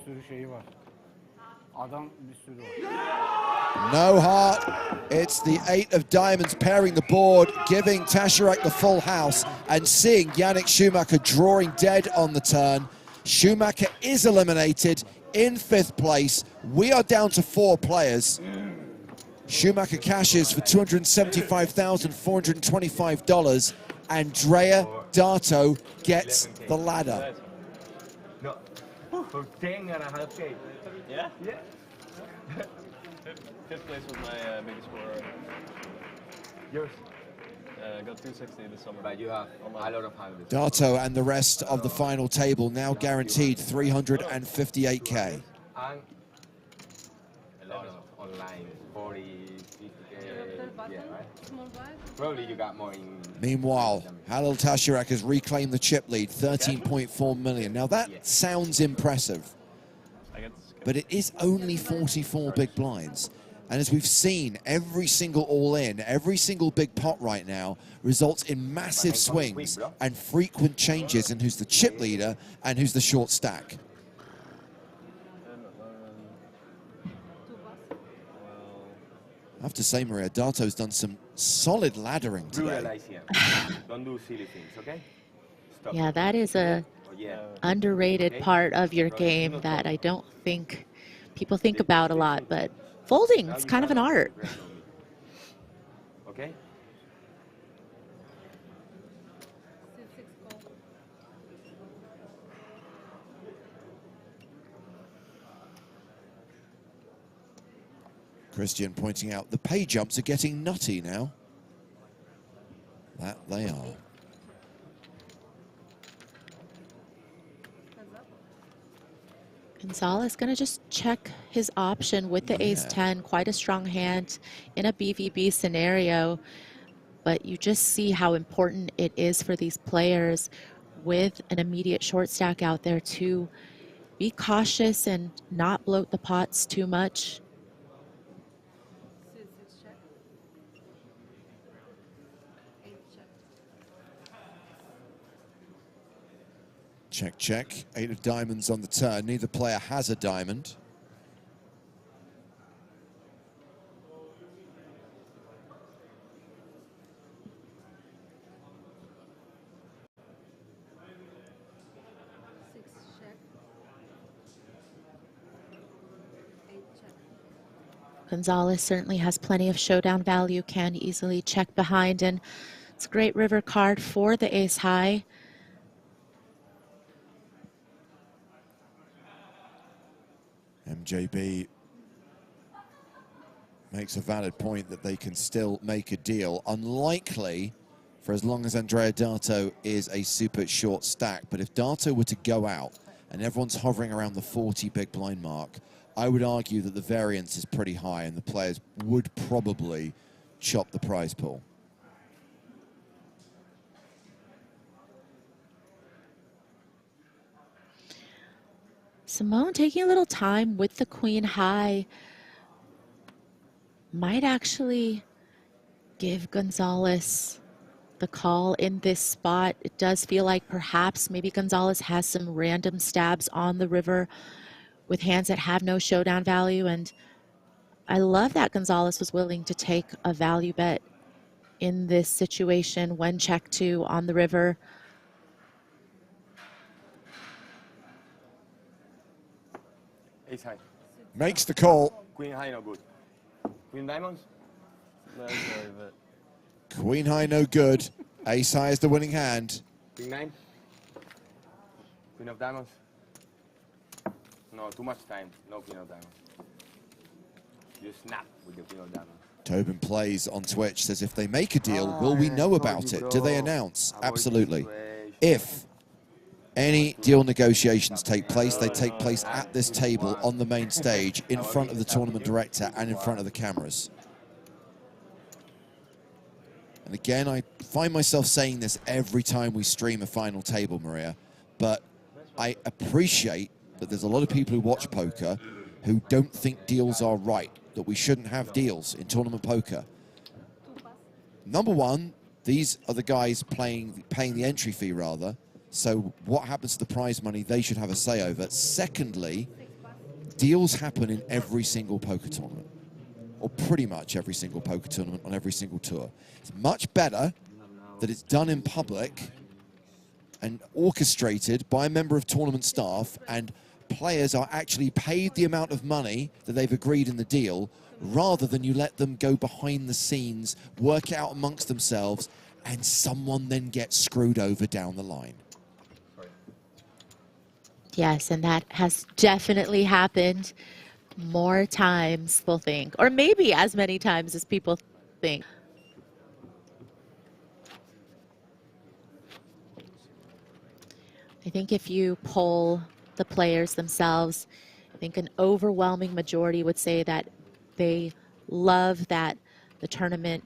No heart. It's the 8 of diamonds pairing the board, giving Tasterek the full house, and seeing Yannick Schumacher drawing dead on the turn. Schumacher is eliminated in 5th place. We are down to 4 players. Schumacher cashes for $275,425. Andrea Dato gets the ladder. No, for 10.5K. Yeah? Yeah. 5th place was my biggest score. Yours? I got 260 this summer. But you have a lot of hundreds. Dato and the rest of the final table now guaranteed 358K. And a lot of online, 40, 50K, yeah, right? Probably you got more in... Meanwhile, Halil Tasterek has reclaimed the chip lead, 13.4 million. Now that sounds impressive, but it is only 44 big blinds. And as we've seen, every single all-in, every single big pot right now results in massive swings and frequent changes in who's the chip leader and who's the short stack. I have to say, Maria, Dato's done some solid laddering today. Don't do silly things, okay? Stop. Yeah, that is a underrated part of your game that I don't think people think about a lot, but folding, it's kind of an art. Okay? Christian pointing out the pay jumps are getting nutty now. That they are. Gonzalez going to just check his option with the ace-10, quite a strong hand in a BVB scenario, but you just see how important it is for these players with an immediate short stack out there to be cautious and not bloat the pots too much. Check, check. 8 of diamonds on the turn. Neither player has a diamond. Gonzalez certainly has plenty of showdown value, can easily check behind, and it's a great river card for the ace high. MJB makes a valid point that they can still make a deal. Unlikely for as long as Andrea Dato is a super short stack. But if Dato were to go out and everyone's hovering around the 40 big blind mark, I would argue that the variance is pretty high and the players would probably chop the prize pool. Simone taking a little time with the queen high might actually give Gonzalez the call in this spot. It does feel like perhaps maybe Gonzalez has some random stabs on the river with hands that have no showdown value, and I love that Gonzalez was willing to take a value bet in this situation when check 2 on the river. Ace high. Makes the call. Queen high, no good. Queen diamonds? No, sorry, but Queen high, no good. Ace high is the winning hand. Queen 9. Queen of diamonds. No, too much time. No queen of diamonds. You snap with the queen of diamonds. Tobin Plays on Twitch says, if they make a deal, will we know about it? Do they announce? Absolutely. If any deal negotiations take place, they take place at this table on the main stage in front of the tournament director and in front of the cameras. And again, I find myself saying this every time we stream a final table, Maria, but I appreciate that there's a lot of people who watch poker who don't think deals are right, that we shouldn't have deals in tournament poker. Number one, these are the guys paying the entry fee, rather. So what happens to the prize money, they should have a say over. Secondly, deals happen in every single poker tournament, or pretty much every single poker tournament on every single tour. It's much better that it's done in public and orchestrated by a member of tournament staff, and players are actually paid the amount of money that they've agreed in the deal, rather than you let them go behind the scenes, work it out amongst themselves, and someone then gets screwed over down the line. Yes, and that has definitely happened more times, people think, or maybe as many times as people think. I think if you poll the players themselves, I think an overwhelming majority would say that they love that the tournament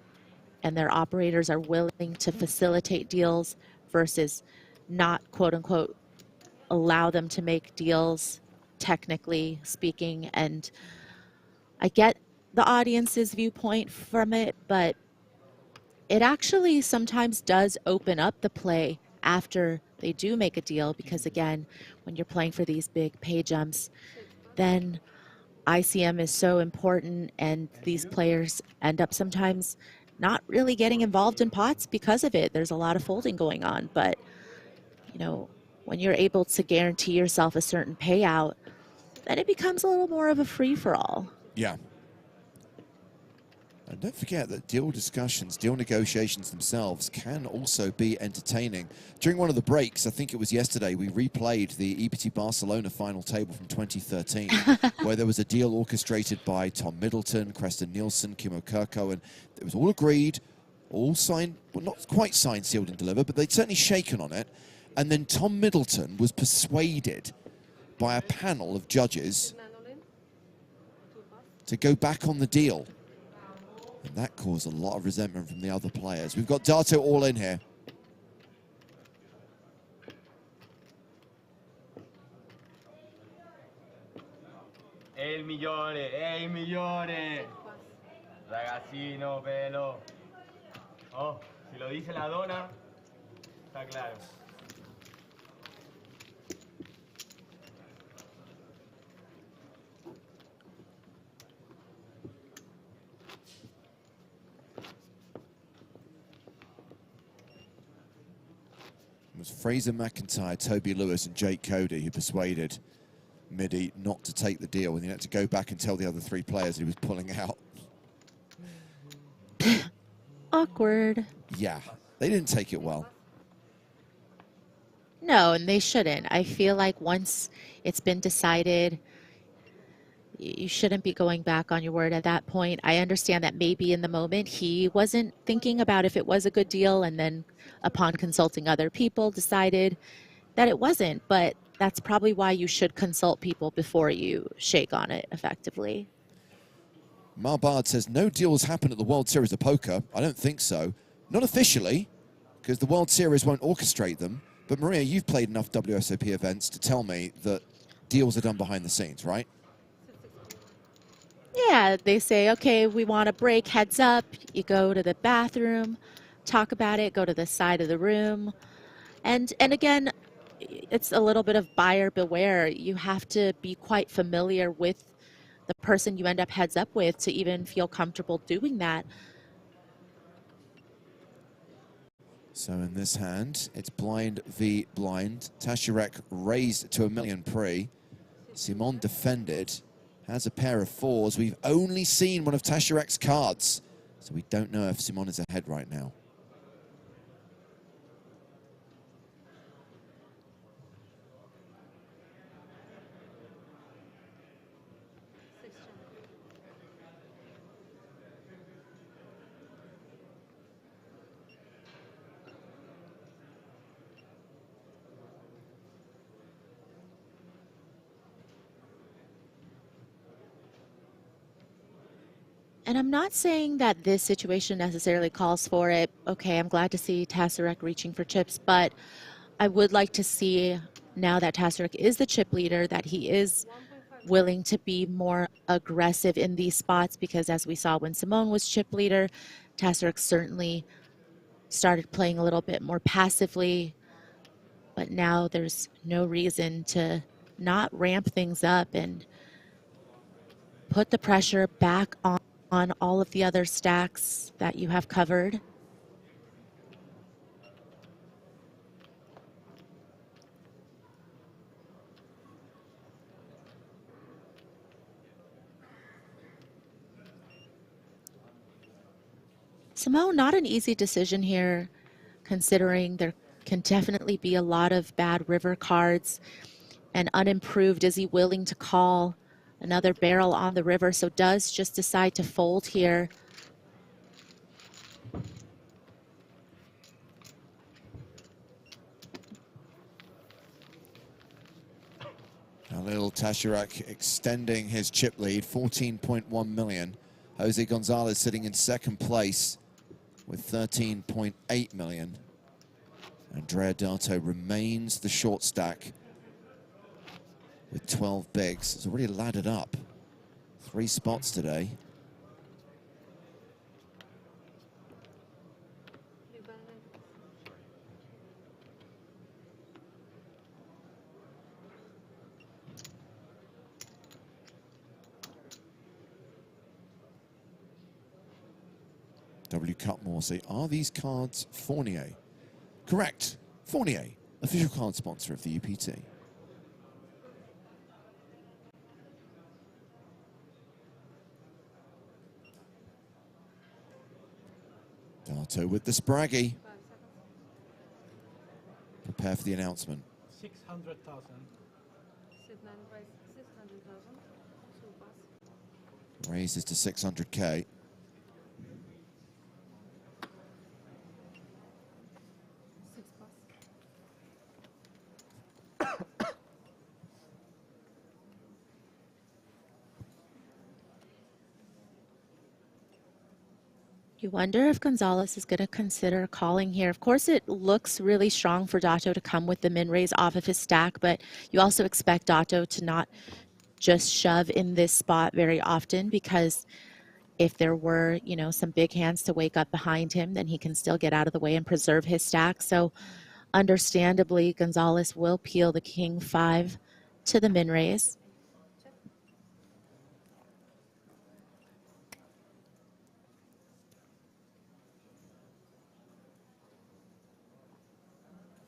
and their operators are willing to facilitate deals versus not, quote unquote, allow them to make deals, technically speaking. And I get the audience's viewpoint from it, but it actually sometimes does open up the play after they do make a deal, because again, when you're playing for these big pay jumps, then ICM is so important, and these players end up sometimes not really getting involved in pots because of it. There's a lot of folding going on, but you know, when you're able to guarantee yourself a certain payout, then it becomes a little more of a free-for-all. Yeah. And don't forget that deal discussions, deal negotiations themselves can also be entertaining. During one of the breaks, I think it was yesterday, we replayed the EPT Barcelona final table from 2013, where there was a deal orchestrated by Tom Middleton, Creston Nielsen, Kimmo Kirko, and it was all agreed, all signed, well, not quite signed, sealed, and delivered, but they'd certainly shaken on it. And then Tom Middleton was persuaded by a panel of judges to go back on the deal. And that caused a lot of resentment from the other players. We've got Dato all in here. El millone, el millone. Ragazzino, pelo. Oh, si lo dice la dona, está claro. It was Fraser McIntyre, Toby Lewis, and Jake Cody who persuaded Midi not to take the deal, and he had to go back and tell the other three players he was pulling out. Awkward. Yeah, they didn't take it well. No, and they shouldn't. I feel like once it's been decided, you shouldn't be going back on your word at that point. I understand that maybe in the moment he wasn't thinking about if it was a good deal, and then upon consulting other people decided that it wasn't, but that's probably why you should consult people before you shake on it effectively. Marbard says, no deals happen at the World Series of Poker. I don't think so. Not officially, because the World Series won't orchestrate them. But Maria, you've played enough WSOP events to tell me that deals are done behind the scenes, right? Yeah, they say, okay, we want a break, heads up. You go to the bathroom, talk about it, go to the side of the room. And again, it's a little bit of buyer beware. You have to be quite familiar with the person you end up heads up with to even feel comfortable doing that. So in this hand, it's blind v blind. Tashirek raised to $1 million pre. Simon defended, has a pair of fours. We've only seen one of Tashirek's cards, so we don't know if Simon is ahead right now. And I'm not saying that this situation necessarily calls for it. Okay, I'm glad to see Tasirek reaching for chips, but I would like to see, now that Tasirek is the chip leader, that he is willing to be more aggressive in these spots, because as we saw when Simone was chip leader, Tasirek certainly started playing a little bit more passively, but now there's no reason to not ramp things up and put the pressure back on all of the other stacks that you have covered. Simone, not an easy decision here, considering there can definitely be a lot of bad river cards. And unimproved, is he willing to call another barrel on the river? So does just decide to fold here. Khalil Tashirak extending his chip lead, 14.1 million. Jose Gonzalez sitting in second place with 13.8 million. Andrea Dato remains the short stack with 12 bigs. It's already laddered up 3 spots today. W. Cutmore say, are these cards Fournier? Correct. Fournier, official card sponsor of the EPT. Dato with the Spraggy. Prepare for the announcement. 600,000. Raises to 600K. You wonder if Gonzalez is going to consider calling here. Of course, it looks really strong for Dato to come with the min raise off of his stack, but you also expect Dato to not just shove in this spot very often, because if there were, you know, some big hands to wake up behind him, then he can still get out of the way and preserve his stack. So understandably, Gonzalez will peel the king 5 to the min raise.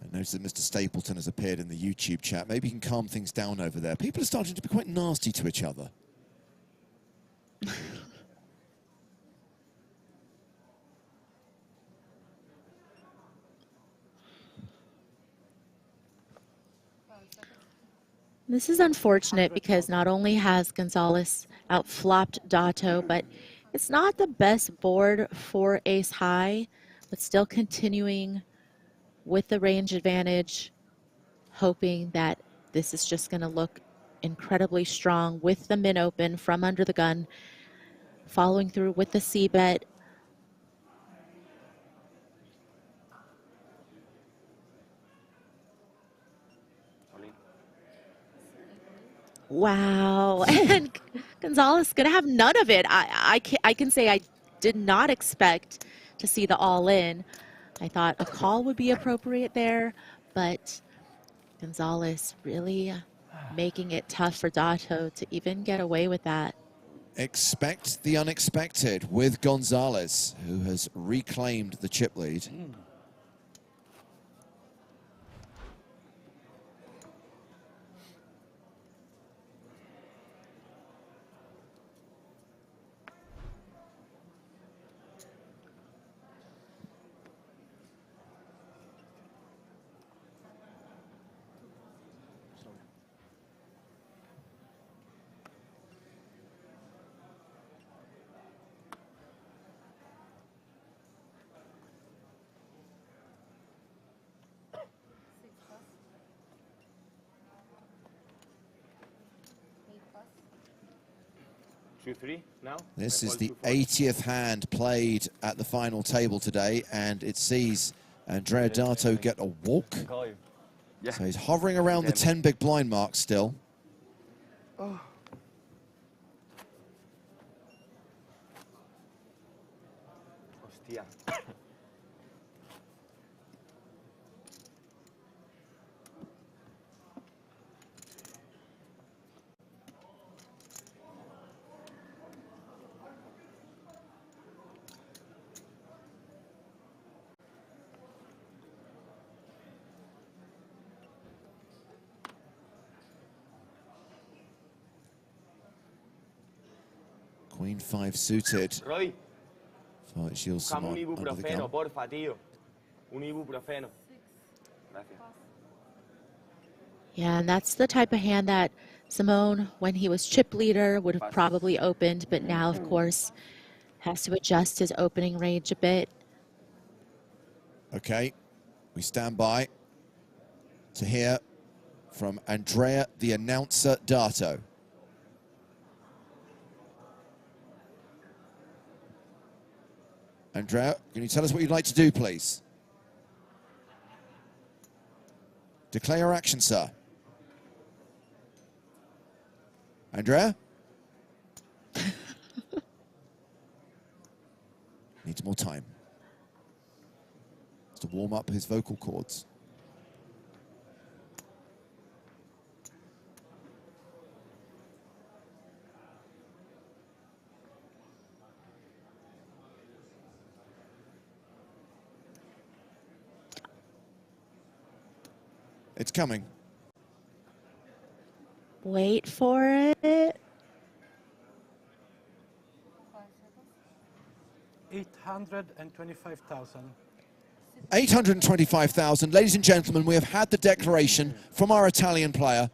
I noticed that Mr. Stapleton has appeared in the YouTube chat. Maybe you can calm things down over there. People are starting to be quite nasty to each other. This is unfortunate because not only has Gonzalez outflopped Dato, but it's not the best board for ace high, but still continuing with the range advantage, hoping that this is just going to look incredibly strong with the min open from under the gun, following through with the C bet. Wow. And Gonzalez going to have none of it. I can say I did not expect to see the all-in. I thought a call would be appropriate there, but Gonzalez really making it tough for Dato to even get away with that. Expect the unexpected with Gonzalez, who has reclaimed the chip lead. Now. This is the 80th hand played at the final table today, and it sees Andrea Dato get a walk. So he's hovering around the 10 big blind mark still. Oh. Hostia. Queen 5 suited. Roy, So it shields buscame un someone under the ibuprofeno, gun. porfa, tío. Un ibuprofeno. Gracias. Yeah, and that's the type of hand that Simone, when he was chip leader, would have probably opened, but now, of course, has to adjust his opening range a bit. Okay, we stand by to hear from Andrea, the announcer, Dato. Andrea, can you tell us what you'd like to do, please? Declare your action, sir. Andrea? Needs more time. To warm up his vocal cords. It's coming. Wait for it. 825,000. 825,000. Ladies and gentlemen, we have had the declaration from our Italian player.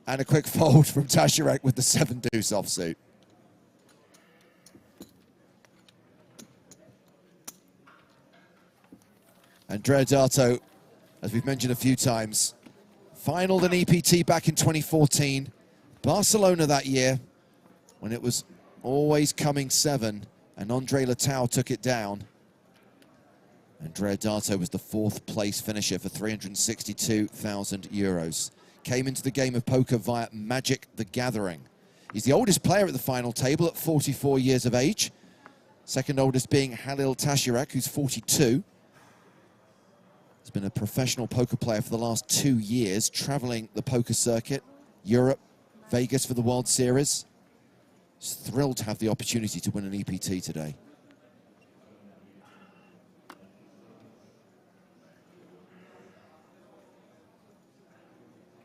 And a quick fold from Tashirek with the 7-deuce offsuit. Andrea Dato, as we've mentioned a few times, finaled an EPT back in 2014. Barcelona that year, when it was always coming 7, and Andre Latau took it down. Andrea Dato was the 4th place finisher for 362,000 euros. Came into the game of poker via Magic the Gathering. He's the oldest player at the final table at 44 years of age. Second oldest being Halil Tashirek, who's 42. He's been a professional poker player for the last 2 years, traveling the poker circuit, Europe, Vegas for the World Series. He's thrilled to have the opportunity to win an EPT today.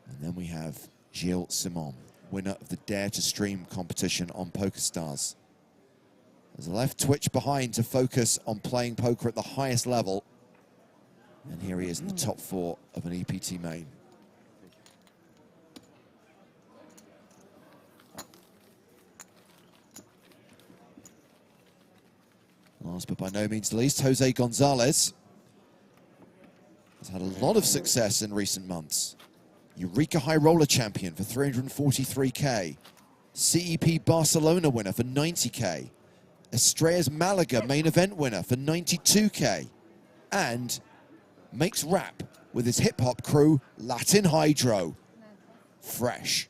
And then we have Gilles Simon, winner of the Dare to Stream competition on PokerStars. There's a left twitch behind to focus on playing poker at the highest level. And here he is in the top 4 of an EPT main. Last but by no means least, Jose Gonzalez has had a lot of success in recent months. Eureka High Roller champion for 343K. CEP Barcelona winner for 90K. Estrellas Malaga main event winner for 92K. And makes rap with his hip-hop crew, Latin Hydro. fresh.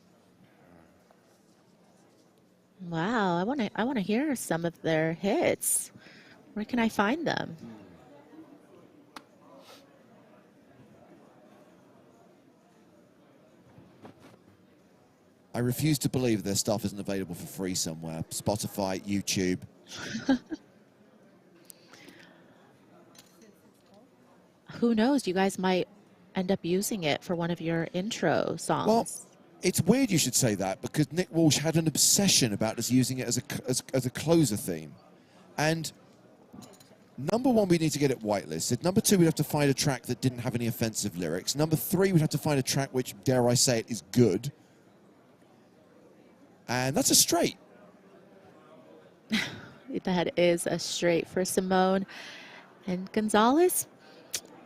Wow, I want to hear some of their hits. Where can I find them? I refuse to believe their stuff isn't available for free somewhere. Spotify, YouTube. Who knows? You guys might end up using it for one of your intro songs. Well, it's weird you should say that, because Nick Walsh had an obsession about us using it as a closer theme. And number one, we need to get it whitelisted. Number two, we'd have to find a track that didn't have any offensive lyrics. Number three, we'd have to find a track which, dare I say it, is good. And that's a straight. That is a straight for Simone. And Gonzalez,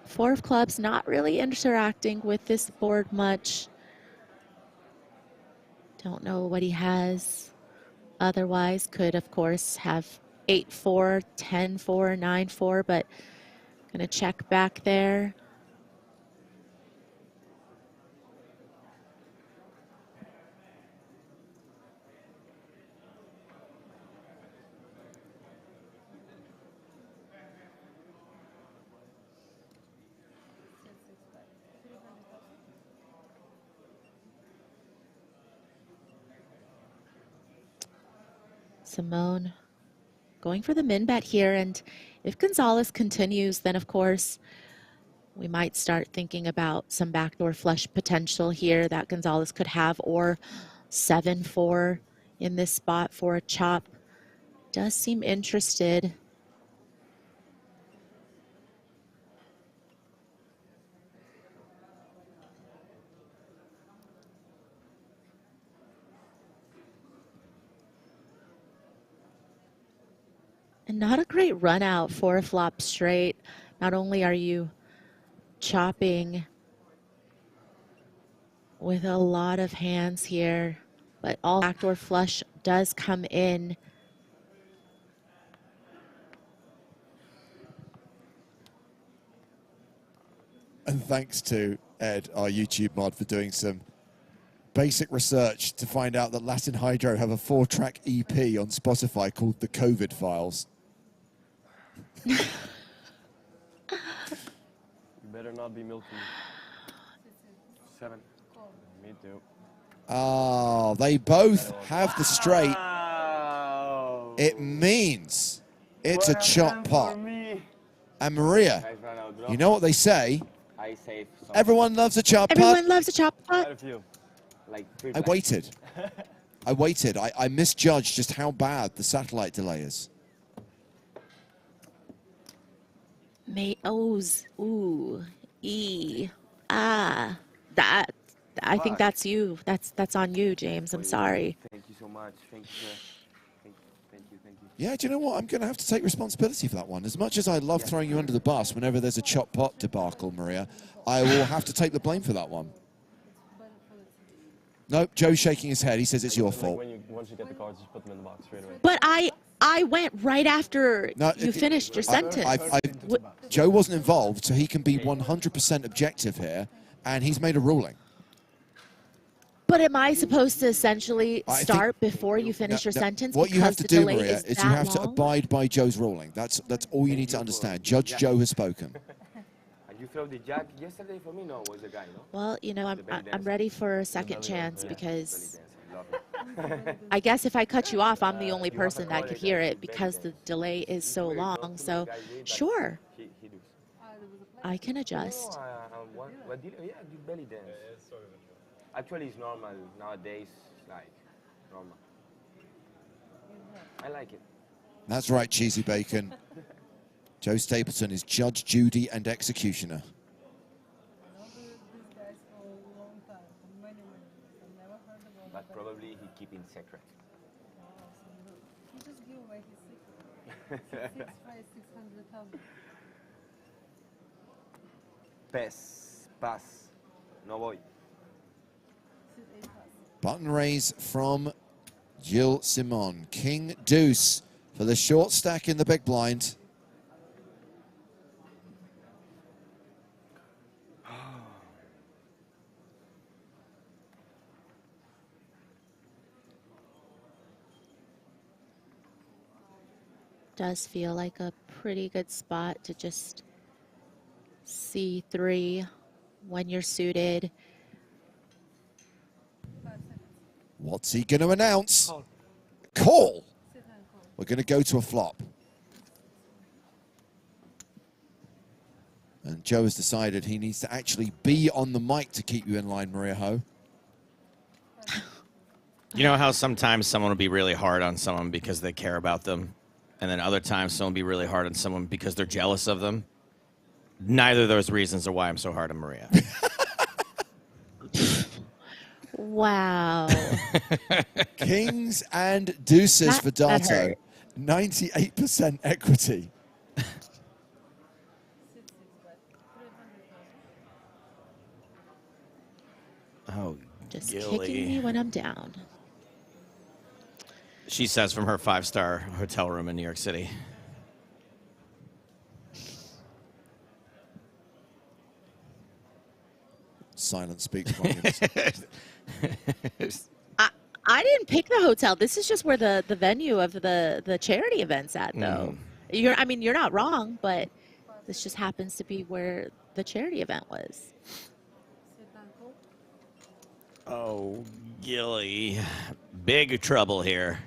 4 of clubs, not really interacting with this board much. Don't know what he has. Otherwise, could, of course, have 8-4, 10-4, 9-4, but gonna check back there. Simone going for the min bet here, and if Gonzalez continues, then of course we might start thinking about some backdoor flush potential here that Gonzalez could have, or 7-4 in this spot for a chop. Does seem interested. And not a great run out for a flop straight. Not only are you chopping with a lot of hands here, but all backdoor flush does come in. And thanks to Ed, our YouTube mod, for doing some basic research to find out that Latin Hydro have a 4-track EP on Spotify called The COVID Files. You better not be milky. 7. Me too. Oh, they both have the straight. It means it's a chop pot. And Maria, you know what they say? Everyone loves a chop pot. Everyone loves a chop pot. I waited. I waited. I misjudged just how bad the satellite delay is. O's, ooh, E, ah, that. I think that's you. That's on you, James. I'm sorry. Thank you so much. Thank you, sir. Thank you. Yeah, do you know what? I'm going to have to take responsibility for that one. As much as I love throwing you under the bus whenever there's a chop pot debacle, Maria, I will have to take the blame for that one. Nope, Joe's shaking his head. He says it's your fault. Once you get the cards, just put them in the box straight away. But I went right after you finished your sentence. Joe wasn't involved, so he can be 100% objective here, and he's made a ruling. But am I supposed to essentially start before you finish your sentence? What you have to do, Maria, is you have to abide by Joe's ruling. That's all you need to understand. Judge Joe has spoken. You throw the jack yesterday for me? No, was the guy, no? Well, you know, I'm ready for a second chance because I guess if I cut you off, I'm the only person that could hear it because the delay is so long. So, sure, I can adjust. What did, yeah, you belly dance. Actually, it's normal nowadays, like normal. I like it. That's right, Cheesy Bacon. Joe Stapleton is judge, Judy, and executioner. But probably he keep in secret. He just give away his secret. 600,000. Pass. No voy. Button raise from Gilles Simon. King deuce for the short stack in the big blind. Does feel like a pretty good spot to just C3 when you're suited. What's he going to announce? Call. We're going to go to a flop. And Joe has decided he needs to actually be on the mic to keep you in line, Maria Ho. You know how sometimes someone will be really hard on someone because they care about them, and then other times someone will be really hard on someone because they're jealous of them? Neither of those reasons are why I'm so hard on Maria. Wow. Kings and deuces for that Dato. hurt. 98% equity. Oh, just Gilly. kicking me when I'm down. She says from her 5-star hotel room in New York City. Silence speaks volumes. I didn't pick the hotel. This is just where the venue of the charity event's at, though. You're not wrong, but this just happens to be where the charity event was. Oh, Gilly. Big trouble here.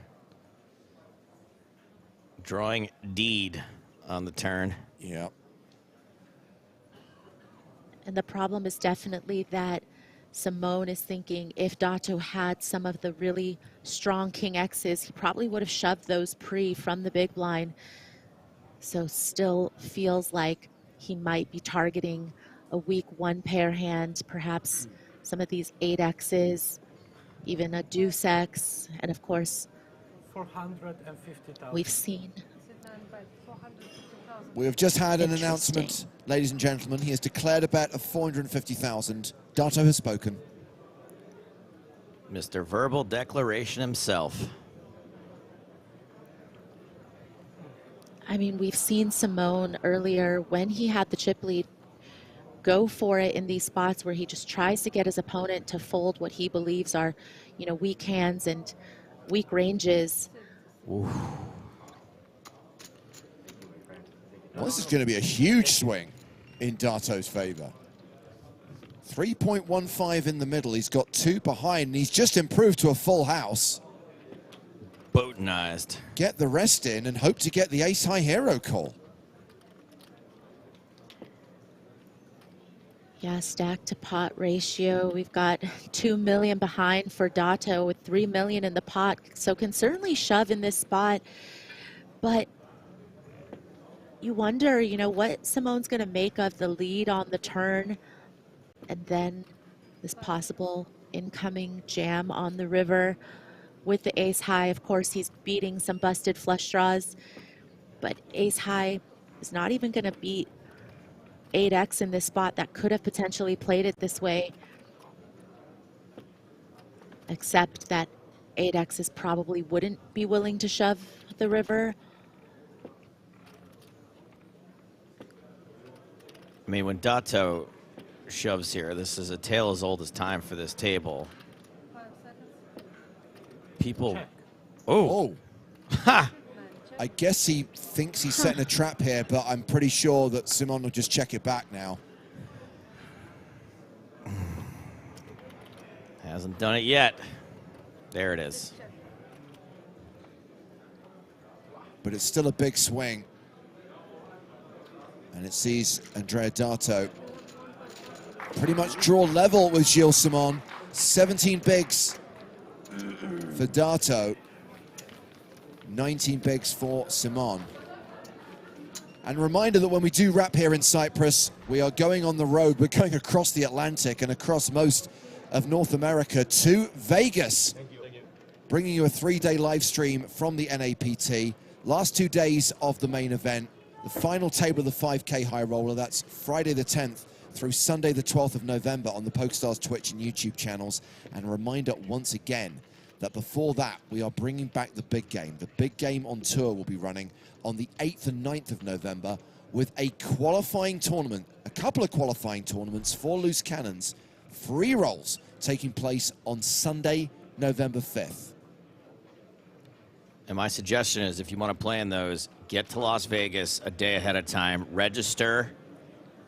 Drawing deed on the turn. Yeah. And the problem is definitely that Simone is thinking if Dato had some of the really strong King X's, he probably would have shoved those pre from the big blind. So still feels like he might be targeting a weak one pair hand, perhaps some of these 8X's, even a deuce X, and of course, 450,000. we've seen. We have just had an announcement, ladies and gentlemen. He has declared a bet of 450,000. Dato has spoken. Mr. Verbal Declaration himself. I mean, we've seen Simone earlier when he had the chip lead go for it in these spots where he just tries to get his opponent to fold what he believes are, weak hands and weak ranges. Well, this is going to be a huge swing in Dato's favor. 3.15 in the middle. He's got 2 behind, and he's just improved to a full house. Botanized. Get the rest in and hope to get the ace-high hero call. Yeah, stack to pot ratio. We've got 2 million behind for Dato with 3 million in the pot. So can certainly shove in this spot. But you wonder, what Simone's going to make of the lead on the turn. And then this possible incoming jam on the river with the ace high. Of course, he's beating some busted flush draws. But ace high is not even going to beat 8X in this spot that could have potentially played it this way, except that 8X's probably wouldn't be willing to shove the river. I mean, when Dato shoves here, this is a tale as old as time for this table. People... Check. Oh. Ha! I guess he thinks he's setting a trap here, but I'm pretty sure that Simone will just check it back now. Hasn't done it yet. There it is. But it's still a big swing. And it sees Andrea Dato pretty much draw level with Gilles Simon. 17 bigs for Dato. 19 bigs for Simon. And a reminder that when we do wrap here in Cyprus, we are going on the road. We're going across the Atlantic and across most of North America to Vegas. Thank you. Bringing you a 3-day live stream from the NAPT. Last 2 days of the main event. The final table of the 5K high roller. That's Friday the 10th through Sunday the 12th of November on the PokerStars Twitch and YouTube channels. And a reminder once again that before that, we are bringing back the big game. The big game on tour will be running on the 8th and 9th of November with a qualifying tournament, a couple of qualifying tournaments for loose cannons, free rolls taking place on Sunday, November 5th. And my suggestion is if you want to play in those, get to Las Vegas a day ahead of time, register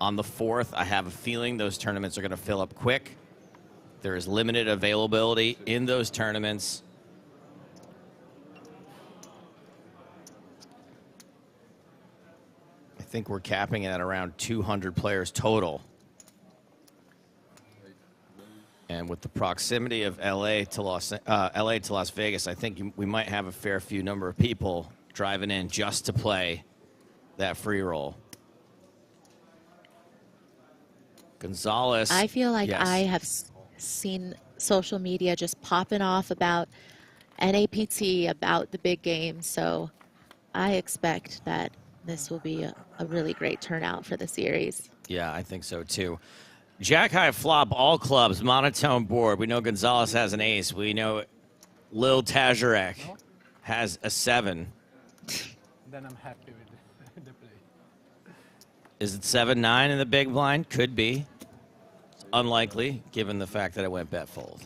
on the 4th. I have a feeling those tournaments are going to fill up quick. There is limited availability in those tournaments. I think we're capping it at around 200 players total. And with the proximity of LA to Las Vegas, I think we might have a fair few number of people driving in just to play that free roll. Gonzalez. I feel like yes. I have seen social media just popping off about NAPT, about the big game. So I expect that this will be a really great turnout for the series. Yeah, I think so too. Jack high flop, all clubs, monotone board. We know Gonzalez has an ace. We know Lil Tazarek has a 7. Then I'm happy with the play. Is it 7-9 in the big blind? Could be. Unlikely, given the fact that it went bet fold.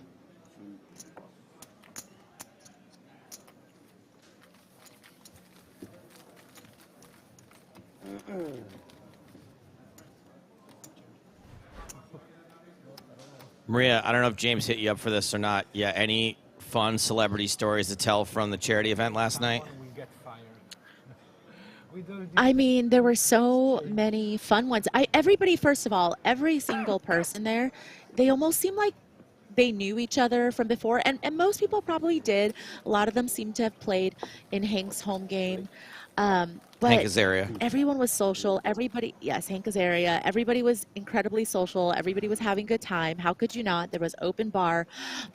Maria, I don't know if James hit you up for this or not. Yeah, any fun celebrity stories to tell from the charity event last night? I mean, there were so many fun ones. Everybody, first of all, every single person there, they almost seemed like they knew each other from before. And most people probably did. A lot of them seemed to have played in Hank's home game. But Hank Azaria. Everyone was social. Everybody, yes, Hank Azaria. Everybody was incredibly social. Everybody was having a good time. How could you not? There was open bar.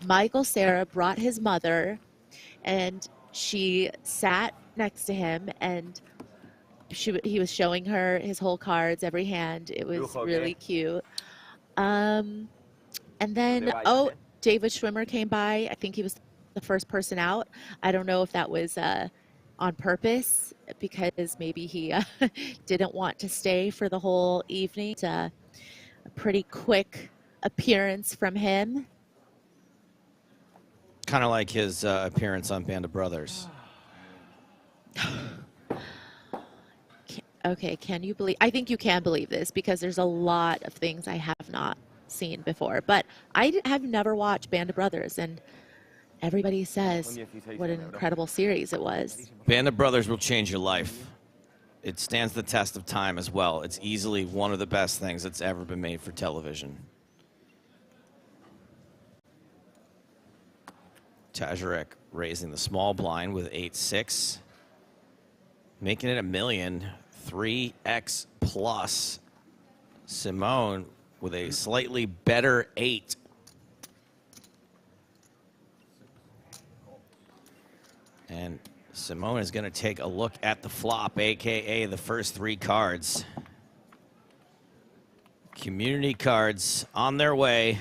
Michael Cera brought his mother, and she sat next to him, and he was showing her his whole cards, every hand. It was really cute. And then, David Schwimmer came by. I think he was the first person out. I don't know if that was on purpose, because maybe he didn't want to stay for the whole evening. It's a pretty quick appearance from him. Kind of like his appearance on Band of Brothers. Okay, can you believe? I think you can believe this, because there's a lot of things I have not seen before. But I have never watched Band of Brothers, and everybody says what an incredible series it was. Band of Brothers will change your life. It stands the test of time as well. It's easily one of the best things that's ever been made for television. Tazarek raising the small blind with 8-6. Making it $1 million, 3x plus. Simone with a slightly better 8. And Simone is going to take a look at the flop, a.k.a. the first 3 cards. Community cards on their way.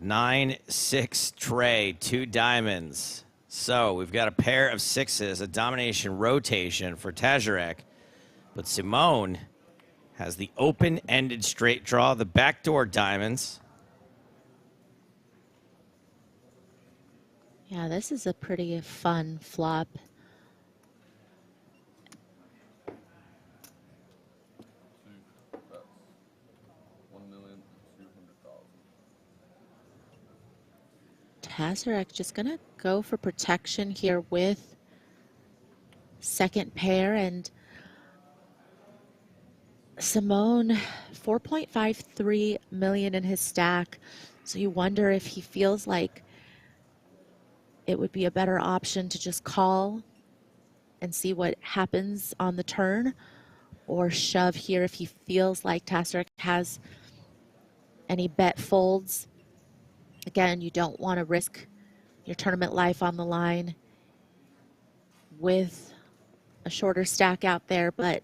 9-6 tray, 2 diamonds. So we've got a pair of 6s, a domination rotation for Tazarek. But Simone has the open-ended straight draw, the backdoor diamonds. Yeah, this is a pretty fun flop. Tazarek just gonna go for protection here with second pair, and Simone 4.53 million in his stack. So you wonder if he feels like it would be a better option to just call and see what happens on the turn, or shove here if he feels like Tazarek has any bet folds. Again, you don't want to risk your tournament life on the line with a shorter stack out there, but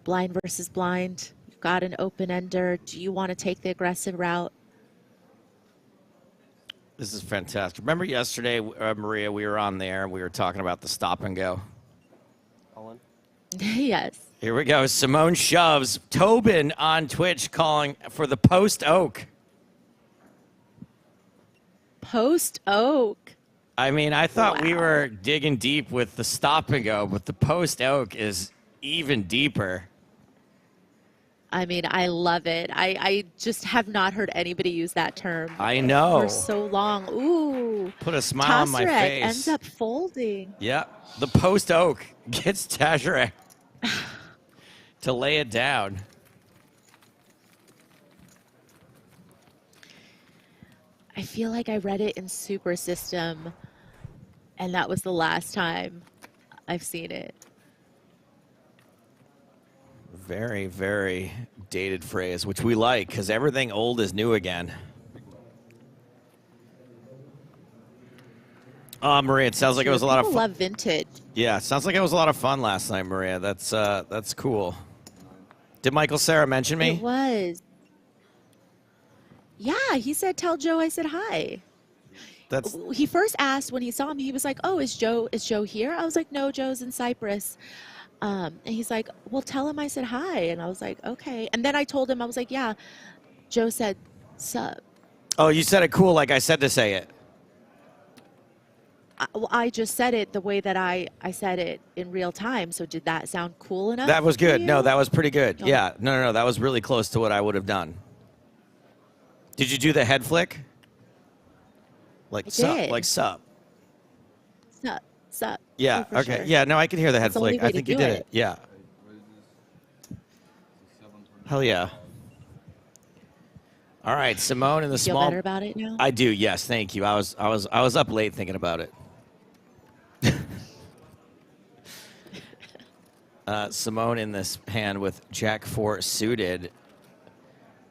blind versus blind, you've got an open-ender. Do you want to take the aggressive route? This is fantastic. Remember yesterday, Maria, we were on there, we were talking about the stop and go. Yes. Here we go. Simone shoves. Tobin on Twitch calling for the post oak. Post oak. I mean, I thought we were digging deep with the stop and go, but the post oak is even deeper. I mean, I love it. I just have not heard anybody use that term. I know. For so long. Ooh. Put a smile on my Tasserek face. ends up folding. Yeah, the post oak gets Tasserek to lay it down. I feel like I read it in Super System, and that was the last time I've seen it. Very, very dated phrase, which we like, because everything old is new again. Maria, it sounds like it was a lot of fun. I love vintage. Yeah, it sounds like it was a lot of fun last night, Maria. That's cool. Did Michael Cera mention me? It was. Yeah, he said, tell Joe I said hi. He first asked when he saw me, he was like, oh, is Joe here? I was like, no, Joe's in Cyprus. And he's like, well, tell him I said hi. And I was like, okay. And then I told him, I was like, yeah, Joe said, sup. Oh, you said it cool like I said to say it. I just said it the way that I said it in real time. So did that sound cool enough? That was for good. you? No, that was pretty good. Oh. Yeah. No. That was really close to what I would have done. Did you do the head flick? Like sup, did. like sup. Sup. Yeah, Oh, for okay. sure. Yeah, no, I can hear the head That's the only flick. way I to think you do did it. it. Yeah. Hell yeah. All right, Simone in the You feel small. better about it now? I do. Yes, thank you. I was up late thinking about it. Simone in this hand with Jack 4 suited,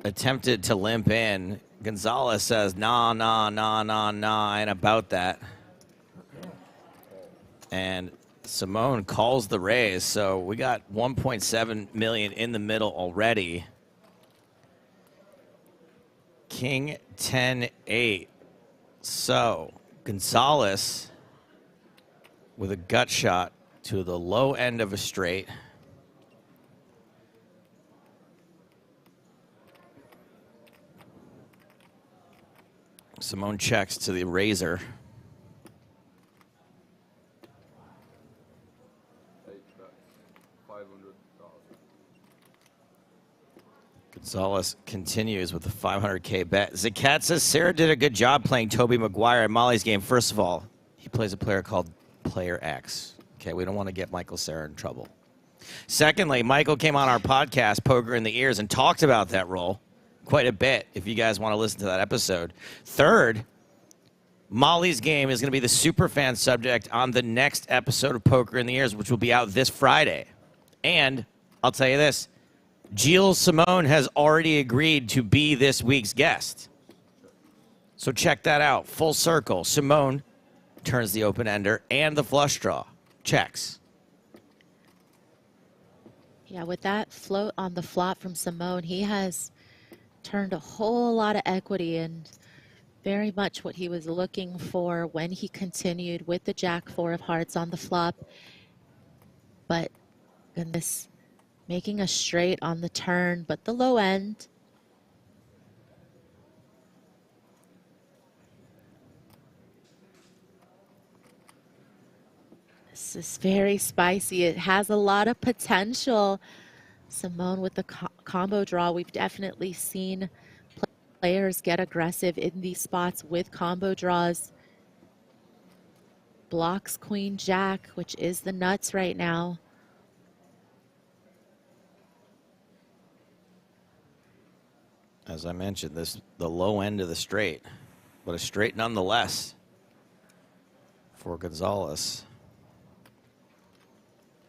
attempted to limp in. Gonzalez says, nah, ain't about that. And Simone calls the raise, so we got 1.7 million in the middle already. King 10-8. So Gonzalez with a gut shot to the low end of a straight. Simone checks to the razor. Gonzalez continues with the 500K bet. Zakat says Sarah did a good job playing Toby Maguire in Molly's game. First of all, he plays a player called Player X. Okay, we don't want to get Michael Cera in trouble. Secondly, Michael came on our podcast, Poker in the Ears, and talked about that role quite a bit, if you guys want to listen to that episode. Third, Molly's game is going to be the superfan subject on the next episode of Poker in the Ears, which will be out this Friday. And I'll tell you this, Gilles Simone has already agreed to be this week's guest. So check that out. Full circle. Simone turns the open-ender and the flush draw. Checks. Yeah, with that float on the flop from Simone, he has turned a whole lot of equity and very much what he was looking for when he continued with the Jack 4 of hearts on the flop. But goodness, making a straight on the turn, but the low end. This is very spicy. It has a lot of potential. Simone with the combo draw. We've definitely seen players get aggressive in these spots with combo draws. Blocks Queen Jack, which is the nuts right now. As I mentioned, the low end of the straight, but a straight nonetheless for Gonzalez.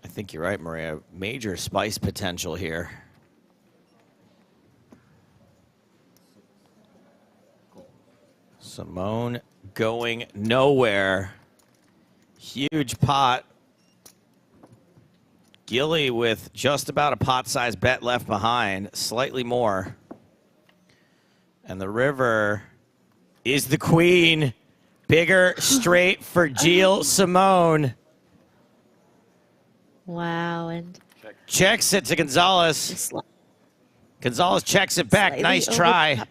I think you're right, Maria. Major spice potential here. Simone going nowhere. Huge pot. Gilly with just about a pot-sized bet left behind, slightly more. And the river is the queen. Bigger straight for Gilles Simone. Wow, and checks it to Gonzalez. Gonzalez checks it back. Nice try.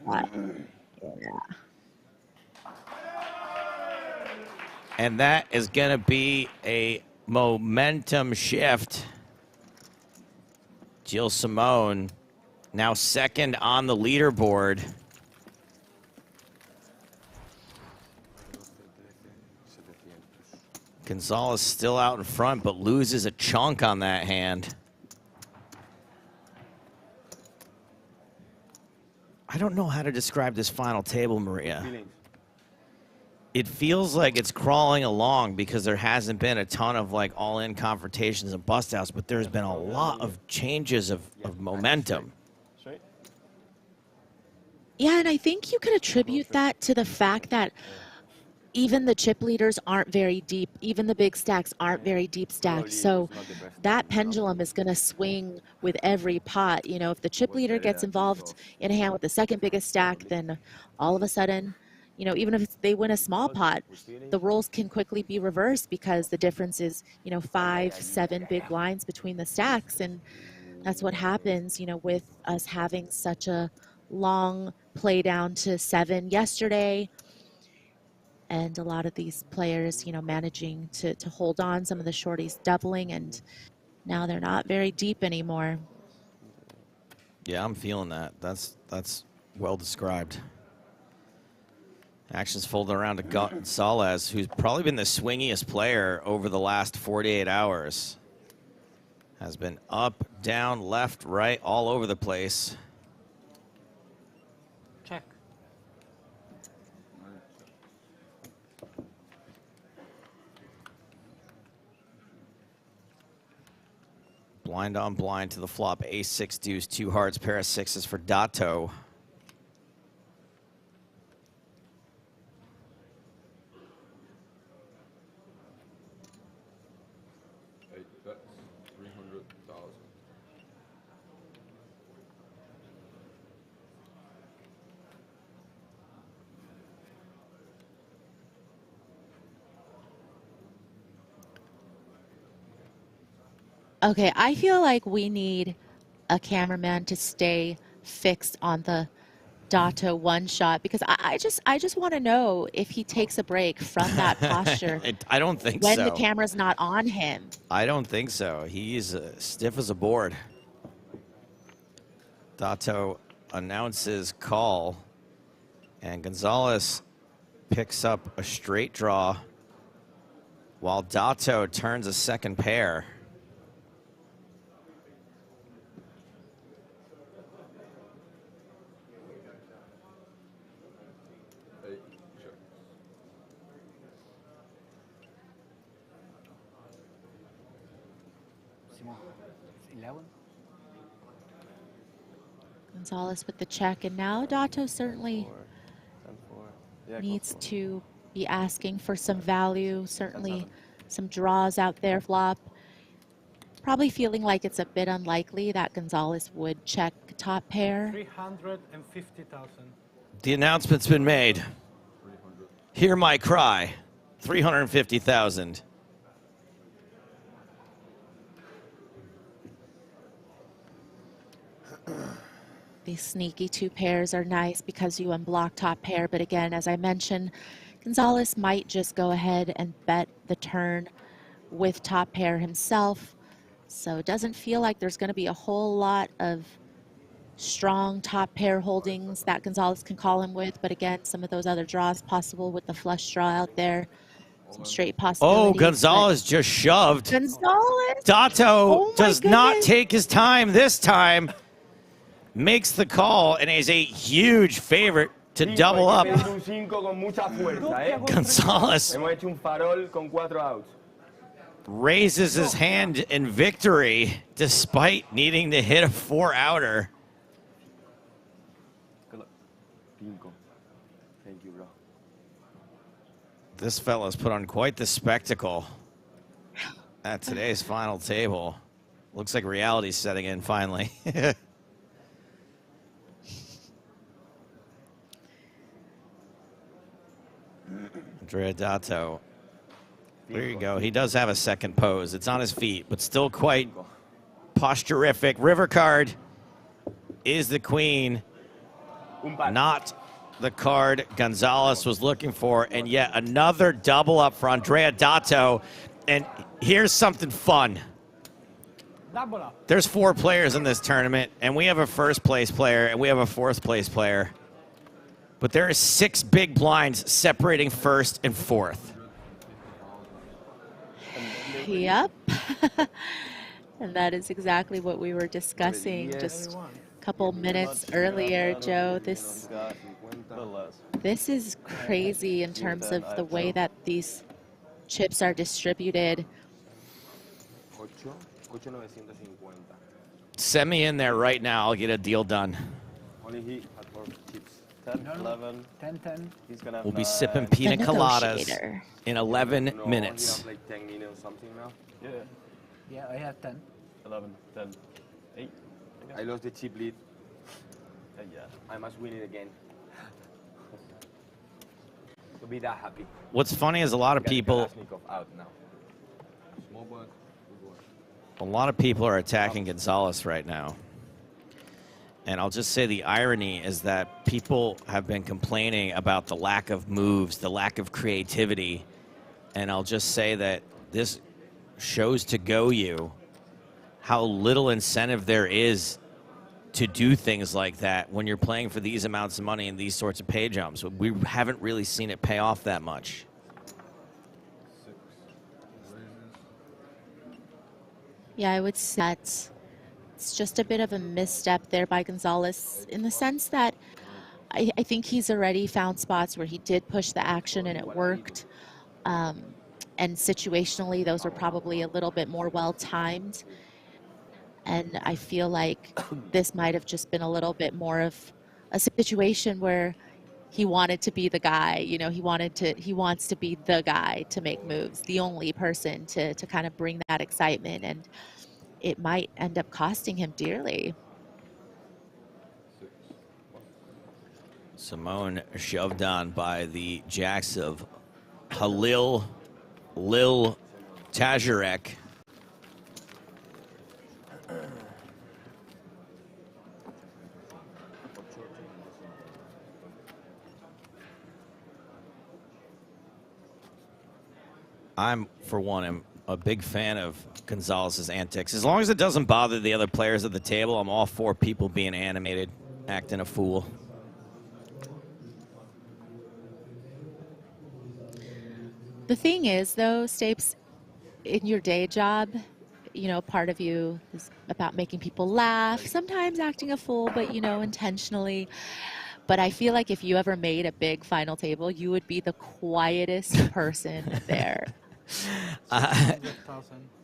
And that is going to be a momentum shift. Gilles Simon now second on the leaderboard. Gonzalez still out in front, but loses a chunk on that hand. I don't know how to describe this final table, Maria. It feels like it's crawling along because there hasn't been a ton of like all-in confrontations and bust-outs, but there's been a lot of changes of momentum. Yeah, and I think you could attribute that to the fact that even the chip leaders aren't very deep. Even the big stacks aren't very deep stacked. So that pendulum is going to swing with every pot. You know, if the chip leader gets involved in a hand with the second biggest stack, then all of a sudden, you know, even if they win a small pot, the roles can quickly be reversed because the difference is, you know, 5, 7 big blinds between the stacks. And that's what happens, you know, with us having such a long play down to 7 yesterday. And a lot of these players, you know, managing to hold on, some of the shorties doubling, and now they're not very deep anymore. Yeah, I'm feeling that. That's well described. Action's folded around to Gonzalez, who's probably been the swingiest player over the last 48 hours. Has been up, down, left, right, all over the place. Check. Blind on blind to the flop. Ace, 6 deuce, 2 hearts, pair of 6s for Dato. That's 300,000. Okay, I feel like we need a cameraman to stay fixed on the Dato one shot because I just want to know if he takes a break from that posture. I don't think when so. the camera's not on him. I don't think so. He's stiff as a board. Dato announces call, and Gonzalez picks up a straight draw while Dato turns a second pair. Gonzalez with the check, and now Dato certainly needs to be asking for some value, certainly some draws out there flop. Probably feeling like it's a bit unlikely that Gonzalez would check top pair. 350,000. The announcement's been made. Hear my cry. 350,000. These sneaky 2 pairs are nice because you unblock top pair, but again, as I mentioned, Gonzalez might just go ahead and bet the turn with top pair himself. So it doesn't feel like there's going to be a whole lot of strong top pair holdings that Gonzalez can call him with, but again, some of those other draws possible with the flush draw out there. Some straight possibilities. Oh, Gonzalez just shoved. Gonzalez! Dato does not take his time this time. Makes the call and is a huge favorite to double up. Gonzalez raises his hand in victory despite needing to hit a 4-outer. Thank you, bro. This fella's put on quite the spectacle at today's final table. Looks like reality's setting in finally. Andrea Dato. There you go. He does have a second pose. It's on his feet, but still quite posturific. River card is the queen. Not the card Gonzalez was looking for, and yet another double up for Andrea Dato. And here's something fun. Double up. There's 4 players in this tournament, and we have a first place player, and we have a fourth place player. But there are 6 big blinds separating first and fourth. Yep. And that is exactly what we were discussing just a couple minutes earlier, Joe. This is crazy in terms of the way that these chips are distributed. Send me in there right now. I'll get a deal done. Only he had 4 chips. 10, 11. 10, 10. He's gonna have We'll be 9. sipping pina The coladas negotiator. in 11 No, minutes. You have like 10 million something now? Yeah. Yeah, I have 10. 11, 10, 8. I lost the chip lead. Yeah, I must win it again. To be that happy. What's funny is a lot of people Out now. are attacking Gonzalez right now. And I'll just say the irony is that people have been complaining about the lack of moves, the lack of creativity. And I'll just say that this shows to go you how little incentive there is to do things like that when you're playing for these amounts of money and these sorts of pay jumps. We haven't really seen it pay off that much. Yeah, I would say that it's just a bit of a misstep there by Gonzalez in the sense that I think he's already found spots where he did push the action and it worked. And situationally, those were probably a little bit more well-timed. And I feel like this might have just been a little bit more of a situation where he wanted to be the guy, you know, he wants to be the guy to make moves, the only person to kind of bring that excitement, and it might end up costing him dearly. Simone shoved on by the jacks of Halil Lil Tajarek. I'm, for one, am a big fan of Gonzalez's antics. As long as it doesn't bother the other players at the table, I'm all for people being animated, acting a fool. The thing is, though, Stapes, in your day job, you know, part of you is about making people laugh, sometimes acting a fool, but, you know, intentionally. But I feel like if you ever made a big final table, you would be the quietest person there.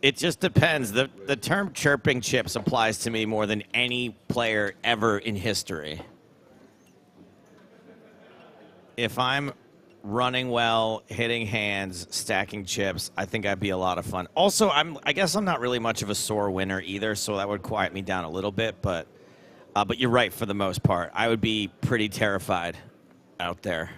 It just depends. The term chirping chips applies to me more than any player ever in history. If I'm running well, hitting hands, stacking chips, I think I'd be a lot of fun. Also, I guess I'm not really much of a sore winner either, so that would quiet me down a little bit. But you're right for the most part. I would be pretty terrified out there.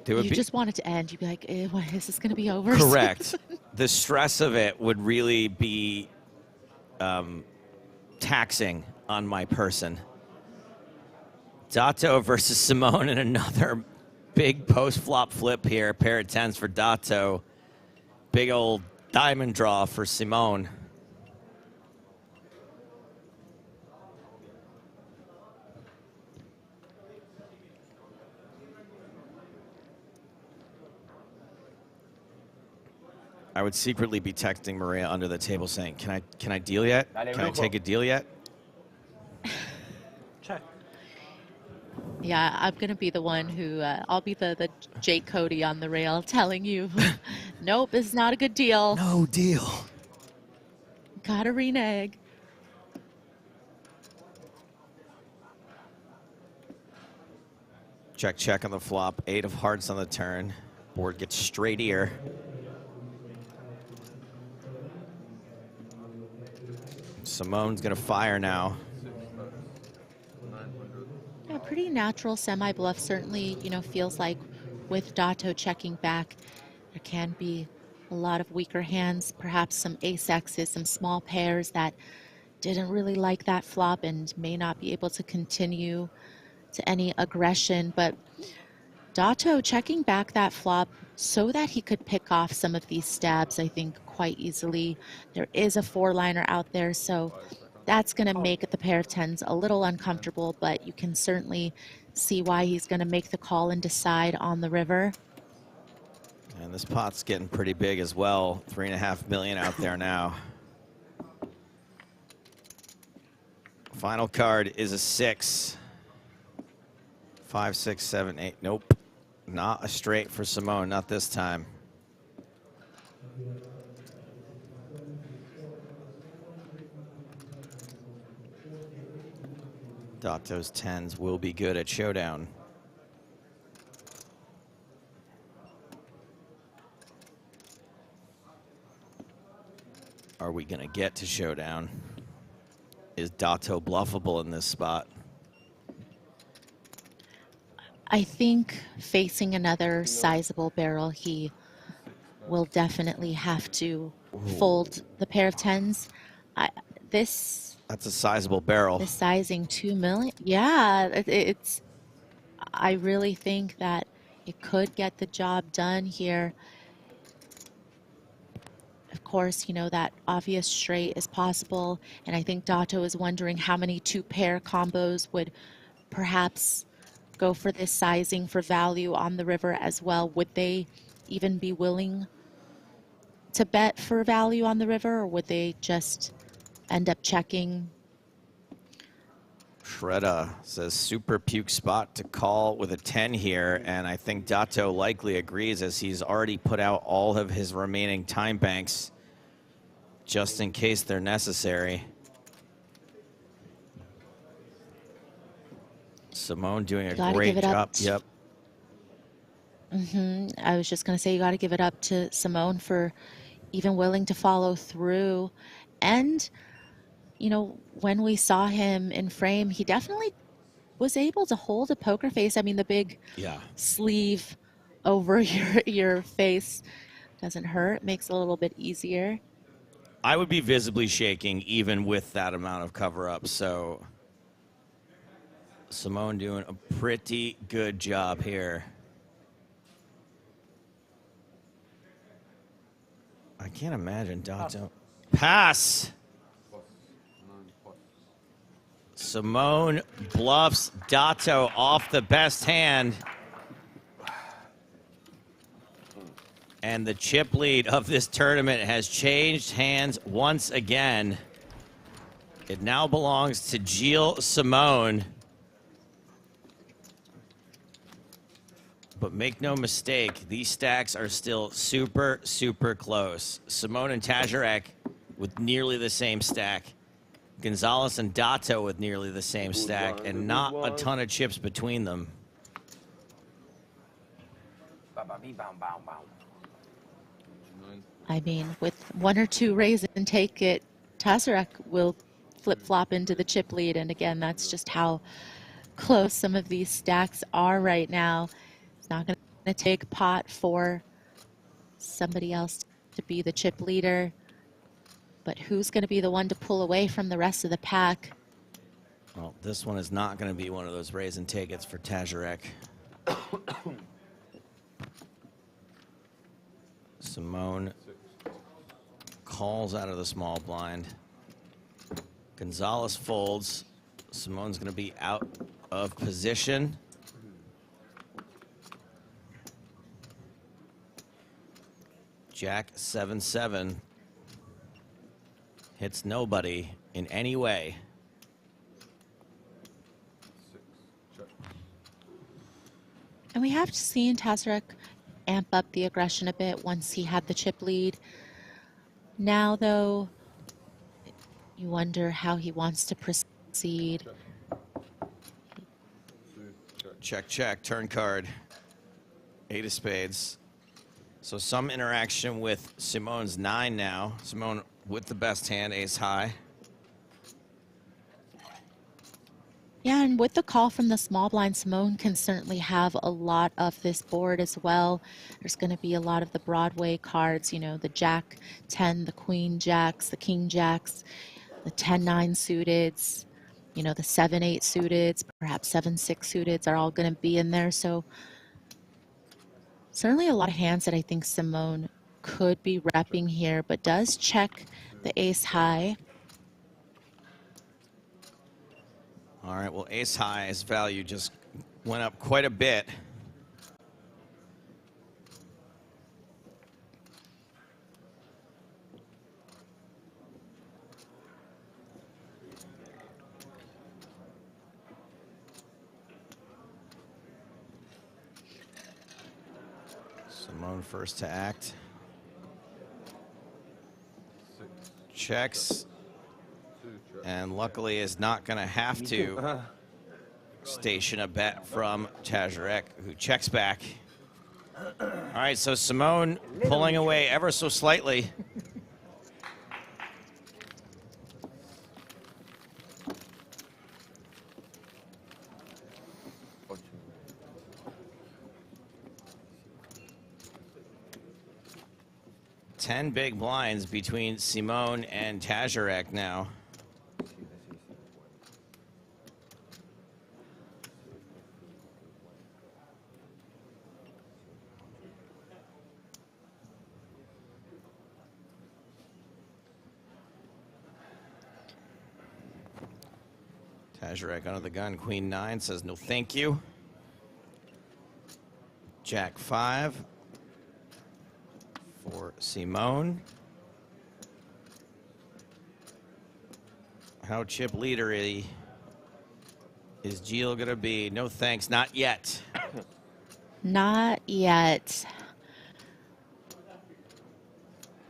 You just want it to end. You'd be like, when is this going to be over? Correct. The stress of it would really be taxing on my person. Dato versus Simone in another big post-flop flip here. Pair of tens for Dato. Big old diamond draw for Simone. I would secretly be texting Maria under the table saying, can I deal yet? Can I take a deal yet? Check. Yeah, I'm going to be the one who, I'll be the Jake Cody on the rail telling you, nope, this is not a good deal. No deal. Gotta renege. Check, check on the flop. 8 of hearts on the turn. Board gets straight ear. Simone's gonna fire now. Yeah, pretty natural semi-bluff. Certainly, you know, feels like with Dato checking back, there can be a lot of weaker hands, perhaps some ace-X's, some small pairs that didn't really like that flop and may not be able to continue to any aggression. But Dato checking back that flop so that he could pick off some of these stabs, I think, quite easily. There is a 4-liner out there, so that's going to make the pair of tens a little uncomfortable, but you can certainly see why he's going to make the call and decide on the river. And this pot's getting pretty big as well. 3.5 million out there now. Final card is a 6. 5, 6, 7, 8. Nope. Not a straight for Simone, not this time. Dato's 10s will be good at showdown. Are we going to get to showdown? Is Dato bluffable in this spot? I think facing another sizable barrel, he will definitely have to fold the pair of tens. That's a sizable barrel. The sizing 2 million. Yeah, it's. I really think that it could get the job done here. Of course, you know, that obvious straight is possible, and I think Dato is wondering how many 2-pair combos would perhaps go for this sizing for value on the river as well. Would they even be willing to bet for value on the river, or would they just end up checking? Shredda says super puke spot to call with a 10 here, and I think Dato likely agrees, as he's already put out all of his remaining time banks just in case they're necessary. Simone doing a great job. Yep. I was just going to say, you got to give it up to Simone for even willing to follow through. And, you know, when we saw him in frame, he definitely was able to hold a poker face. I mean, the big sleeve over your face doesn't hurt, makes it a little bit easier. I would be visibly shaking even with that amount of cover-up, so Simone doing a pretty good job here. I can't imagine Dato. Pass! Simone bluffs Dato off the best hand. And the chip lead of this tournament has changed hands once again. It now belongs to Gilles Simon. But make no mistake, these stacks are still super, super close. Simone and Tazarek with nearly the same stack. Gonzalez and Dato with nearly the same stack, and not a ton of chips between them. I mean, with 1 or 2 raise and take it, Tazarek will flip-flop into the chip lead. And again, that's just how close some of these stacks are right now. It's not going to take pot for somebody else to be the chip leader. But who's going to be the one to pull away from the rest of the pack? Well, this one is not going to be one of those raise and take it's for Tazarek. Simone calls out of the small blind. Gonzalez folds. Simone's going to be out of position. Jack 7-7 hits nobody in any way. And we have seen Tazarek amp up the aggression a bit once he had the chip lead. Now, though, you wonder how he wants to proceed. Check, check, turn card. 8 of spades. So some interaction with Simone's 9 now. Simone with the best hand, ace high. Yeah, and with the call from the small blind, Simone can certainly have a lot of this board as well. There's going to be a lot of the Broadway cards, you know, the Jack 10, the Queen Jacks, the King Jacks, the 10-9 suiteds, you know, the 7-8 suiteds, perhaps 7-6 suiteds are all going to be in there. So certainly a lot of hands that I think Simone could be repping here, but does check the ace high. All right, well, ace high's value just went up quite a bit. Simone first to act. Checks. And luckily is not going to have to station a bet from Tazarek, who checks back. All right, so Simone pulling away ever so slightly. Ten big blinds between Simone and Tazarek now. Tazarek under the gun, Queen 9 says no thank you. Jack 5 for Simone. How chip leadery is Gilles gonna be? No thanks, not yet. Not yet.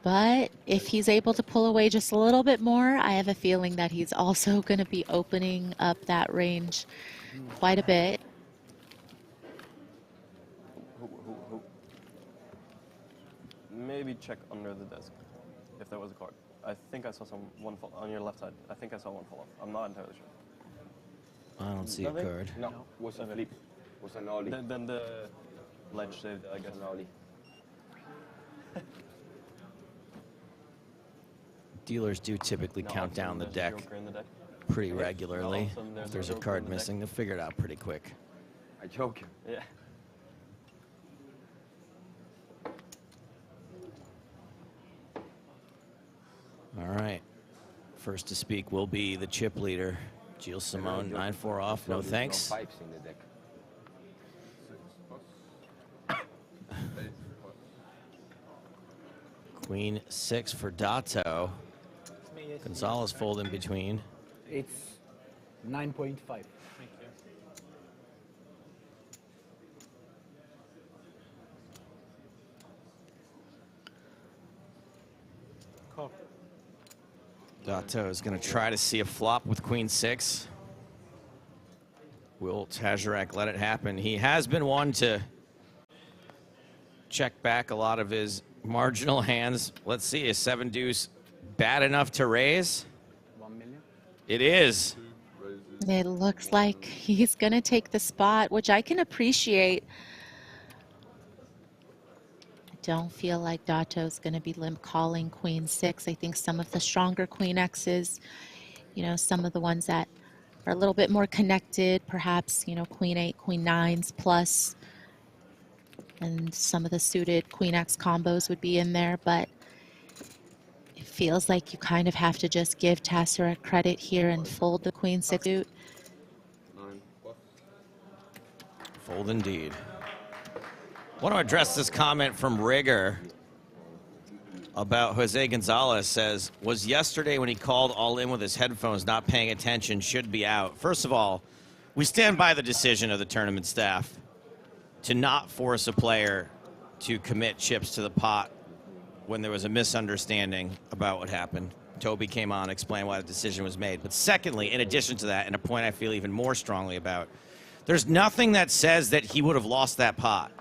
But if he's able to pull away just a little bit more, I have a feeling that he's also going to be opening up that range quite a bit. Maybe check under the desk, if there was a card. I think I saw one fall on your left side. I think I saw one fall off. I'm not entirely sure. I don't see a card. No, was a flip. Was an ollie. Then the ledge saved, I guess. An ollie. Dealers do typically count down the deck pretty regularly. If there's a card missing, they'll figure it out pretty quick. I joke. Yeah. All right. First to speak will be the chip leader, Gilles Simone. 9-4 off. No thanks. Pipes in the deck. Queen 6 for Dato. Gonzalez fold in between. It's 9.5. Thank you. Call. Dato is going to try to see a flop with Queen 6. Will Tazarek let it happen? He has been one to check back a lot of his marginal hands. Let's see, is 7 deuce bad enough to raise? 1 million. It is. It looks like he's going to take the spot, which I can appreciate. I don't feel like Dato's going to be limp calling Queen 6. I think some of the stronger Queen X's, you know, some of the ones that are a little bit more connected, perhaps, you know, Queen 8, Queen 9s plus, and some of the suited Queen X combos would be in there, but it feels like you kind of have to just give Tazarek credit here and fold the Queen 6 suit. Fold indeed. Want to address this comment from Rigger about Jose Gonzalez. Says, was yesterday when he called all in with his headphones, not paying attention, should be out. First of all, we stand by the decision of the tournament staff to not force a player to commit chips to the pot when there was a misunderstanding about what happened. Toby came on, explained why the decision was made. But secondly, in addition to that, and a point I feel even more strongly about, there's nothing that says that he would have lost that pot.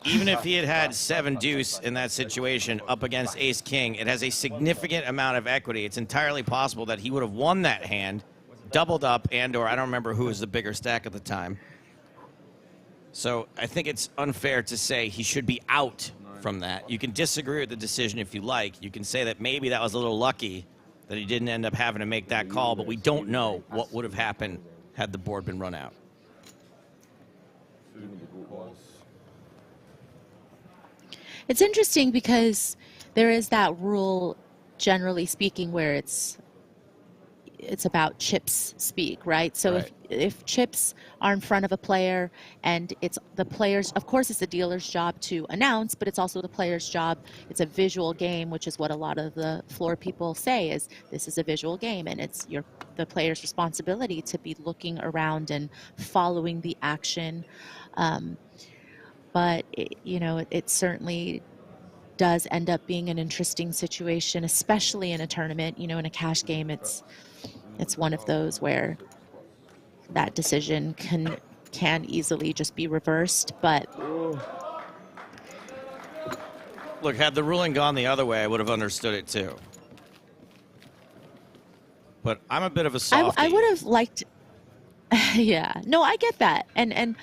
Even if he had had 7 deuce in that situation up against ace king, it has a significant amount of equity. It's entirely possible that he would have won that hand doubled up and/or I don't remember who was the bigger stack at the time. So I think it's unfair to say he should be out from that. You can disagree with the decision if you like. You can say that maybe that was a little lucky that he didn't end up having to make that call, but we don't know what would have happened had the board been run out. It's interesting because there is that rule, generally speaking, where it's about chips speak, right? So Right. if chips are in front of a player and it's the player's, of course it's the dealer's job to announce, but it's also the player's job. It's a visual game, which is what a lot of the floor people say is this is a visual game, and it's the player's responsibility to be looking around and following the action. But it certainly does end up being an interesting situation, especially in a tournament. In a cash game, it's one of those where that decision can easily just be reversed. But look, had the ruling gone the other way, I would have understood it too. But I'm a bit of a softie. I would have liked. Yeah, no, I get that, and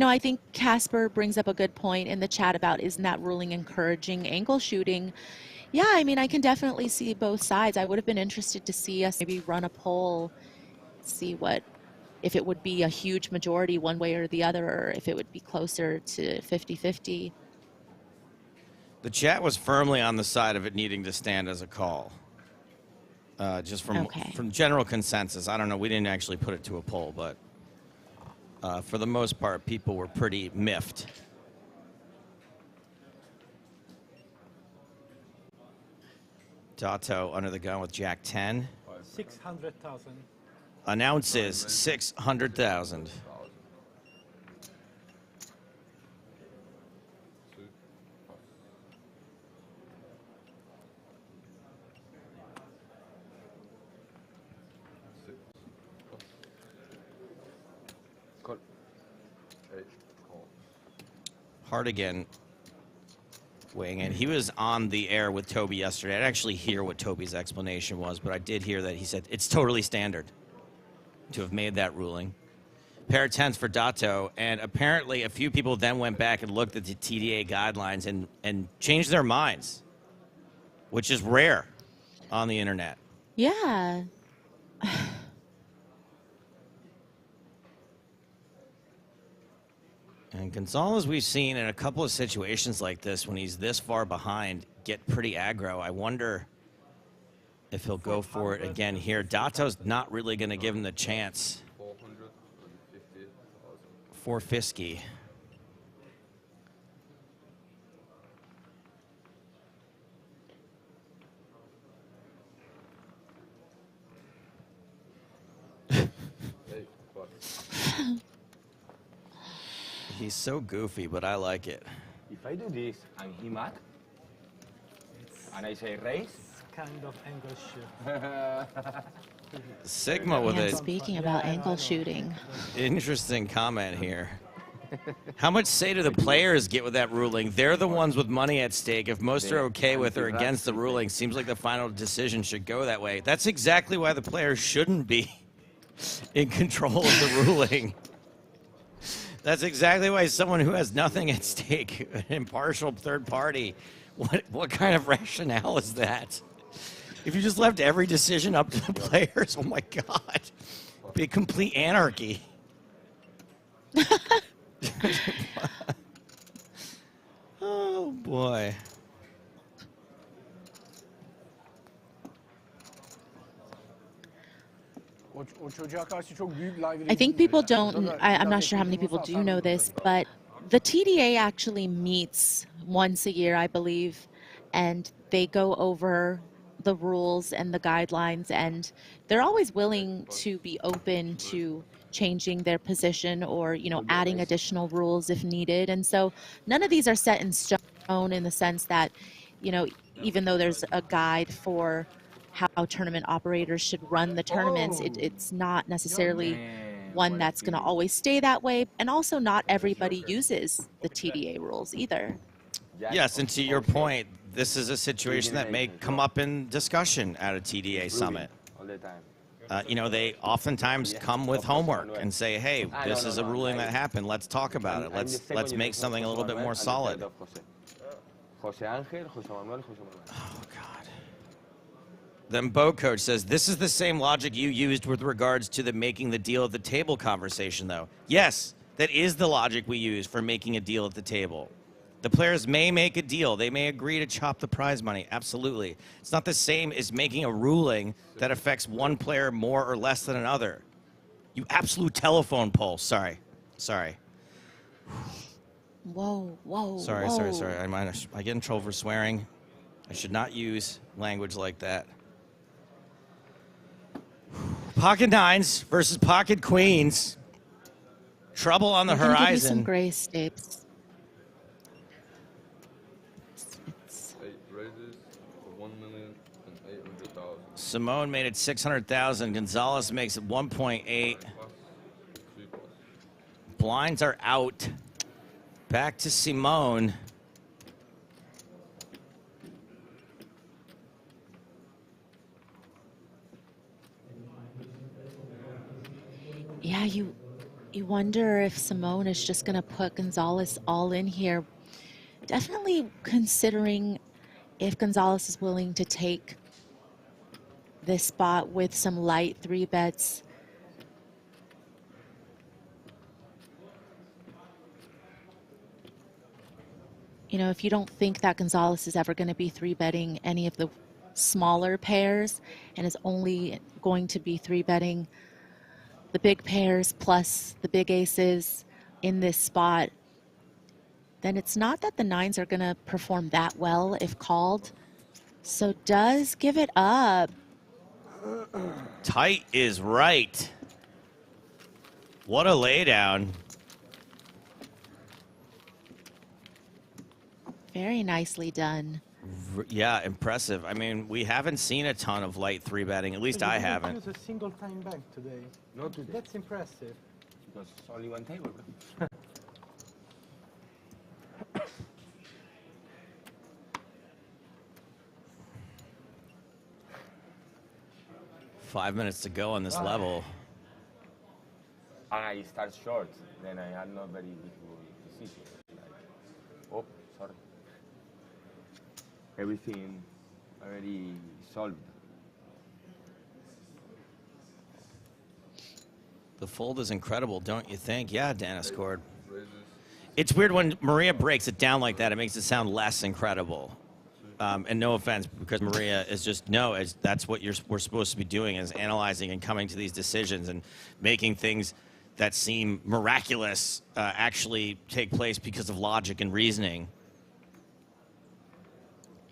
I think Casper brings up a good point in the chat about isn't that ruling encouraging angle shooting? Yeah, I mean, I can definitely see both sides. I would have been interested to see us maybe run a poll, see if it would be a huge majority one way or the other, or if it would be closer to 50-50. The chat was firmly on the side of it needing to stand as a call. Just from general consensus. I don't know, we didn't actually put it to a poll, but for the most part, people were pretty miffed. Dato under the gun with Jack 10. 600,000. Announces 600,000. Hardigan weighing in. He was on the air with Toby yesterday. I didn't actually hear what Toby's explanation was, but I did hear that he said it's totally standard to have made that ruling. Pair of 10s for Dato, and apparently a few people then went back and looked at the TDA guidelines and changed their minds, which is rare on the internet. Yeah. And Gonzalez, we've seen in a couple of situations like this, when he's this far behind, get pretty aggro. I wonder if he'll go for it again here. Dato's not really going to give him the chance. 450. He's so goofy, but I like it. If I do this and he mat, and I say raise, It's kind of angle shoot. Sigma with And it. speaking about angle shooting. Interesting comment here. How much say do the players get with that ruling? They're the ones with money at stake. If most are okay with or against the ruling, seems like the final decision should go that way. That's exactly why the players shouldn't be in control of the ruling. That's exactly why someone who has nothing at stake, an impartial third party, what kind of rationale is that? If you just left every decision up to the players, oh my God, it'd be a complete anarchy. Oh boy. I think people don't, I'm not sure how many people do know this, but the TDA actually meets once a year, I believe, and they go over the rules and the guidelines, and they're always willing to be open to changing their position or, adding additional rules if needed. And so none of these are set in stone in the sense that, even though there's a guide for how tournament operators should run the tournaments, it's not necessarily one that's going to always stay that way. And also not everybody uses the TDA rules either. Yes, and to your point, this is a situation that may come up in discussion at a TDA summit. all the time. you know, they oftentimes come with homework and say, hey, this is a ruling that happened. Let's talk about it. Let's make something a little bit more solid. Jose Angel, Jose Manuel, Jose Manuel. Oh, God. Then Bo Coach says, this is the same logic you used with regards to the making the deal at the table conversation, though. Yes, that is the logic we use for making a deal at the table. The players may make a deal. They may agree to chop the prize money. Absolutely. It's not the same as making a ruling that affects one player more or less than another. You absolute telephone pole. Sorry. Whoa. Sorry. I get in trouble for swearing. I should not use language like that. Pocket nines versus pocket queens. Trouble on the horizon. Give you some gray stapes. Eight raises for 1,800,000. Simone made it 600,000. Gonzalez makes it 1.8. Blinds are out. Back to Simone. Yeah, you wonder if Simone is just going to put Gonzalez all in here. Definitely considering if Gonzalez is willing to take this spot with some light 3-bets. You know, if you don't think that Gonzalez is ever going to be 3-betting any of the smaller pairs and is only going to be 3-betting the big pairs plus the big aces in this spot, then it's not that the nines are going to perform that well if called. So does give it up. Tight is right. What a laydown. Very nicely done. Yeah, impressive. I mean, we haven't seen a ton of light 3-betting. At least I haven't. Use a single time bank today. Not today. That's impressive. Because it's only one table, bro. 5 minutes to go on this level. I start short, then I had not very difficult decision. Like, oh, sorry. Everything already solved. The fold is incredible, don't you think? Yeah, Dennis Cord. It's weird when Maria breaks it down like that. It makes it sound less incredible. And no offense, because Maria is just, no, that's what we're supposed to be doing, is analyzing and coming to these decisions and making things that seem miraculous actually take place because of logic and reasoning.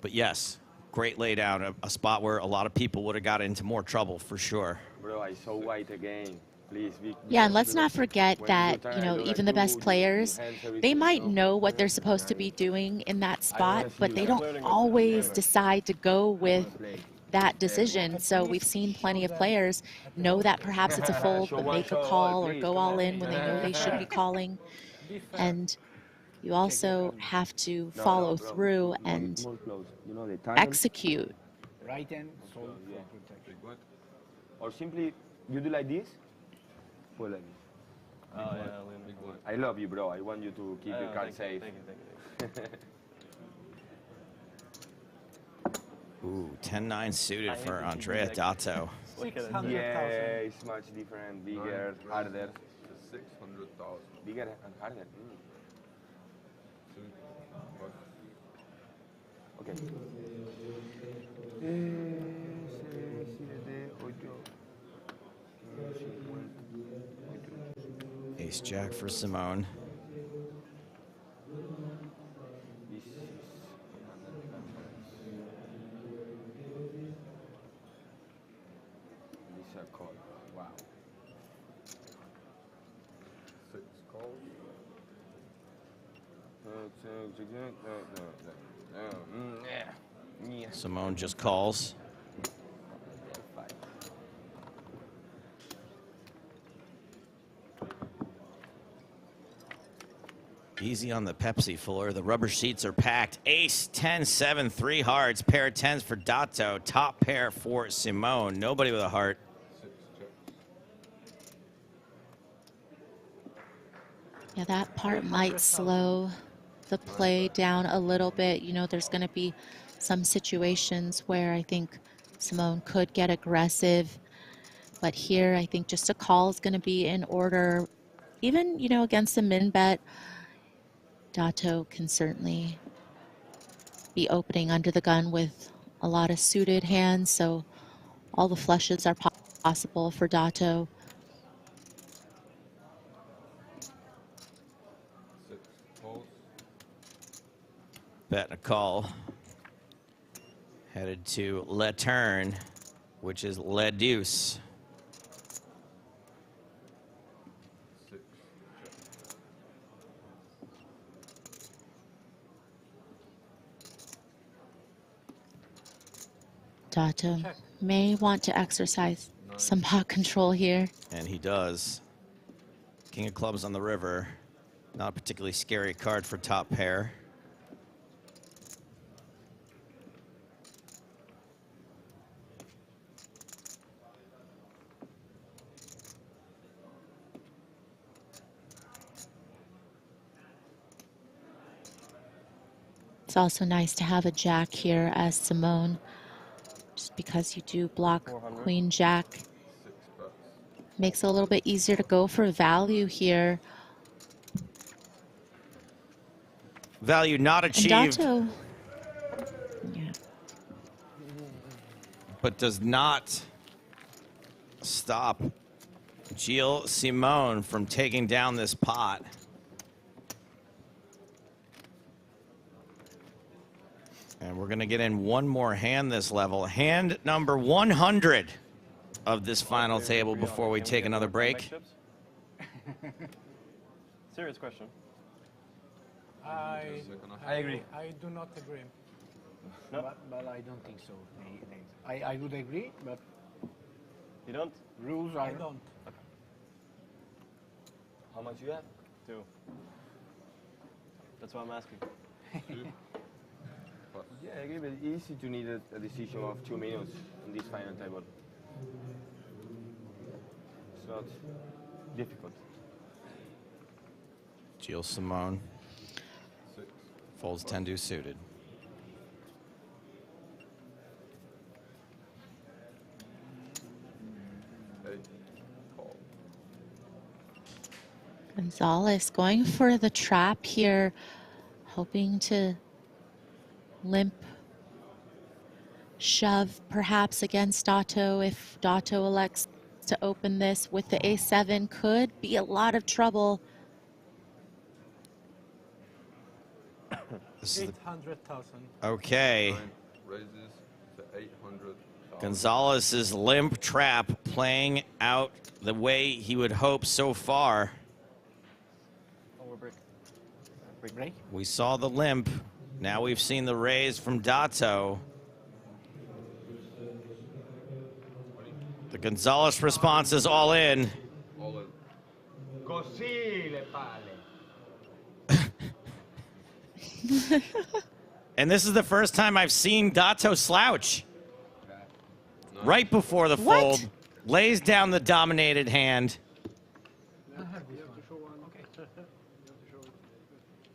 But yes, great laydown, a spot where a lot of people would have got into more trouble for sure. Bro, I saw white again. Please, yeah, and let's not forget that, you know, even the best players, they might know what they're supposed to be doing in that spot, but they don't always decide to go with that decision. So we've seen plenty of players know that perhaps it's a fold, but make a call or go all in when they know they should be calling. And you also have to follow through and execute. Right hand, fold, or simply, you do like this. Like this. Oh, yeah, big one. I love you, bro. I want you to keep your card safe. Thank you. Ooh, 10-9 suited for Andrea Dato. Yeah, it's much different, bigger, harder. 600,000. Bigger and harder. Okay. Ace Jack for Simone. These are called. Wow. 6 calls. Simone just calls. Easy on the Pepsi Fuller. The rubber sheets are packed. Ace, 10, 7, 3 hearts. Pair of 10s for Dato. Top pair for Simone. Nobody with a heart. 6 Yeah, that part might slow the play down a little bit. You know, there's going to be some situations where I think Simone could get aggressive. But here, I think just a call is going to be in order. Even, you know, against a min bet, Dato can certainly be opening under the gun with a lot of suited hands. So all the flushes are possible for Dato. Bet and a call. Headed to Le Turn, which is Le Deuce. Dato may want to exercise some pot control here. And he does. King of clubs on the river. Not a particularly scary card for top pair. It's also nice to have a jack here as Simone, just because you do block queen jack. Makes it a little bit easier to go for value here. Value not achieved. Dato, But does not stop Gilles Simon from taking down this pot. And we're going to get in one more hand this level. Hand number 100 of this final table before we take another break. Serious question. I agree. I do not agree. No. But I don't think so. I would agree, but You don't? rules are... I don't. How much you have? 2. That's why I'm asking. Yeah, I agree, but it's easy to need a decision of 2 minutes on this final table. It's not difficult. Gilles Simon folds 10 deuce suited. Gonzalez going for the trap here, hoping to limp shove perhaps against Dato. If Dato elects to open this with the A7, could be a lot of trouble. This is the- 800,000. Okay. Raises to 800. Gonzalez's limp trap playing out the way he would hope so far. Break. We saw the limp. Now we've seen the raise from Dato. The Gonzalez response is all in. All in. Così le palle. And this is the first time I've seen Dato slouch. Right before the fold, lays down the dominated hand.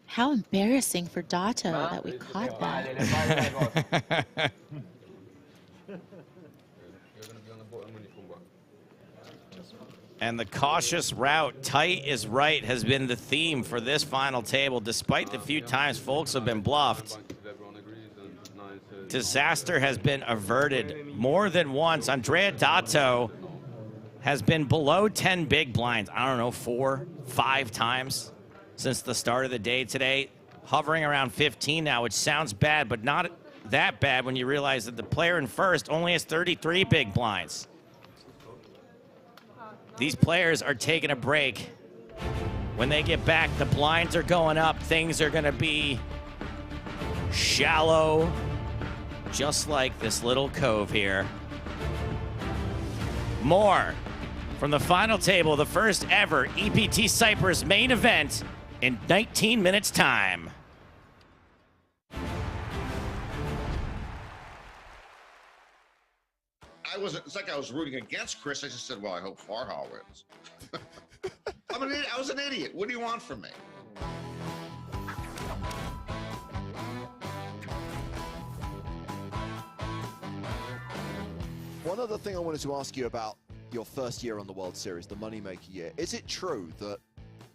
How embarrassing for Dato that we caught that. And the cautious route, tight is right, has been the theme for this final table, despite the few times folks have been bluffed. Disaster has been averted more than once. Andrea Dato has been below 10 big blinds, I don't know, 4, 5 times since the start of the day today. Hovering around 15 now, which sounds bad, but not that bad when you realize that the player in first only has 33 big blinds. These players are taking a break. When they get back, the blinds are going up. Things are going to be shallow, just like this little cove here. More from the final table, the first ever EPT CYPRUS main event in 19 minutes time. It's like I was rooting against Chris. I just said, well, I hope Farhall wins. I was an idiot. What do you want from me? One other thing I wanted to ask you about your first year on the World Series, the Moneymaker year. Is it true that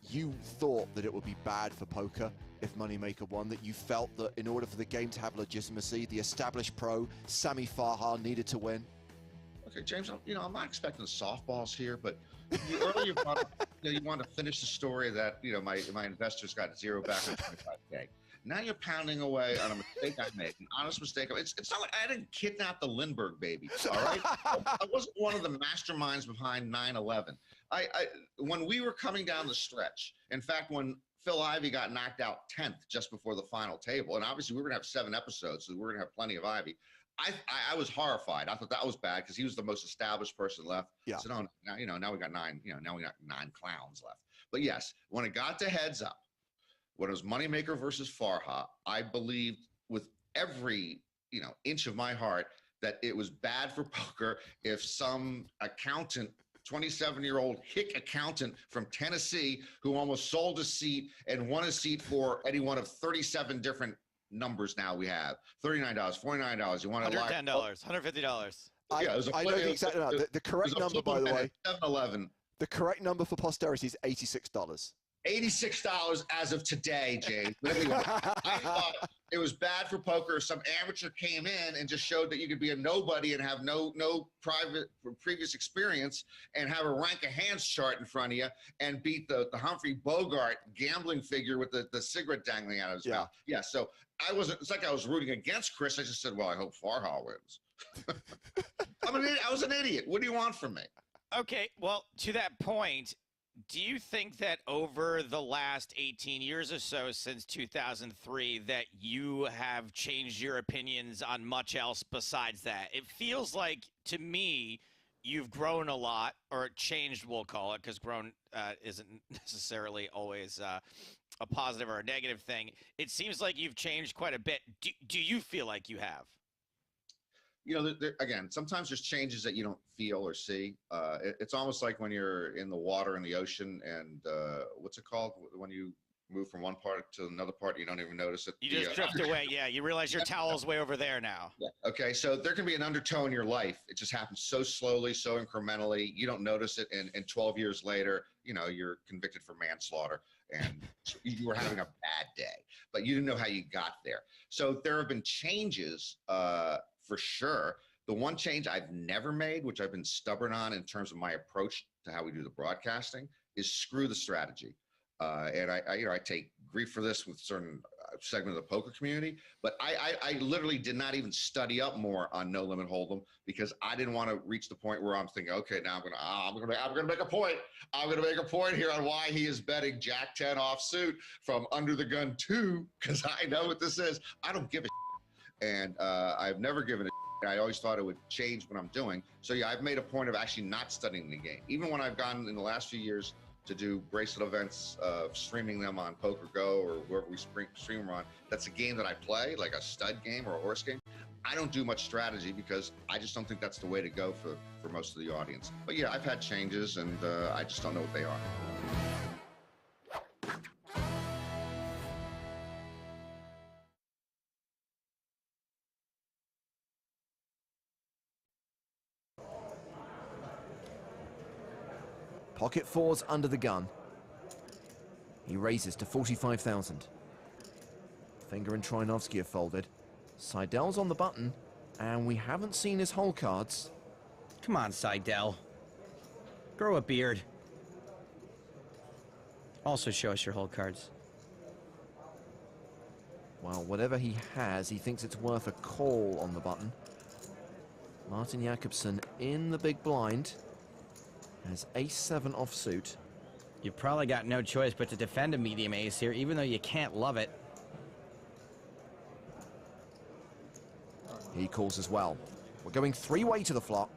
you thought that it would be bad for poker if Moneymaker won, that you felt that in order for the game to have legitimacy, the established pro, Sammy Farha, needed to win? Okay, James, I'm not expecting softballs here, but you earlier brought up, you want to finish the story that, my investors got zero back on 25K. Now you're pounding away on a mistake I made, an honest mistake. It's not like I didn't kidnap the Lindbergh baby, all right? I wasn't one of the masterminds behind 9/11. When we were coming down the stretch, in fact, when Phil Ivey got knocked out 10th just before the final table, and obviously we were going to have 7 episodes, so we were going to have plenty of Ivey. I was horrified. I thought that was bad because he was the most established person left. Yeah. So now we got 9. Now we got 9 clowns left. But yes, when it got to heads up, when it was Moneymaker versus Farha, I believed with every inch of my heart that it was bad for poker if some accountant, 27-year-old hick accountant from Tennessee who almost sold a seat and won a seat for any one of 37 different numbers now we have. $39, $49. You want to $110, $150. Yeah, I know the exact number. The correct number, by the way. 7-11. The correct number for posterity is $86. $86 as of today, James. I thought it was bad for poker if some amateur came in and just showed that you could be a nobody and have no previous experience and have a rank of hands chart in front of you and beat the Humphrey Bogart gambling figure with the cigarette dangling out of his mouth. Yeah, so it's like I was rooting against Chris. I just said, well, I hope Farha wins. I was an idiot. What do you want from me? Okay, well, to that point, do you think that over the last 18 years or so since 2003 that you have changed your opinions on much else besides that? It feels like, to me, you've grown a lot, or changed, we'll call it, because grown isn't necessarily always a positive or a negative thing. It seems like you've changed quite a bit. Do you feel like you have? Again, sometimes there's changes that you don't feel or see. It's almost like when you're in the water in the ocean and what's it called? When you move from one part to another part, you don't even notice it. You just drift away. Yeah, you realize your towel's way over there now. Yeah. Okay, so there can be an undertow in your life. It just happens so slowly, so incrementally. You don't notice it, and 12 years later, you're convicted for manslaughter, and you were having a bad day, but you didn't know how you got there. So there have been changes. For sure. The one change I've never made, which I've been stubborn on in terms of my approach to how we do the broadcasting, is screw the strategy. And I take grief for this with certain segment of the poker community, but I literally did not even study up more on No Limit Hold'em because I didn't want to reach the point where I'm thinking, okay, now I'm gonna make a point. I'm gonna make a point here on why he is betting Jack 10 offsuit from under the gun 2 because I know what this is. I don't give a and I've never given it. I always thought it would change what I'm doing. So yeah, I've made a point of actually not studying the game. Even when I've gone in the last few years to do bracelet events, streaming them on Poker Go or wherever we stream them on, that's a game that I play, like a stud game or a horse game. I don't do much strategy because I just don't think that's the way to go for most of the audience. But yeah, I've had changes and I just don't know what they are. Pocket fours under the gun. He raises to 45,000. Finger and Trinovsky have folded. Seidel's on the button, and we haven't seen his hole cards. Come on, Seidel. Grow a beard. Also show us your hole cards. Well, whatever he has, he thinks it's worth a call on the button. Martin Jakobsen in the big blind. Has ace-7 offsuit. You've probably got no choice but to defend a medium ace here, even though you can't love it. He calls as well. We're going three-way to the flop.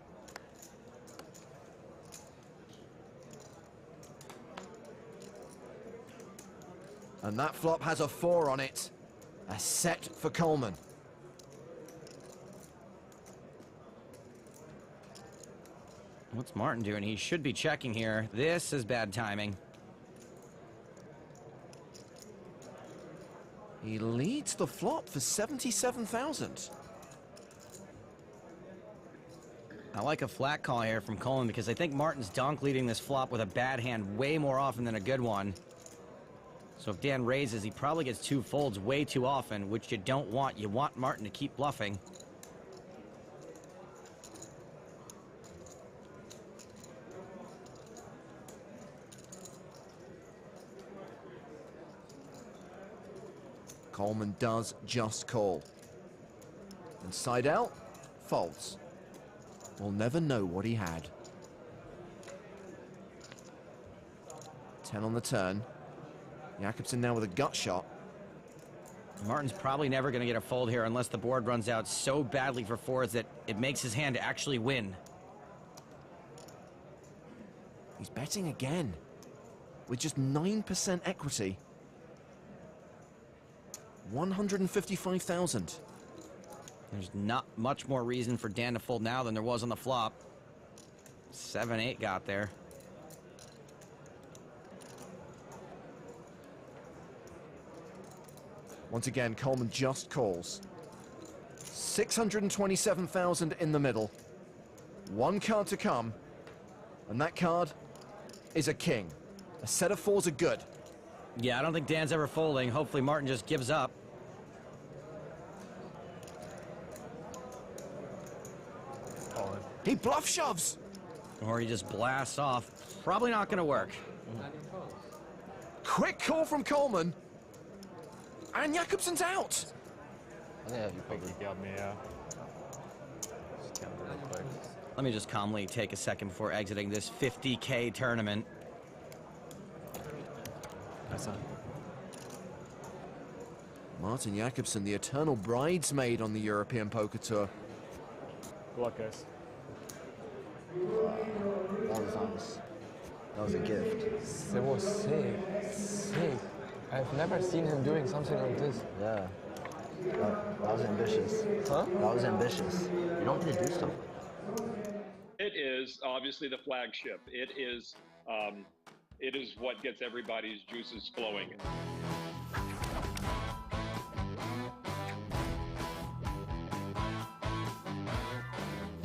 And that flop has a 4 on it. A set for Coleman. What's Martin doing? He should be checking here. This is bad timing. He leads the flop for 77,000. I like a flat call here from Coleman because I think Martin's donk leading this flop with a bad hand way more often than a good one. So if Dan raises, he probably gets two folds way too often, which you don't want. You want Martin to keep bluffing. Coleman does just call. And side out, folds. We'll never know what he had. 10 on the turn. Jakobsen now with a gut shot. Martin's probably never going to get a fold here unless the board runs out so badly for fours that it makes his hand actually win. He's betting again with just 9% equity. 155,000. There's not much more reason for Dan to fold now than there was on the flop. 7-8 got there. Once again, Coleman just calls. 627,000 in the middle. One card to come, and that card is a king. A set of fours are good. Yeah, I don't think Dan's ever folding. Hopefully Martin just gives up. He bluff shoves. Or he just blasts off. Probably not going to work. Quick call from Coleman. And Jakobsen's out. Yeah, you probably got me out. Let me just calmly take a second before exiting this 50K tournament. Martin Jakobsen, the eternal bridesmaid on the European Poker Tour. Good luck, guys. That was nice. That was a gift. It was sick. Sick. I've never seen him doing something like this. Yeah. That was ambitious. Huh? That was ambitious. You don't need to do stuff. It is obviously the flagship. It is what gets everybody's juices flowing.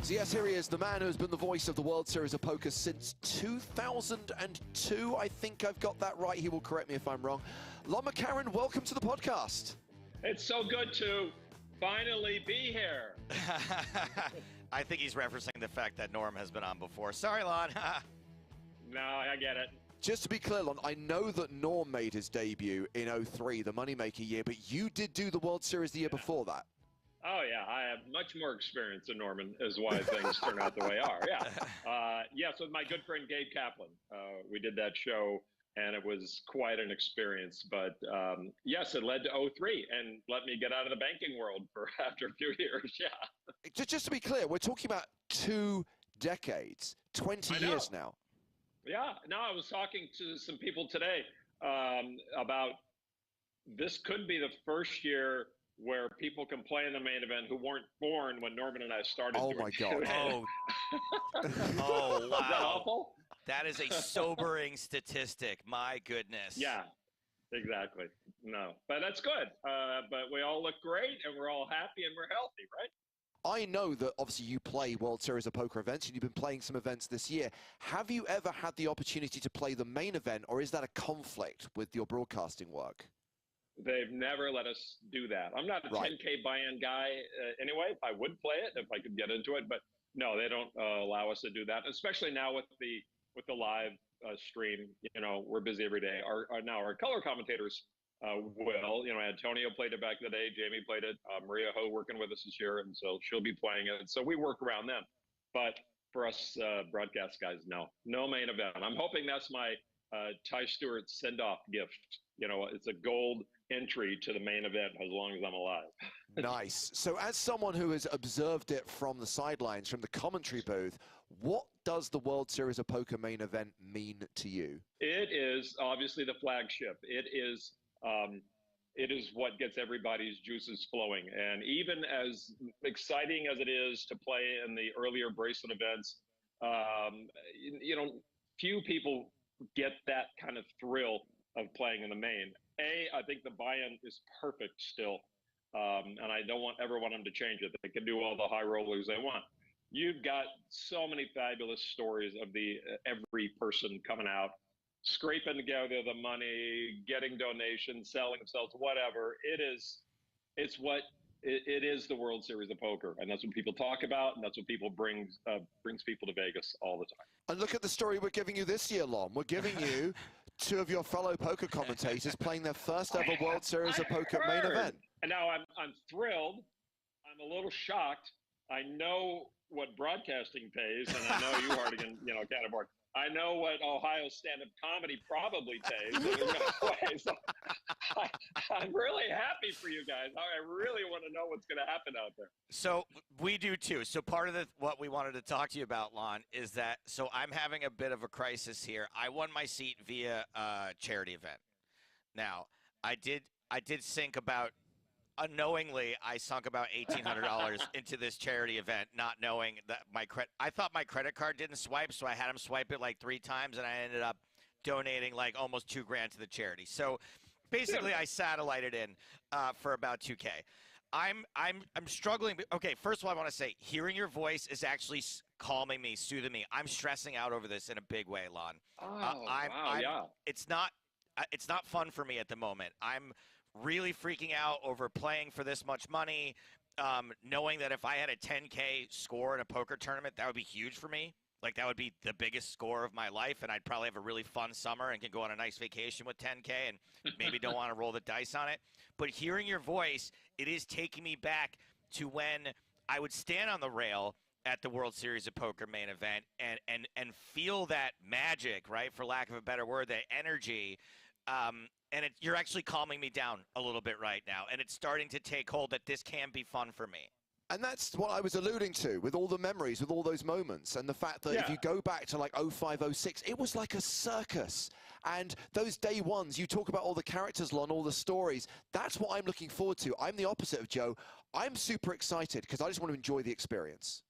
So yes, here he is, the man who's been the voice of the World Series of Poker since 2002. I think I've got that right. He will correct me if I'm wrong. Lon McCarron, welcome to the podcast. It's so good to finally be here. I think he's referencing the fact that Norm has been on before. Sorry, Lon. No, I get it. Just to be clear, Lon, I know that Norm made his debut in 03, the moneymaker year, but you did do the World Series the year before that. Oh, yeah, I have much more experience than Norman, is why things turn out the way they are. Yeah. Yes, with my good friend Gabe Kaplan. We did that show, and it was quite an experience. But yes, it led to 03 and let me get out of the banking world for after a few years. Yeah. Just to be clear, we're talking about 2 decades, 20 years now. Yeah. No, I was talking to some people today about this could be the first year where people can play in the main event who weren't born when Norman and I started. Oh my God! Oh wow! Is that awful? That is a sobering statistic. My goodness. Yeah, exactly. No, but that's good. But we all look great, and we're all happy, and we're healthy, right? I know that obviously you play World Series of Poker events, and you've been playing some events this year. Have you ever had the opportunity to play the main event, or is that a conflict with your broadcasting work? They've never let us do that. I'm not a 10K buy-in guy anyway. I would play it if I could get into it, but no, they don't allow us to do that. Especially now with the live stream. You know, we're busy every day. Our color commentators will. You know, Antonio played it back in the day. Jamie played it. Maria Ho working with us this year, and so she'll be playing it. So we work around them. But for us broadcast guys, no main event. I'm hoping that's my Ty Stewart send-off gift. You know, it's a gold entry to the main event as long as I'm alive. Nice. So as someone who has observed it from the sidelines, from the commentary booth, what does the World Series of Poker main event mean to you? It is obviously the flagship. It is what gets everybody's juices flowing. And even as exciting as it is to play in the earlier bracelet events, you know, few people get that kind of thrill of playing in the main. I think the buy-in is perfect still, and I don't ever want them to change it. They can do all the high rollers they want. You've got so many fabulous stories of every person coming out, scraping together the money, getting donations, selling themselves, whatever. It is the World Series of Poker, and that's what people talk about, and that's what people brings people to Vegas all the time. And look at the story we're giving you this year, Lon. We're giving you two of your fellow poker commentators playing their first ever World Series of Poker main event. And now I'm thrilled. I'm a little shocked. I know what broadcasting pays, and I know you Hardigan, can't afford. I know what Ohio stand-up comedy probably pays. So I'm really happy for you guys. I really want to know what's going to happen out there. So we do too. So part of what we wanted to talk to you about, Lon, is that I'm having a bit of a crisis here. I won my seat via a charity event. Now, I did sink about unknowingly, I sunk about $1,800 into this charity event, not knowing that I thought my credit card didn't swipe, so I had him swipe it like 3 times, and I ended up donating like almost $2 grand to the charity. So basically, I satellited in for about $2K. I'm struggling. Okay, first of all, I want to say, hearing your voice is actually calming me, soothing me. I'm stressing out over this in a big way, Lon. Wow, yeah. It's not fun for me at the moment. I'm really freaking out over playing for this much money, knowing that if I had a 10K score in a poker tournament, that would be huge for me. Like, that would be the biggest score of my life, and I'd probably have a really fun summer and can go on a nice vacation with 10K and maybe don't want to roll the dice on it. But hearing your voice, it is taking me back to when I would stand on the rail at the World Series of Poker main event and feel that magic, right, for lack of a better word, that energy. And you're actually calming me down a little bit right now, and it's starting to take hold that this can be fun for me. And that's what I was alluding to with all the memories, with all those moments, and the fact that if you go back to like 05, 06, it was like a circus. And those day ones, you talk about all the characters, Lon, all the stories. That's what I'm looking forward to. I'm the opposite of Joe. I'm super excited because I just want to enjoy the experience.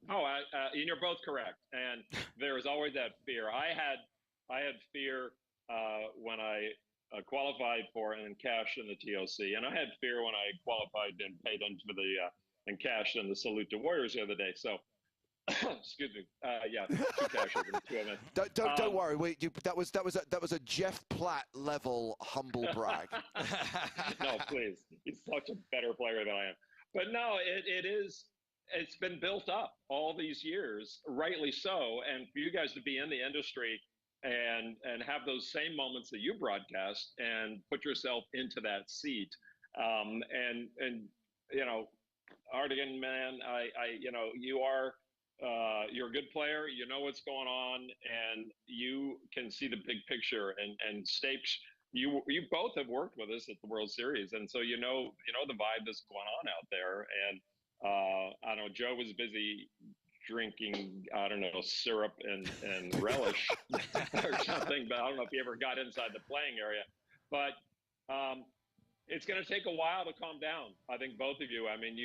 Oh, and you're both correct. And there is always that fear. I had fear when I qualified for and then cashed in the TOC, and I had fear when I qualified and paid into the and cashed in the Salute to Warriors the other day. So, excuse me, 2 cashes and 2 events. Don't worry. That was a Jeff Platt level humble brag. No, please. He's such a better player than I am. But no, it's been built up all these years, rightly so. And for you guys to be in the industry and have those same moments that you broadcast and put yourself into that seat. And Hardigan, man, you're a good player. You know what's going on, and you can see the big picture. And Stapes, you both have worked with us at the World Series, and so you know the vibe that's going on out there. And I don't know, Joe was busy drinking, I don't know, syrup and relish or something, but I don't know if he ever got inside the playing area. But it's going to take a while to calm down. I think both of you. I mean,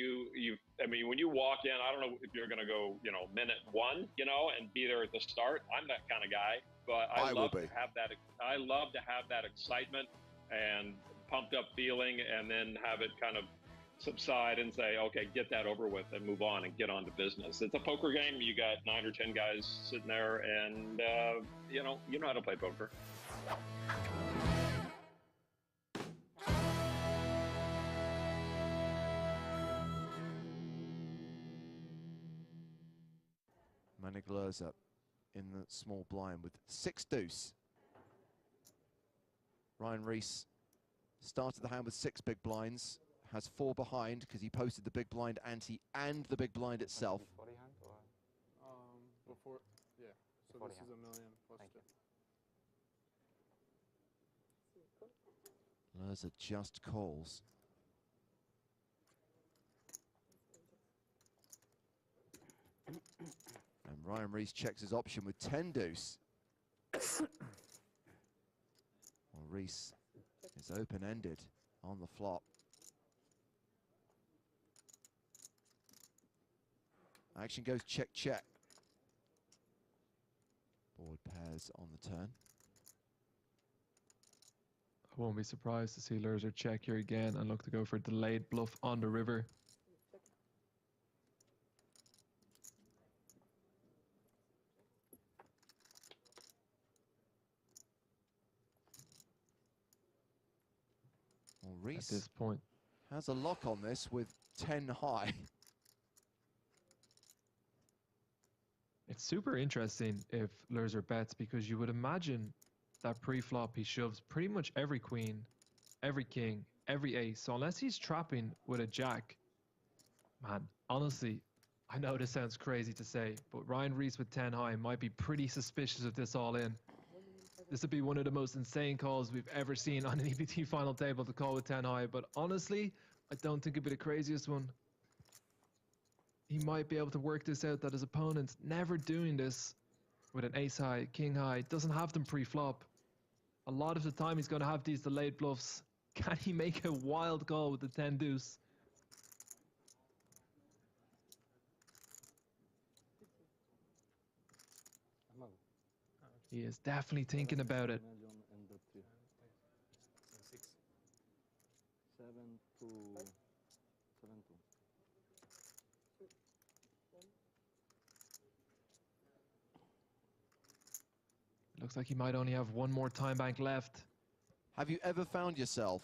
when you walk in, I don't know if you're going to go, minute 1, and be there at the start. I'm that kind of guy, but I love to have that. I love to have that excitement and pumped up feeling, and then have it kind of subside and say, okay, get that over with and move on and get on to business. It's a poker game. You got 9 or 10 guys sitting there, and you know how to play poker. Manigler's up in the small blind with 6 deuce. Ryan Reese started the hand with 6 big blinds, has 4 behind because he posted the big blind ante and the big blind itself. Before, yeah. So this is $1 million plus 2. Lerza just calls. And Ryan Reese checks his option with 10 deuce. Well, Reese is open-ended on the flop. Action goes check, check. Board pairs on the turn. Won't be surprised to see Lurzer check here again and look to go for a delayed bluff on the river. Well, Reese at this point has a lock on this with 10 high. It's super interesting if Lurzer bets, because you would imagine that pre-flop he shoves pretty much every queen, every king, every ace. So unless he's trapping with a jack, man, honestly, I know this sounds crazy to say, but Ryan Reese with 10 high might be pretty suspicious of this all in. This would be one of the most insane calls we've ever seen on an EPT final table to call with 10 high, but honestly, I don't think it'd be the craziest one. He might be able to work this out, that his opponent's never doing this with an ace high, king high, doesn't have them pre-flop. A lot of the time he's going to have these delayed bluffs. Can he make a wild call with the 10 deuce? He is definitely thinking about it. 7-2. Looks like he might only have one more time bank left. Have you ever found yourself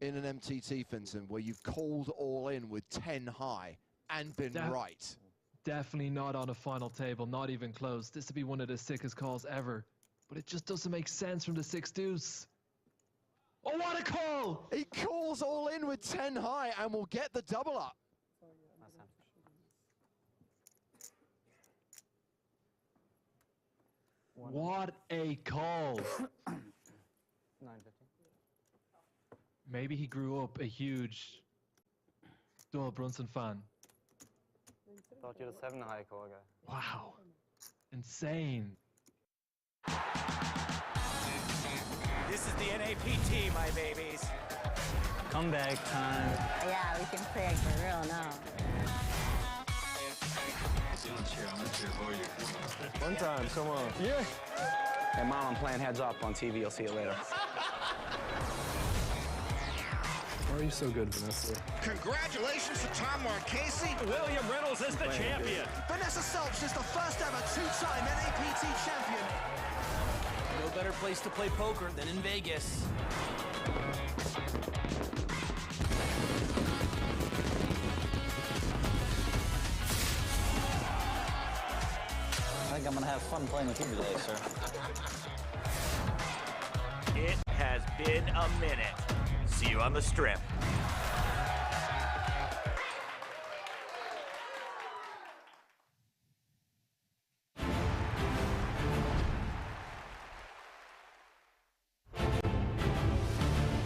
in an MTT, Vincent, where you've called all in with 10 high and been right? Definitely not on a final table, not even close. This would be one of the sickest calls ever. But it just doesn't make sense from the 6 deuce. Oh, what a call! He calls all in with 10 high and will get the double up. What a call! Maybe he grew up a huge Doyle Brunson fan. Thought you were the 7 high call guy. Wow. Insane. This is the NAPT, my babies. Comeback time. Yeah, we can play like for real now. One time, come on. Yeah. Hey, Mom, I'm playing heads up on TV. You'll see it later. Why are you so good, Vanessa? Congratulations to Tom Marchese. William Reynolds is the champion. Vanessa Selps is the first ever two-time NAPT champion. No better place to play poker than in Vegas. I think I'm gonna have fun playing with you today, sir. It has been a minute. See you on the strip.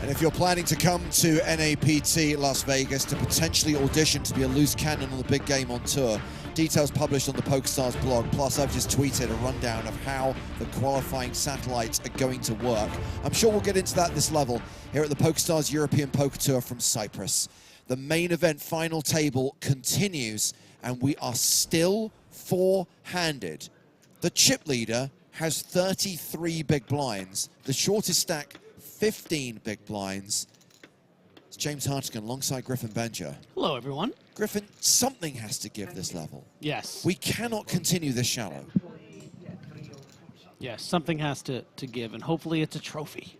And if you're planning to come to NAPT Las Vegas to potentially audition to be a loose cannon on the big game on tour, details published on the PokerStars blog, plus I've just tweeted a rundown of how the qualifying satellites are going to work. I'm sure we'll get into that this level here at the PokerStars European Poker Tour from Cyprus. The main event final table continues, and we are still four-handed. The chip leader has 33 big blinds. The shortest stack, 15 big blinds. It's James Hartigan alongside Griffin Benja. Hello, everyone. Griffin, something has to give this level. Yes. We cannot continue this shallow. Yes, something has to give, and hopefully it's a trophy.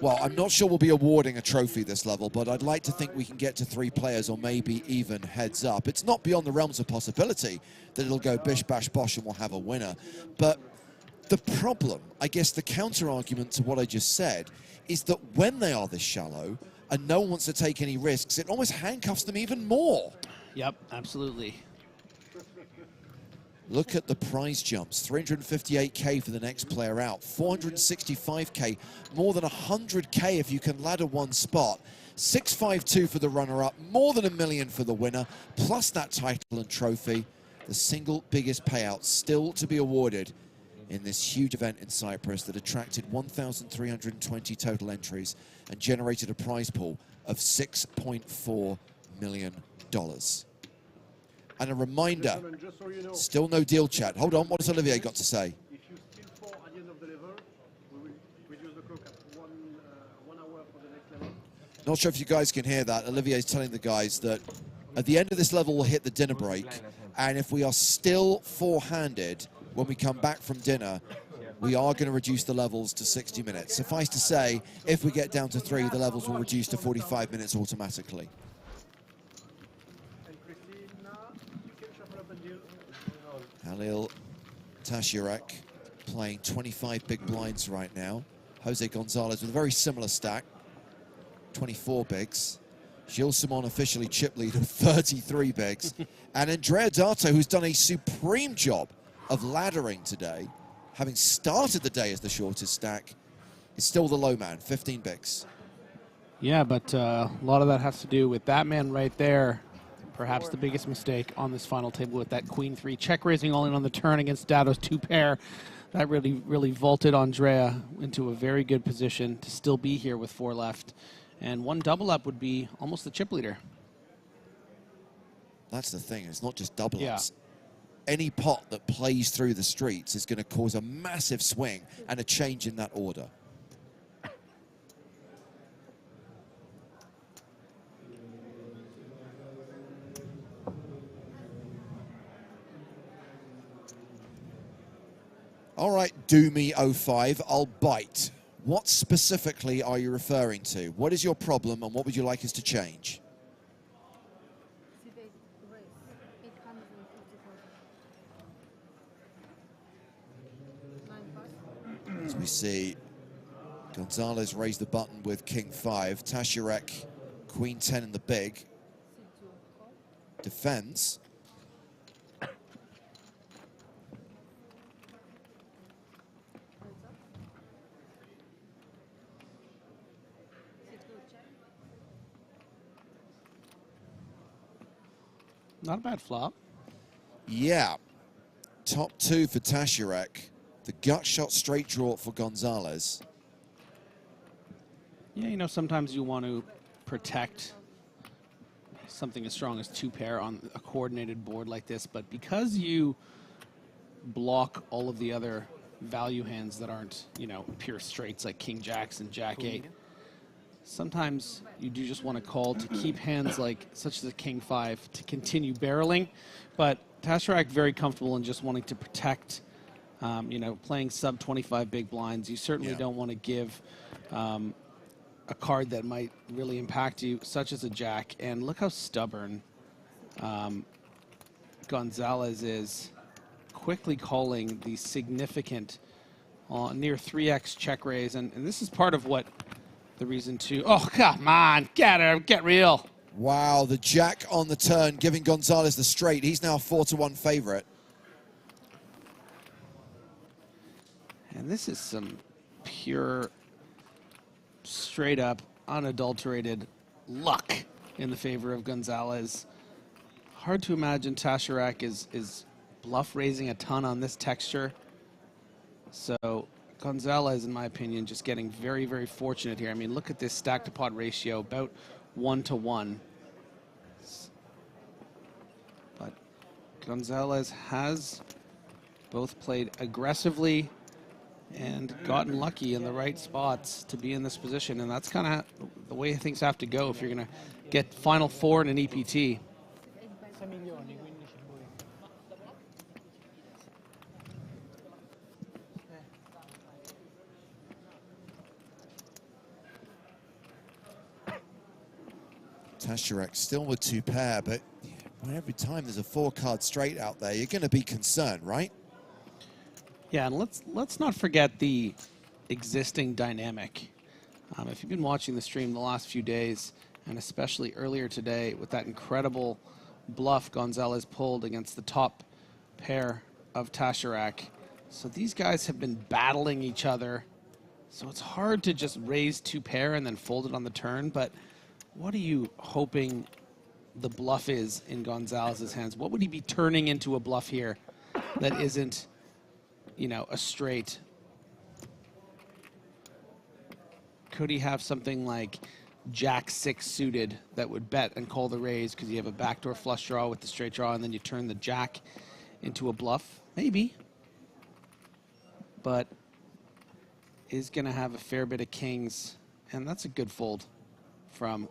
Well, I'm not sure we'll be awarding a trophy this level, but I'd like to think we can get to 3 players or maybe even heads up. It's not beyond the realms of possibility that it'll go bish, bash, bosh, and we'll have a winner. But the problem, I guess the counter-argument to what I just said, is that when they are this shallow and no one wants to take any risks, it almost handcuffs them even more. Yep, absolutely. Look at the prize jumps, 358K for the next player out, 465K, more than 100K if you can ladder one spot, 652 for the runner-up, more than $1 million for the winner, plus that title and trophy, the single biggest payout still to be awarded in this huge event in Cyprus that attracted 1,320 total entries and generated a prize pool of $6.4 million. And a reminder, still no deal chat. Hold on, what has Olivier got to say? If you steal 4 at the end of the level, we will reduce the clock at 1 Not sure if you guys can hear that. Olivier's telling the guys that at the end of this level, we'll hit the dinner break. And if we are still four-handed when we come back from dinner, we are going to reduce the levels to 60 minutes. Suffice to say, if we get down to 3, the levels will reduce to 45 minutes automatically. Halil Tashirak playing 25 big blinds right now. Jose Gonzalez with a very similar stack, 24 bigs. Gilles Simon officially chip lead of 33 bigs. And Andrea Dato, who's done a supreme job of laddering today, having started the day as the shortest stack, is still the low man, 15 bigs. Yeah, but a lot of that has to do with that man right there. Perhaps the biggest mistake on this final table with that queen 3 check raising all in on the turn against Dato's 2 pair. That really vaulted Andrea into a very good position to still be here with 4 left. And 1 double up would be almost the chip leader. That's the thing, it's not just double Yeah. ups. Any pot that plays through the streets is going to cause a massive swing and a change in that order. All right, Doomy05, I'll bite. What specifically are you referring to? What is your problem and what would you like us to change? As we see, Gonzalez raise the button with King 5. Tashirak, Queen 10 in the big. Defends. Not a bad flop. Yeah. Top 2 for Tashirak. The gut shot straight draw for Gonzalez. Yeah, you know, sometimes you want to protect something as strong as 2 pair on a coordinated board like this, but because you block all of the other value hands that aren't, you know, pure straights like King Jacks and Jack 8, sometimes you do just want to call to keep hands like such as a King 5 to continue barreling, but Tashirak very comfortable in just wanting to protect, you know, playing sub 25 big blinds. You certainly don't want to give a card that might really impact you, such as a Jack. And look how stubborn Gonzalez is, quickly calling the significant near 3x check raise. And this is part of what the reason to, oh, come on, get real. Wow, the Jack on the turn, giving Gonzalez the straight. He's now 4-1 favorite. And this is some pure, straight up, unadulterated luck in the favor of Gonzalez. Hard to imagine Tashirak is bluff raising a ton on this texture. So Gonzalez, in my opinion, just getting very, very fortunate here. I mean, look at this stack to pot ratio, about 1-to-1. But Gonzalez has both played aggressively and gotten lucky in the right spots to be in this position. And that's kind of the way things have to go if you're going to get Final Four in an EPT. Tashirak still with 2 pair, but every time there's a 4-card straight out there, you're going to be concerned, right? Yeah, and let's not forget the existing dynamic. If you've been watching the stream the last few days, and especially earlier today with that incredible bluff Gonzalez pulled against the top pair of Tashirak. So these guys have been battling each other. So it's hard to just raise 2 pair and then fold it on the turn, but what are you hoping the bluff is in Gonzalez's hands? What would he be turning into a bluff here that isn't, you know, a straight? Could he have something like Jack 6 suited that would bet and call the raise because you have a backdoor flush draw with the straight draw and then you turn the Jack into a bluff? Maybe. But is going to have a fair bit of kings, and that's a good fold from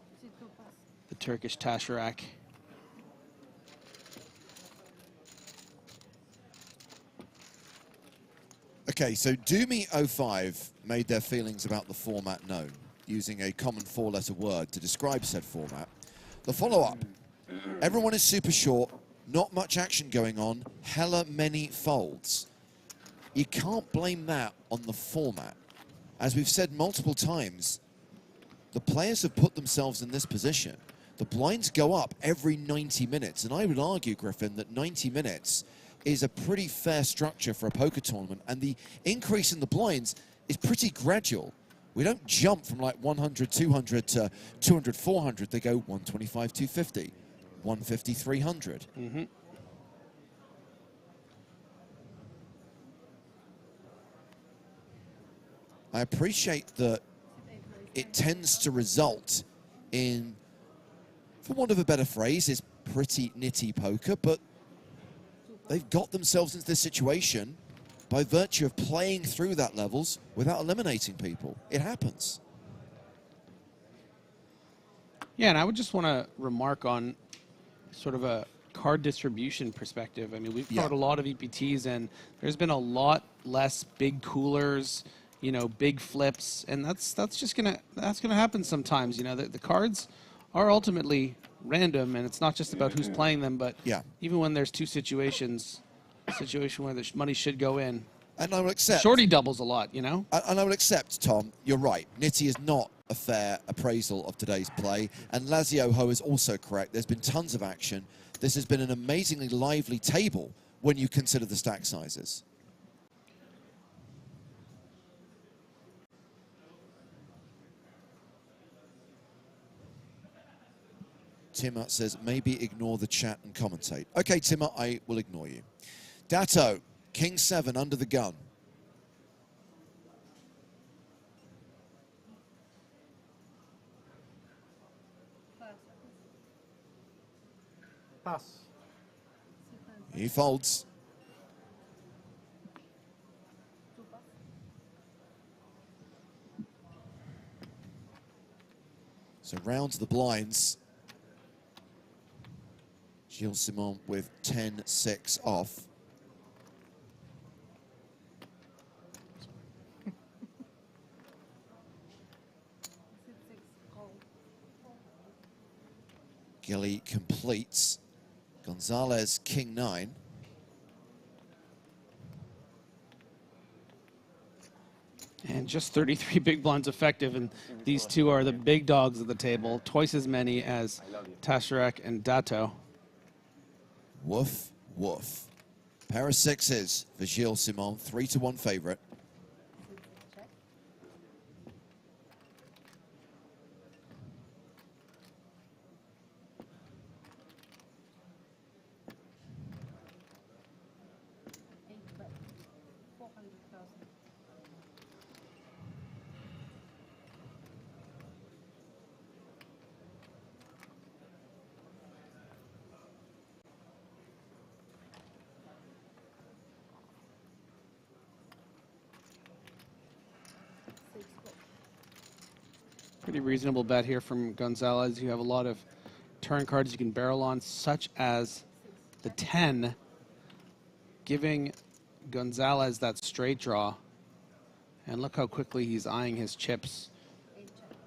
the Turkish Taşerak. Okay, so Doomy05 made their feelings about the format known, using a common four-letter word to describe said format. The follow-up, everyone is super short, not much action going on, hella many folds. You can't blame that on the format. As we've said multiple times, the players have put themselves in this position. The blinds go up every 90 minutes, and I would argue, Griffin, that 90 minutes is a pretty fair structure for a poker tournament, and the increase in the blinds is pretty gradual. We don't jump from like 100, 200 to 200, 400. They go 125, 250, 150, 300. Mm-hmm. I appreciate that it tends to result in, for want of a better phrase, is pretty nitty poker, but they've got themselves into this situation by virtue of playing through that levels without eliminating people. It happens. Yeah, and I would just want to remark on sort of a card distribution perspective. I mean, we've covered a lot of EPTs, and there's been a lot less big coolers, you know, big flips, and that's just gonna happen sometimes. You know, the cards are ultimately random, and it's not just about who's playing them, but even when there's two situations, a situation where the money should go in. And I will accept. Shorty doubles a lot, you know? And I will accept, Tom, you're right. Nitty is not a fair appraisal of today's play, and Lazio Ho is also correct. There's been tons of action. This has been an amazingly lively table when you consider the stack sizes. Timmer says, maybe ignore the chat and commentate. Okay, Timmer, I will ignore you. Datto, King 7 under the gun. Pass. He folds. So round to the blinds. Gilles Simon with 10-6 off. Gilly completes. Gonzalez, King 9. And just 33 big blinds effective, and these two are the big dogs of the table, twice as many as Taşerak and Datto. Woof, woof. Pair of sixes for Gilles Simon, 3-1 favorite. Pretty reasonable bet here from Gonzalez. You have a lot of turn cards you can barrel on, such as the 10, giving Gonzalez that straight draw. And look how quickly he's eyeing his chips.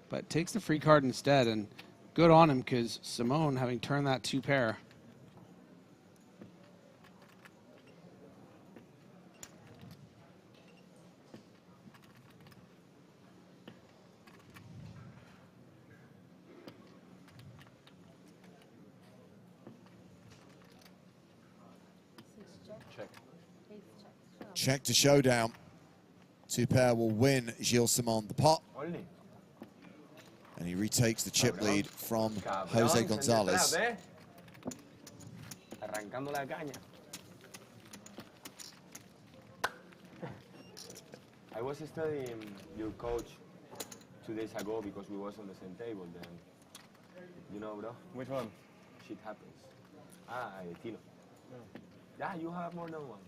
But takes the free card instead, and good on him, because Simone, having turned that 2 pair. Check to showdown. 2 pair will win Gilles Simon the pot. And he retakes the chip lead from Jose Gonzalez. Arrancando la caña. I was studying your coach 2 days ago because we was on the same table then. You know, bro? Which one? Shit happens. Ah, Tino. Yeah, you have more than one.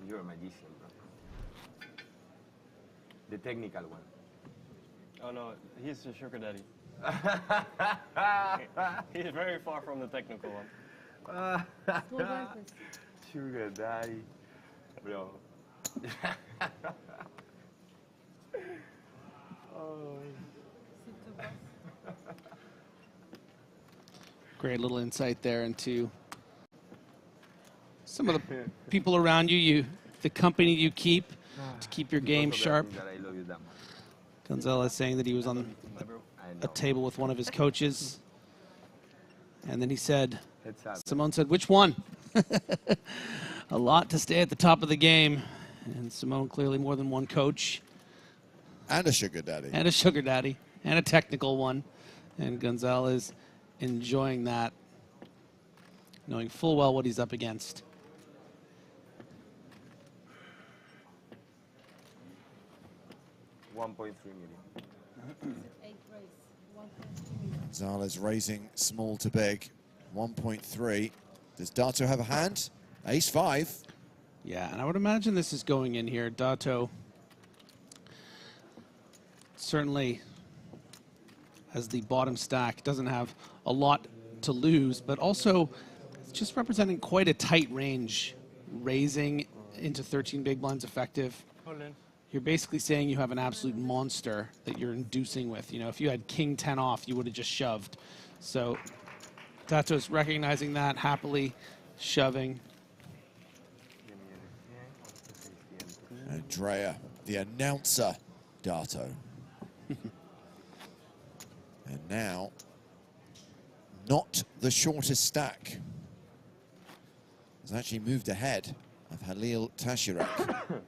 You're a magician, bro. The technical one. Oh no, he's a sugar daddy. He's very far from the technical one. Sugar daddy, bro. Oh. Great little insight there into some of the people around you, the company you keep to keep your game sharp. Gonzalez saying that he was on a table with one of his coaches, and then he said, Simone said, which one? A lot to stay at the top of the game, and Simone clearly more than one coach. And a sugar daddy. And a sugar daddy, and a technical one. And Gonzalez enjoying that, knowing full well what he's up against. $1.3 million. Gonzalez raising small to big. 1.3. Does Dato have a hand? Ace 5. Yeah, and I would imagine this is going in here. Dato certainly, as the bottom stack, doesn't have a lot to lose, but also it's just representing quite a tight range. Raising into 13 big blinds effective. You're basically saying you have an absolute monster that you're inducing with. You know, if you had king 10 off, you would have just shoved. So Dato's recognizing that, happily shoving. Andrea, the announcer, Dato. And now, not the shortest stack. Has actually moved ahead of Halil Tashirak.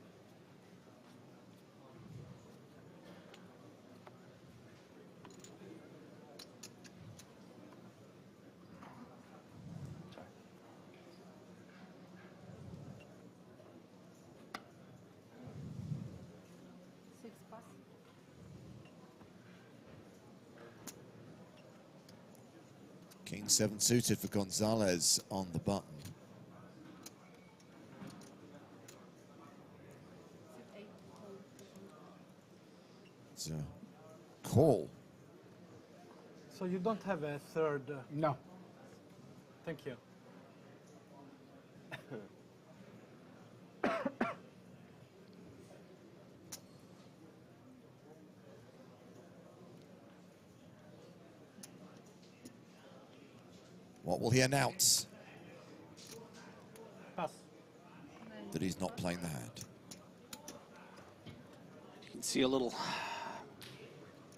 King 7 suited for Gonzalez on the button. It's a call. So you don't have a third? No. Thank you. What will he announce? Pass. That he's not playing the hand. You can see a little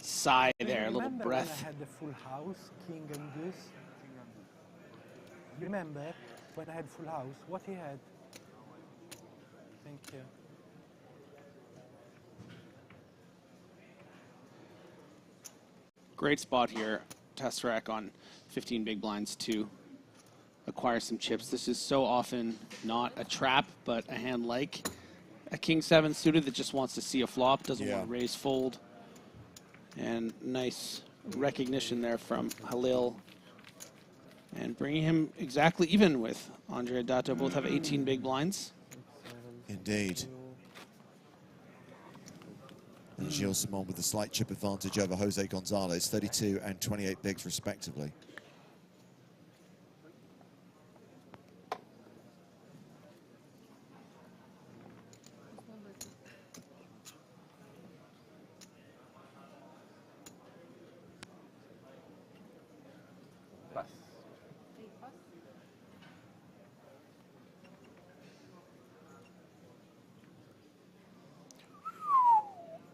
sigh there, a little breath. When I had the full house, king and deuce? Remember when I had full house, what he had? Thank you. Great spot here, Tesseract on 15 big blinds to acquire some chips. This is so often not a trap, but a hand like a king 7 suited that just wants to see a flop, doesn't want to raise fold. And nice recognition there from Halil. And bringing him exactly even with Andrea Dato. Both have 18 big blinds. Indeed. And Gilles Simon with a slight chip advantage over Jose Gonzalez, 32 and 28 bigs respectively.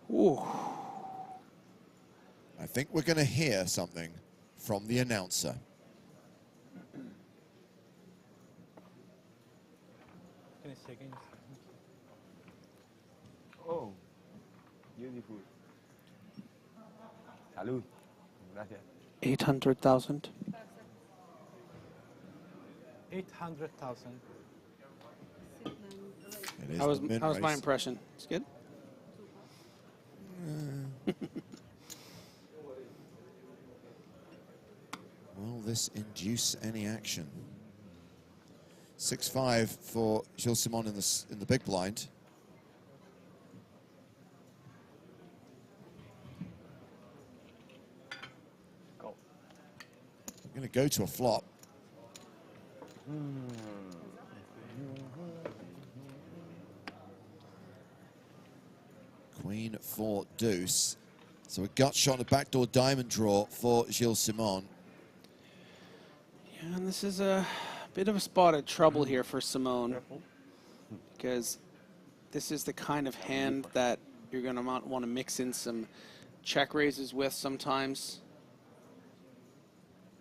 Ooh. I think we're going to hear something from the announcer. Can I say again? Oh, beautiful. Salud. Gracias. 800,000. 800,000. How was my impression? It's good? Will this induce any action? 6-5 for Gilles Simon in the big blind. going to go to a flop. Queen for deuce. So a gut shot and a backdoor diamond draw for Gilles Simon. Yeah, and this is a bit of a spot of trouble here for Simone, because this is the kind of hand that you're going to want to mix in some check raises with sometimes.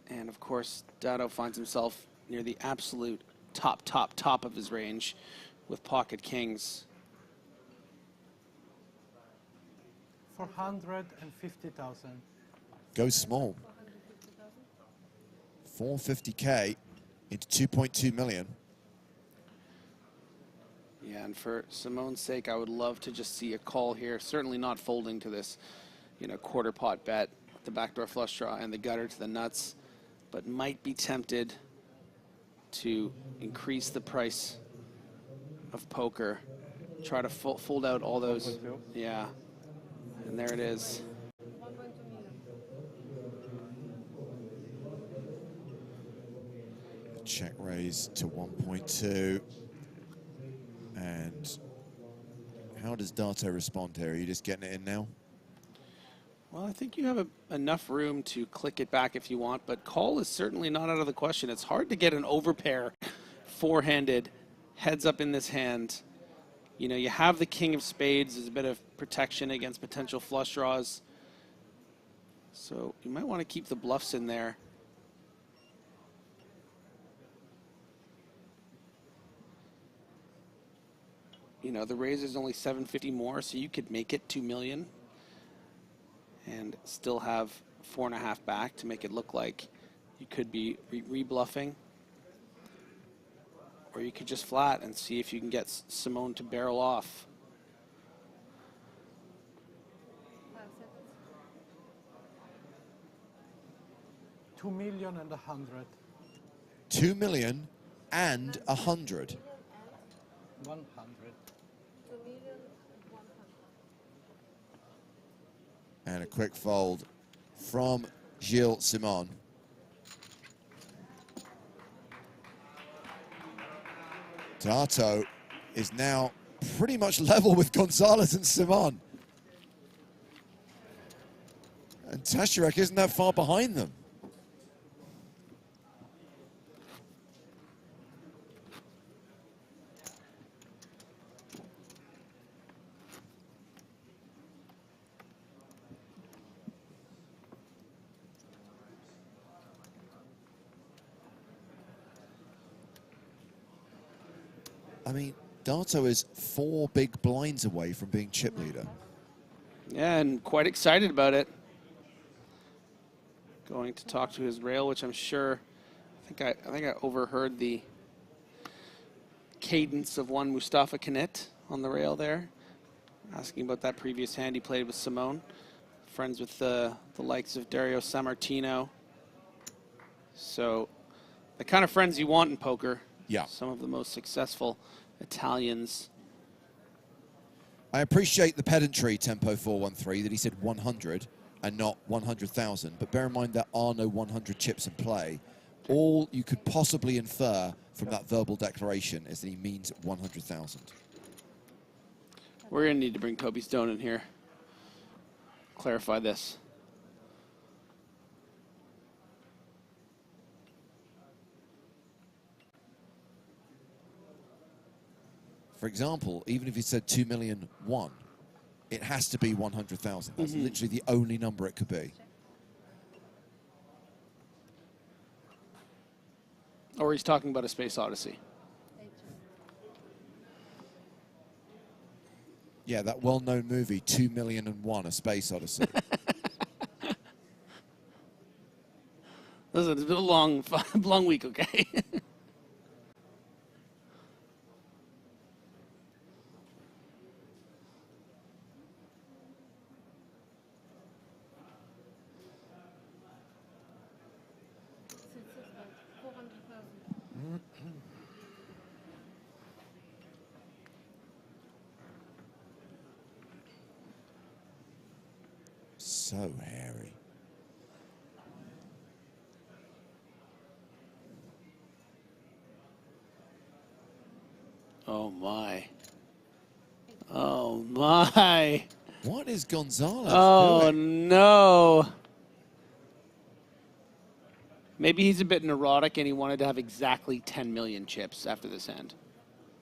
And of course, Dado finds himself near the absolute top of his range with pocket kings. 450,000. Go small. 450K into 2.2 million. Yeah, and for Simone's sake, I would love to just see a call here. Certainly not folding to this, you know, quarter pot bet, the backdoor flush draw and the gutter to the nuts, but might be tempted to increase the price of poker. Try to fold out all those. Yeah, and there it is. Check raise to 1.2. And how does Dato respond here? Are you just getting it in now? Well, I think you have enough room to click it back if you want, but call is certainly not out of the question. It's hard to get an overpair four-handed heads up in this hand. You know, you have the king of spades as a bit of protection against potential flush draws. So you might want to keep the bluffs in there. You know, the raise is only 750 more, so you could make it 2 million and still have 4.5 back to make it look like you could be re-bluffing. Or you could just flat and see if you can get Simone to barrel off. $2 million and 100. 2 million and 100. 100. And a quick fold from Gilles Simon. Dato is now pretty much level with Gonzalez and Simon. And Tashirek isn't that far behind them. I mean, Dato is 4 big blinds away from being chip leader. Yeah, and quite excited about it. Going to talk to his rail, which I'm sure, I think I overheard the cadence of one Mustafa Kanit on the rail there, asking about that previous hand he played with Simone. Friends with the likes of Dario Sammartino. So the kind of friends you want in poker. Yeah. Some of the most successful Italians. I appreciate the pedantry, Tempo 413, that he said 100 and not 100,000. But bear in mind there are no 100 chips in play. All you could possibly infer from that verbal declaration is that he means 100,000. We're going to need to bring Toby Stone in here. Clarify this. For example, even if he said 2,000,001, it has to be 100,000. That's literally the only number it could be. Or he's talking about a Space Odyssey. Yeah, that well-known movie, 2,000,001, A Space Odyssey. Listen, it's been a long week, okay? So hairy. Oh, my. Oh, my. What is Gonzalez doing? No. Maybe he's a bit neurotic and he wanted to have exactly 10 million chips after this end.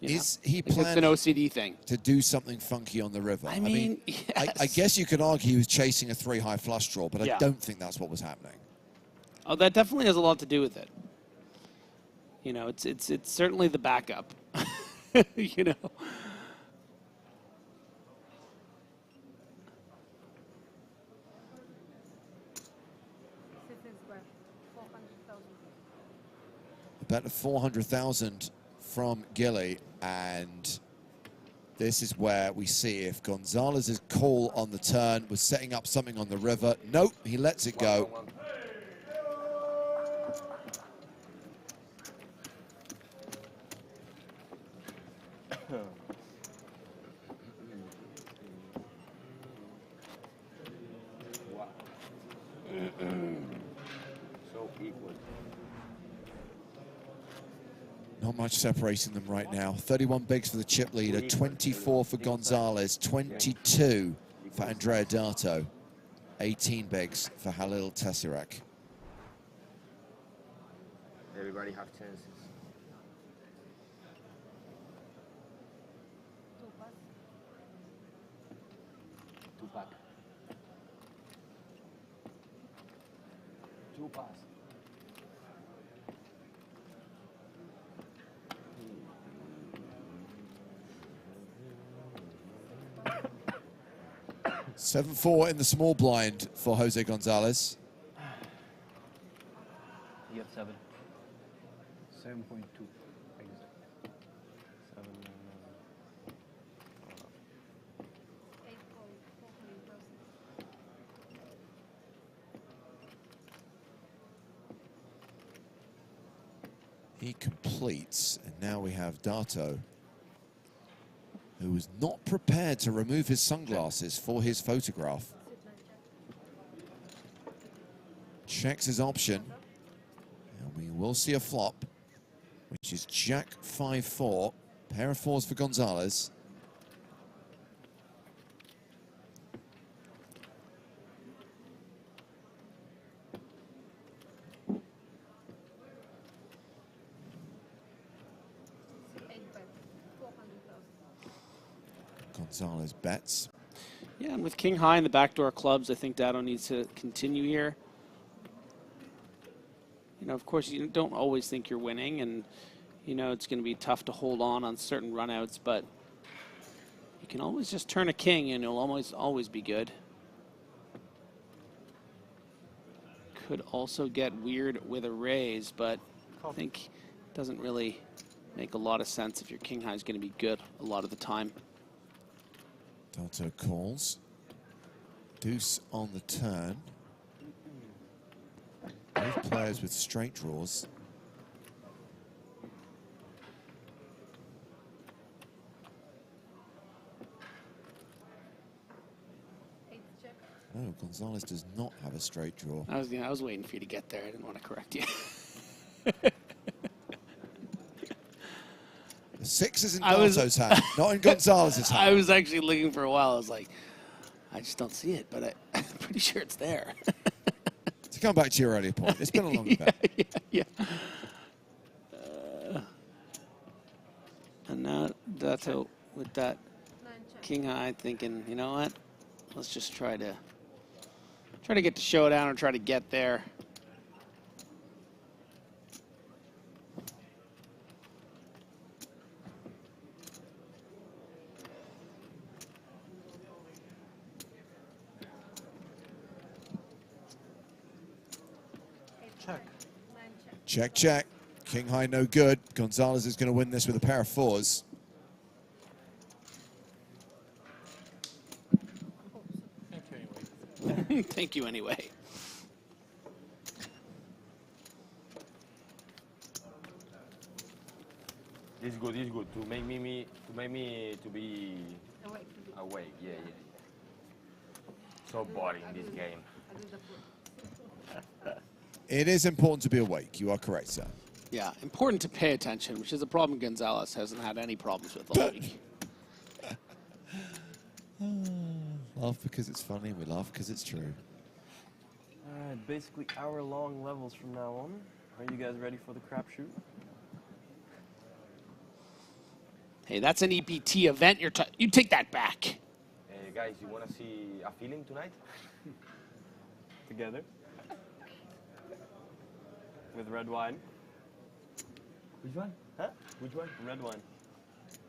Is he It's an planning OCD thing to do something funky on the river? I mean, I yes. guess you could argue he was chasing a 3-high flush draw, but Yeah. I don't think that's what was happening. Oh, that definitely has a lot to do with it. You know, it's certainly the backup. You know. A bet of 400,000 from Gilly, and this is where we see if Gonzalez's call on the turn was setting up something on the river. Nope, he lets it go. So equal. Not much separating them right now. 31 bigs for the chip leader, 24 for Gonzalez, 22 for Andrea Dato, 18 bigs for Halil Tesserac. Everybody have chances. Two pack. Two pass. Seven 7-4 in the small blind for Jose Gonzalez. You have 7. 7.2. He completes, and now we have Dato, who was not prepared to remove his sunglasses for his photograph. Checks his option, and we will see a flop, which is Jack 5-4, pair of fours for Gonzalez. Gonzalez bets. Yeah, and with king high in the backdoor clubs, I think Dado needs to continue here. You know, of course, you don't always think you're winning, and you know it's going to be tough to hold on certain runouts, but you can always just turn a king, and it'll always be good. Could also get weird with a raise, but I think it doesn't really make a lot of sense if your king high is going to be good a lot of the time. Dato calls. Deuce on the turn. Both players with straight draws. Oh, Gonzalez does not have a straight draw. I was waiting for you to get there. I didn't want to correct you. The 6 is in Dato's hand, not in Gonzalez's hand. I was actually looking for a while. I was like, I just don't see it, but I'm pretty sure it's there. To come back to your earlier point, it's been a long bet. Yeah. And now Dato with that king high, thinking, you know what? Let's just try to get to showdown or try to get there. Check, check. King high, no good. Gonzalez is going to win this with a pair of fours. Thank you anyway. It's good. It's good to make me to be awake. Yeah. So boring this game. It is important to be awake. You are correct, sir. Yeah, important to pay attention, which is a problem Gonzalez hasn't had any problems with all week. Laugh because it's funny, we laugh because it's true. All right, basically hour-long levels from now on. Are you guys ready for the crapshoot? Hey, that's an EPT event. You take that back. Hey guys, you want to see a feeling tonight? Together? With red wine. Which one? Huh? Which one? Red wine.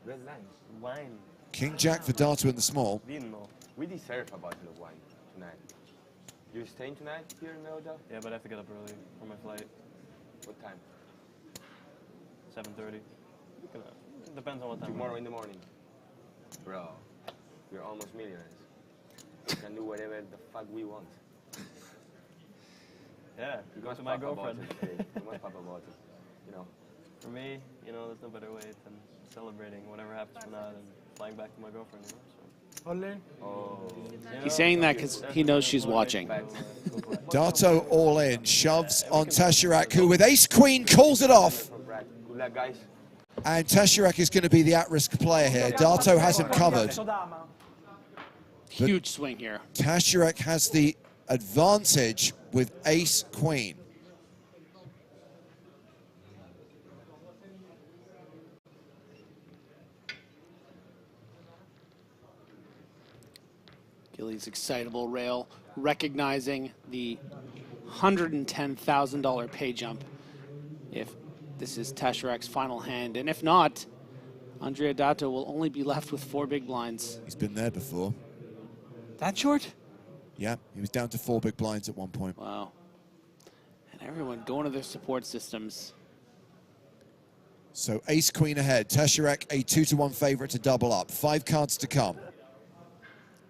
Red line. Wine. King Jack for Dato in the small. Vino. We deserve a bottle of wine tonight. You staying tonight here in the hotel? Yeah, but I have to get up early for my flight. What time? 7:30. It depends on what time. Tomorrow in the morning. Bro, we're almost millionaires. We can do whatever the fuck we want. Yeah, We go must to my pop a girlfriend. bottle today. We must pop a bottle. You know. For me, you know, there's no better way than celebrating whatever happens from now and flying back to my girlfriend. You know, so. Oh. He's saying that because he knows she's watching. Dato all in, shoves on Tashirak, who with ace-queen calls it off. Good luck, guys. And Tashirak is going to be the at-risk player here. Dato has him covered. Huge swing here. Tashirak has the advantage with ace-queen. Gilly's excitable rail, recognizing the $110,000 pay jump if this is Tashirak's final hand. And if not, Andrea Dato will only be left with 4 big blinds. He's been there before. That short? Yeah, he was down to 4 big blinds at one point. Wow. And everyone going to their support systems. So ace-queen ahead. Tashirak a 2-to-1 favorite to double up. 5 cards to come.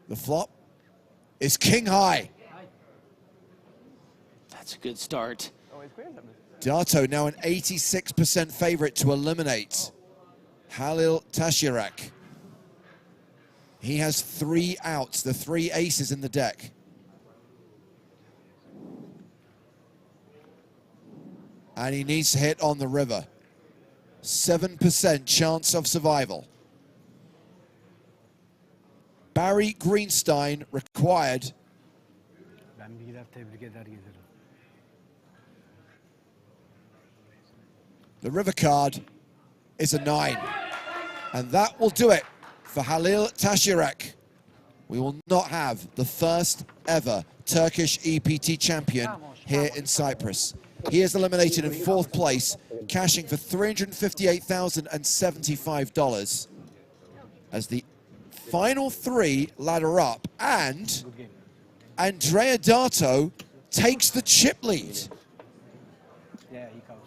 The flop is king high. That's a good start. Dato now an 86% favorite to eliminate Halil Tashirak. He has 3 outs, the 3 aces in the deck. And he needs to hit on the river. 7% chance of survival. Barry Greenstein required. The river card is a 9. And that will do it for Halil Tashirak. We will not have the first ever Turkish EPT champion here in Cyprus. He is eliminated in 4th place, cashing for $358,075 as the final 3 ladder up, and Andrea Dato takes the chip lead.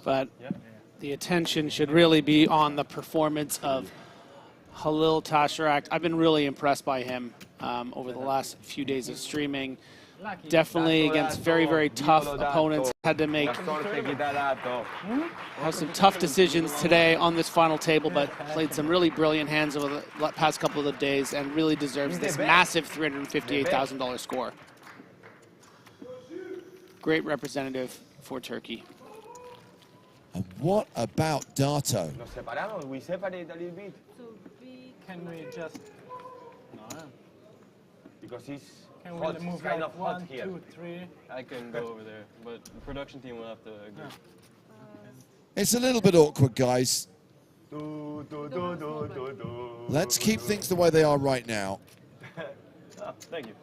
But the attention should really be on the performance of Halil Tashirak. I've been really impressed by him over the last few days of streaming. Definitely against very, very tough opponents. Had to make have some tough decisions today on this final table, but played some really brilliant hands over the past couple of days and really deserves this massive $358,000 score. Great representative for Turkey. And what about Dato? Nos separamos. We separate a little bit. Can we just... No. Because he's Can hot. we move It's kind like of hot 1, here. 2, 3? I can go over there, but the production team will have to agree. It's a little bit awkward, guys. Let's keep things the way they are right now. Oh, thank you.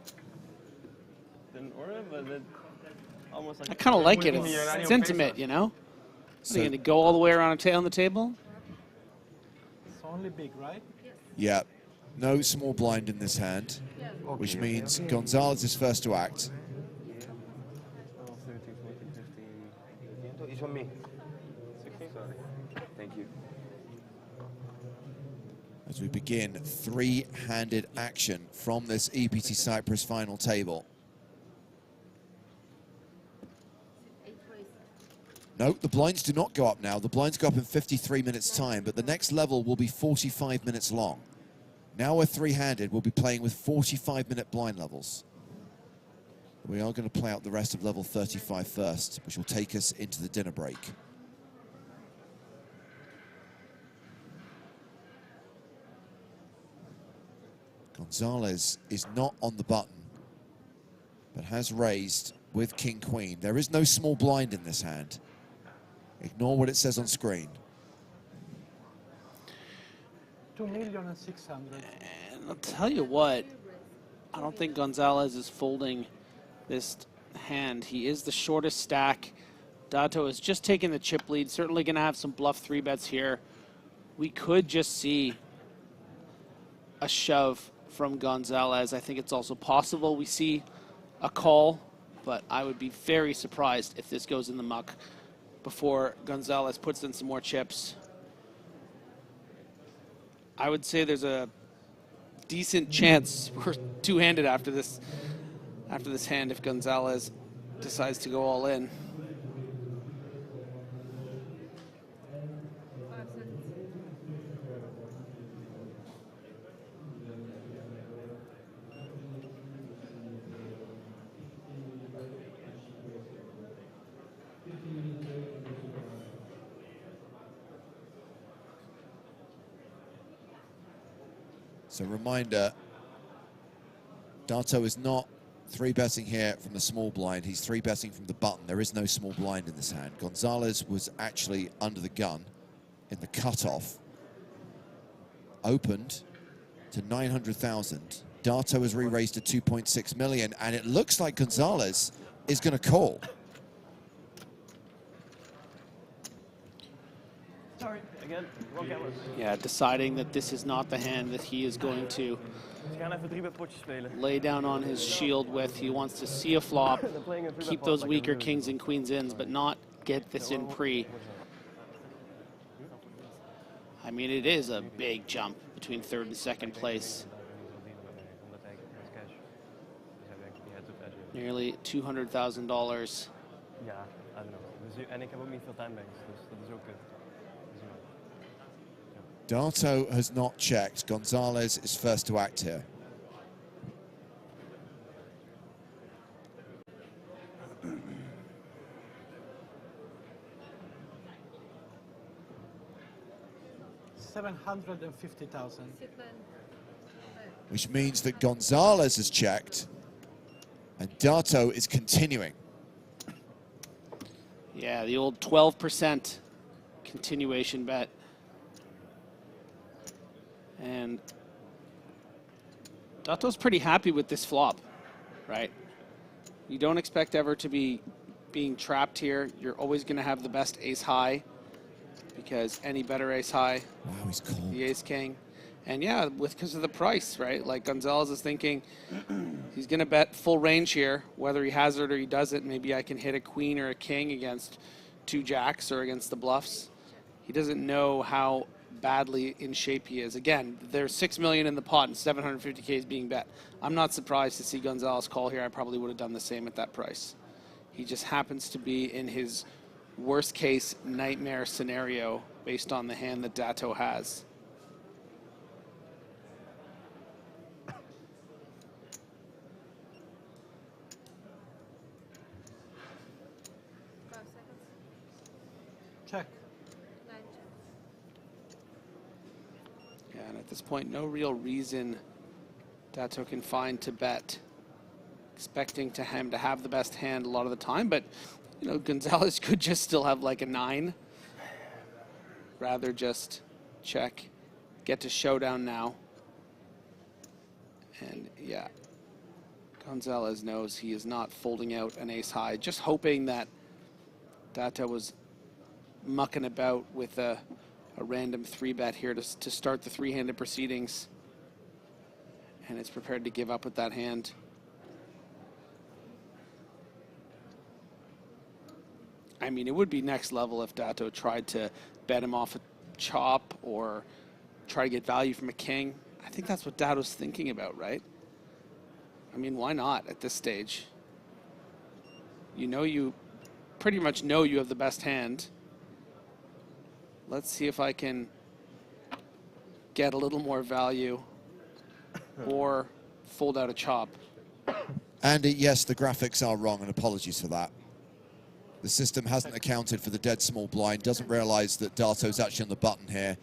Didn't order it, but it almost like... I kind of like it. It's intimate, you know? So are you going to go all the way around on the table? It's only big, right? Yeah, no small blind in this hand, which means Gonzalez is first to act. 12, 13, 14, 15... It's on me. 16? Sorry. Thank you. As we begin 3-handed action from this EPT Cyprus final table. No, the blinds do not go up now. The blinds go up in 53 minutes time, but the next level will be 45 minutes long. Now we're 3-handed, we'll be playing with 45-minute blind levels. We are going to play out the rest of level 35 first, which will take us into the dinner break. Gonzalez is not on the button, but has raised with King Queen. There is no small blind in this hand. Ignore what it says on screen. 2,600,000. And I'll tell you what, I don't think Gonzalez is folding this hand. He is the shortest stack. Dato is just taking the chip lead. Certainly going to have some bluff 3-bets here. We could just see a shove from Gonzalez. I think it's also possible we see a call, but I would be very surprised if this goes in the muck before Gonzalez puts in some more chips. I would say there's a decent chance we're two-handed after this hand if Gonzalez decides to go all in. So reminder, Dato is not 3-betting here from the small blind. He's 3-betting from the button. There is no small blind in this hand. Gonzalez was actually under the gun in the cutoff. Opened to 900,000. Dato has re-raised to 2.6 million, and it looks like Gonzalez is going to call. Sorry, again, wrong cameras. Yeah, deciding that this is not the hand that he is going to lay down on his shield with. He wants to see a flop, keep those weaker kings and queens ins, but not get this in pre. I mean, it is a big jump between third and second place. Nearly $200,000. Ja, I don't know. En ik heb ook niet veel timebanks, dus dat is ook kut. Dato has not checked. Gonzalez is first to act here. $750,000. Which means that Gonzalez has checked and Dato is continuing. Yeah, the old 12% continuation bet. And Dato's pretty happy with this flop, right? You don't expect ever to be being trapped here. You're always going to have the best ace high because any better ace high, wow, he's cold. The ace king. And yeah, because of the price, right? Like Gonzalez is thinking he's going to bet full range here, whether he has it or he doesn't. Maybe I can hit a queen or a king against 2 jacks or against the bluffs. He doesn't know how badly in shape he is. Again, there's $6 million in the pot and $750K is being bet. I'm not surprised to see Gonzalez call here. I probably would have done the same at that price. He just happens to be in his worst case nightmare scenario based on the hand that Dato has. Check. Yeah, and at this point, no real reason Dato can find to bet. Expecting him to have the best hand a lot of the time, but you know, Gonzalez could just still have like a 9. Rather just check, get to showdown now. And yeah, Gonzalez knows he is not folding out an ace high, just hoping that Dato was mucking about with a random 3-bet here to start the 3-handed proceedings. And it's prepared to give up with that hand. I mean, it would be next level if Dato tried to bet him off a chop or try to get value from a king. I think that's what Dato's thinking about, right? I mean, why not at this stage? You know, you pretty much know you have the best hand. Let's see if I can get a little more value or fold out a chop. Andy, yes, the graphics are wrong, and apologies for that. The system hasn't accounted for the dead small blind, doesn't realize that Dato's actually on the button here.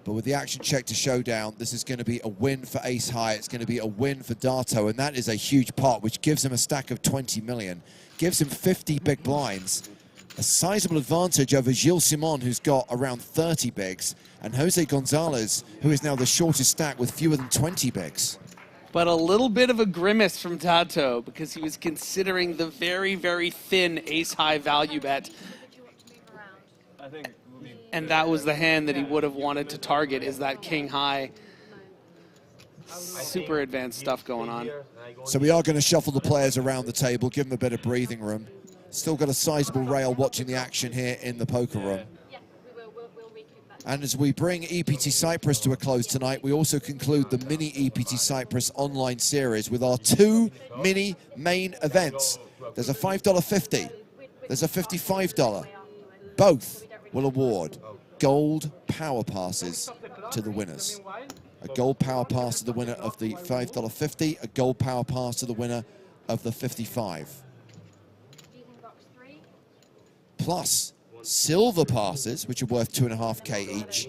But with the action check to showdown, this is going to be a win for Ace High. It's going to be a win for Dato, and that is a huge pot, which gives him a stack of 20 million. Gives him 50 big blinds. A sizable advantage over Gilles Simon, who's got around 30 bigs, and Jose Gonzalez, who is now the shortest stack with fewer than 20 bigs. But a little bit of a grimace from Dato because he was considering the very, very thin ace-high value bet. And that was the hand that he would have wanted to target, is that king-high. Super advanced stuff going on. So we are going to shuffle the players around the table, give them a bit of breathing room. Still got a sizable rail watching the action here in the poker room. And as we bring EPT Cyprus to a close tonight, we also conclude the mini EPT Cyprus online series with our 2 mini main events. There's a $5.50, there's a $55. Both will award gold power passes to the winners. A gold power pass to the winner of the $5.50, a gold power pass to the winner of the $55. Plus silver passes, which are worth 2.5K each,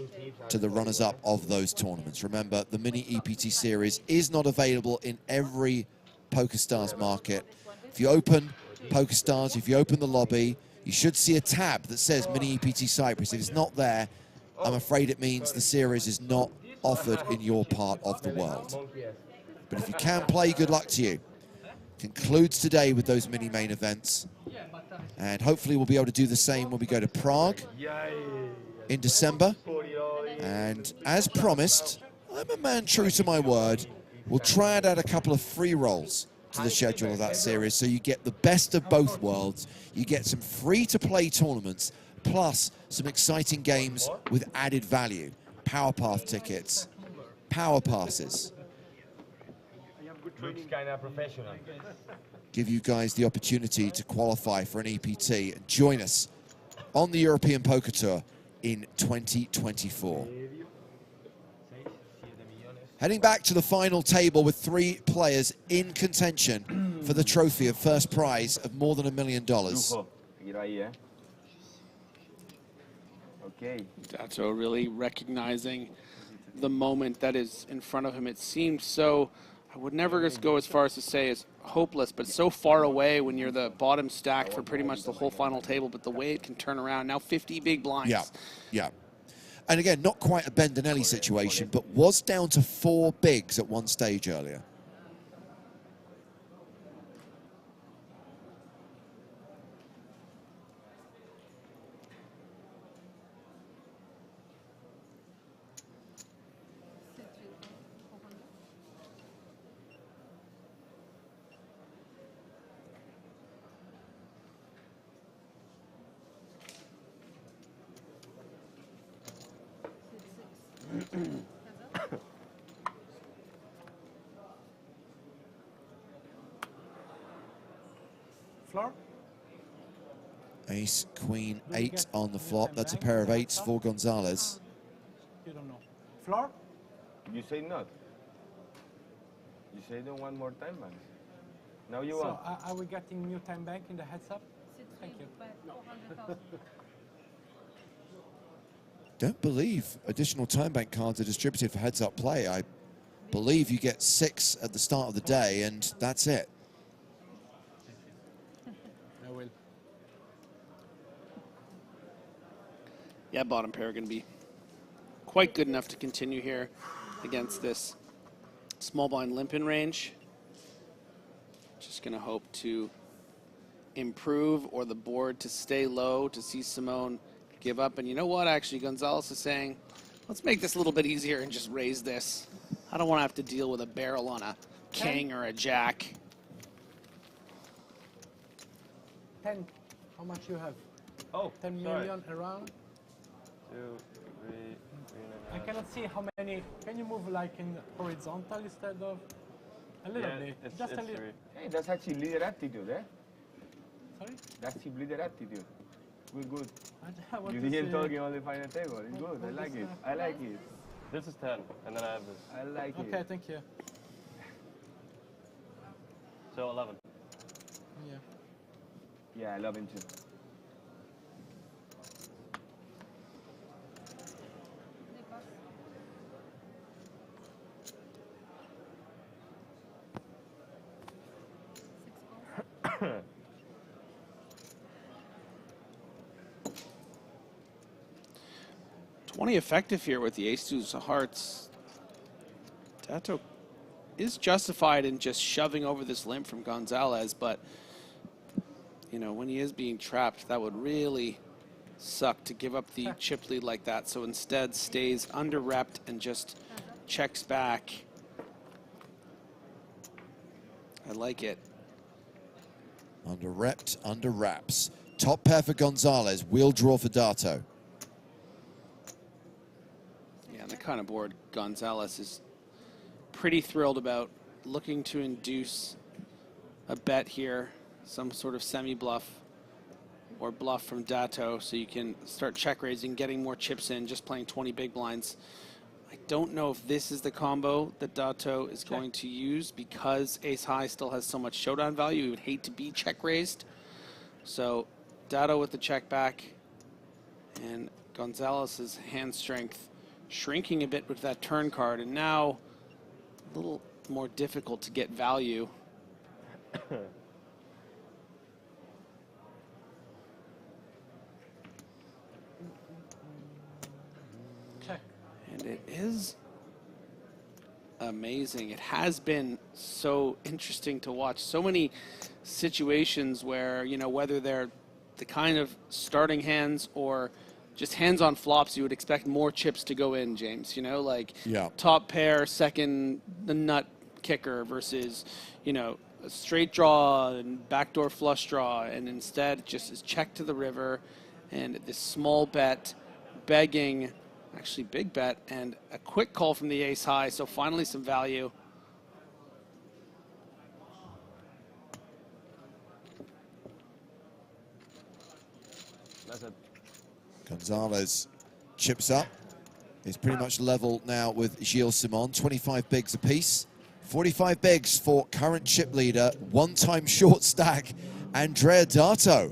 to the runners-up of those tournaments. Remember, the mini EPT series is not available in every PokerStars market. If you open PokerStars, if you open the lobby, you should see a tab that says mini EPT Cyprus. If it's not there, I'm afraid it means the series is not offered in your part of the world. But if you can play, good luck to you. Concludes today with those mini main events. And hopefully we'll be able to do the same when we go to Prague in December. And as promised, I'm a man true to my word. We'll try and add a couple of free rolls to the schedule of that series, so you get the best of both worlds. You get some free-to-play tournaments, plus some exciting games with added value. Power Path tickets, power passes. Looks kind of professional. Give you guys the opportunity to qualify for an EPT and join us on the European Poker Tour in 2024. Heading back to the final table with 3 players in contention for the trophy of first prize of more than $1 million. Okay. Dato really recognizing the moment that is in front of him. It seemed so, I would never just go as far as to say it's hopeless, but so far away when you're the bottom stack for pretty much the whole final table, but the way it can turn around, now 50 big blinds. Yeah, yeah. And again, not quite a Bendinelli situation, but was down to 4 bigs at one stage earlier. Floor? Ace, queen, 8 on the flop. That's a pair of 8s for Gonzalez. You don't know. Floor? You say not. You say don't want more time banks. Now you So want. are we getting new time bank in the heads up? Thank you. Don't believe additional time bank cards are distributed for heads-up play. I believe you get 6 at the start of the day, and that's it. I will. Yeah, bottom pair are going to be quite good enough to continue here against this small blind limp-in range. Just going to hope to improve or the board to stay low to see Simone give up. And you know what, actually, Gonzalez is saying, let's make this a little bit easier and just raise this. I don't want to have to deal with a barrel on a king or a jack. 10. How much you have? Oh, 10 sorry. million around? 2, 3, I cannot see how many. Can you move like in horizontal instead of a little bit? Just a little. Hey, that's actually leader attitude, eh? Sorry? That's the leader attitude. Good, good. What You is didn't it? talk on the final table. It's good. I like it. I like it. This is 10, and then I have this. I like it. Okay, thank you. So 11. Yeah. Yeah, I love him too. 20 effective here with the ace-2 of hearts. Dato is justified in just shoving over this limp from Gonzalez, but, you know, when he is being trapped, that would really suck to give up the chip lead like that. So instead stays under-repped and just checks back. I like it. Under-repped, under wraps. Top pair for Gonzalez, wheel draw for Dato. Yeah, the kind of board Gonzalez is pretty thrilled about, looking to induce a bet here, some sort of semi-bluff or bluff from Dato, so you can start check raising, getting more chips in, just playing 20 big blinds. I don't know if this is the combo that Dato is going to use, because ace high still has so much showdown value. He would hate to be check raised. So Dato with the check back, and Gonzalez's hand strength shrinking a bit with that turn card, and now a little more difficult to get value. And it is amazing. It has been so interesting to watch. So many situations where, you know, whether they're the kind of starting hands or just hands on flops, you would expect more chips to go in, James. You know, like top pair, second, the nut kicker versus, you know, a straight draw and backdoor flush draw. And instead, just is check to the river and this small bet, begging, actually big bet, and a quick call from the ace high. So finally some value. That's it. Gonzalez chips up. He's pretty much level now with Gilles Simon. 25 bigs apiece. 45 bigs for current chip leader, one-time short stack, Andrea Dato.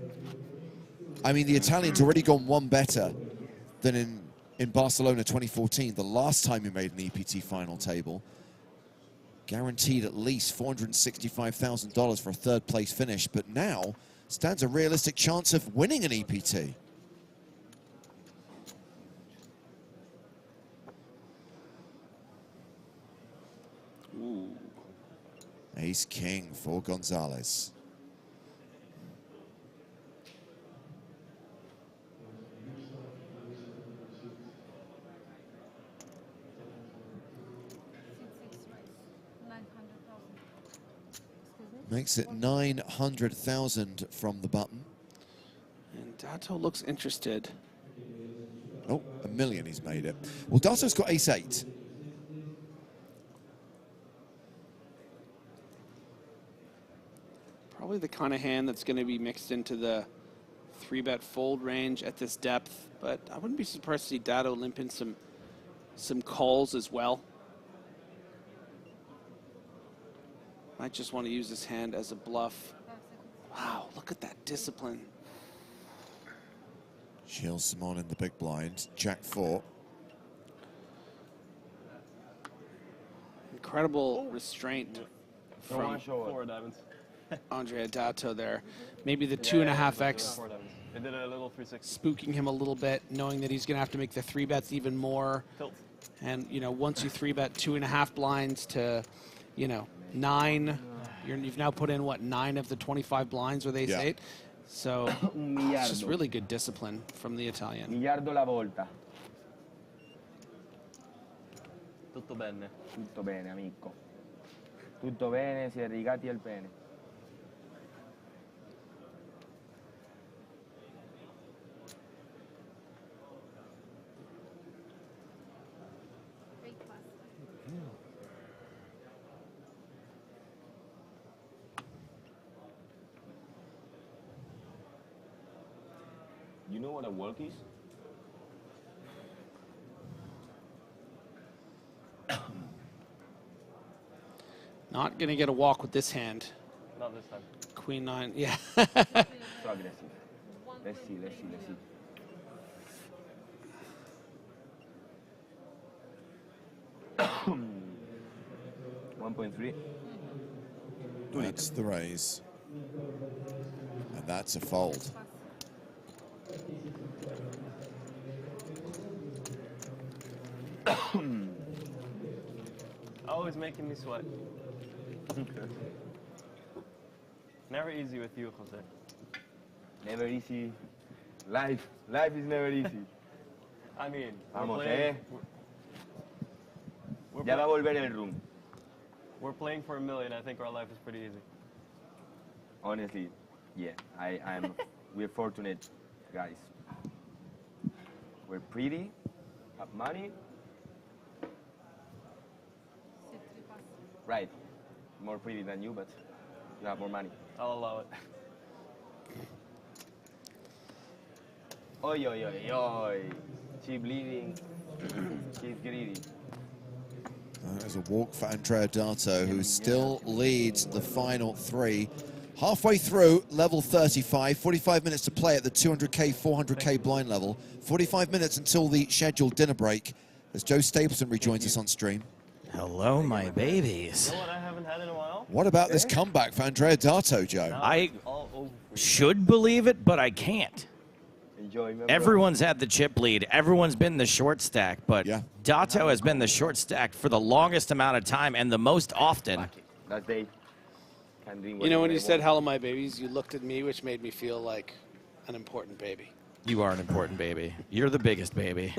I mean, the Italian's already gone one better than in Barcelona 2014, the last time he made an EPT final table. Guaranteed at least $465,000 for a third place finish, but now stands a realistic chance of winning an EPT. Ooh. Ace king for Gonzalez. Makes it 900,000 from the button. And Dato looks interested. Oh, $1 million he's made it. Well, Dato's got ace-8. Probably the kind of hand that's going to be mixed into the 3-bet fold range at this depth, but I wouldn't be surprised to see Dato limp in some calls as well. Might just want to use this hand as a bluff. Wow, look at that discipline. Gilles Simon in the big blind, Jack 4. Incredible restraint from Four diamonds. Andrea Dato there. Maybe the 2.5x It did a little 3-6. spooking him a little bit, knowing that he's going to have to make the 3-bets even more. Tilt. And, you know, once you 3-bet 2.5 blinds to, you know, 9, you've now put in, what, 9 of the 25 blinds with ace-8? So it's just really good discipline from the Italian. Miliardo la volta. Tutto bene. Tutto bene, amico. Tutto bene, si è rigati il pene. You know what a walk is? Not going to get a walk with this hand. Not this time. Queen 9, yeah. So aggressive. Let's see, let's see, let's see. $1.3. That's the raise. And that's a fold. always making me sweat. Never easy with you, Jose. Never easy. Life is never easy. I mean, Vamos, we're Ya va a volver el room. We're playing for $1 million. I think our life is pretty easy. Honestly, yeah. We're fortunate guys. We're pretty, have money. Right. More pretty than you, but you have more money. I'll allow it. Oi, oi, oi, oi. She's bleeding. She's greedy. There's a walk for Andrea Dato, who still leads the final three. Halfway through level 35, 45 minutes to play at the 200K, 400K blind level. 45 minutes until the scheduled dinner break as Joe Stapleton rejoins us on stream. Hello, my babies. You know what I haven't had in a while? What about this comeback for Andrea Dato, Joe? I should believe it, but I can't. Everyone's had the chip lead. Everyone's been the short stack, but Dato has been the short stack for the longest amount of time and the most often. That day. You know, when you said hello, my babies, you looked at me, which made me feel like an important baby. You are an important baby. You're the biggest baby.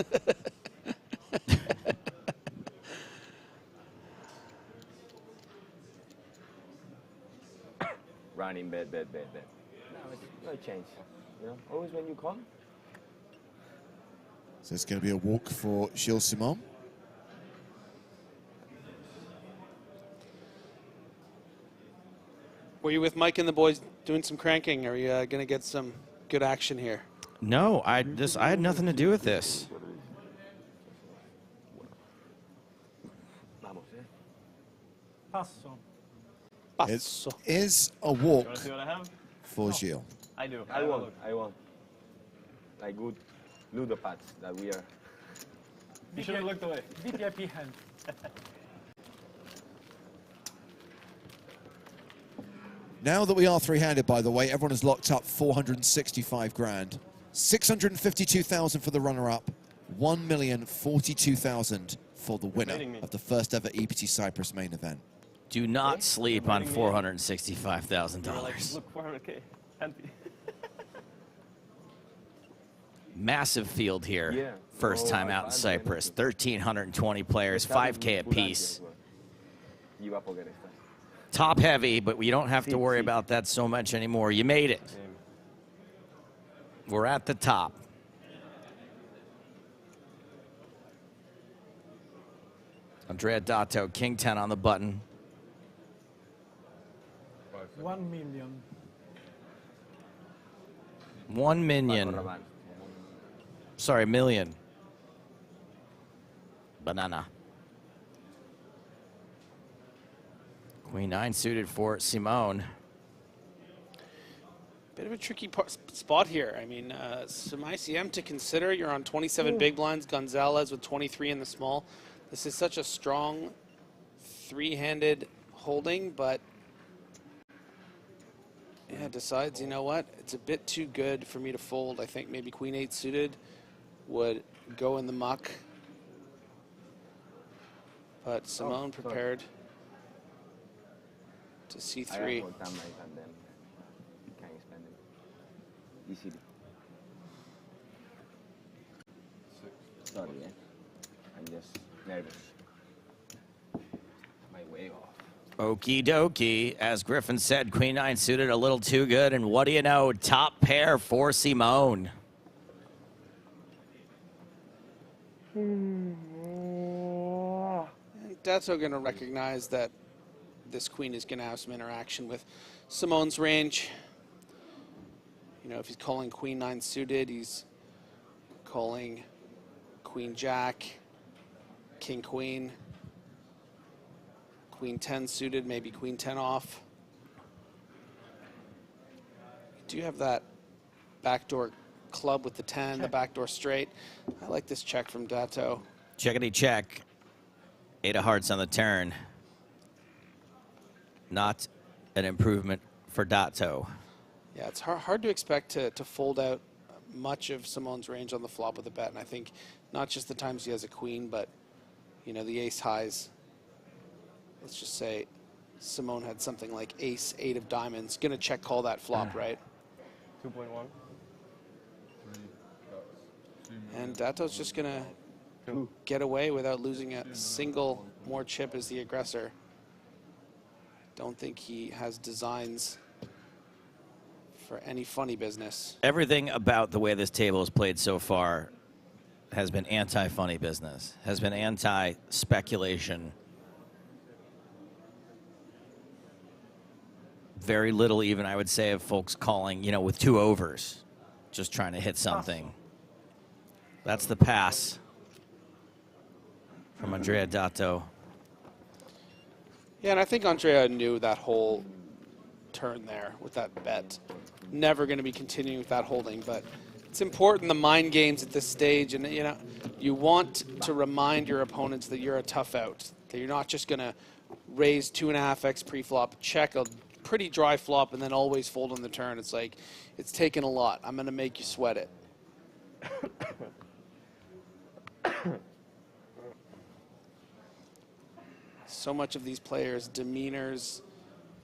Running, bed. No, no change. You know, always when you come. So it's going to be a walk for Gilles Simon. Were you with Mike and the boys doing some cranking? Are you going to get some good action here? No, I had nothing to do with this. Passo. It is a walk See what I have? for Gilles. I do. I won. Like good ludopats that we are. You should have looked away. VIP hand. Now that we are three-handed, by the way, everyone has locked up 465 grand. 652,000 for the runner-up, 1,042,000 for the winner of the first ever EPT Cyprus main event. Do not sleep on $465,000. Look, 400K. Empty. Massive field here. First time out in Cyprus. 1,320 players, 5K apiece. Top heavy, but we don't have to worry about that so much anymore. You made it. We're at the top. Andrea Dato, King 10 on the button. 1 million. 1 million. Sorry, million. Banana. Queen 9 suited for Simone. Bit of a tricky spot here. I mean, some ICM to consider. You're on 27 big blinds. Gonzalez with 23 in the small. This is such a strong three-handed holding, but yeah, decides, you know what? It's a bit too good for me to fold. I think maybe Queen 8 suited would go in the muck. But Simone prepared to C3. Easily. Sorry, I'm just nervous. My way off. Okie dokie. As Griffin said, Queen 9 suited a little too good. And what do you know? Top pair for Simone. Dato going to recognize that this queen is going to have some interaction with Simone's range. You know, if he's calling Queen 9 suited, he's calling Queen Jack, King Queen, Queen 10 suited, maybe Queen 10 off. You do have that backdoor club with the 10, the backdoor straight. I like this check from Dato. Checkity check. 8 of hearts on the turn. Not an improvement for Dato. Yeah, it's hard to expect to fold out much of Simone's range on the flop with a bet. And I think not just the times he has a queen, but, you know, the ace highs let's just say Simone had something like ace, 8 of diamonds. Gonna check call that flop, right? 2.1. And Dato's just gonna get away without losing a single more chip as the aggressor. Don't think he has designs for any funny business. Everything about the way this table is played so far has been anti-funny business, has been anti-speculation. Very little even, I would say, of folks calling, you know, with 2 overs, just trying to hit something. That's the pass from Andrea Dato. Yeah, and I think Andrea knew that whole turn there with that bet. Never going to be continuing with that holding, but it's important, the mind games at this stage, and you know, you want to remind your opponents that you're a tough out, that you're not just going to raise 2.5x pre-flop, check a pretty dry flop, and then always fold on the turn. It's like, it's taken a lot. I'm going to make you sweat it. So much of these players' demeanors,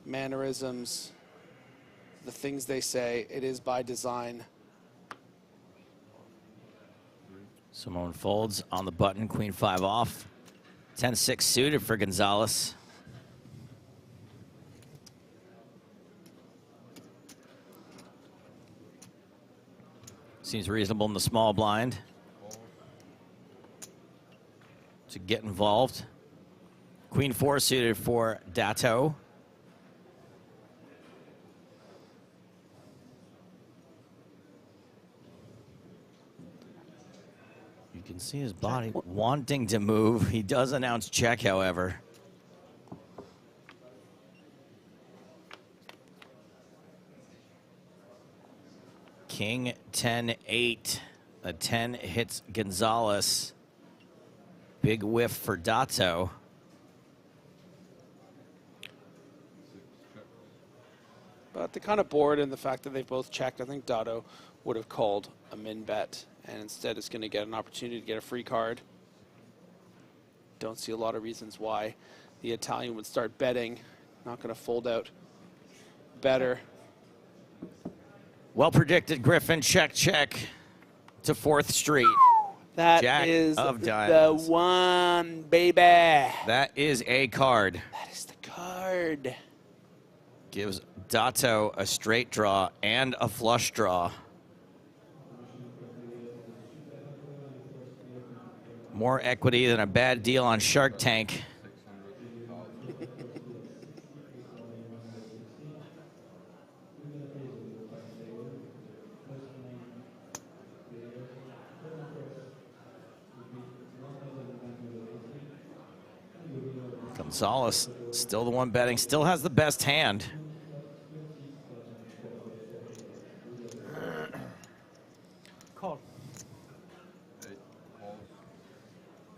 mannerisms, the things they say, it is by design. Simone folds on the button, queen 5 off. 10-6 suited for Gonzalez. Seems reasonable in the small blind to get involved. Queen 4 suited for Dato. You can see his body wanting to move. He does announce check, however. King 10-8. A 10 hits Gonzalez. Big whiff for Dato. But the kind of board and the fact that they both checked, I think Dato would have called a min bet, and instead it's going to get an opportunity to get a free card. Don't see a lot of reasons why the Italian would start betting. Not going to fold out better. Well predicted, Griffin. Check, check to 4th Street. That Jack is of the diamonds. one, baby. That is a card. That is the card. Gives Dato a straight draw and a flush draw. More equity than a bad deal on Shark Tank. Gonzalez still the one betting, still has the best hand. Call.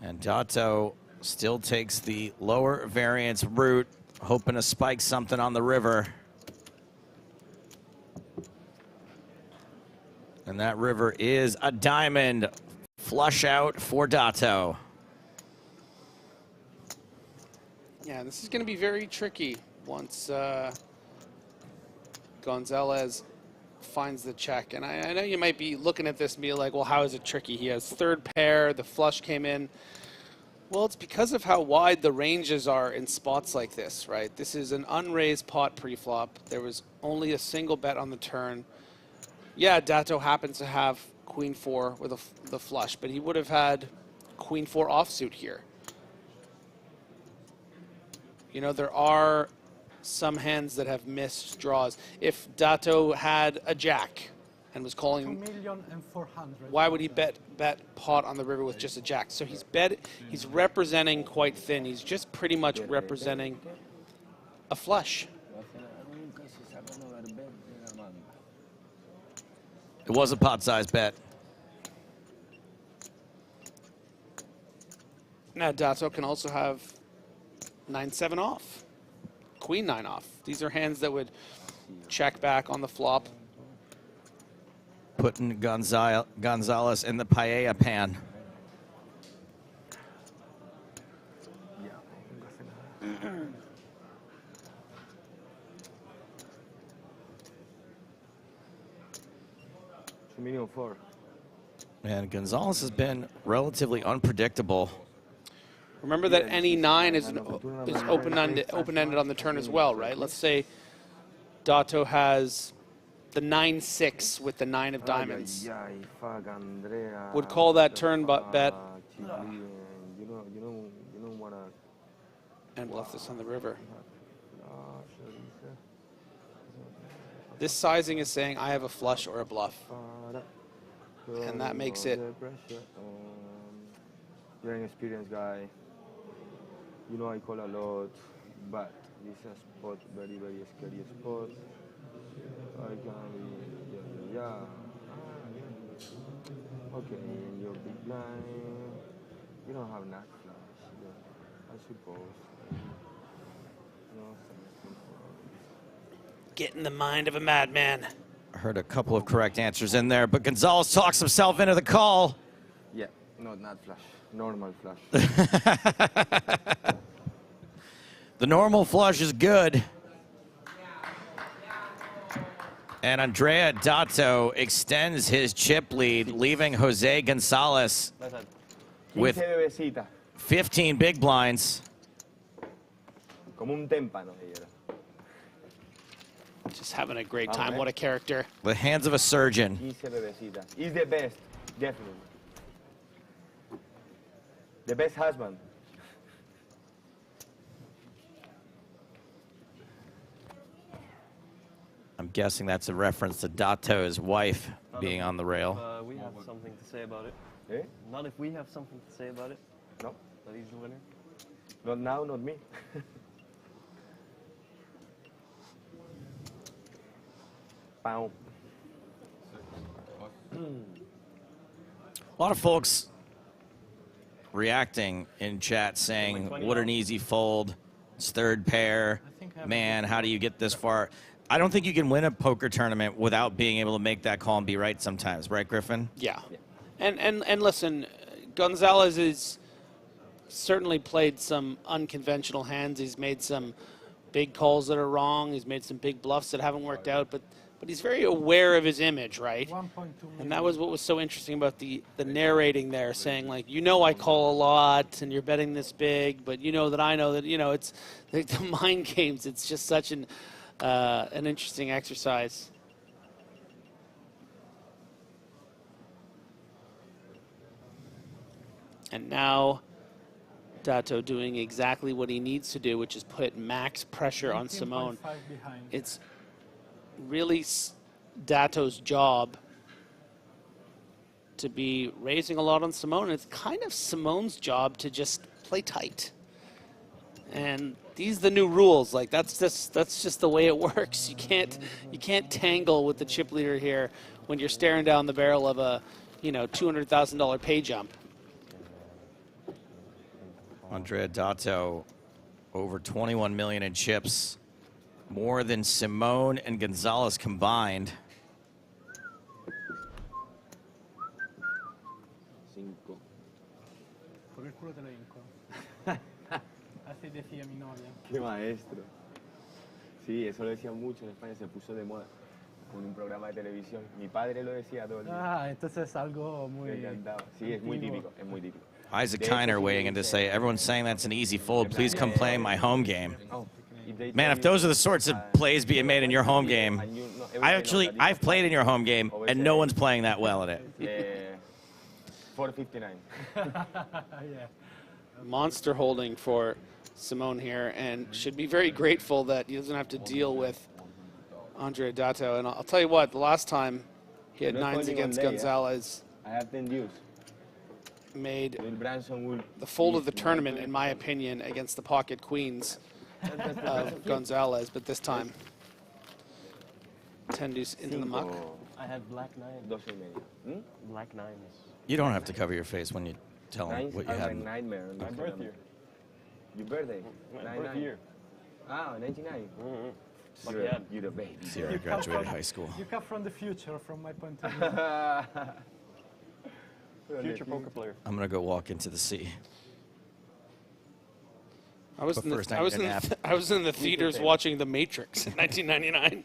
And Dato still takes the lower variance route, hoping to spike something on the river. And that river is a diamond. Flush out for Dato. Yeah, this is going to be very tricky once Gonzalez finds the check. And I know you might be looking at this and be like, well, how is it tricky? He has 3rd pair, the flush came in. Well, it's because of how wide the ranges are in spots like this, right? This is an unraised pot pre-flop. There was only a single bet on the turn. Yeah, Dato happens to have queen 4 with the flush, but he would have had queen 4 offsuit here. You know, there are some hands that have missed draws. If Dato had a jack and was calling, 2,400,000. why would he bet pot on the river with just a jack? So he's representing quite thin. He's just pretty much representing a flush. It was a pot-sized bet. Now Dato can also have 9-7 off, queen 9 off. These are hands that would check back on the flop. Putting Gonzalez in the paella pan. Medium 4. And Gonzalez has been relatively unpredictable. Remember that any 9 is open-ended on the turn as well, right? Let's say Dato has the 9-6 with the 9 of diamonds. Would call that turn bet and bluff this on the river. This sizing is saying I have a flush or a bluff. And that makes it. You're an experienced guy. You know I call a lot, but this is a spot, very, very scary spot. I can be, yeah. Okay, you're big blind. You don't have nut flash, I suppose. No, Get in the mind of a madman. I heard a couple of correct answers in there, but Gonzalez talks himself into the call. yeah, not nut flash, normal flash. The normal flush is good. And Andrea Dato extends his chip lead, leaving Jose Gonzalez with 15 big blinds. Como un témpano. Just having a great time. What a character. The hands of a surgeon. He's the best, definitely. The best husband. I'm guessing that's a reference to Dato's wife being on the rail. We have something to say about it. Eh? Not if we have something to say about it. No. That he's the winner. Not now, not me. A lot of folks reacting in chat saying, what an easy fold. It's third pair. Man, how do you get this far? I don't think you can win a poker tournament without being able to make that call and be right sometimes. Right, Griffin? Yeah. And listen, Gonzalez has certainly played some unconventional hands. He's made some big calls that are wrong. He's made some big bluffs that haven't worked out, but he's very aware of his image, right? And that was what was so interesting about the narrating there, saying like, you know, I call a lot and you're betting this big, but you know that I know that, you know, it's the mind games. It's just such an interesting exercise. And now Dato doing exactly what he needs to do, which is put max pressure on Simone. It's really Dato's job to be raising a lot on Simone. It's kind of Simone's job to just play tight. And these are the new rules. Like that's just the way it works. You can't tangle with the chip leader here when you're staring down the barrel of a, you know, $200,000 pay jump. Andrea Dato over 21 million in chips, more than Simone and Gonzalez combined. Por el culo te lo hinco. Así decía mi novia. Qué maestro. Sí, eso lo decían mucho en España, se puso de moda con un programa de televisión. Mi padre lo decía todo el día. Ah, entonces es algo muy... Me encantaba. Sí, es muy típico, es muy típico. Isaac Tyner weighing in to say, everyone's saying that's an easy fold. Please come play my home game. Man, if those are the sorts of plays being made in your home game, I've played in your home game, and no one's playing that well at it. 459. Yeah. Monster holding for Simone here, and should be very grateful that he doesn't have to deal with Andrea Dato. And I'll tell you what, the last time he had nines against Gonzalez, I have 10 views. Made the fold of the tournament, in my opinion, against the pocket queens of Gonzalez, but this time 10 deuce into the muck. I had black nine. Black nines. You don't have to cover your face when you tell them what you had. Nightmare. My birth year. Your birthday? My birth year. Ah, 99. You're the baby. Sierra graduated high school. You come from the future, from my point of view. Future poker player. I'm going to go walk into the sea. I was the first time you did a nap. I was in the theaters watching The Matrix in 1999.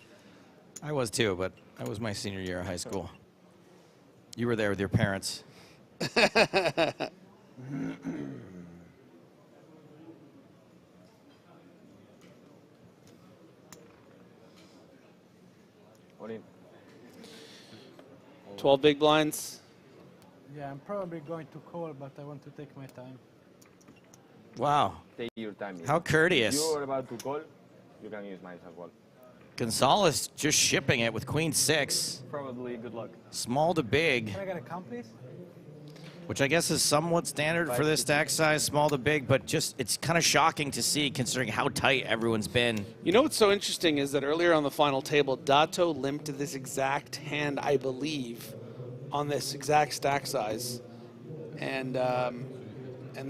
I was too, but that was my senior year of high school. You were there with your parents. What in? 12 big blinds. Yeah, I'm probably going to call, but I want to take my time. Wow. Take your time. How courteous. If you're about to call, you can use mine as well. Gonzalez just shipping it with queen 6. Probably good luck. Small to big, Can I get a count, please? which I guess is somewhat standard for this stack size, small to big, but just it's kind of shocking to see considering how tight everyone's been. You know what's so interesting is that earlier on the final table, Dato limped this exact hand, I believe, on this exact stack size. And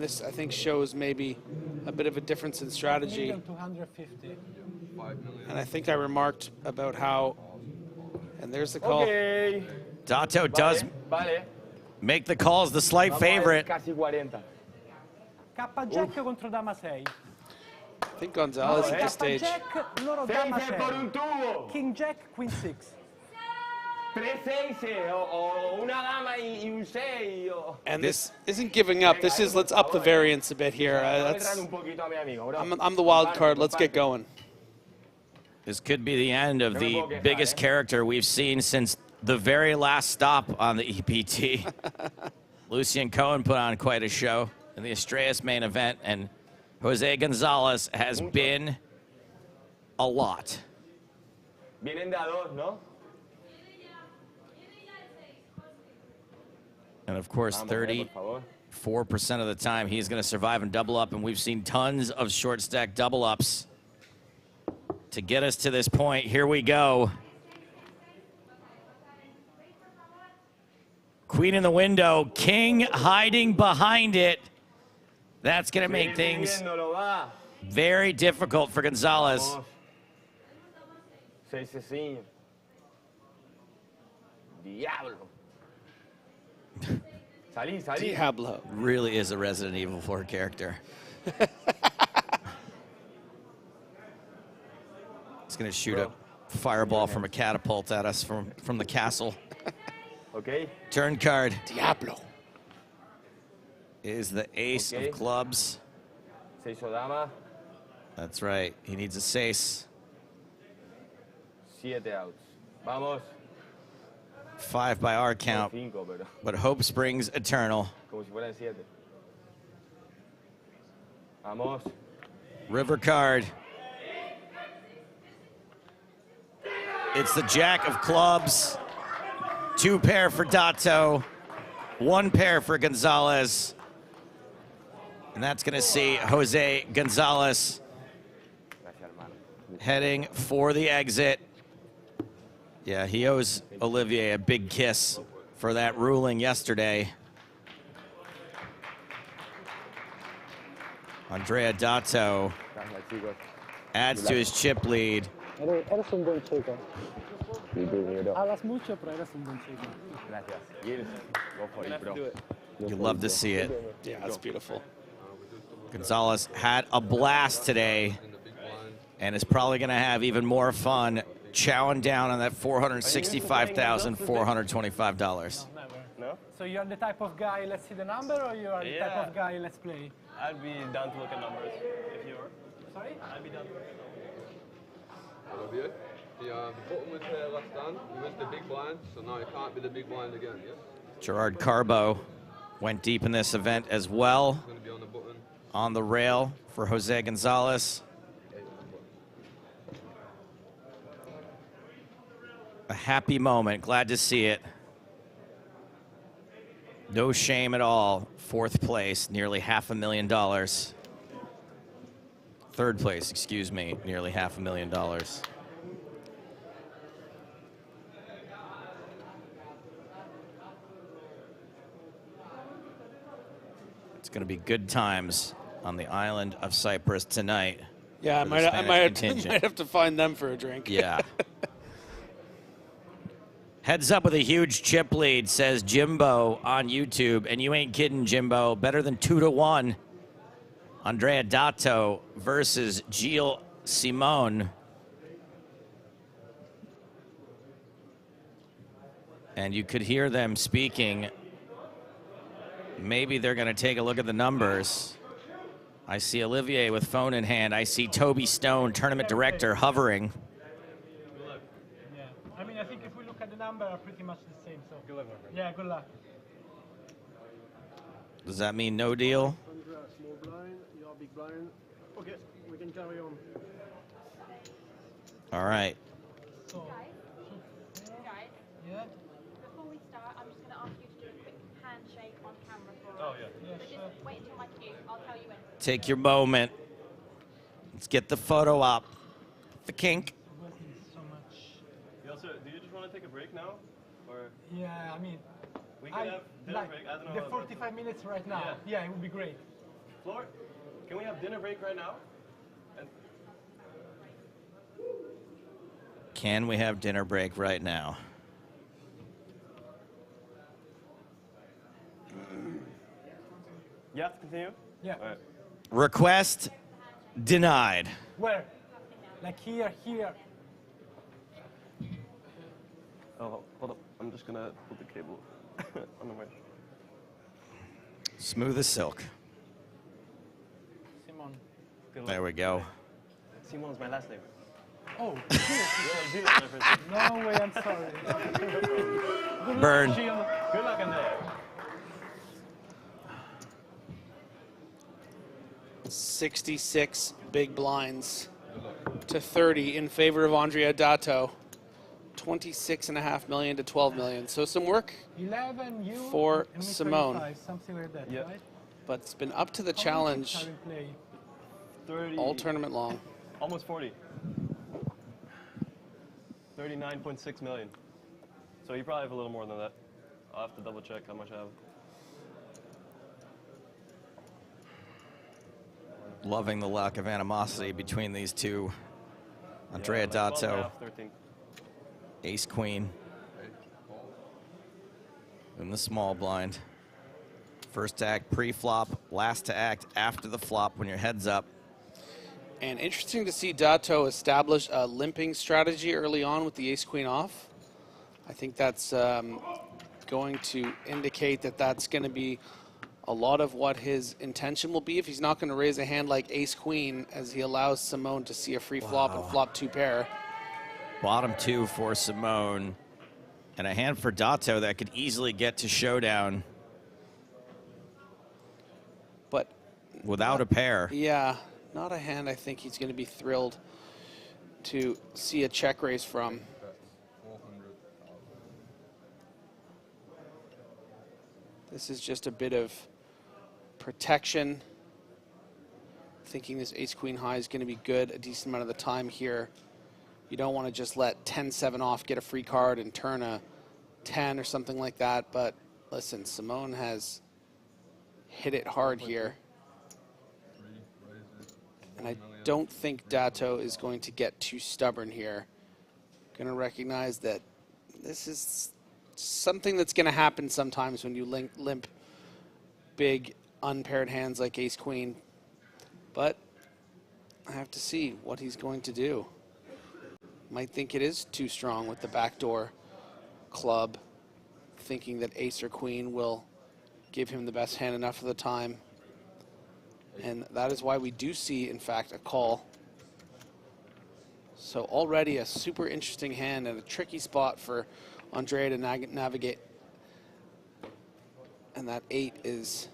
this, I think, shows maybe a bit of a difference in strategy. 250. And I think I remarked about how, and there's the call. Okay. Dato does make the calls the slight favorite. Casi 40. Kappa Jack contro Dama 6. I think Gonzalez at this stage. Jack, loro Dama 6. King Jack, Queen 6. 3-6 o una dama y un 6. And this isn't giving up. This is, let's up the variance a bit here. I'm the wild card. Let's get going. This could be the end of the biggest character we've seen since the very last stop on the EPT. Lucian Cohen put on quite a show in the Estrellas main event, and Jose Gonzalez has been a lot. Vienen de a dos, ¿no? And of course, 34% of the time he's going to survive and double up, and we've seen tons of short stack double ups to get us to this point. Here we go. Queen in the window, king hiding behind it. That's going to make things very difficult for Gonzalez. Diablo. Salí. Diablo. Really is a Resident Evil 4 character. It's going to shoot a fireball from a catapult at us from the castle. Okay. Turn card. Diablo. Is the ace of clubs. 6 o dama. That's right. He needs a ace. 7 outs. Vamos. 5 by our count. But hope springs eternal. Como si fueran 7. Vamos. River card. It's the jack of clubs. 2 pair for Dato. 1 pair for Gonzalez. And that's going to see Jose Gonzalez heading for the exit. Yeah, he owes Olivier a big kiss for that ruling yesterday. Andrea Dato adds to his chip lead. Eres un buen chico. Hablas mucho, pero eres un buen chico. Gracias. Go for it, bro. You love to see it. Yeah, that's beautiful. Gonzalez had a blast today and is probably going to have even more fun chowing down on that $465,425. No? So you're the type of guy, let's see the number, or you are the type of guy, let's play? I'd be down to look at numbers if you were. Sorry? I'd be down to look at numbers. The bottom was there last time. He was the big blind, so now he can't be the big blind again, yes? Gerard Carbo went deep in this event as well. He's going to be on the button. On the rail for Jose Gonzalez. A happy moment, glad to see it. No shame at all. 4th place, nearly $500,000. 3rd place, excuse me, nearly $500,000. It's going to be good times on the island of Cyprus tonight. Yeah, I might have to find them for a drink. Yeah. Heads up with a huge chip lead, says Jimbo on YouTube. And you ain't kidding, Jimbo. Better than 2-1 Andrea Dato versus Gilles Simon. And you could hear them speaking. Maybe they're going to take a look at the numbers. I see Olivier with phone in hand. I see Toby Stone, tournament director, hovering. Yeah. I mean, I think if we look at the number, are pretty much the same. So good luck. Yeah, good luck. Does that mean no deal? Andrea, small blind, you're big blind. Okay, we can carry on. All right. So, Guys, yeah. before we start, I'm just going to ask you to do a quick handshake on camera for us. Oh, yeah. So just wait until my cue. I'll tell you when. Take your moment. Let's get the photo up. The kink. So much. You also, do you just want to take a break now? Or Yeah, I mean, we can have dinner like break. I don't know. the 45 minutes right now. Yeah, it would be great. Floor, can we have dinner break right now? And Can we have dinner break right now? yeah, continue. Yeah. All right. Request denied. Where? Like here, here. Oh, hold up. I'm just gonna put the cable on the way. Smooth as silk. Simon. There we go. Simon is my last name. Oh, Yeah, no way, I'm sorry. Good Burn. luck, Gilles. Good luck in there. 66 big blinds to 30 in favor of Andrea Dato. 26.5 million to 12 million. So some work 11, you, for and me Simone. 35, something like that, right? But it's been up to the How many challenge chips are in play? 30. all tournament long. Almost 40. 39.6 million. So you probably have a little more than that. I'll have to double check how much I have. Loving the lack of animosity between these two. Andrea Yeah, like 12 and a Dato, half, 13. ace queen. In the small blind. First to act pre-flop, last to act after the flop when your head's up. And interesting to see Dato establish a limping strategy early on with the ace-queen off. I think that's going to indicate that that's going to be a lot of what his intention will be if he's not going to raise a hand like ace-queen, as he allows Simone to see a free flop and flop two pair. Bottom two for Simone. And a hand for Dato that could easily get to showdown. But without a pair. Yeah, not a hand I think he's going to be thrilled to see a check raise from. This is just a bit of protection. Thinking this ace-queen high is going to be good a decent amount of the time here. You don't want to just let 10-7 off, get a free card, and turn a 10 or something like that. But listen, Simone has hit it hard here. And I don't think Dato is going to get too stubborn here. Going to recognize that this is something that's going to happen sometimes when you limp big unpaired hands like ace-queen. But I have to see what he's going to do. Might think it is too strong with the backdoor club, thinking that ace or queen will give him the best hand enough of the time. And that is why we do see, in fact, a call. So already a super interesting hand and a tricky spot for Andrea to navigate. And that 8 is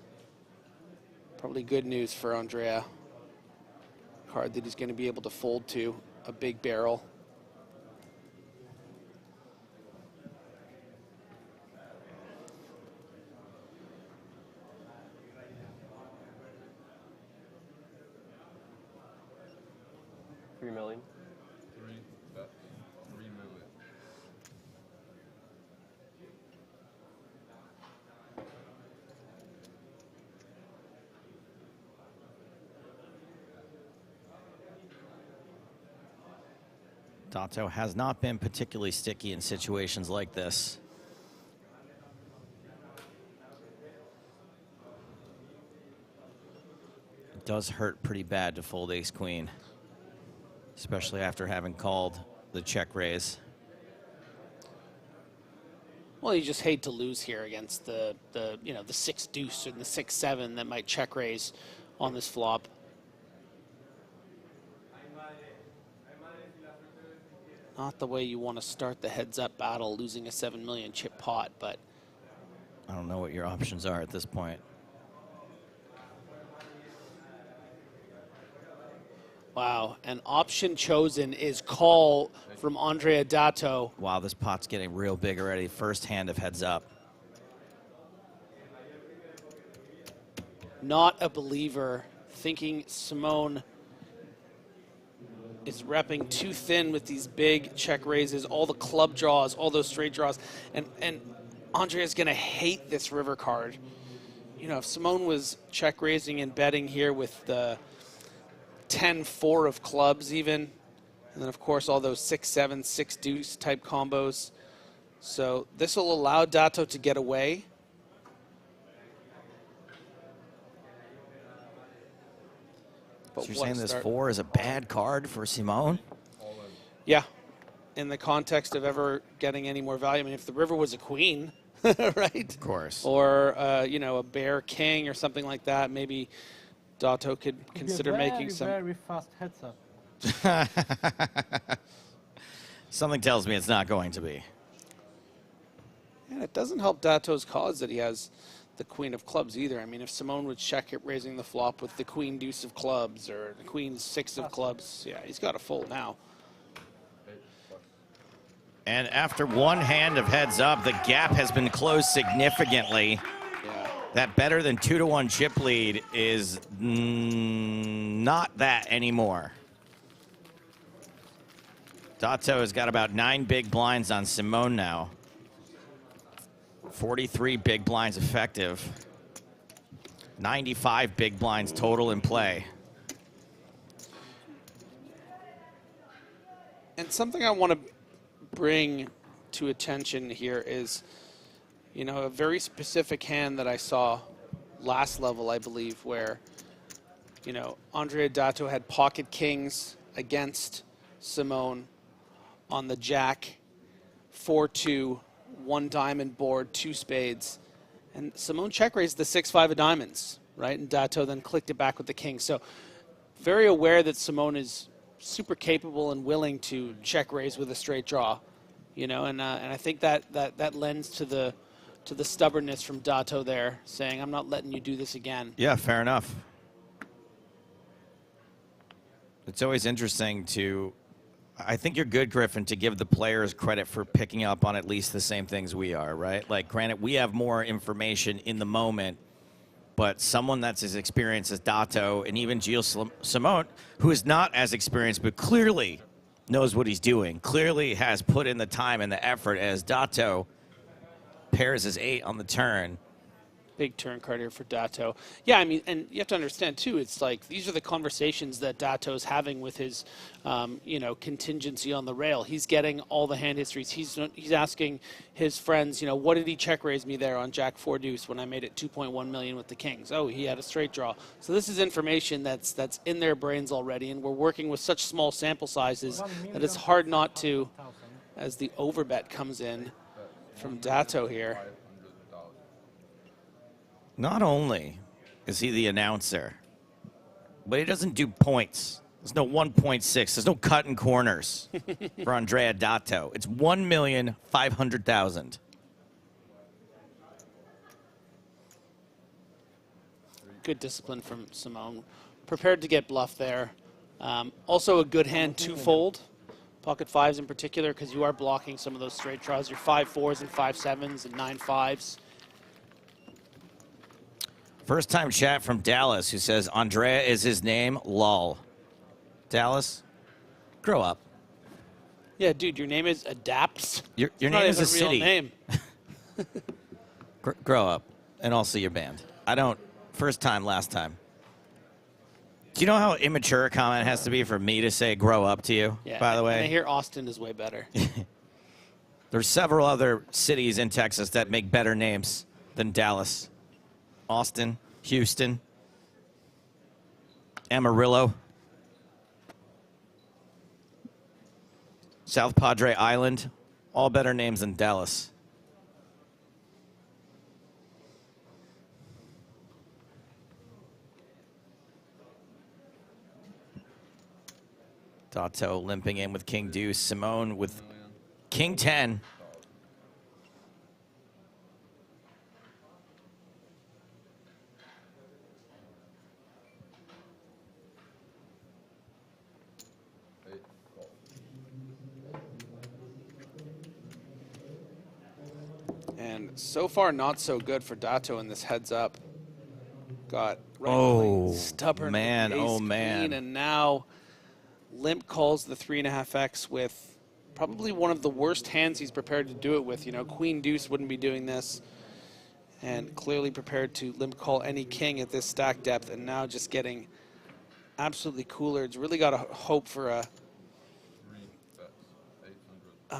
probably good news for Andrea. Card that he's going to be able to fold to, a big barrel. $3 million. 3 million. Dato has not been particularly sticky in situations like this. Does hurt pretty bad to fold ace queen, especially after having called the check raise. Well, you just hate to lose here against the you know, the 6 deuce or the 6-7 that might check raise on this flop. Not the way you want to start the heads-up battle, losing a 7 million chip pot, but I don't know what your options are at this point. wow, an option chosen is call from Andrea Dato. Wow, this pot's getting real big already. First hand of heads up. Not a believer, thinking Simone is repping too thin with these big check raises, all the club draws, all those straight draws, and Andrea's gonna hate this river card. You know, if Simone was check raising and betting here with the 10-4 of clubs even, and then of course all those 6-7, 6 deuce type combos. So this will allow Dato to get away. So you're saying this 4 is a bad card for Simone? Yeah, in the context of ever getting any more value. I mean, if the river was a queen, right? Of course. Or, you know, a bear king or something like that, maybe Dato could consider making some. Very fast heads up. Something tells me it's not going to be. And it doesn't help Dato's cause that he has the queen of clubs either. I mean, if Simone would check it raising the flop with the queen deuce of clubs or the queen 6 of clubs, yeah, he's got to fold now. And after one hand of heads up, the gap has been closed significantly. Yeah. That better than 2-to-1 chip lead is not that anymore. Dato has got about 9 big blinds on Simone now. 43 big blinds effective. 95 big blinds total in play. And something I want to bring to attention here is, you know, a very specific hand that I saw last level, I believe, where, you know, Andrea Dato had pocket kings against Simone on the jack, 4-2, 1 diamond board, 2 spades. And Simone check raised the 6-5 of diamonds, right? And Dato then clicked it back with the king. So very aware that Simone is super capable and willing to check raise with a straight draw, you know, and I think that lends to the stubbornness from Dato there, saying, I'm not letting you do this again. Yeah, fair enough. It's always interesting to, I think you're good, Griffin, to give the players credit for picking up on at least the same things we are, right? Like, granted, we have more information in the moment, but someone that's as experienced as Dato and even Gilles Simon, who is not as experienced but clearly knows what he's doing, clearly has put in the time and the effort as Dato pairs his 8 on the turn. Big turn card here for Dato. Yeah, I mean, and you have to understand, too, it's like these are the conversations that Dato's having with his, you know, contingency on the rail. He's getting all the hand histories. He's asking his friends, you know, what did he check raise me there on Jack 4 deuce when I made it 2.1 million with the kings? Oh, he had a straight draw. So this is information that's in their brains already, and we're working with such small sample sizes that it's hard not to, as the overbet comes in from Dato here. Not only is he the announcer, but he doesn't do points. There's no 1.6. There's no cutting corners for Andrea Dato. It's 1,500,000. Good discipline from Simone. Prepared to get bluffed there. Also a good hand twofold. Pocket 5s in particular, because you are blocking some of those straight draws. Your 5-4s and 5-7s and 9-5s. First time chat from Dallas, who says Andrea is his name. Lol. Dallas, grow up. Yeah, dude, your name is Adapts. Your It's not name is even a city. real name. Grow up, and also your band. I don't. First time, last time. Do you know how immature a comment has to be for me to say grow up to you, Yeah, by the way? and I hear Austin is way better. There's several other cities in Texas that make better names than Dallas. Austin, Houston. Amarillo. South Padre Island. All better names than Dallas. Dato limping in with King Deuce. Simone with King 10. And so far, not so good for Dato in this heads up. Got stubborn man, with the ace man. queen, and now limp calls the 3.5x with probably one of the worst hands he's prepared to do it with. You know, Queen Deuce wouldn't be doing this, and clearly prepared to limp call any king at this stack depth, and now just getting absolutely cooler. It's really got to hope for a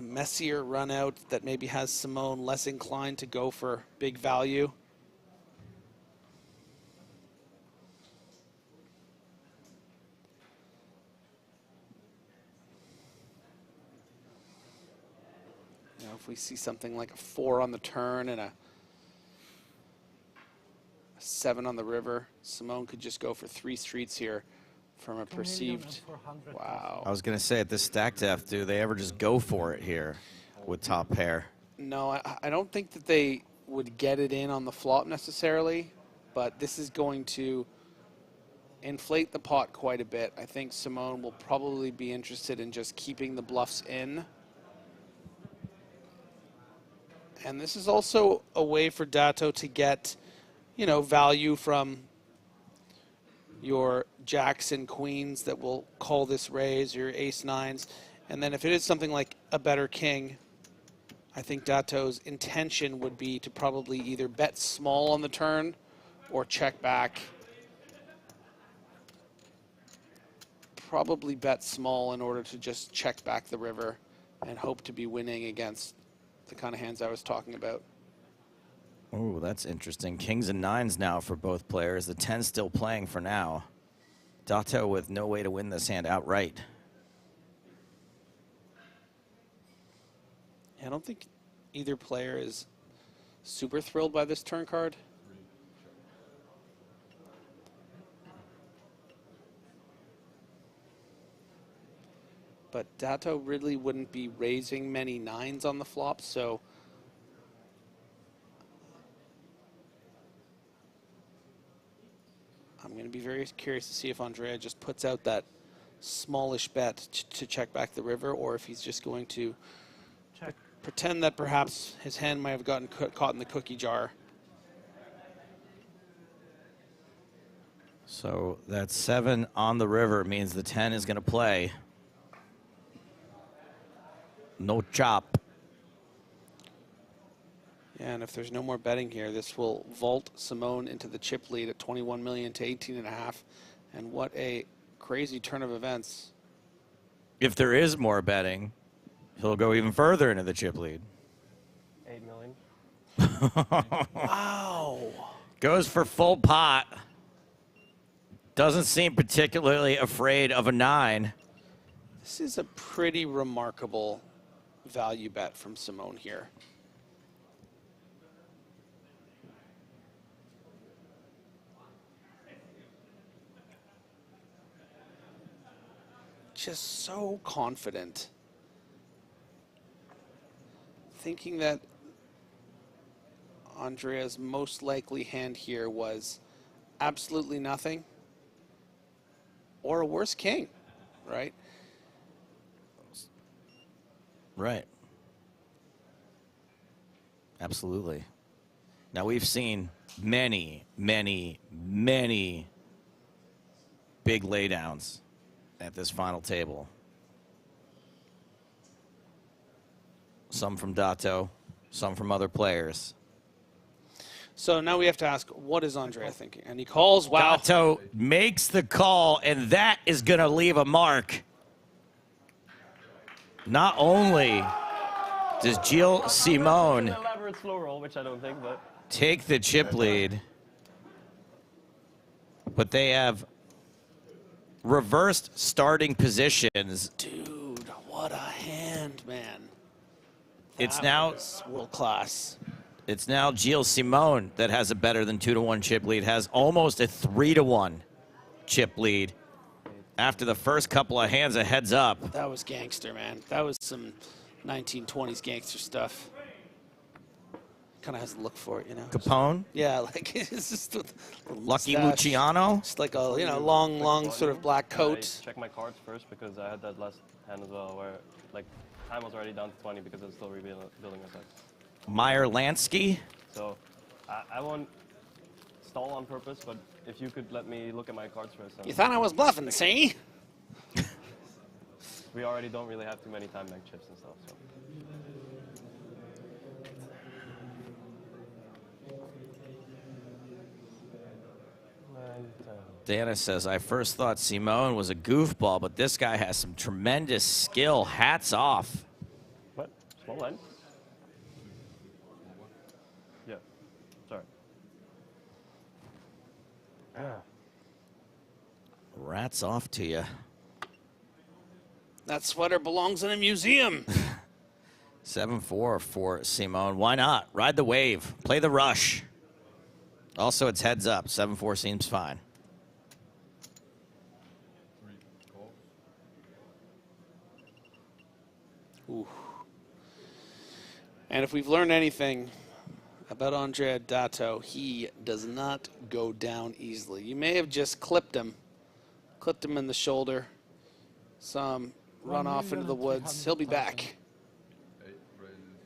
messier run out that maybe has Simone less inclined to go for big value. You know, if we see something like a 4 on the turn and a 7 on the river, Simone could just go for 3 streets here from a perceived. Wow. I was going to say, at this stack depth, do they ever just go for it here with top pair? No, I don't think that they would get it in on the flop necessarily, but this is going to inflate the pot quite a bit. I think Simone will probably be interested in just keeping the bluffs in. And this is also a way for Dato to get, you know, value from your jacks and queens that will call this raise, your ace nines. And then if it is something like a better king, I think Dato's intention would be to probably either bet small on the turn or check back. Probably bet small in order to just check back the river and hope to be winning against the kind of hands I was talking about. Oh, that's interesting. Kings and nines now for both players. The 10 still playing for now. Dato with no way to win this hand outright. I don't think either player is super thrilled by this turn card. But Dato really wouldn't be raising many nines on the flop, so I'm going to be very curious to see if Andrea just puts out that smallish bet to check back the river, or if he's just going to pretend that perhaps his hand might have gotten caught in the cookie jar. So that 7 on the river means the 10 is going to play. No chop. Yeah, and if there's no more betting here, this will vault Simone into the chip lead at 21 million to 18.5. And what a crazy turn of events. If there is more betting, he'll go even further into the chip lead. 8 million. Wow. Goes for full pot. Doesn't seem particularly afraid of a 9. This is a pretty remarkable value bet from Simone here. Just so confident. Thinking that Andrea's most likely hand here was absolutely nothing or a worse king, right? Right. Absolutely. Now, we've seen many, many, many big laydowns at this final table. Some from Dato, some from other players. So now we have to ask, what is Andrea thinking? And he calls, wow. Dato makes the call, and that is going to leave a mark. Not only does Gilles Simon An elaborate slow roll, which I don't think, but take the chip lead, but they have reversed starting positions. Dude, what a hand, man. It's That now was world class. It's now Gilles Simon that has a better than 2-1 chip lead, has almost a 3-1 chip lead. After the first couple of hands, a heads up. That was gangster, man. That was some 1920s gangster stuff. Kind of has a look for it, you know. Capone? Yeah, like it's just a Lucky mustache. Luciano? Just like a long sort of black coat. I check my cards first because I had that last hand as well, where like time was already down to 20 because I was still rebuilding a set. Meyer Lansky? So I won't stall on purpose, but if you could let me look at my cards first. You thought I was bluffing, see? We already don't really have too many time bank chips and stuff. So. Dana says, I first thought Simone was a goofball, but this guy has some tremendous skill. Hats off. What? Small line? Yeah. Sorry. Rats off to you. That sweater belongs in a museum. 7-4 for Simone. Why not? Ride the wave. Play the rush. Also, it's heads up. 7-4 seems fine. Ooh. And if we've learned anything about Andre Dato, he does not go down easily. You may have just clipped him in the shoulder, saw him run off into the woods. He'll be back.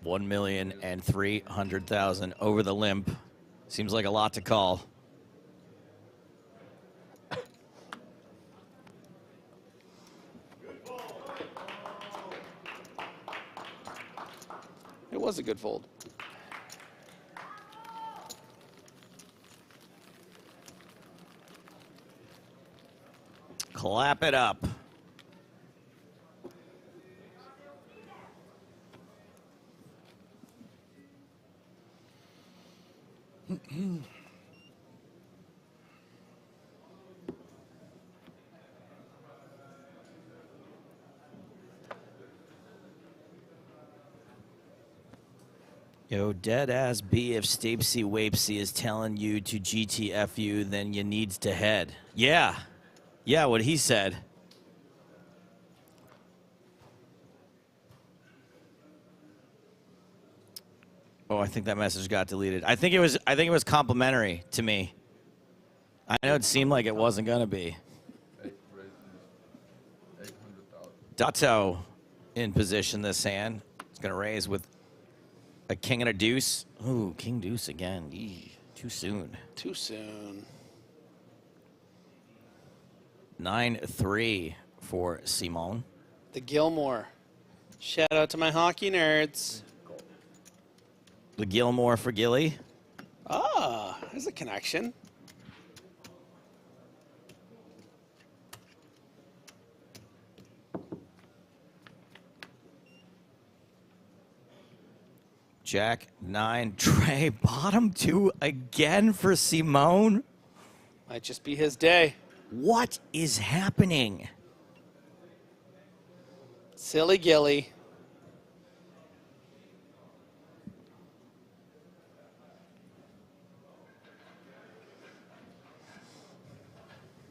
1,300,000 over the limp. Seems like a lot to call. It was a good fold. Clap it up. Yo, dead ass B, if Stapesy Wapesy is telling you to GTFU, then you needs to head. Yeah. Yeah, what he said. Oh, I think that message got deleted. I think it was complimentary to me. I know it seemed like it wasn't gonna be. Dato in position this hand. He's gonna raise with a king and a deuce. Ooh, king deuce again. Eee, too soon. Too soon. 9-3 for Simone. The Gilmore. Shout out to my hockey nerds. The Gilmore for Gilly. Ah, there's a connection. Jack 9. Trey bottom 2 again for Simone. Might just be his day. What is happening? Silly Gilly.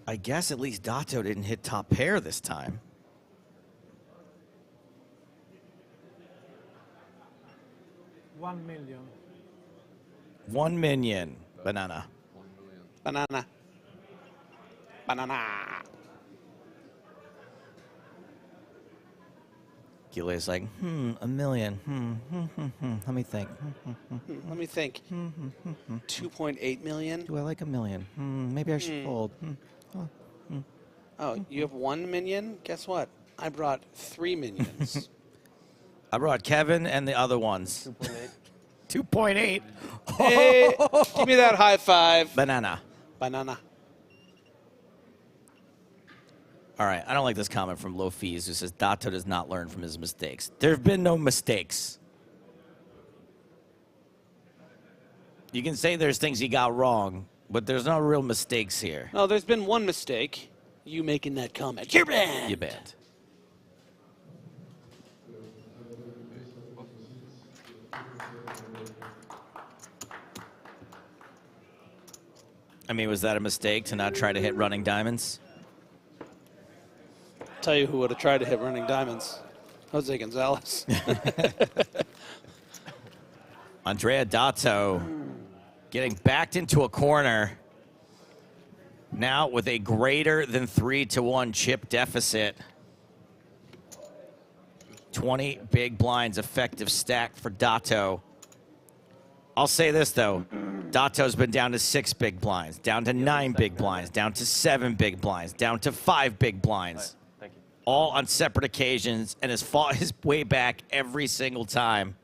I guess at least Dato didn't hit top pair this time. $1 million. 1 million. Banana. Banana. Banana. Gilly's like, $1 million. Let me think. Let me think. 2.8 million? Do I like $1 million? Maybe I should fold. Oh, you have 1 minion? Guess what? I brought 3 minions. I brought Kevin and the other ones. 2.8. Hey, give me that high five. Banana. Banana. All right, I don't like this comment from Low Fees who says Dato does not learn from his mistakes. There have been no mistakes. You can say there's things he got wrong, but there's no real mistakes here. No, there's been one mistake. You making that comment. You're banned. You banned. I mean, was that a mistake to not try to hit running diamonds? Tell you who would have tried to hit running diamonds. Jose Gonzalez. Andrea Dato getting backed into a corner. Now with a greater than 3-1 chip deficit. 20 big blinds effective stack for Dato. I'll say this, though. Dato's been down to 6 big blinds, down to 9 big blinds, down to 7 big blinds, down to 5 big blinds. Thank you. All on separate occasions, and has fought his way back every single time.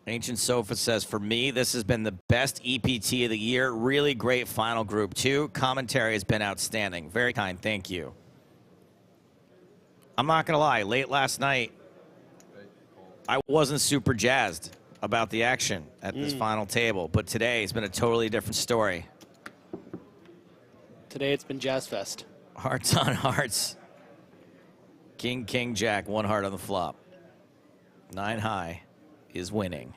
Ancient Sofa says, for me, this has been the best EPT of the year. Really great final group, too. Commentary has been outstanding. Very kind. Thank you. I'm not going to lie. Late last night, I wasn't super jazzed about the action at this final table. But today, it's been a totally different story. Today, it's been Jazz Fest. Hearts on hearts. King, king, jack. 1 heart on the flop. 9 high is winning.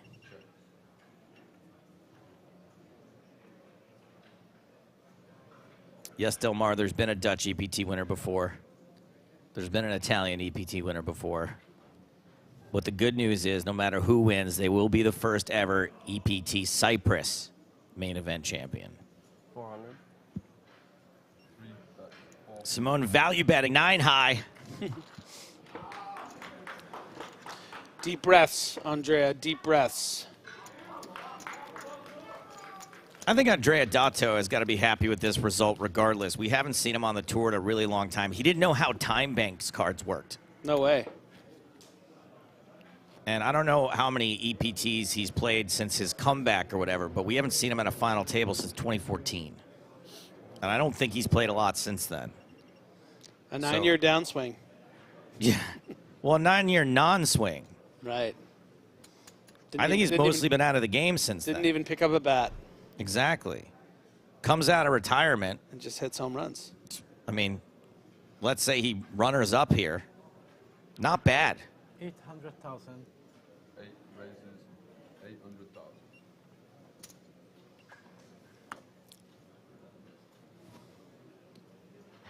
Yes, Del Mar, there's been a Dutch EPT winner before. There's been an Italian EPT winner before. But the good news is, no matter who wins, they will be the first ever EPT Cyprus main event champion. 400. Simone value betting 9 high. Deep breaths, Andrea, deep breaths. I think Andrea Dato has got to be happy with this result regardless. We haven't seen him on the tour in a really long time. He didn't know how time banks cards worked. No way. And I don't know how many EPTs he's played since his comeback or whatever, but we haven't seen him at a final table since 2014. And I don't think he's played a lot since then. A 9-year downswing. Yeah. Well, a 9-year non-swing. Right. I think he's mostly been out of the game since then. Didn't even pick up a bat. Exactly. Comes out of retirement. And just hits home runs. I mean, let's say he runners up here. Not bad. 800,000. 8 raises, 800,000.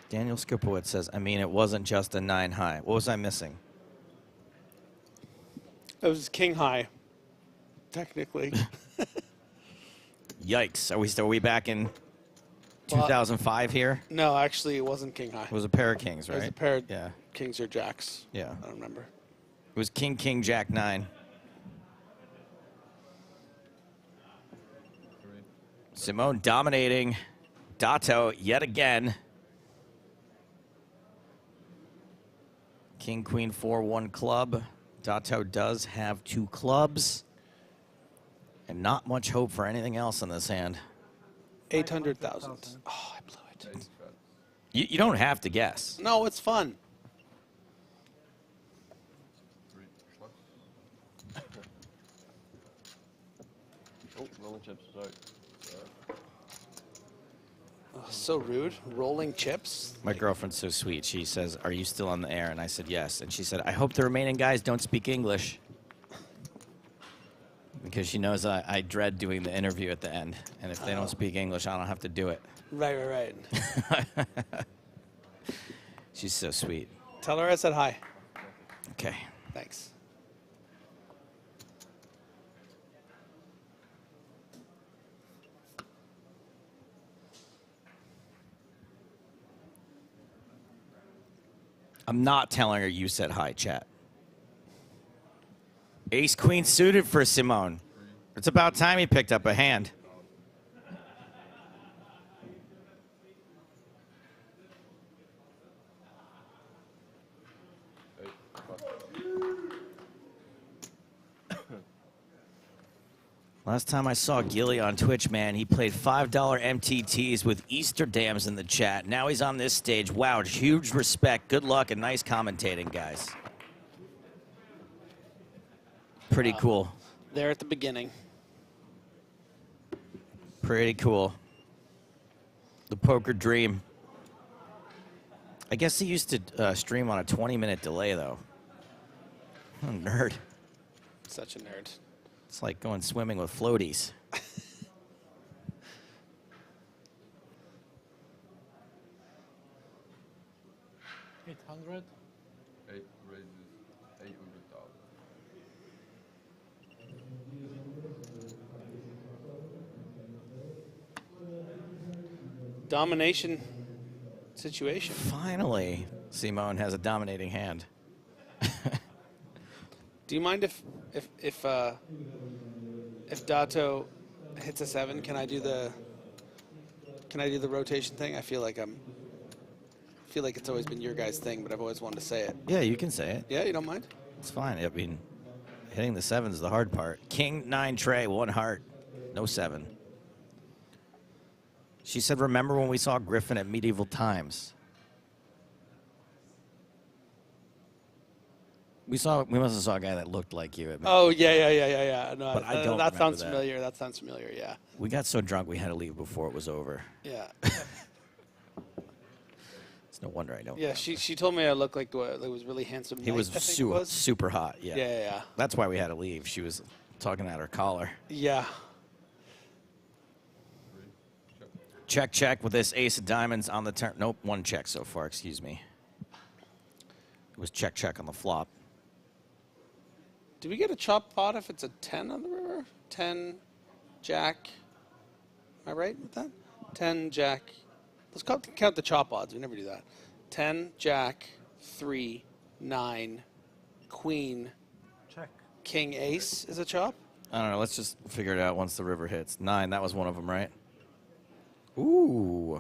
Daniel Skipowitz says, I mean, it wasn't just a 9 high. What was I missing? It was king high, technically. Yikes. Are we back in 2005 here? No, actually, it wasn't king high. It was a pair of kings, right? It was a pair of kings or jacks. Yeah. I don't remember. It was king, king, jack, 9. Simone dominating Dato yet again. King, queen, 4-1 club. Dato does have 2 clubs. And not much hope for anything else in this hand. 800,000. Oh, I blew it. You don't have to guess. No, it's fun. Oh, rolling chips, sorry. Oh, so rude. Rolling chips. My girlfriend's so sweet. She says, are you still on the air? And I said, yes. And she said, I hope the remaining guys don't speak English. Because she knows I dread doing the interview at the end. And if they don't speak English, I don't have to do it. Right. She's so sweet. Tell her I said hi. Okay. Thanks. I'm not telling her you said hi, chat. Ace queen suited for Simone. It's about time he picked up a hand. Last time I saw Gilly on Twitch, man, he played $5 MTTs with Easter dams in the chat. Now he's on this stage. Wow, huge respect. Good luck and nice commentating, guys. Pretty cool. There at the beginning. Pretty cool. The poker dream. I guess he used to stream on a 20-minute delay, though. What a nerd. Such a nerd. It's like going swimming with floaties. 800. 8 raises 800,000. Domination situation. Finally, Simone has a dominating hand. Do you mind if Dato hits a 7? Can I do the rotation thing? I feel like it's always been your guys' thing, but I've always wanted to say it. Yeah, you can say it. Yeah, you don't mind? It's fine. I mean, hitting the 7's the hard part. King 9 tray, 1 heart, no 7. She said, remember when we saw Griffin at medieval times? We must have saw a guy that looked like you. Oh, yeah. No, but I don't that sounds remember familiar. That sounds familiar, yeah. We got so drunk we had to leave before it was over. Yeah. It's no wonder I don't. Yeah, she told me I looked like it was really handsome. He was super hot, yeah. Yeah. That's why we had to leave. She was talking at her collar. Yeah. Check, check with this ace of diamonds on the turn. Nope, 1 check so far, excuse me. It was check, check on the flop. Do we get a chop pot if it's a 10 on the river? 10, jack. Am I right with that? 10, jack. Let's count the chop odds. We never do that. 10, jack, 3, 9, queen. Check. King, ace is a chop? I don't know. Let's just figure it out once the river hits. 9, that was one of them, right? Ooh.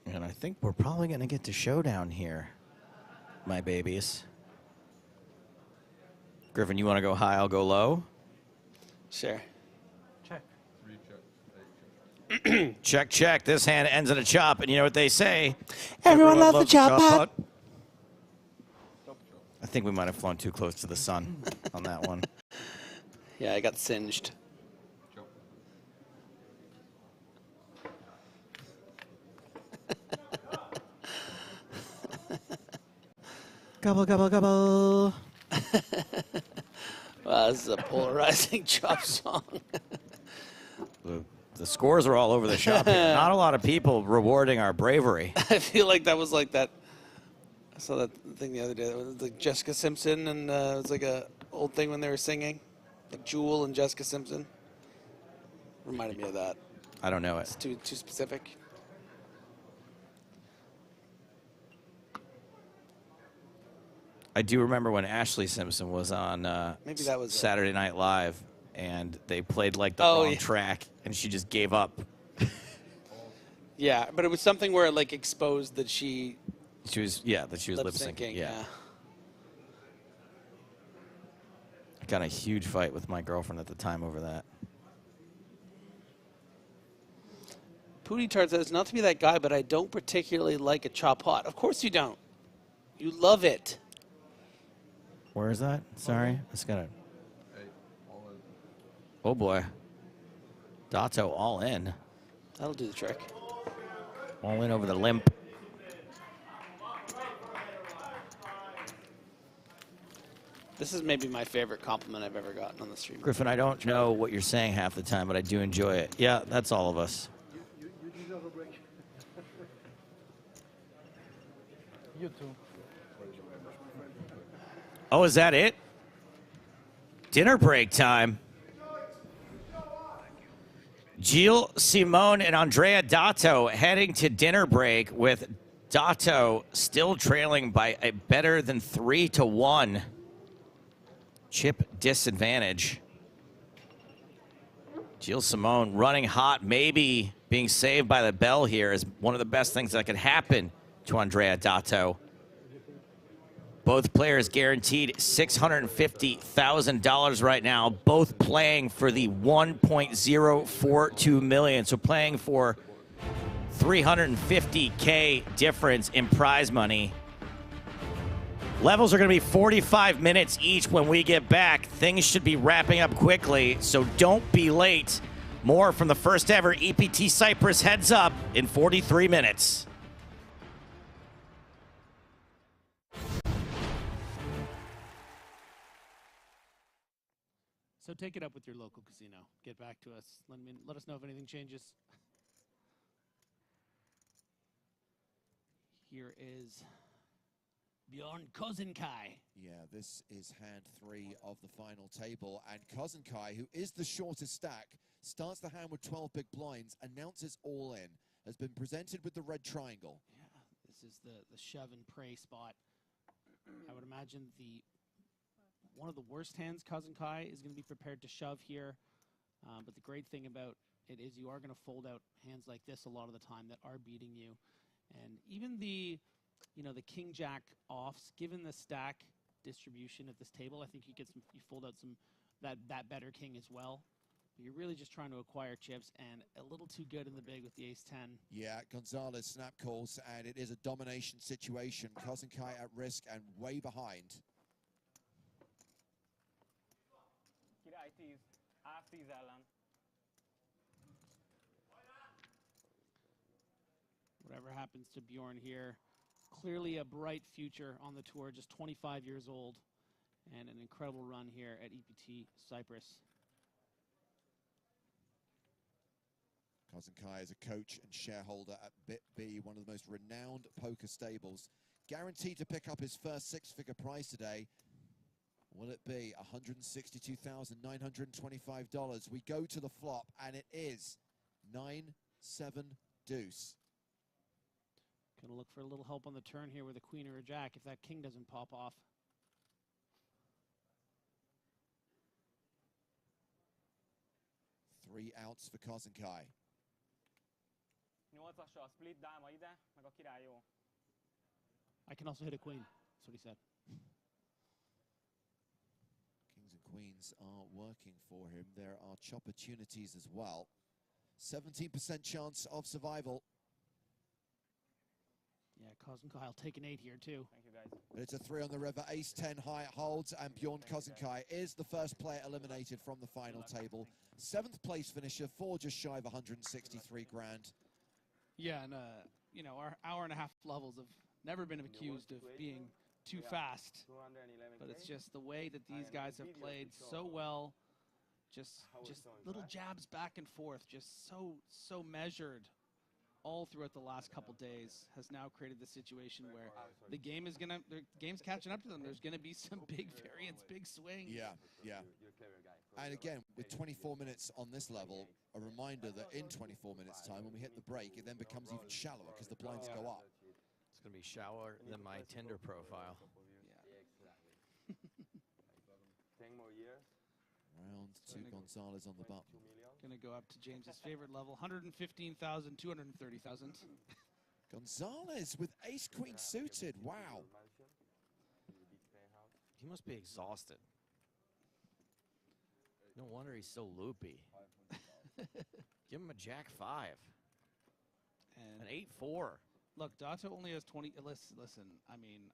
And I think we're probably going to get to showdown here, my babies. Griffin, you want to go high, I'll go low? Sure. Check. 3 check. Check, check. This hand ends in a chop, and you know what they say? Everyone loves the chop pot. I think we might have flown too close to the sun on that one. Yeah, I got singed. Gobble, gobble, gobble. Wow, this is a polarizing chop song. The scores are all over the shop here. Not a lot of people rewarding our bravery. I feel like that was like that. I saw that thing the other day. That was like Jessica Simpson, and it was like a old thing when they were singing, like Jewel and Jessica Simpson. Reminded me of that. I don't know it. It's too specific. I do remember when Ashley Simpson was on Maybe that was Saturday Night Live, and they played like the wrong track, and she just gave up. Yeah, but it was something where it like exposed that she was lip syncing. Yeah. I got in a huge fight with my girlfriend at the time over that. Pootie Tart says, not to be that guy, but I don't particularly like a chop hot. Of course you don't. You love it. Where is that? Sorry, I just gotta. Oh boy, Dato all in. That'll do the trick. All in over the limp. This is maybe my favorite compliment I've ever gotten on the stream. Griffin, I don't know what you're saying half the time, but I do enjoy it. Yeah, that's all of us. You deserve a break. You too. Oh, is that it? Dinner break time. Gilles Simone and Andrea Dato heading to dinner break with Dato still trailing by a better than 3-1. Chip disadvantage. Gilles Simon running hot, maybe being saved by the bell here is one of the best things that could happen to Andrea Dato. Both players guaranteed $650,000 right now, both playing for the $1.042 million. So playing for $350K difference in prize money. Levels are going to be 45 minutes each when we get back. Things should be wrapping up quickly, so don't be late. More from the first ever EPT Cyprus Heads Up in 43 minutes. So take it up with your local casino. Get back to us. Let us know if anything changes. Here is Bjorn Kozenkai. Yeah, this is hand 3 of the final table, and Kozenkai, who is the shortest stack, starts the hand with 12 big blinds, announces all in, has been presented with the red triangle. Yeah, this is the shove and pray spot. I would imagine one of the worst hands, Kozenkai, is going to be prepared to shove here. But the great thing about it is you are going to fold out hands like this a lot of the time that are beating you. And even the king-jack offs, given the stack distribution at this table, I think you fold out that better king as well. But you're really just trying to acquire chips, and a little too good in the big with the ace-10. Yeah, Gonzalez snap calls, and it is a domination situation. Kozenkai at risk and way behind. Whatever happens to Bjorn here, clearly a bright future on the tour, just 25 years old, and an incredible run here at EPT Cyprus. Kozenkai is a coach and shareholder at BitB, one of the most renowned poker stables. Guaranteed to pick up his first six-figure prize today. Will it be $162,925? We go to the flop, and it is 9-7 deuce. Gonna look for a little help on the turn here with a queen or a jack if that king doesn't pop off. Three outs for Kozenkai. I can also hit a queen. That's what he said. Kings and queens are working for him. There are opportunities as well. 17% chance of survival. Yeah, Kozenkai will take an 8 here too. Thank you, guys. But it's a 3 on the river. Ace-10 high holds, and Bjorn Kozenkai is the first player eliminated from the final table. 7th place finisher for just shy of 163 grand. Yeah, and our hour-and-a-half levels have never been accused of being too fast. But it's just the way that these guys have played so well. Just little jabs back and forth, just so measured all throughout the last couple days has now created the situation where the game's catching up to them. There's gonna be some big variance, big swings. Yeah. And again, with 24 minutes on this level, a reminder that in 24 minutes time, when we hit the break, it then becomes even shallower because the blinds go up. It's gonna be shallower than my Tinder profile. Yeah. 10 more years. Round 2, Gonzalez on the button. Gonna go up to James's favorite level, 115,000, 230,000. Gonzalez with ace-queen suited. Wow. He must be exhausted. No wonder he's so loopy. Give him a jack-5. And an 8-4. Look, Dato only has 20. Listen, I mean,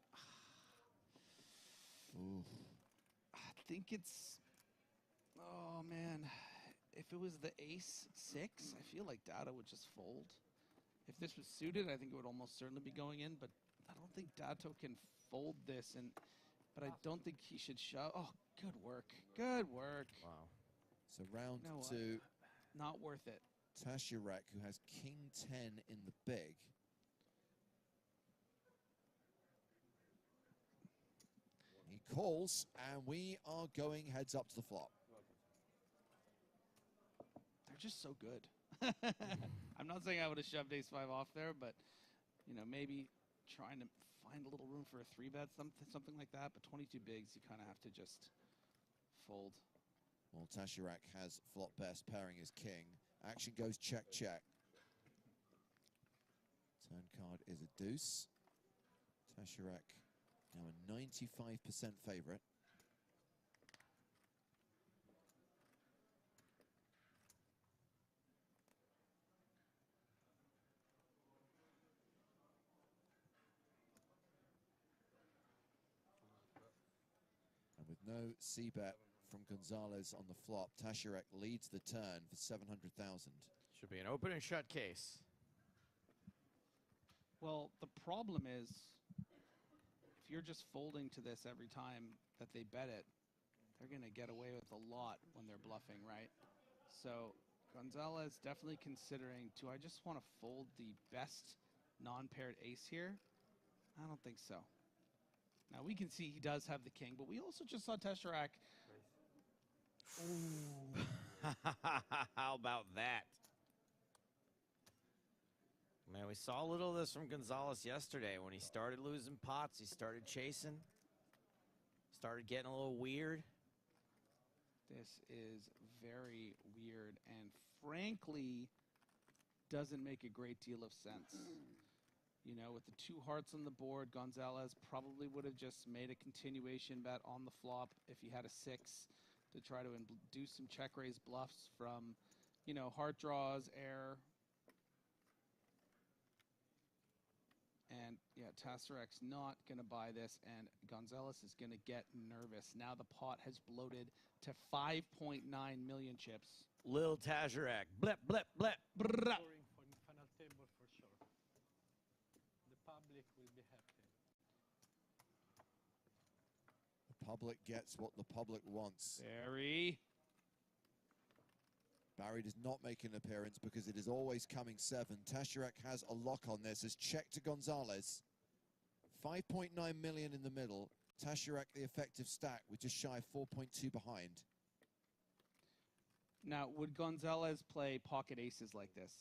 I think it's. Oh man, if it was the ace-6, I feel like Dato would just fold. If this was suited, I think it would almost certainly be going in. But I don't think Dato can fold this, but I don't think he should shove. Oh, good work, good work. Wow. So round 2. Not worth it. Tashirek, who has king-10 in the big. He calls, and we are going heads up to the flop. They're just so good. I'm not saying I would have shoved ace-5 off there, but maybe trying to find a little room for a 3-bet, something like that. But 22 bigs, you kind of have to just fold. Well, Tashirak has flop best, pairing his king. Action goes check, check. Turn card is a deuce. Tashirak now a 95% favorite. And with no c-bet from Gonzalez on the flop, Tashirak leads the turn for 700,000. Should be an open and shut case. Well, the problem is, if you're just folding to this every time that they bet it, they're going to get away with a lot when they're bluffing, right? So Gonzalez definitely considering, do I just want to fold the best non-paired ace here? I don't think so. Now, we can see he does have the king, but we also just saw Tashirak. How about that? Man, we saw a little of this from Gonzalez yesterday. When he started losing pots, he started chasing, started getting a little weird. This is very weird and frankly doesn't make a great deal of sense. You know, with the two hearts on the board, Gonzalez probably would have just made a continuation bet on the flop if he had a 6 to try to do some check raise bluffs from, you know, heart draws, air. And yeah, Tasarek's not going to buy this, and Gonzalez is going to get nervous. Now the pot has bloated to 5.9 million chips. Lil Tasarek, blip, blip, blip. Scoring for the final table for sure. The public will be happy. The public gets what the public wants. Barry. Barry does not make an appearance because it is always coming 7. Tashirak has a lock on this as check to Gonzalez. 5.9 million in the middle. Tashirak the effective stack with just shy of 4.2 behind. Now, would Gonzalez play pocket aces like this?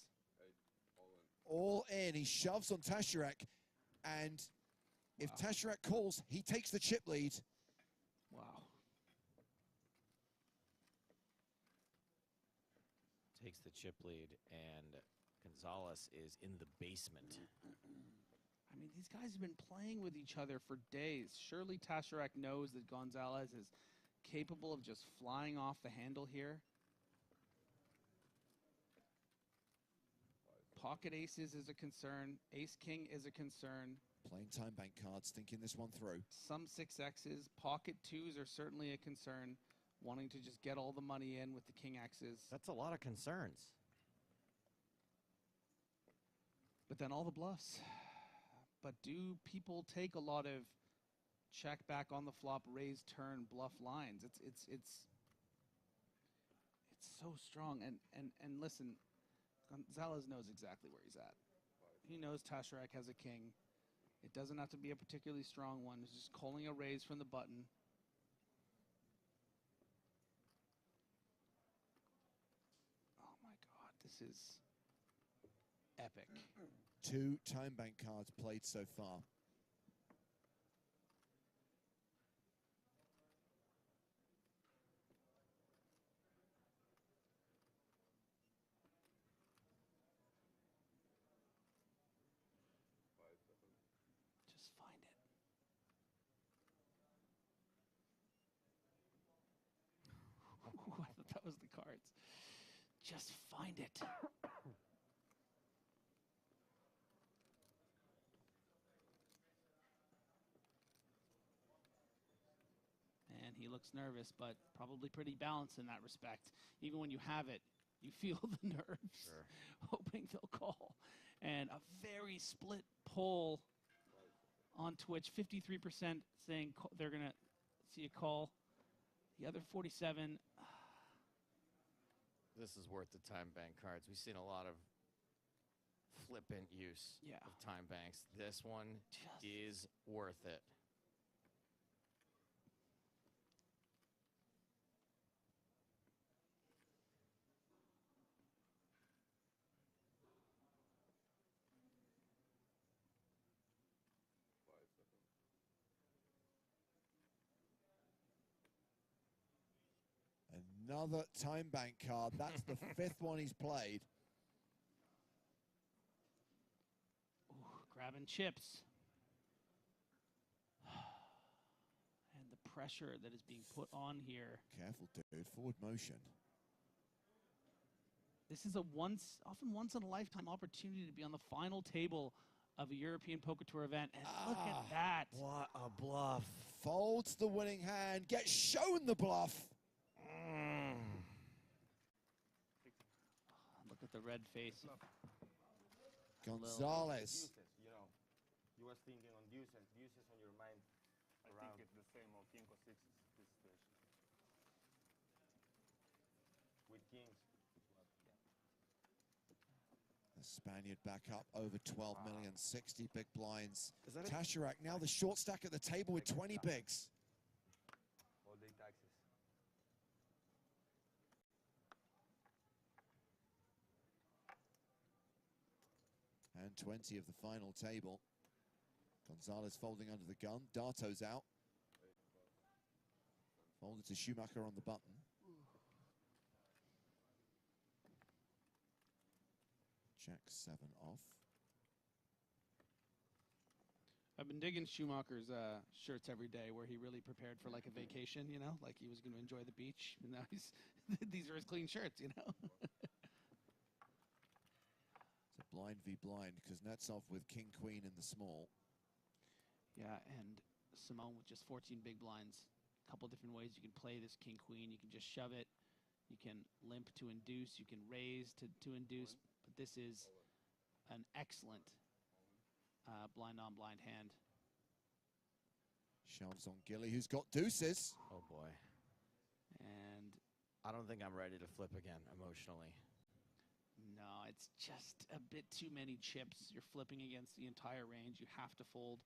All in. He shoves on Tashirak, and if Tashirak calls, he takes the chip lead. Wow. Takes the chip lead, and Gonzalez is in the basement. I mean, these guys have been playing with each other for days. Surely Tashirak knows that Gonzalez is capable of just flying off the handle here. Pocket aces is a concern. Ace-king is a concern. Playing time bank cards, thinking this one through. Some 6Xs. Pocket 2s are certainly a concern. Wanting to just get all the money in with the king X's. That's a lot of concerns. But then all the bluffs. But do people take a lot of check back on the flop, raise turn, bluff lines? It's so strong. And listen, Gonzalez knows exactly where he's at. He knows Tashirak has a king. It doesn't have to be a particularly strong one. It's just calling a raise from the button. Oh my God, this is epic. 2 time bank cards played so far. Just find it. Ooh, I thought that was the cards. Just find it. And he looks nervous, but probably pretty balanced in that respect. Even when you have it, you feel the nerves, hoping they'll call. And a very split poll on Twitch, 53% saying they're going to see a call. The other 47. This is worth the time bank cards. We've seen a lot of flippant use of time banks. This one is worth it. Another time bank card. That's the 5th one he's played. Ooh, grabbing chips. And the pressure that is being put on here. Careful, dude. Forward motion. This is often once in a lifetime opportunity to be on the final table of a European Poker Tour event. And look at that. What a bluff. Folds the winning hand. Gets shown the bluff. Look at the red face. Gonzalez. You know, you was thinking on deuces on your mind. I think it's the same on King or 6 this situation. With kings. The Spaniard back up over 12 million, 60 big blinds. Is that Tasharak now the short stack at the table with 20 bigs. All day taxes. And 20 of the final table. Gonzalez folding under the gun. Darto's out. Folded to Schumacher on the button. Jack 7 off. I've been digging Schumacher's shirts every day where he really prepared for like a vacation, you know, like he was going to enjoy the beach. And now these are his clean shirts, you know. It's a blind v blind. Kuznetsov with king queen in the small. Yeah, and Simone with just 14 big blinds. A couple different ways you can play this king queen. You can just shove it. You can limp to induce. You can raise to induce. But this is an excellent blind on blind hand. Shoves on Gilly, who's got deuces. Oh boy. And I don't think I'm ready to flip again emotionally. no, it's just a bit too many chips. You're flipping against the entire range. You have to fold.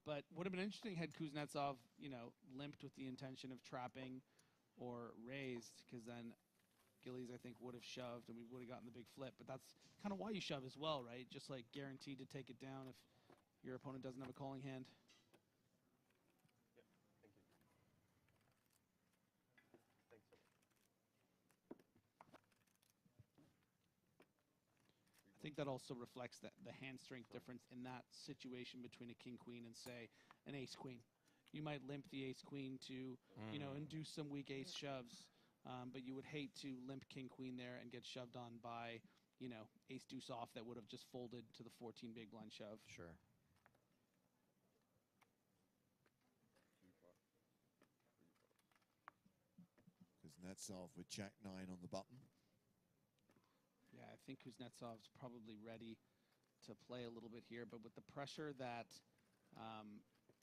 But would have been interesting had Kuznetsov, you know, limped with the intention of trapping or raised, because then Gillies, I think, would have shoved and we would have gotten the big flip. But that's kind of why you shove as well, right? Just like guaranteed to take it down if your opponent doesn't have a calling hand. Yep, thank you. Thanks. I think that also reflects the hand strength difference in that situation between a king-queen and, say, an ace-queen. You might limp the ace-queen to, you know, induce some weak ace shoves, but you would hate to limp king-queen there and get shoved on by, you know, ace-deuce off that would have just folded to the 14 big blind shove. Sure. Kuznetsov with Jack 9 on the button. Yeah, I think Kuznetsov's probably ready to play a little bit here, but with the pressure that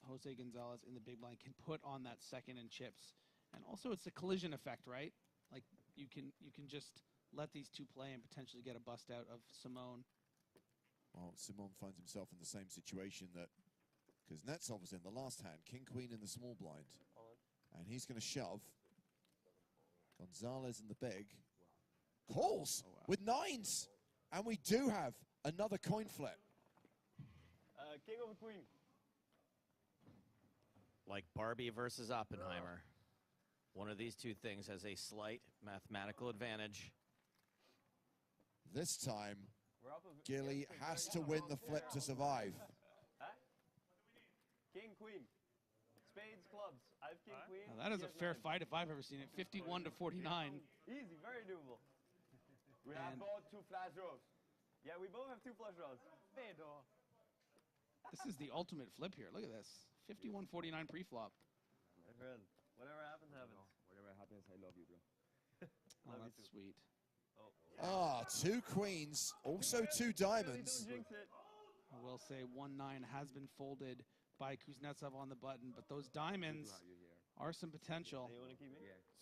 Jose Gonzalez in the big blind can put on that second and chips, and also it's a collision effect, right? Like you can just let these two play and potentially get a bust out of Simone. Well, Simone finds himself in the same situation that Kuznetsov was in the last hand, king queen in the small blind, and he's going to shove. Gonzalez in the big. Calls with nines. And we do have another coin flip. King of a queen. Like Barbie versus Oppenheimer. One of these two things has a slight mathematical advantage. This time, Gilly has to win the flip to survive. Huh? King, queen. Spades, clubs. I have king, queen. Now that is a fair fight if I've ever seen it. 51 to 49. Easy, very doable. We have both 2 flush draws. Yeah, we both have 2 flush draws. Pedro. This is the ultimate flip here. Look at this. 51-49 pre-flop. My friend, whatever happens, happens. Whatever happens, I love you, bro. Oh, that's sweet. Ah, 2 queens, also 2 diamonds. I will say 1-9 has been folded by Kuznetsov on the button, but those diamonds are some potential.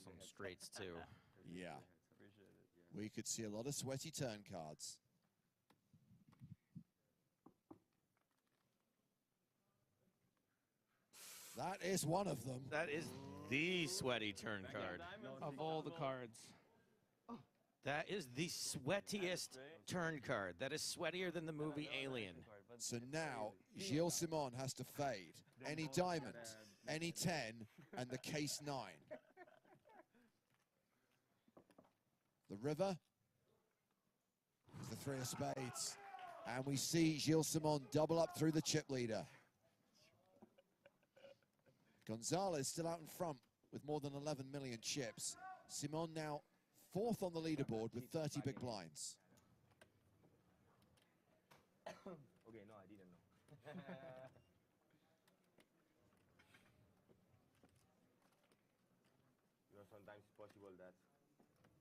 Some straights, too. Yeah. Appreciate it. We could see a lot of sweaty turn cards. That is one of them. That is the sweaty turn card. Of all the cards. That is the sweatiest turn card. That is sweatier than the movie Alien. So now, Gilles Simon has to fade. Any diamond, any 10, and the case 9. The river is the 3 of spades. And we see Gilles Simon double up through the chip leader. Gonzalez still out in front with more than 11 million chips. Simon now 4th on the leaderboard with 30 big blinds. Okay, no, I didn't know. You know, sometimes it's possible that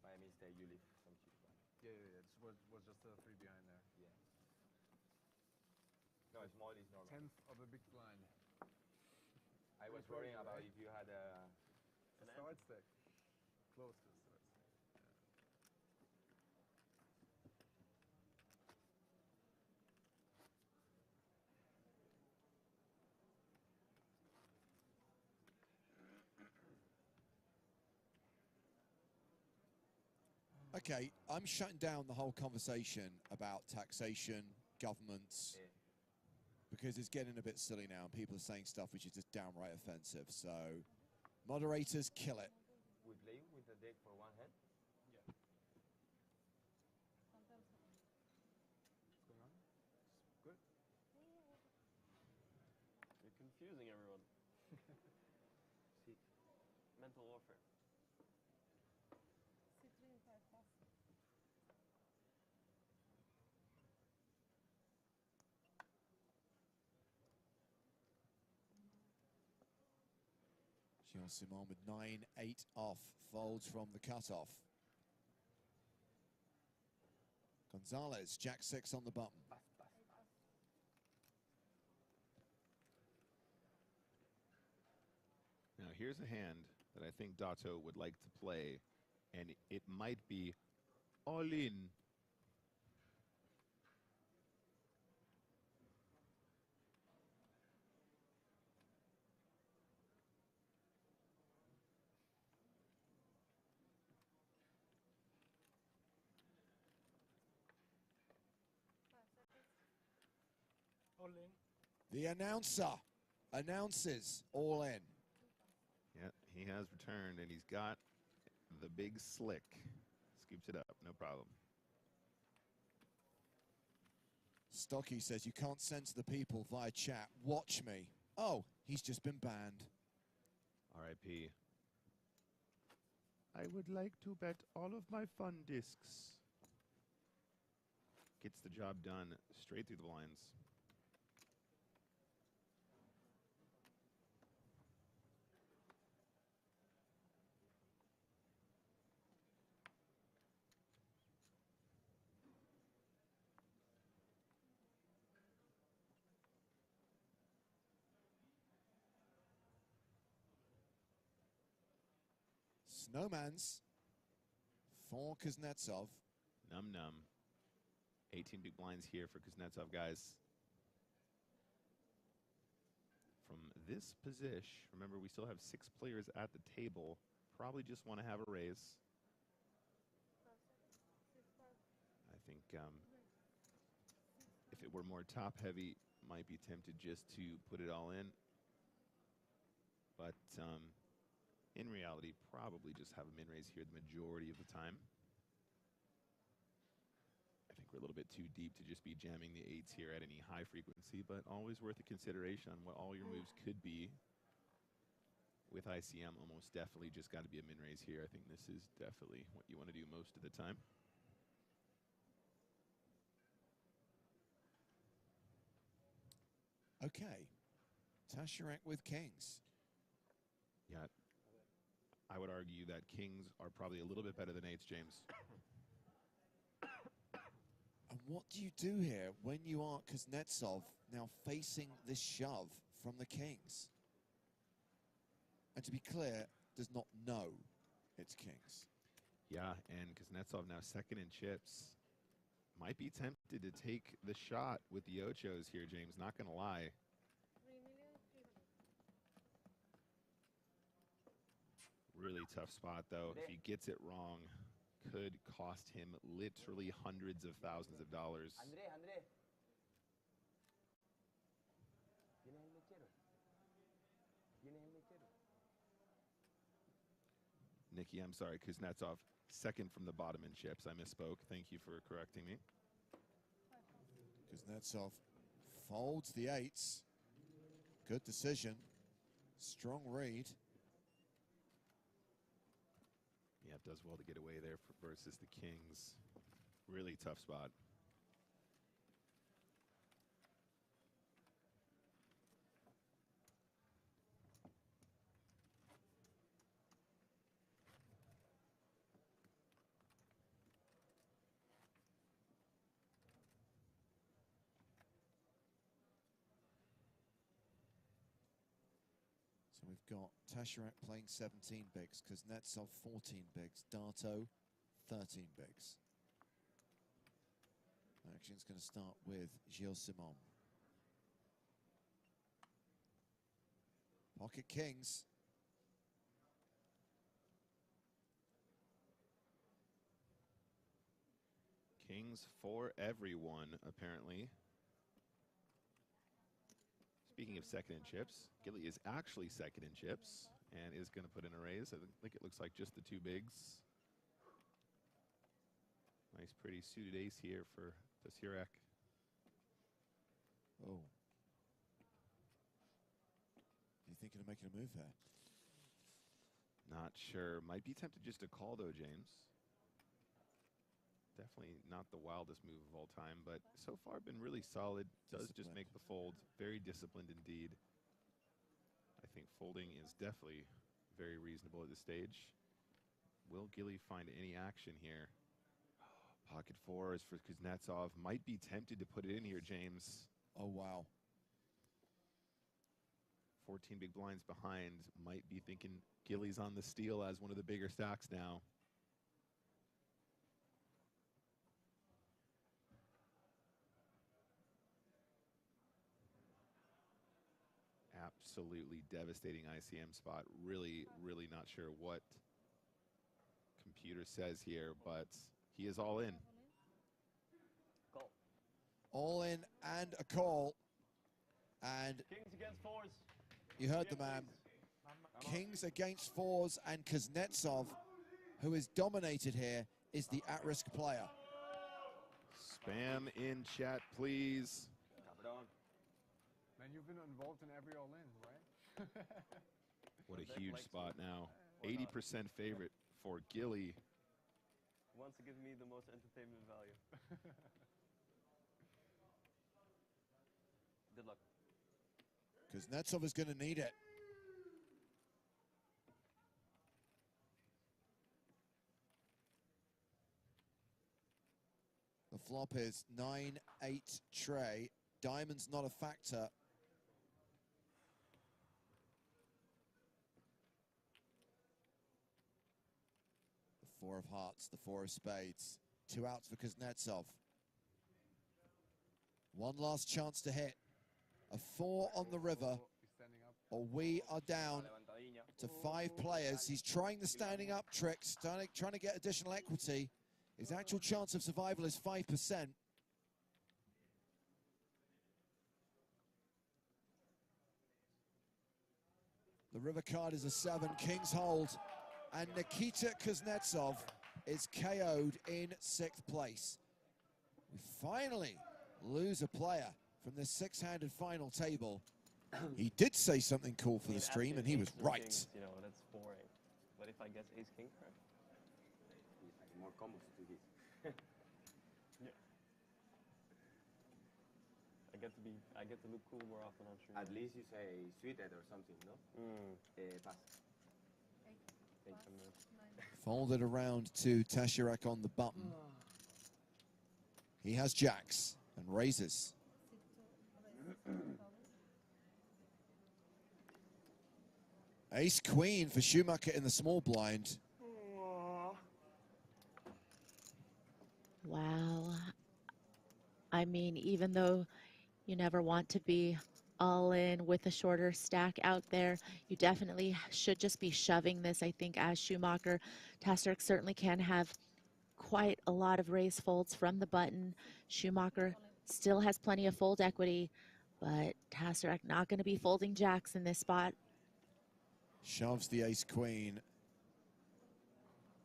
by mistake you leave some chips back. Yeah, it was just a 3 behind there. Yeah. No, small is normal. 10th of a big blind. I was worrying about if you had a... Start stack. Close to the start stack. Okay, I'm shutting down the whole conversation about taxation, governments, because it's getting a bit silly now and people are saying stuff which is just downright offensive. So, moderators, kill it. We play with the deck for one hand? Yeah. What's going on? It's good. You're confusing everyone. See. Mental warfare. Gilles Simon with 9-8 off, folds from the cutoff. Gonzalez, Jack-6 on the button. Now here's a hand that I think Dato would like to play, and it might be all in. All in. The announcer announces all in. Yeah, he has returned, and he's got the big slick. Scoops it up, no problem. Stocky says, you can't censor the people via chat. Watch me. Oh, he's just been banned. R.I.P. I would like to bet all of my fun discs. Gets the job done straight through the blinds. Snowman's for Kuznetsov. Num. 18 big blinds here for Kuznetsov, guys. From this position, remember we still have 6 players at the table. Probably just want to have a raise. I think if it were more top heavy, might be tempted just to put it all in. But in reality, probably just have a min raise here the majority of the time. I think we're a little bit too deep to just be jamming the 8s here at any high frequency, but always worth a consideration on what all your moves could be. With ICM, almost definitely just got to be a min raise here. I think this is definitely what you want to do most of the time. Okay. Tasharek with kings. Yeah. I would argue that kings are probably a little bit better than 8s, James. And what do you do here when you are Kuznetsov now facing this shove from the kings? And to be clear, does not know it's kings. Yeah, and Kuznetsov now second in chips. Might be tempted to take the shot with the ochos here, James, not going to lie. Really tough spot, though. If he gets it wrong, could cost him literally hundreds of thousands of dollars. André. Nikki. I'm sorry, Kuznetsov, second from the bottom in chips. I misspoke. Thank you for correcting me. Kuznetsov folds the eights. Good decision. Strong read. Yeah, it does well to get away there versus the kings. Really tough spot. So we've got Tasharak playing 17 bigs, Kuznetsov 14 bigs, Darto 13 bigs. Action's going to start with Gilles Simon. Pocket kings. Kings for everyone, apparently. Speaking of second in chips, Gilly is actually second in chips and is going to put in a raise. I think it looks like just the two bigs. Nice, pretty suited ace here for Tasirek. Oh. You thinking of making a move there? Not sure. Might be tempted just to call, though, James. Definitely not the wildest move of all time, but so far been really solid. Does just make the fold. Very disciplined indeed. I think folding is definitely very reasonable at this stage. Will Gilly find any action here? Pocket fours for Kuznetsov. Might be tempted to put it in here, James. Oh, wow. 14 big blinds behind. Might be thinking Gilly's on the steal as one of the bigger stacks now. Absolutely devastating ICM spot. Really, really not sure what computer says here, but he is all in. Call. All in and a call. And Kings against fours. you heard the man. Kings against fours, and Kuznetsov, who is dominated here, is the at-risk player. Spam in chat, please. Man, you've been involved in every all-in, right? What a huge spot now. 80% favorite for Gilly. Wants to give me the most entertainment value. Good luck. Kuznetsov is going to need it. The flop is 9-8 tray. Diamond's not a factor. The four of hearts, the four of spades. Two outs for Kuznetsov. One last chance to hit. A four on the river, or we are down to 5 players. He's trying the standing up trick, trying to get additional equity. His actual chance of survival is 5%. The river card is a 7, King's hold, and Nikita Kuznetsov is KO'd in 6th place. We finally lose a player from this 6-handed final table. He did say something cool for the stream, and he was right. Kings, you know, that's boring. But if I guess ace king, right? More combos to this. Yeah. I get to look cool more often on stream. At least you say suited or something, no? Pass. Folded around to Tasharak on the button. He has jacks and raises. Ace queen for Schumacher in the small blind. Wow. I mean, even though you never want to be all in with a shorter stack out there, you definitely should just be shoving this, I think, as Schumacher. Tasarek certainly can have quite a lot of raise folds from the button. Schumacher still has plenty of fold equity, but Tasarek not going to be folding jacks in this spot. Shoves the ace queen.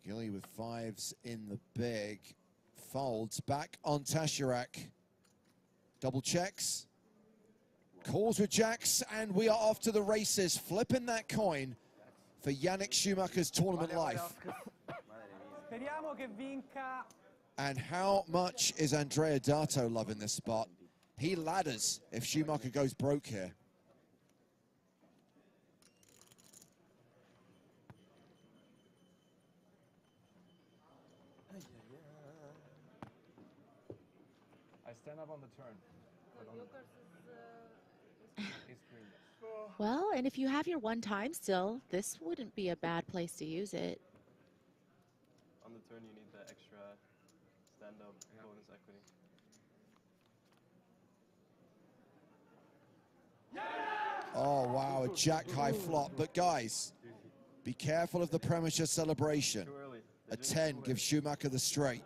Gilly with fives in the big. Folds back on Tashirak. Double checks. Calls with jacks, and we are off to the races. Flipping that coin for Yannick Schumacher's tournament life. Speriamo che vinca. And how much is Andrea Dato loving this spot? He ladders if Schumacher goes broke here. I stand up on the turn. Well, and if you have your one time still, this wouldn't be a bad place to use it. On the turn, you need the extra stand-up bonus equity. Oh, wow, a jack high flop. But guys, be careful of the premature celebration. A 10 gives Schumacher the straight.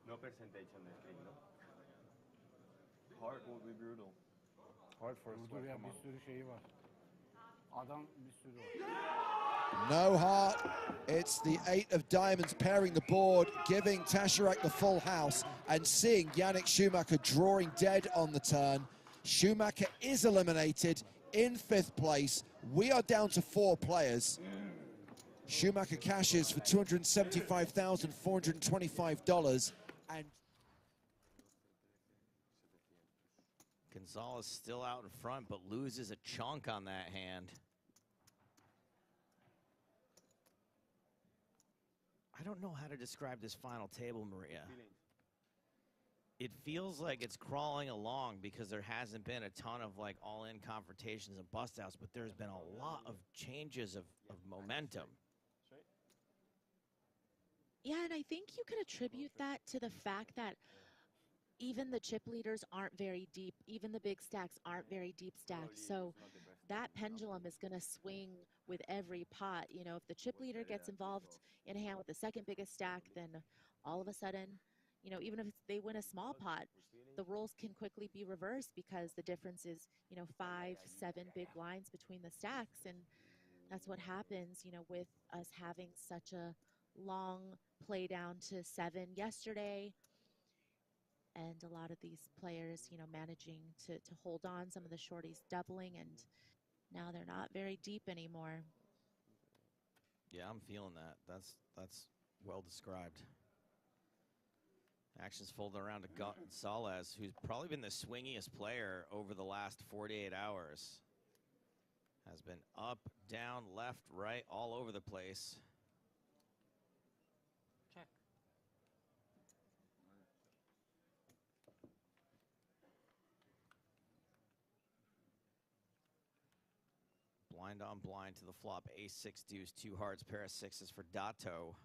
No percentage on the screen, no? Heart will be brutal. Hard for a sweat, Durduruya come bir on. sürü şeyi var. Adam bir sürü. No heart. It's the 8 of diamonds pairing the board, giving Tashirak the full house, and seeing Yannick Schumacher drawing dead on the turn. Schumacher is eliminated in 5th place. We are down to 4 players. Schumacher cashes for $275,425, and Gonzalez still out in front, but loses a chunk on that hand. I don't know how to describe this final table, Maria. It feels like it's crawling along because there hasn't been a ton of like all-in confrontations and bust-outs, but there's been a lot of changes of momentum. Yeah, and I think you could attribute that to the fact that even the chip leaders aren't very deep. Even the big stacks aren't very deep stacked. So that pendulum is going to swing with every pot. You know, if the chip leader gets involved in a hand with the second biggest stack, then all of a sudden, you know, even if they win a small pot, the roles can quickly be reversed because the difference is, you know, 5, 7 big blinds between the stacks. And that's what happens, you know, with us having such a long play down to 7 yesterday. And a lot of these players, you know, managing to hold on, some of the shorties doubling, and now they're not very deep anymore. Yeah, I'm feeling that. That's well described. Actions folded around to Gonzalez, who's probably been the swingiest player over the last 48 hours. Has been up, down, left, right, all over the place. Check. Blind on blind to the flop. Ace, 6 deuce, 2 hearts, pair of 6s for Dato.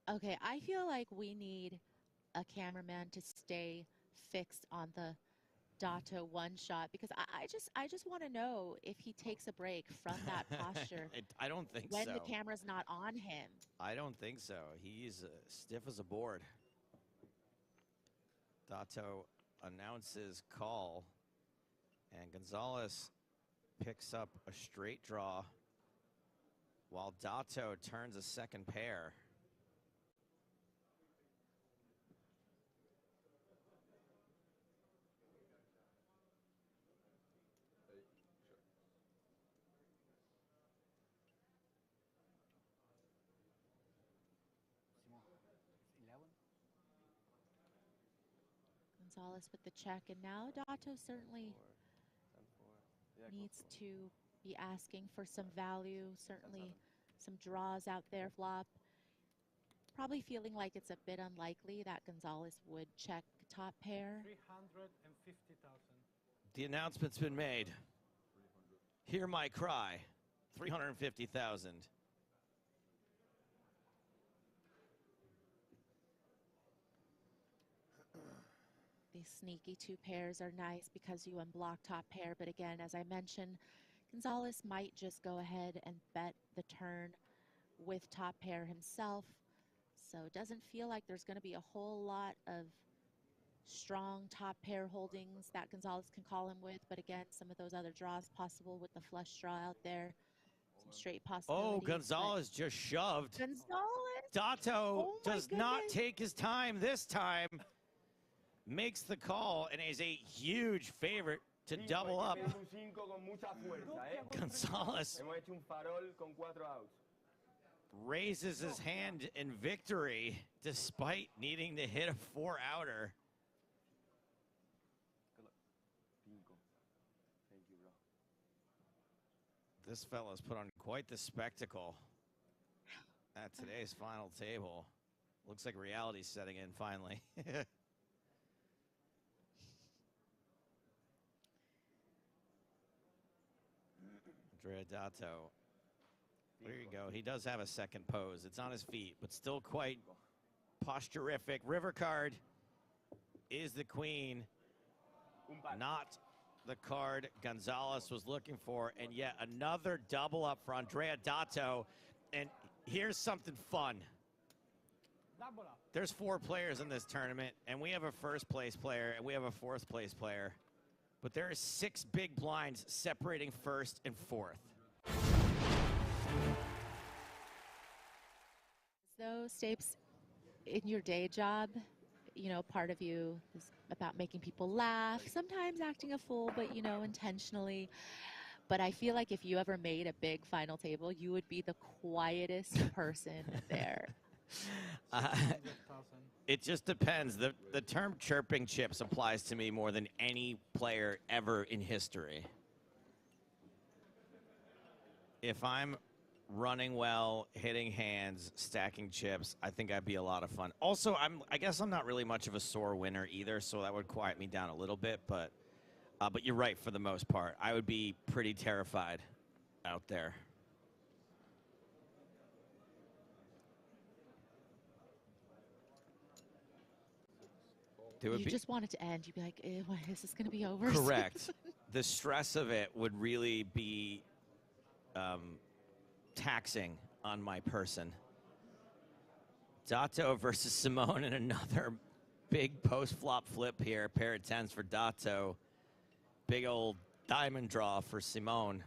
Okay, I feel like we need a cameraman to stay fixed on the Dato one shot because I just want to know if he takes a break from that posture. I don't think when so. the camera's not on him. I don't think so. He's stiff as a board. Dato announces call, and Gonzalez picks up a straight draw while Dato turns a second pair. Gonzalez with the check, and now Dato certainly needs to be asking for some value, certainly some draws out there flop. Probably feeling like it's a bit unlikely that Gonzalez would check top pair. 350,000. The announcement's been made. Hear my cry. 350,000. These sneaky 2 pairs are nice because you unblock top pair. But again, as I mentioned, Gonzalez might just go ahead and bet the turn with top pair himself. So it doesn't feel like there's going to be a whole lot of strong top pair holdings that Gonzalez can call him with. But again, some of those other draws possible with the flush draw out there. Some straight possibilities. Oh, Gonzalez just shoved. Gonzalez? Dato Oh does not take his time this time. Makes the call and is a huge favorite to double up. Gonzalez raises his hand in victory despite needing to hit a 4-outer. This fella's put on quite the spectacle at today's final table. Looks like reality's setting in finally. Andrea Dato. There you go. He does have a second pose. It's on his feet, but still quite posturific. River card is the queen, not the card Gonzalez was looking for. And yet another double up for Andrea Dato. And here's something fun. There's 4 players in this tournament, and we have a first place player, and we have a fourth place player. But there are 6 big blinds separating first and fourth. So, Stapes, in your day job, you know, part of you is about making people laugh, sometimes acting a fool, but, you know, intentionally. But I feel like if you ever made a big final table, you would be the quietest person there. It just depends. The term chirping chips applies to me more than any player ever in history. If I'm running well, hitting hands, stacking chips, I think I'd be a lot of fun. Also, I guess I'm not really much of a sore winner either, so that would quiet me down a little bit, but you're right for the most part. I would be pretty terrified out there. You just want it to end. You'd be like, is this going to be over? Correct. The stress of it would really be taxing on my person. Dato versus Simone in another big post-flop flip here. Pair of 10s for Dato. Big old diamond draw for Simone.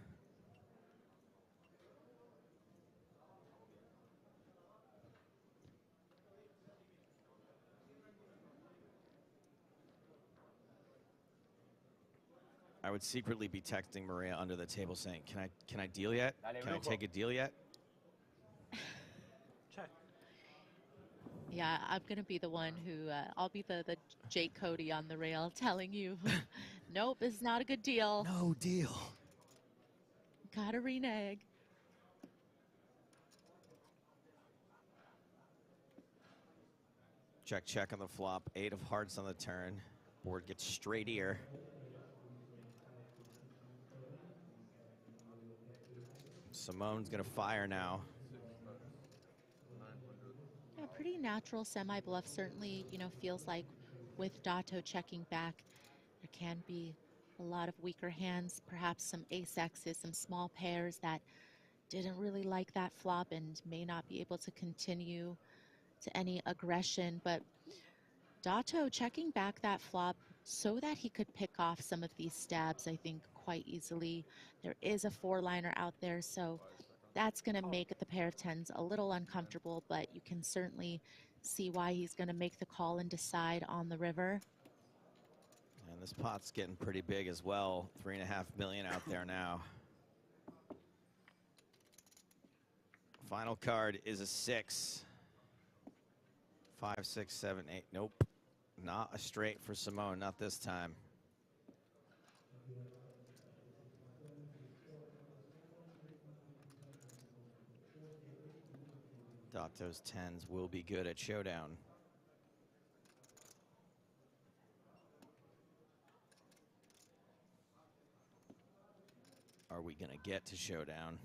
I would secretly be texting Maria under the table saying, can I deal yet? Can I take a deal yet? Check. Yeah, I'm going to be the one who, I'll be the Jake Cody on the rail telling you, nope, it's not a good deal. No deal. Gotta renege. Check, check on the flop. 8 of hearts on the turn. Board gets straight ear. Simone's gonna fire now. Yeah, pretty natural semi-bluff. Certainly, you know, feels like with Dato checking back, there can be a lot of weaker hands, perhaps some ace-X's, some small pairs that didn't really like that flop and may not be able to continue to any aggression. But Dato checking back that flop so that he could pick off some of these stabs, I think, quite easily. There is a 4-liner out there, so that's going to make the pair of 10s a little uncomfortable, but you can certainly see why he's going to make the call and decide on the river. And this pot's getting pretty big as well. 3.5 million out there now. Final card is a 6. 5, 6, 7, 8. Nope. Not a straight for Simone, not this time. Dato's 10s will be good at showdown. Are we gonna get to showdown?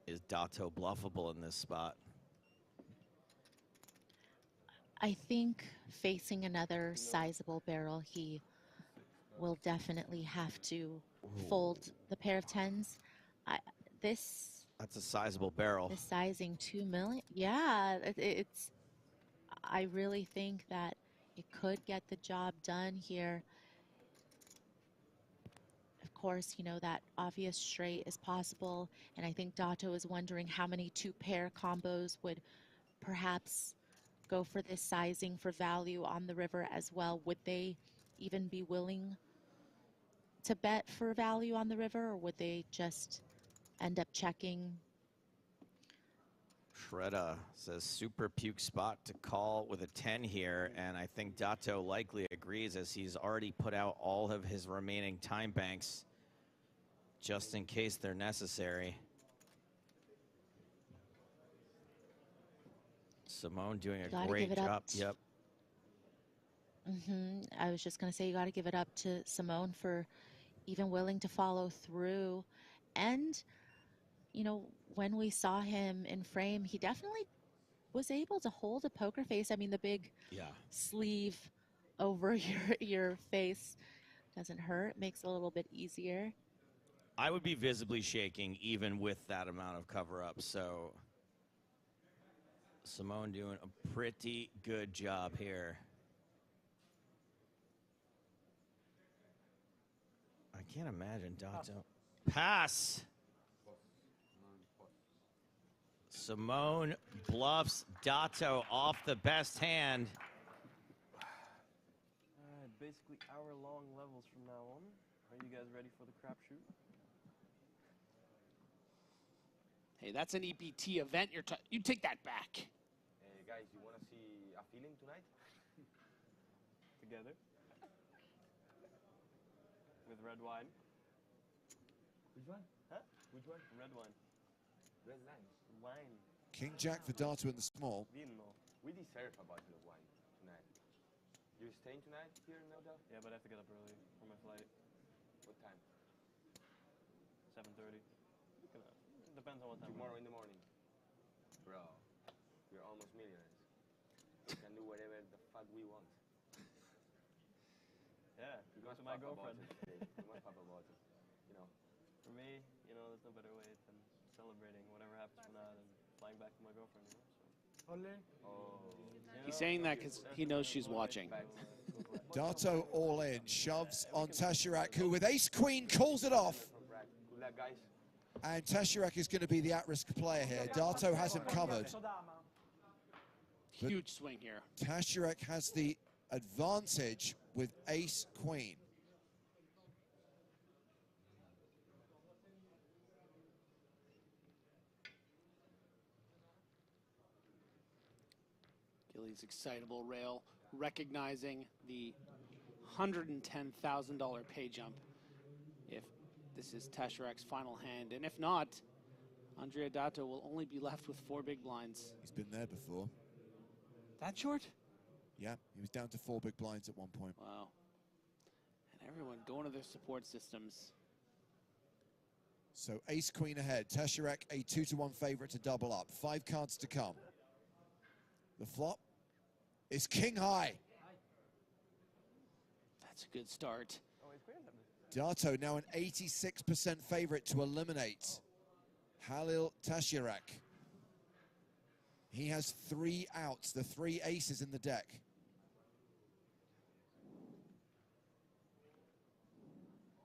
Is Dato bluffable in this spot? I think facing another sizable barrel, he will definitely have to fold the pair of tens. That's a sizable barrel. The sizing 2 million. Yeah, it's. I really think that it could get the job done here. Of course, you know, that obvious straight is possible, and I think Dato is wondering how many 2-pair combos would perhaps go for this sizing for value on the river as well. Would they even be willing to bet for value on the river, or would they just end up checking? Shredda says super puke spot to call with a 10 here, and I think Dato likely agrees, as he's already put out all of his remaining time banks just in case they're necessary. Simone doing a great job. Yep. I was just going to say, you got to give it up to Simone for even willing to follow through. And, you know, when we saw him in frame, he definitely was able to hold a poker face. I mean, the big sleeve over your face doesn't hurt, makes it a little bit easier. I would be visibly shaking even with that amount of cover up, so Simone doing a pretty good job here. I can't imagine Dato. Pass. Simone bluffs Dato off the best hand. Basically hour-long levels from now on. Are you guys ready for the crapshoot? Hey, that's an EPT event. You take that back. Hey guys, you want to see a feeling tonight? Together? With red wine? Which one? Huh? Which one? Red wine. Red lines. Wine. King Jack for Dato in the small. Vino. We deserve a bottle of wine tonight. You staying tonight here in Melda? Yeah, but I have to get up early for my flight. What time? 7:30. Depends on what time. Tomorrow in the morning. Bro, we're almost millionaires. We can do whatever the fuck we want. Yeah, We go must to my pop a girlfriend. bottle today. We must pop a bottle. You know. For me, you know, there's no better way than celebrating whatever happens from now than flying back to my girlfriend. You know, He's saying that because he knows she's watching. Dato all in, shoves on Tashirak, who with ace-queen calls it off. Good luck, guys. And Tashirak is going to be the at-risk player here. Dato has him covered. Huge swing here. Tashirak has the advantage with ace-queen. Gilly's excitable rail, recognizing the $110,000 pay jump if this is Tashirak's final hand. And if not, Andrea Dato will only be left with 4 big blinds. He's been there before. That short? Yeah, he was down to 4 big blinds at one point. Wow. And everyone going to their support systems. So ace-queen ahead. Tashirak a 2-to-1 favorite to double up. 5 cards to come. The flop is king high. That's a good start. Dato now an 86% favorite to eliminate Halil Tashirak. He has 3 outs, the 3 aces in the deck.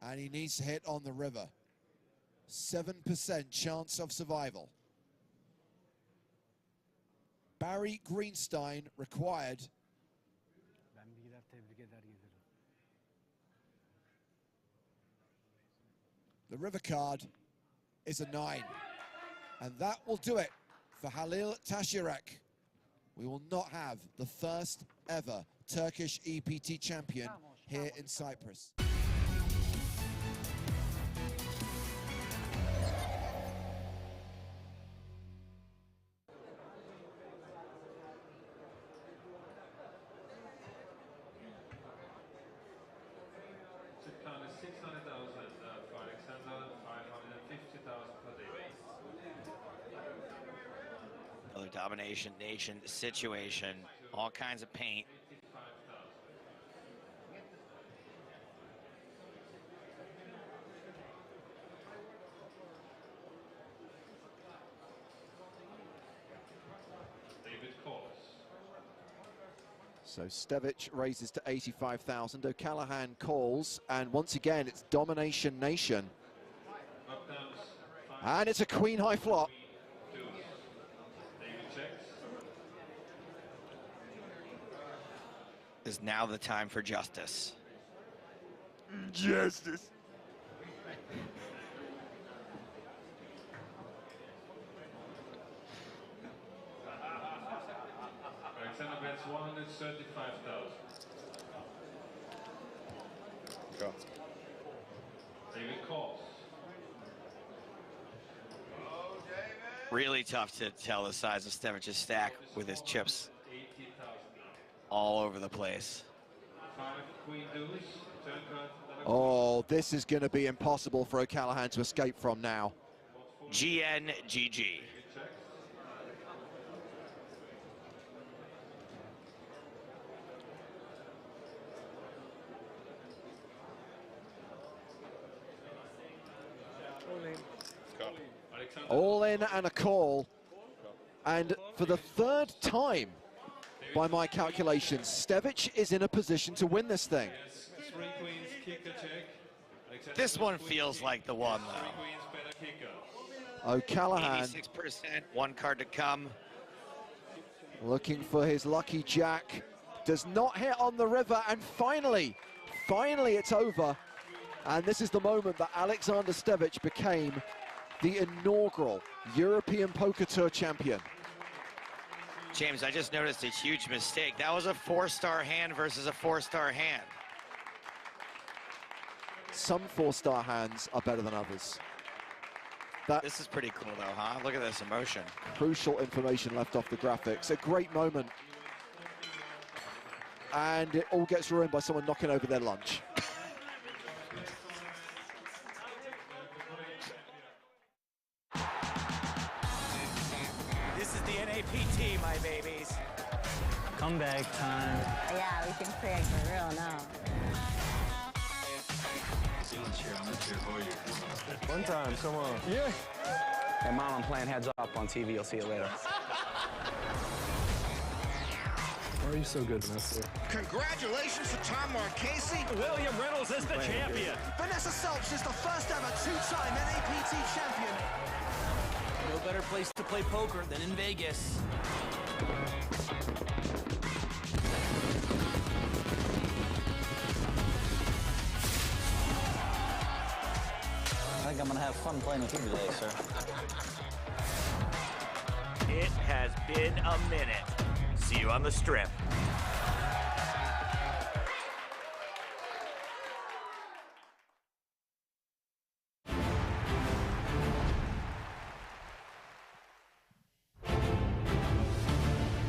And he needs to hit on the river. 7% chance of survival. Barry Greenstein required. The river card is a 9. And that will do it for Halil Tashirak. We will not have the first ever Turkish EPT champion here in Cyprus. Another domination nation situation. All kinds of paint. So Stevic raises to 85,000. O'Callaghan calls, and once again it's Domination Nation. And it's a queen high flop. Is now the time for justice. Justice. Alexander bets 135,000. Go. David calls. Really tough to tell the size of Stevic's stack with his chips all over the place. 5 queen deuce, turn card. Oh, this is going to be impossible for O'Callaghan to escape from now. GNGG. All in and a call. And for the third time, by my calculations, Stevic is in a position to win this thing. This one feels like the one, though. O'Callaghan 86%, one card to come. looking for his lucky jack. Does not hit on the river, and finally it's over. And this is the moment that Alexander Stevic became the inaugural European Poker Tour champion. James, I just noticed a huge mistake. That was a 4-star hand versus a 4-star hand. Some 4-star hands are better than others. This is pretty cool, though, huh? Look at this emotion. Crucial information left off the graphics. A great moment. And it all gets ruined by someone knocking over their lunch. This is the NAPT, my babies. Comeback time. Yeah, we can play for real now. One time, come on. Yeah. Hey, Mom, I'm playing heads up on TV. I'll see you later. Why are you so good, Vanessa? Congratulations to Tom Marchese. William Reynolds is the champion. Vanessa Selch is the first ever two-time NAPT champion. No better place to play poker than in Vegas. I think I'm gonna have fun playing with you today, sir. It has been a minute. See you on the strip.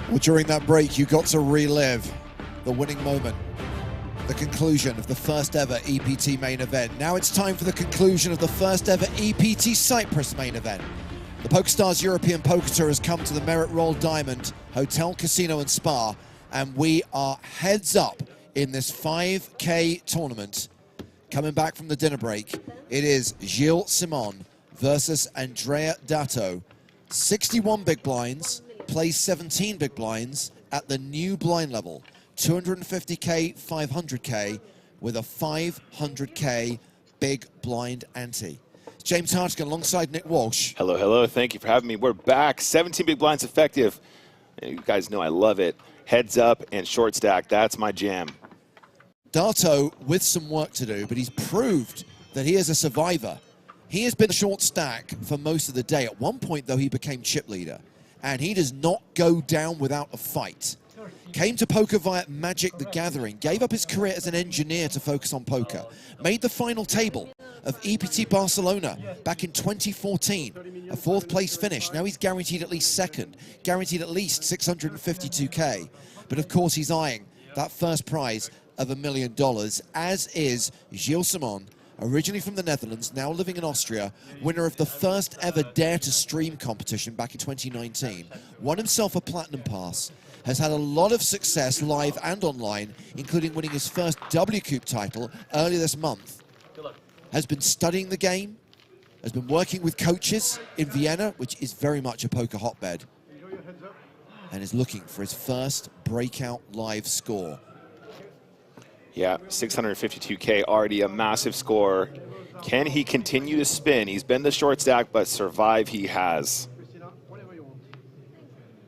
Well, during that break, you got to relive the winning moment, the conclusion of the first ever EPT main event. Now it's time for the conclusion of the first ever EPT Cyprus main event. The PokerStars European Poker Tour has come to the Merit Royal Diamond Hotel, Casino and Spa, and we are heads up in this 5K tournament. Coming back from the dinner break, it is Gilles Simon versus Andrea Dato. 61 big blinds, plays 17 big blinds at the new blind level. 250K, 500K, with a 500K big blind ante. James Hartigan alongside Nick Walsh. Hello, hello. Thank you for having me. We're back. 17 big blinds effective. You guys know I love it. Heads up and short stack. That's my jam. Dato with some work to do, but he's proved that he is a survivor. He has been short stack for most of the day. At one point, though, he became chip leader, and he does not go down without a fight. Came to poker via Magic the Gathering, gave up his career as an engineer to focus on poker, made the final table of EPT Barcelona back in 2014, a 4th place finish. Now he's guaranteed at least second, guaranteed at least 652K. But of course he's eyeing that first prize of $1 million, as is Gilles Simon, originally from the Netherlands, now living in Austria, winner of the first ever Dare to Stream competition back in 2019, won himself a platinum pass, has had a lot of success live and online, including winning his first WCOOP title earlier this month. Has been studying the game, has been working with coaches in Vienna, which is very much a poker hotbed, and is looking for his first breakout live score. Yeah, 652K, already a massive score. Can he continue to spin? He's been the short stack, but survive he has.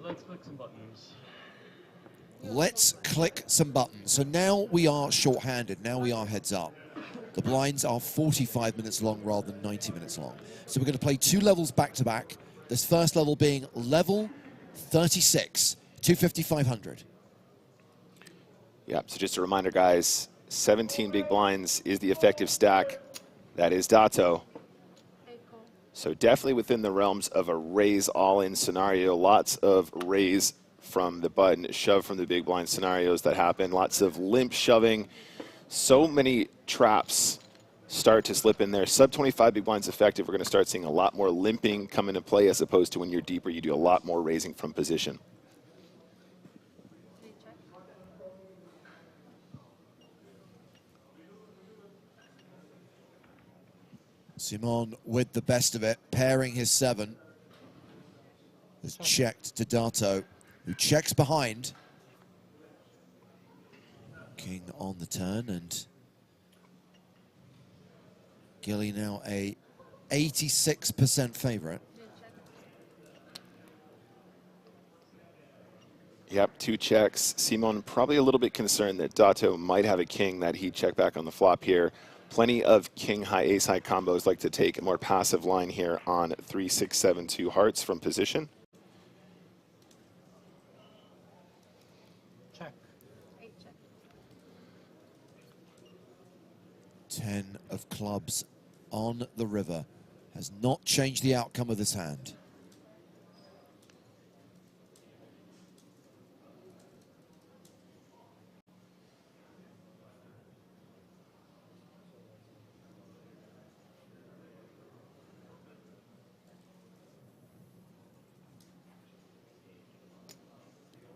Let's click some buttons. Let's click some buttons. So now we are short-handed, now we are heads up. The blinds are 45 minutes long rather than 90 minutes long. So we're going to play 2 levels back-to-back. This first level being level 36, 250-500. Yeah, so just a reminder, guys, 17 big blinds is the effective stack. That is Dato. So definitely within the realms of a raise all-in scenario. Lots of raise from the button, shove from the big blind scenarios that happen. Lots of limp shoving. So many traps start to slip in there. Sub 25 big blinds effective. We're going to start seeing a lot more limping come into play, as opposed to when you're deeper, you do a lot more raising from position. Simon with the best of it, pairing his 7. Has checked to Dato, who checks behind. King on the turn, and Gilly now a 86% favorite. Yep, 2 checks. Simon probably a little bit concerned that Dato might have a king that he check back on the flop here. Plenty of king high, ace high combos like to take a more passive line here on 3, 6, 7, 2 hearts from position. Check. 10 of clubs on the river has not changed the outcome of this hand.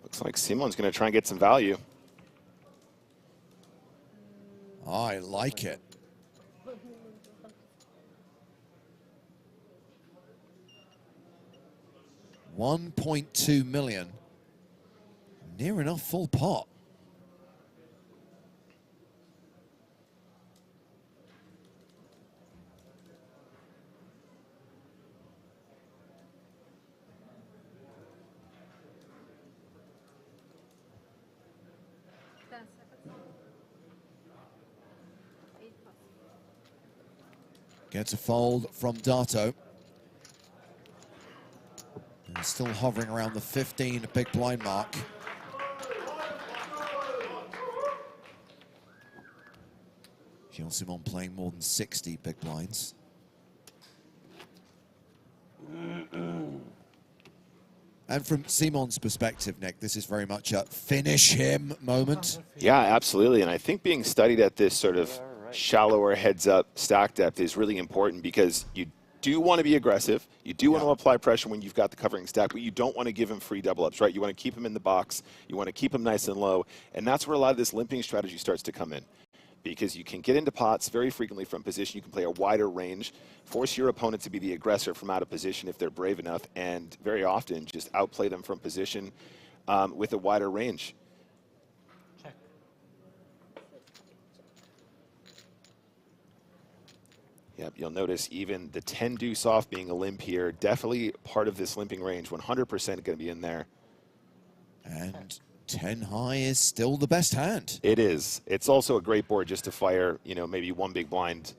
Looks like Simon's going to try and get some value. I like it. $1.2 million. Near enough full pot. Gets a fold from Dato. And still hovering around the 15 big blind mark. Gilles Simon playing more than 60 big blinds. And from Simon's perspective, Nick, this is very much a finish him moment. Yeah, absolutely. And I think being studied at this sort of shallower heads-up stack depth is really important, because you do want to be aggressive. You do want to apply pressure when you've got the covering stack, but you don't want to give him free double-ups, right? You want to keep him in the box. You want to keep him nice and low. And that's where a lot of this limping strategy starts to come in, because you can get into pots very frequently from position. You can play a wider range, force your opponent to be the aggressor from out of position if they're brave enough, and very often just outplay them from position with a wider range. Yep, you'll notice even the 10 deuce off being a limp here, definitely part of this limping range, 100% going to be in there. And 10 high is still the best hand. It is. It's also a great board just to fire, you know, maybe one big blind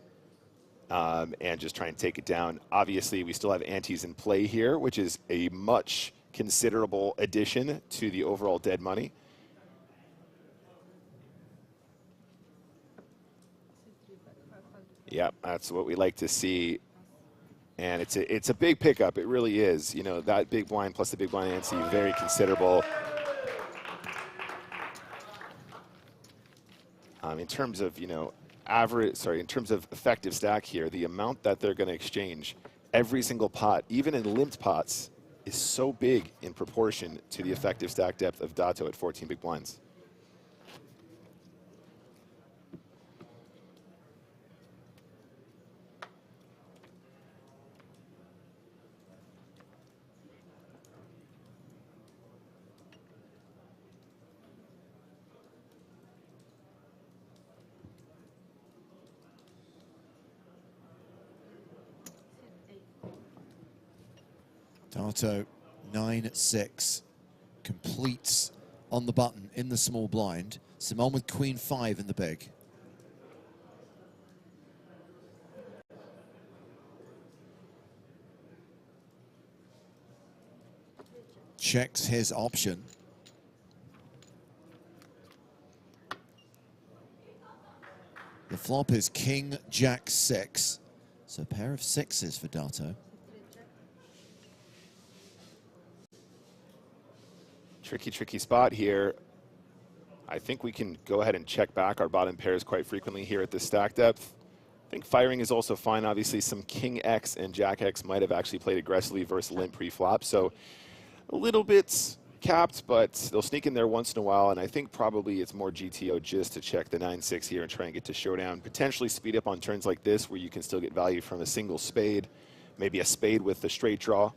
and just try and take it down. Obviously, we still have antes in play here, which is a much considerable addition to the overall dead money. Yeah, that's what we like to see. And it's a big pickup. It really is. You know, that big blind plus the big blind ante, very considerable. In terms of, you know, in terms of effective stack here, the amount that they're going to exchange every single pot, even in limped pots, is so big in proportion to the effective stack depth of Dato at 14 big blinds. Dato 9-6 completes on the button in the small blind. Simon with queen 5 in the big. Checks his option. The flop is king, jack, 6. So a pair of 6s for Dato. Tricky spot here. I think we can go ahead and check back our bottom pairs quite frequently here at this stack depth. I think firing is also fine. Obviously, some king X and jack X might have actually played aggressively versus limp pre-flop. So a little bit capped, but they'll sneak in there once in a while. And I think probably it's more GTO just to check the 9-6 here and try and get to showdown. Potentially speed up on turns like this where you can still get value from a single spade, maybe a spade with the straight draw.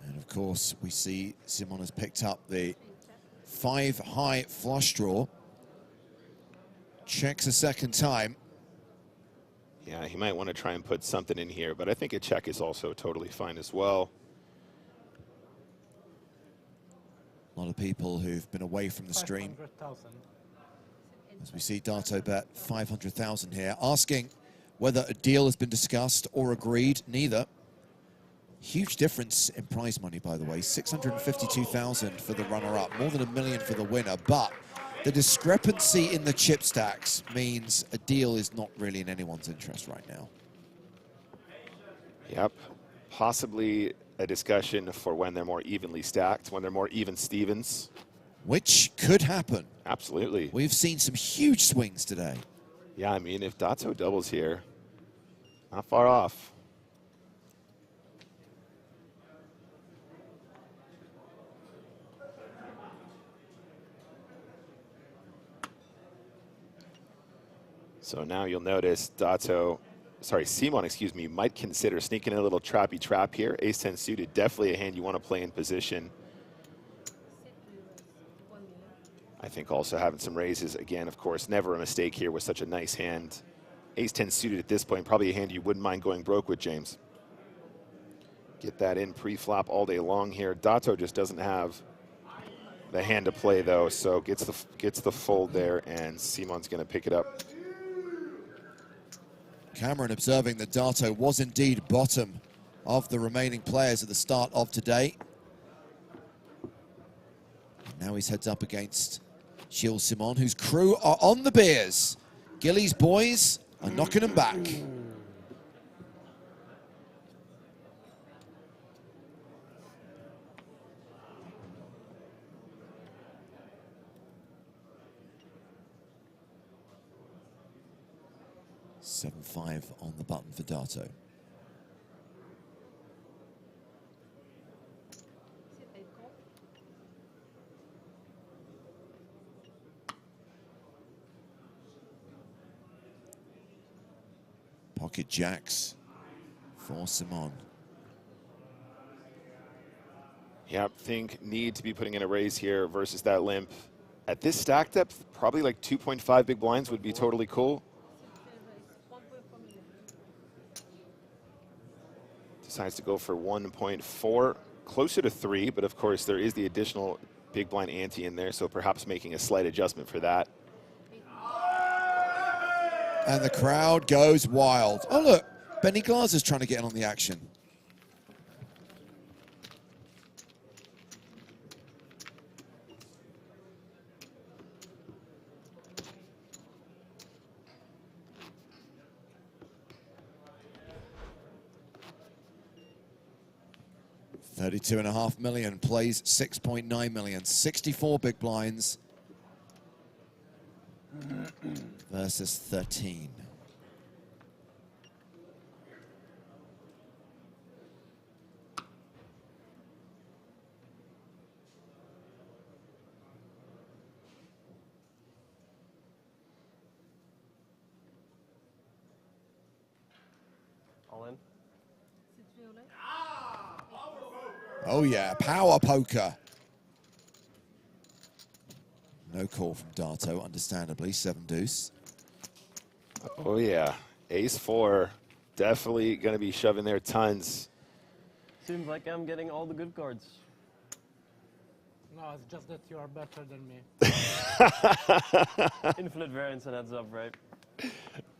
And of course, we see Simon has picked up the 5 high flush draw. Checks a second time. Yeah, he might want to try and put something in here, but I think a check is also totally fine as well. A lot of people who've been away from the stream. As we see Dato bet 500,000 here, asking whether a deal has been discussed or agreed. Neither. Huge difference in prize money, by the way. 652,000 for the runner-up, more than $1 million for the winner. But the discrepancy in the chip stacks means a deal is not really in anyone's interest right now. Yep, possibly a discussion for when they're more evenly stacked, when they're more even Stevens. Which could happen. Absolutely. We've seen some huge swings today. Yeah, I mean, if Dato doubles here, not far off. So now you'll notice Simon, excuse me, might consider sneaking in a little trappy trap here. Ace-10 suited, definitely a hand you want to play in position. I think also having some raises, again, of course, never a mistake here with such a nice hand. Ace-10 suited at this point, probably a hand you wouldn't mind going broke with, James. Get that in pre-flop all day long here. Dato just doesn't have the hand to play, though, so gets the fold there, and Simon's going to pick it up. Cameron observing that Dato was indeed bottom of the remaining players at the start of today. And now he's heads up against Gilles Simon, whose crew are on the beers. Gilly's boys are knocking him back. $7-5 on the button for Dato. Pocket jacks for Simon. Yep, think need to be putting in a raise here versus that limp. At this stack depth, probably like 2.5 big blinds would be totally cool. Decides to go for 1.4, closer to 3, but of course there is the additional big blind ante in there, so perhaps making a slight adjustment for that. And the crowd goes wild. Oh look, Benny Glass is trying to get in on the action. $32.5 million, plays 6.9 million, 64 big blinds versus 13. Oh yeah, power poker. No call from Dato, understandably, 7 deuce. Oh yeah, ace 4, definitely going to be shoving there tons. Seems like I'm getting all the good cards. No, it's just that you are better than me. Infinite variance and heads up, right?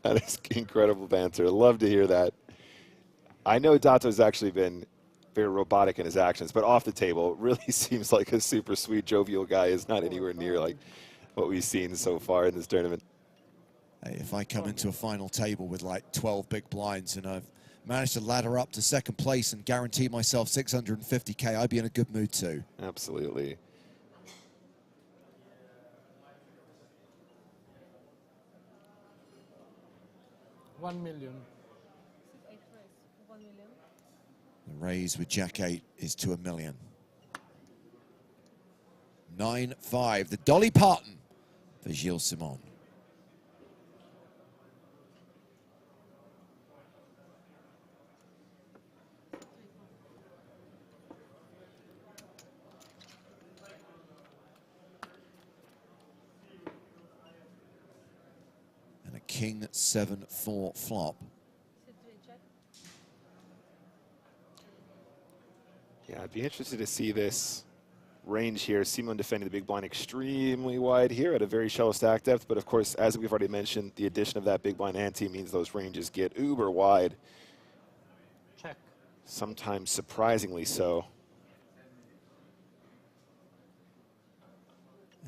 That is incredible banter. Love to hear that. I know Dato's actually been very robotic in his actions, but off the table, really seems like a super sweet, jovial guy. Is not anywhere near like what we've seen so far in this tournament. Hey, if I come into a final table with like 12 big blinds and I've managed to ladder up to second place and guarantee myself 650K, I'd be in a good mood too. Absolutely. $1 million. The raise with Jack 8 is to $1 million. 9-5, the Dolly Parton for Gilles Simon. And a King 7-4 flop. Yeah, I'd be interested to see this range here. Simon defending the big blind extremely wide here at a very shallow stack depth. But of course, as we've already mentioned, the addition of that big blind ante means those ranges get uber wide. Check. Sometimes surprisingly so.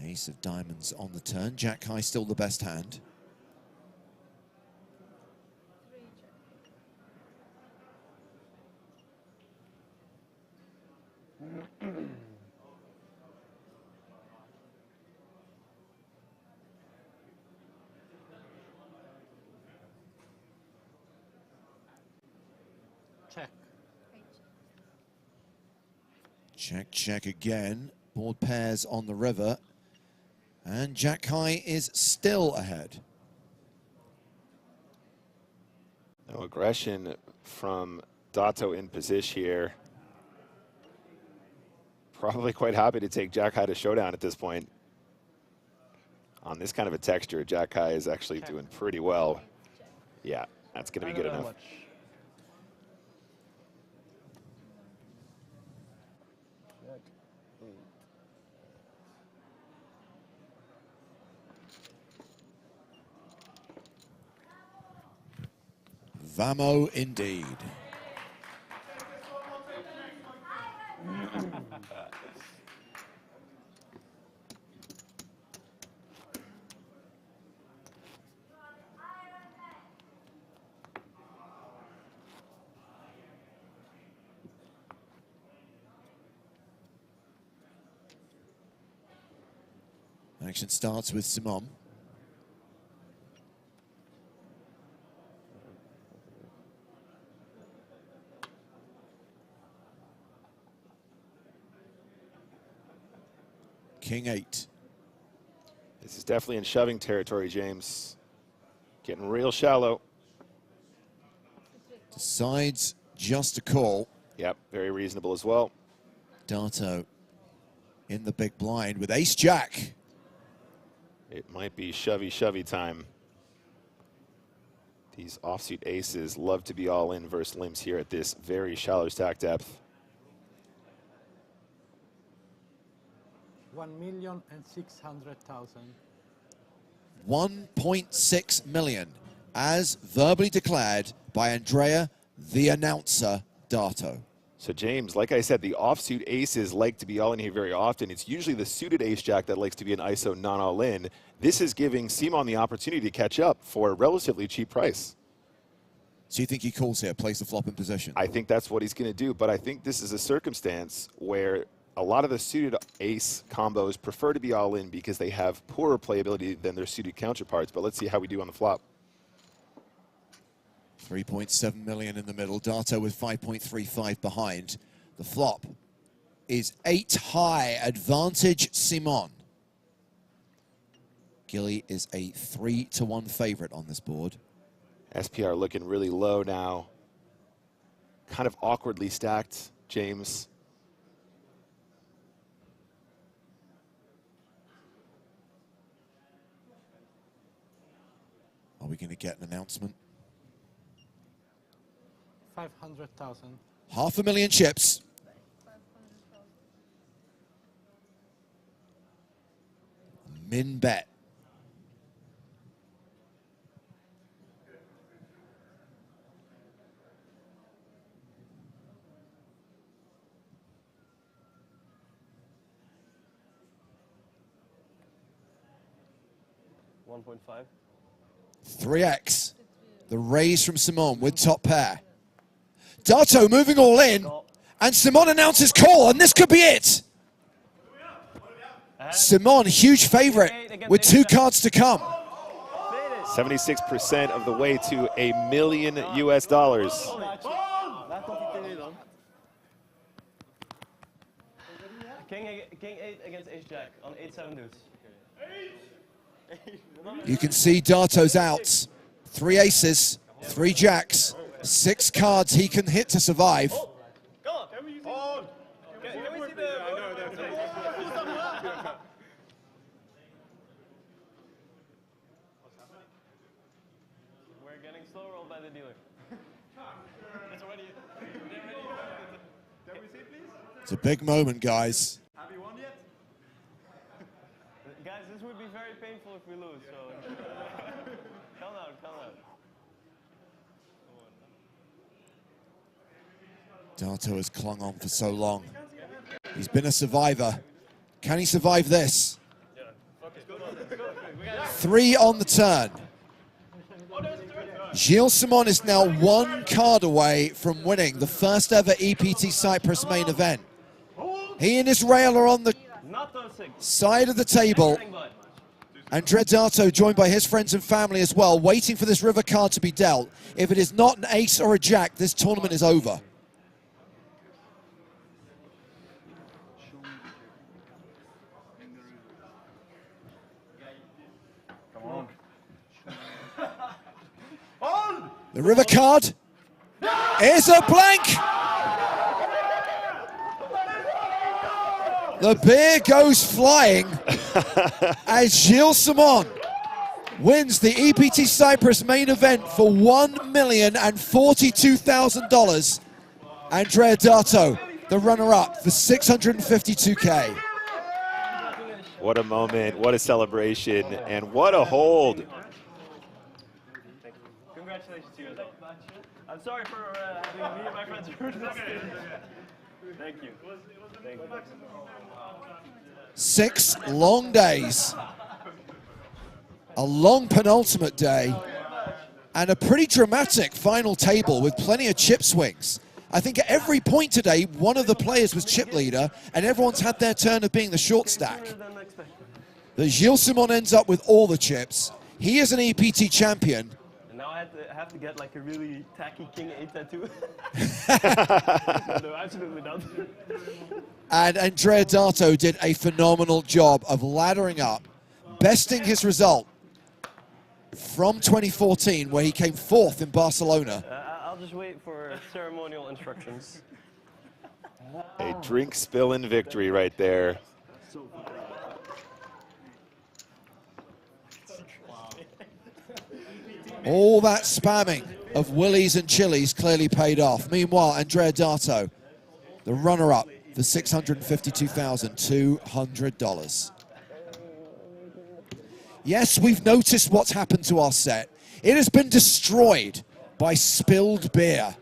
Ace of diamonds on the turn. Jack high still the best hand. Check. Check, check again. Board pairs on the river. And Jack high is still ahead. No aggression from Dato in position here. Probably quite happy to take Jack high to showdown at this point. On this kind of a texture, Jack high is actually doing pretty well. Yeah, that's going to be good enough. Vamo indeed. Action starts with Simon. King 8. This is definitely in shoving territory, James. Getting real shallow. Decides just to call. Yep, very reasonable as well. Dato in the big blind with ace jack. It might be shovey time. These offsuit aces love to be all in versus limps here at this very shallow stack depth. 1,600,000. 1.6 million, as verbally declared by Andrea, the announcer, Dato. So James, like I said, the offsuit aces like to be all in here very often. It's usually the suited ace jack that likes to be an ISO non all in. This is giving Simon the opportunity to catch up for a relatively cheap price. So you think he calls here, plays the flop in position? I think that's what he's going to do, but I think this is a circumstance where a lot of the suited ace combos prefer to be all in because they have poorer playability than their suited counterparts. But let's see how we do on the flop. 3.7 million in the middle. Dato with 5.35 behind. The flop is 8 high. Advantage Simon. Gilly is a 3-1 favorite on this board. SPR looking really low now. Kind of awkwardly stacked, James. going to get an announcement. 500,000. 500,000 chips. Min bet. $1.5. 3x. The raise from Simon with top pair. Dato moving all in. And Simon announces call, and this could be it. Simon, huge favorite, with 2 cards to come. 76% of the way to $1 million US. King 8 against Ace Jack on 8-7 deuce. You can see Dato's outs. 3 aces, 3 jacks, 6 cards he can hit to survive. We're getting slow rolled by the dealer. It's a big moment, guys. Have you won yet? Guys, this would be very painful if we lose, so calm down, calm down. Dato has clung on for so long. He's been a survivor. Can he survive this? 3 on the turn. Gilles Simon is now 1 card away from winning the first ever EPT Cyprus main event. He and Israel are on the side of the table. Andre Dato joined by his friends and family as well, waiting for this river card to be dealt. If it is not an ace or a jack, this tournament is over. The river card is a blank. The beer goes flying as Gilles Simon wins the EPT Cyprus main event for $1,042,000. Andrea Dato, the runner-up for $652K. What a moment, what a celebration, and what a hold. Congratulations to you. I'm sorry for having me and my friends ruin this. Thank you. Thank you. 6 long days, a long penultimate day, and a pretty dramatic final table with plenty of chip swings. I think at every point today, one of the players was chip leader, and everyone's had their turn of being the short stack. But Gilles Simon ends up with all the chips. He is an EPT champion. And now I have to get like a really tacky King 8 tattoo. No, absolutely not. And Andrea Dato did a phenomenal job of laddering up, besting his result from 2014, where he came 4th in Barcelona. I'll just wait for ceremonial instructions. A drink spilling victory right there. All that spamming of willies and chilies clearly paid off. Meanwhile, Andrea Dato, the runner-up for $652,200. Yes, we've noticed what's happened to our set. It has been destroyed by spilled beer.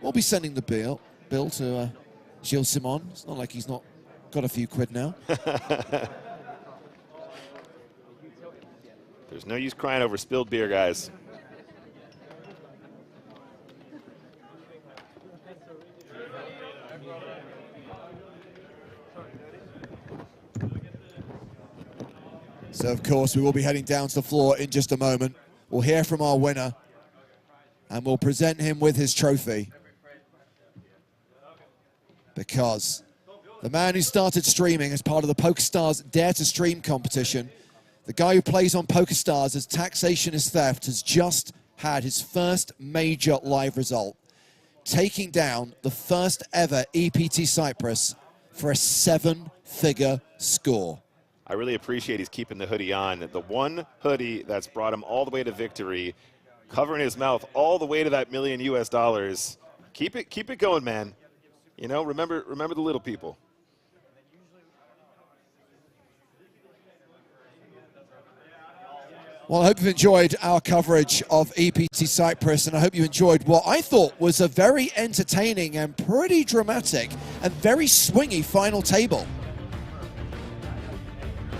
We'll be sending the bill to Gilles Simon. It's not like he's not got a few quid now. There's no use crying over spilled beer, guys. So, of course, we will be heading down to the floor in just a moment. We'll hear from our winner, and we'll present him with his trophy. Because the man who started streaming as part of the PokerStars Dare to Stream competition, the guy who plays on PokerStars as Taxation is Theft, has just had his first major live result, taking down the first ever EPT Cyprus for a 7-figure score. I really appreciate he's keeping the hoodie on. The one hoodie that's brought him all the way to victory, covering his mouth all the way to that $1 million US. Keep it going, man. You know, remember the little people. Well, I hope you've enjoyed our coverage of EPT Cyprus, and I hope you enjoyed what I thought was a very entertaining and pretty dramatic and very swingy final table.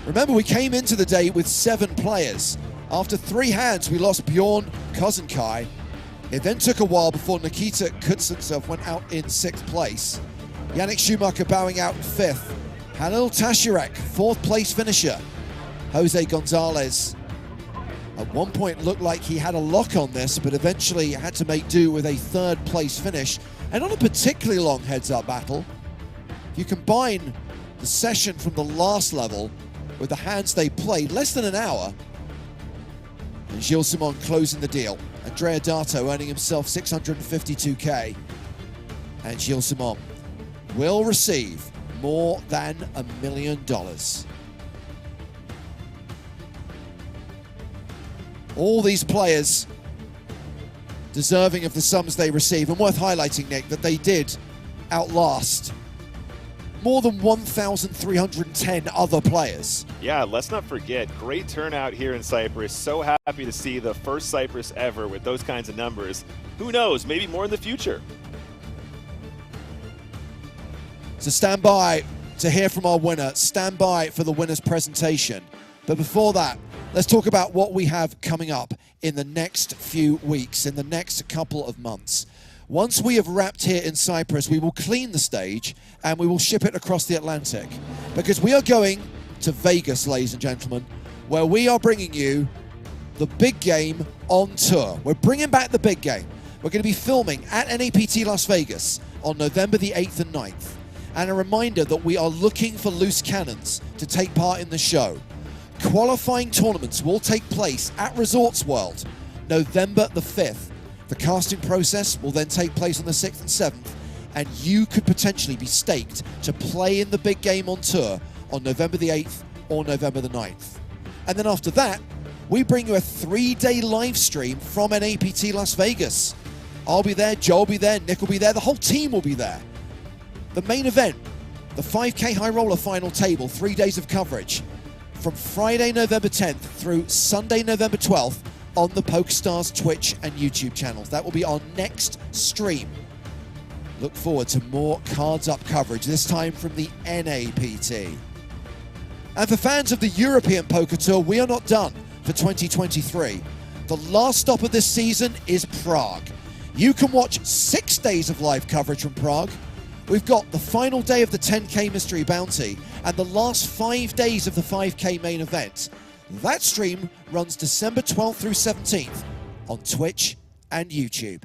Remember, we came into the day with 7 players. After 3 hands, we lost Bjorn Kozenkai. It then took a while before Nikita Kuznetsov went out in 6th place. Yannick Schumacher bowing out in 5th. Halil Tashirek, 4th place finisher. Jose Gonzalez at one point looked like he had a lock on this, but eventually had to make do with a 3rd place finish. And on a particularly long heads-up battle, if you combine the session from the last level with the hands they played, less than an hour, and Gilles Simon closing the deal. Andrea Dato earning himself $652K. And Gilles Simon will receive more than $1 million. All these players deserving of the sums they receive, and worth highlighting, Nick, that they did outlast more than 1,310 other players. Yeah, let's not forget, great turnout here in Cyprus. So happy to see the first Cyprus ever with those kinds of numbers. Who knows, maybe more in the future. So stand by to hear from our winner. Stand by for the winner's presentation. But before that, let's talk about what we have coming up in the next few weeks, in the next couple of months. Once we have wrapped here in Cyprus, we will clean the stage and we will ship it across the Atlantic. Because we are going to Vegas, ladies and gentlemen, where we are bringing you the big game on tour. We're bringing back the big game. We're going to be filming at NAPT Las Vegas on November the 8th and 9th. And a reminder that we are looking for loose cannons to take part in the show. Qualifying tournaments will take place at Resorts World November the 5th. The casting process will then take place on the 6th and 7th, and you could potentially be staked to play in the big game on tour on November the 8th or November the 9th. And then after that, we bring you a 3-day live stream from NAPT Las Vegas. I'll be there, Joe will be there, Nick will be there, the whole team will be there. The main event, the 5K High Roller final table, 3 days of coverage from Friday, November 10th through Sunday, November 12th on the PokerStars Twitch and YouTube channels. That will be our next stream. Look forward to more Cards Up coverage, this time from the NAPT. And for fans of the European Poker Tour, we are not done for 2023. The last stop of this season is Prague. You can watch 6 days of live coverage from Prague. We've got the final day of the 10K Mystery Bounty and the last 5 days of the 5K main event. That stream runs December 12th through 17th on Twitch and YouTube.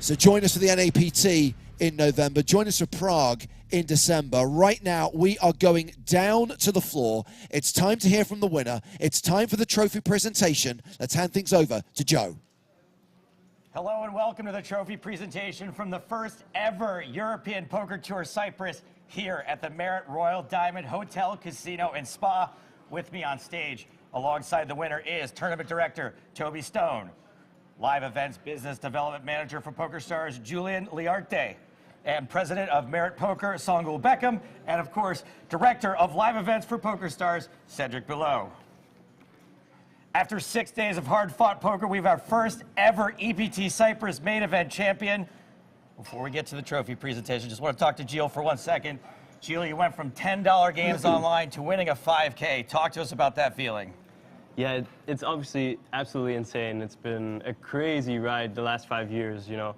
So join us for the NAPT in November. Join us for Prague in December. Right now, we are going down to the floor. It's time to hear from the winner. It's time for the trophy presentation. Let's hand things over to Joe. Hello and welcome to the trophy presentation from the first ever European Poker Tour Cyprus here at the Marriott Royal Diamond Hotel, Casino and Spa. With me on stage alongside the winner is Tournament Director Toby Stone, Live Events Business Development Manager for PokerStars Julian Liarte, and President of Marriott Poker Songul Beckham, and of course, Director of Live Events for PokerStars Cedric Below. After 6 days of hard-fought poker, we have our first ever EPT Cyprus main event champion. Before we get to the trophy presentation, just want to talk to Gilles for 1 second. Gilles, you went from $10 games online to winning a 5K. Talk to us about that feeling. Yeah, it's obviously absolutely insane. It's been a crazy ride the last 5 years, you know.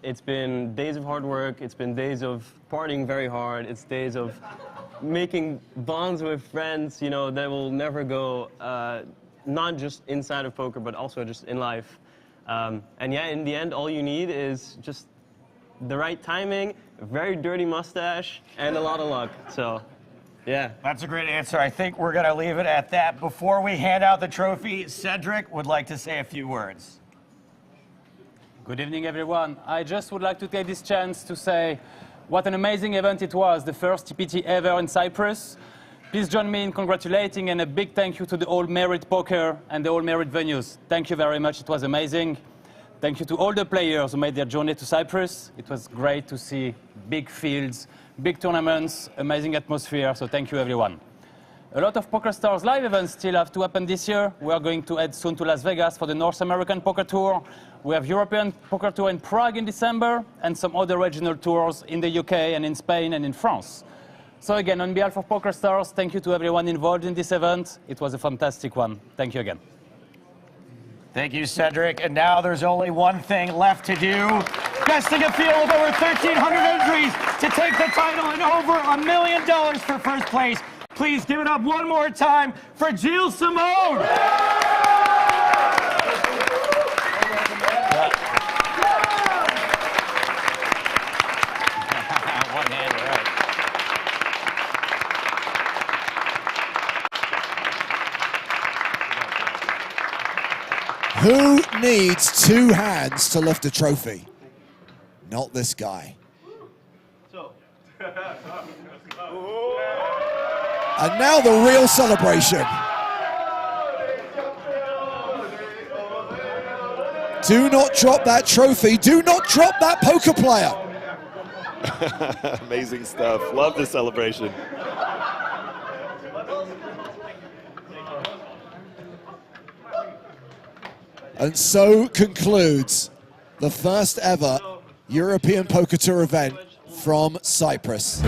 It's been days of hard work. It's been days of partying very hard. It's days of making bonds with friends, you know, that will never go, not just inside of poker, but also just in life. And yeah, in the end, all you need is just the right timing, a very dirty mustache, and a lot of luck. So, yeah. That's a great answer. I think we're going to leave it at that. Before we hand out the trophy, Cedric would like to say a few words. Good evening, everyone. I just would like to take this chance to say what an amazing event it was, the first EPT ever in Cyprus. please join me in congratulating, and a big thank you to the All Merit Poker and the All Merit venues. Thank you very much. It was amazing. Thank you to all the players who made their journey to Cyprus. It was great to see big fields, big tournaments, amazing atmosphere. So thank you, everyone. A lot of PokerStars live events still have to happen this year. We are going to head soon to Las Vegas for the North American Poker Tour. We have European Poker Tour in Prague in December, and some other regional tours in the UK and in Spain and in France. So again, on behalf of PokerStars, thank you to everyone involved in this event. It was a fantastic one. Thank you again. Thank you, Cedric. And now there's only one thing left to do. Besting a field of over 1,300 entries to take the title and over $1 million for first place. Please give it up one more time for Gilles Simon. Who needs two hands to lift a trophy? Not this guy. And now the real celebration. Do not drop that trophy. Do not drop that poker player. Amazing stuff. Love the celebration. And so concludes the first ever European Poker Tour event from Cyprus.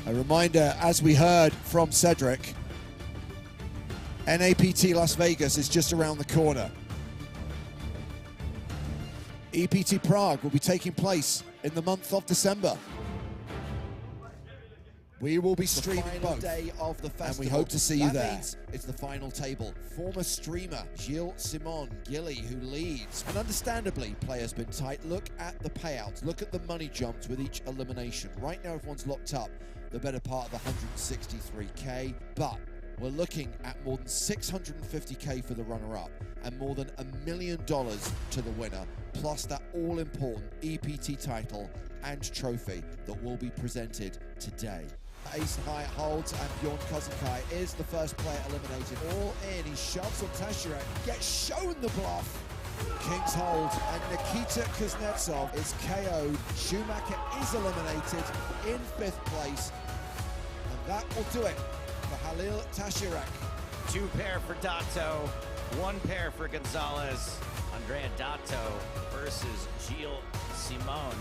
A reminder, as we heard from Cedric, NAPT Las Vegas is just around the corner. EPT Prague will be taking place in the month of December. We will be streaming both day of the festival, and we hope to see you there. It's the final table. Former streamer Gilles Simon Gilly, who leads. And understandably, players been tight. Look at the payouts. Look at the money jumps with each elimination. Right now, everyone's locked up the better part of 163K, but we're looking at more than 650K for the runner-up and more than $1 million to the winner, plus that all-important EPT title and trophy that will be presented today. Ace high holds, and Bjorn Kozenkai is the first player eliminated. All in, he shoves on Tasharek, gets shown the bluff. King's hold, and Nikita Kuznetsov is KO'd. Schumacher is eliminated in 5th place, and that will do it for Halil Tasharek. 2 pair for Dato, 1 pair for Gonzalez. Andrea Dato versus Gilles Simon.